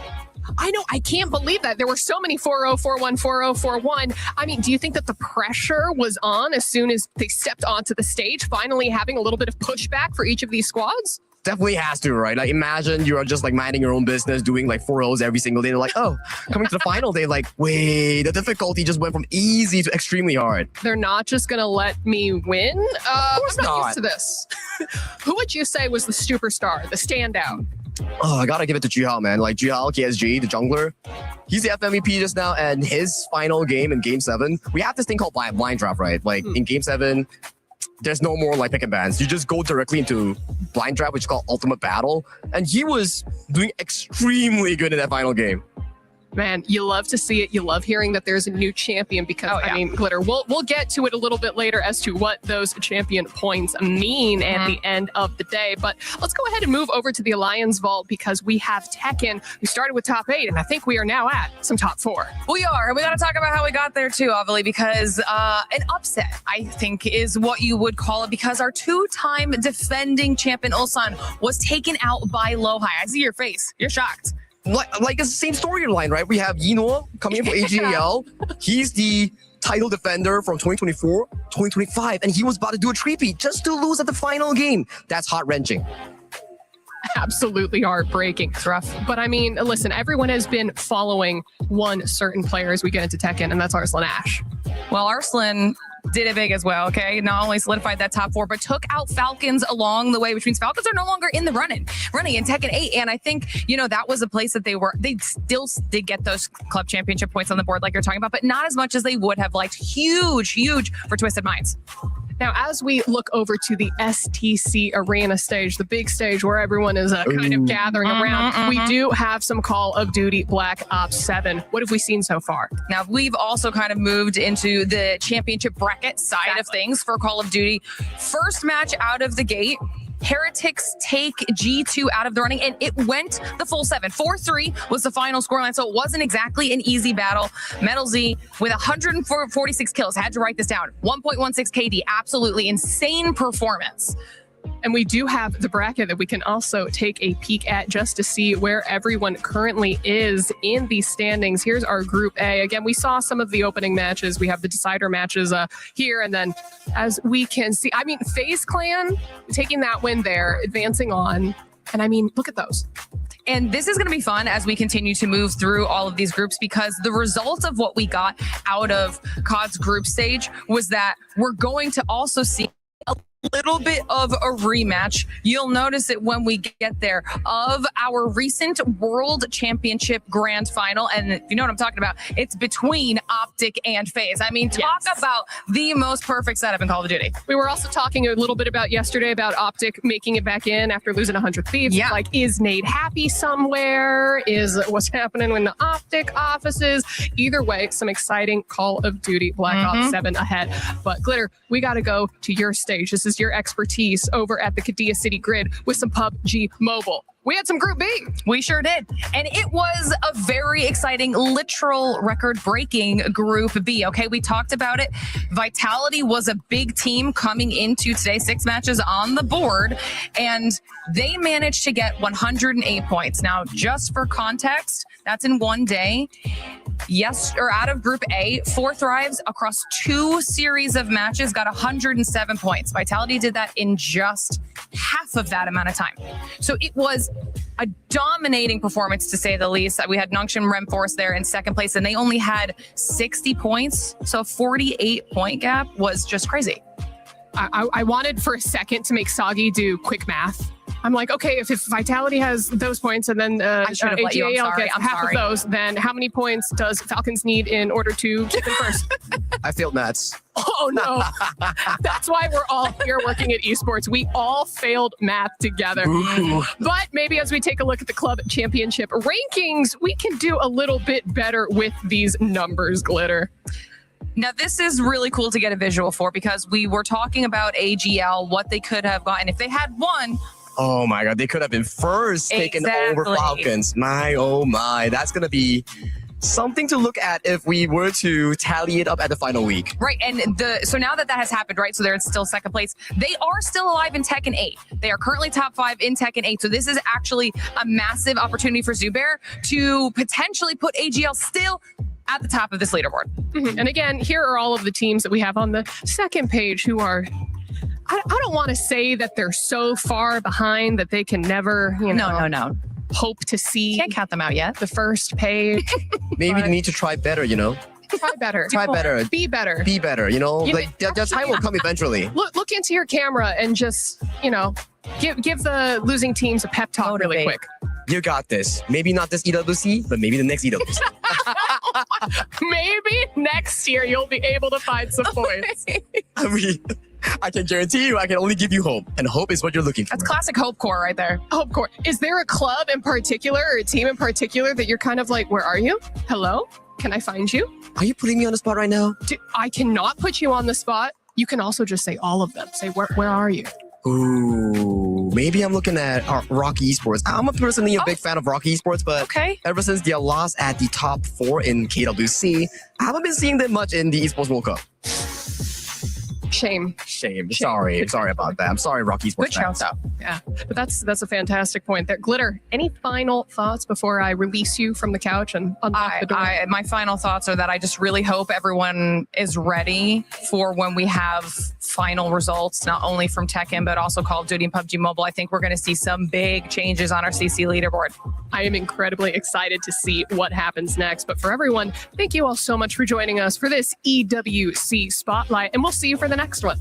I know, I can't believe that. There were so many 4-0, 4-1, 4-0, 4-1. I mean, do you think that the pressure was on as soon as they stepped onto the stage, finally having a little bit of pushback for each of these squads? Definitely has to, right? Like, imagine you're just like minding your own business, doing like 4-0s every single day. They're like, oh, coming to the final day, like, wait, the difficulty just went from easy to extremely hard. They're not just gonna let me win? Of course I'm not not. used to this. Who would you say was the superstar, the standout? Oh, I gotta give it to Juhao, man. Like, Juhao, KSG, the jungler, he's the FMVP just now, and his final game in Game 7, we have this thing called blind draft, right? Like, in Game 7, there's no more like pick and bans. You just go directly into blind draft, which is called Ultimate Battle. And he was doing extremely good in that final game. Man, you love to see it. You love hearing that there's a new champion because, I mean, Glitter, we'll get to it a little bit later as to what those champion points mean at the end of the day. But let's go ahead and move over to the Alliance Vault, because we have Tekken. We started with top 8, and I think we are now at some top 4. We are. And we got to talk about how we got there too, Avalie, because an upset, I think, is what you would call it, because our 2-time defending champion Ulsan was taken out by Lowhigh. I see your face. You're shocked. Like it's the same storyline, right? We have Yino coming in for AGL. He's the title defender from 2024, 2025, and he was about to do a 3-peat just to lose at the final game. That's heart-wrenching. Absolutely heartbreaking. It's rough. But I mean, listen, everyone has been following one certain player as we get into Tekken, and that's Arslan Ash. Well, Arslan did it big as well, okay? Not only solidified that top 4, but took out Falcons along the way, which means Falcons are no longer in the running in Tekken 8. And I think, you know, that was a place that they still did get those club championship points on the board like you're talking about, but not as much as they would have liked. Huge for Twisted Minds. Now, as we look over to the STC Arena stage, the big stage where everyone is kind of gathering around, we do have some Call of Duty Black Ops 7. What have we seen so far? Now, we've also kind of moved into the championship bracket side of things for Call of Duty. First match out of the gate, Heretics take G2 out of the running, and it went the full 7. 4-3 was the final scoreline, so it wasn't exactly an easy battle. Metal Z with 146 kills, had to write this down. 1.16 KD, absolutely insane performance. And we do have the bracket that we can also take a peek at just to see where everyone currently is in the standings. Here's our Group A. Again, we saw some of the opening matches. We have the decider matches here. And then as we can see, I mean, FaZe Clan taking that win there, advancing on. And I mean, look at those. And this is going to be fun as we continue to move through all of these groups, because the result of what we got out of COD's group stage was that we're going to also see a little bit of a rematch. You'll notice it when we get there, of our recent World Championship Grand Final. And you know what I'm talking about. It's between Optic and FaZe. I mean, talk about the most perfect setup in Call of Duty. We were also talking a little bit about yesterday about Optic making it back in after losing 100 Thieves. Yeah. Like, is Nate happy somewhere? Is what's happening in the Optic offices? Either way, some exciting Call of Duty Black Ops 7 ahead. But Glitter, we got to go to your stage. This is used your expertise over at the Kadia City Grid with some PUBG Mobile. We had some Group B. We sure did. And it was a very exciting, literal record-breaking Group B. Okay, we talked about it. Vitality was a big team coming into today, 6 matches on the board, and they managed to get 108 points. Now, just for context, that's in one day. Yes, or out of Group A, 4 Thrives across 2 series of matches got 107 points. Vitality did that in just half of that amount of time. So it was a dominating performance, to say the least. We had Nongshim Remforce there in second place, and they only had 60 points. So a 48-point gap was just crazy. I wanted for a second to make Soggy do quick math. I'm like, okay, if Vitality has those points and then AGAL gets half of those, then how many points does Falcons need in order to keep in first? I failed maths. Oh, no. That's why we're all here working at esports. We all failed math together. Ooh. But maybe as we take a look at the club championship rankings, we can do a little bit better with these numbers, Glitter. Now, this is really cool to get a visual for, because we were talking about AGL, what they could have gotten if they had won. Oh my God, they could have been first taken over Falcons. My, oh my, that's going to be something to look at if we were to tally it up at the final week. Right, and so now that has happened, right, so they're still second place. They are still alive in Tekken 8. They are currently top 5 in Tekken 8, so this is actually a massive opportunity for Zubair to potentially put AGL still at the top of this leaderboard. Mm-hmm. And again, here are all of the teams that we have on the second page who are... I don't want to say that they're so far behind that they can never, No. hope to see. Can't count them out yet. The first page. Maybe they need to try better, you know? Try better. Try better. Be better. Be better, you know? Like, their time will come eventually. Look into your camera and just, give the losing teams a pep talk really quick. You got this. Maybe not this EWC, but maybe the next EWC. Maybe next year you'll be able to find some points. I mean, I can guarantee you I can only give you hope. And hope is what you're looking for. That's classic Hope Core right there. Hope Core. Is there a club in particular or a team in particular that you're kind of like, where are you? Hello? Can I find you? Are you putting me on the spot right now? I cannot put you on the spot. You can also just say all of them. Say, where are you? Ooh, maybe I'm looking at Rocky Esports. I'm personally a big fan of Rocky Esports, but ever since their loss at the top 4 in KWC, I haven't been seeing them much in the Esports World Cup. Shame. Sorry about that. I'm sorry, Rocky Esports. Good shout out. Yeah, but that's a fantastic point there. Glitter, any final thoughts before I release you from the couch and unlock the door? My final thoughts are that I just really hope everyone is ready for when we have final results, not only from Tekken, but also Call of Duty and PUBG Mobile. I think we're going to see some big changes on our CC leaderboard. I am incredibly excited to see what happens next. But for everyone, thank you all so much for joining us for this EWC Spotlight, and we'll see you for the next one.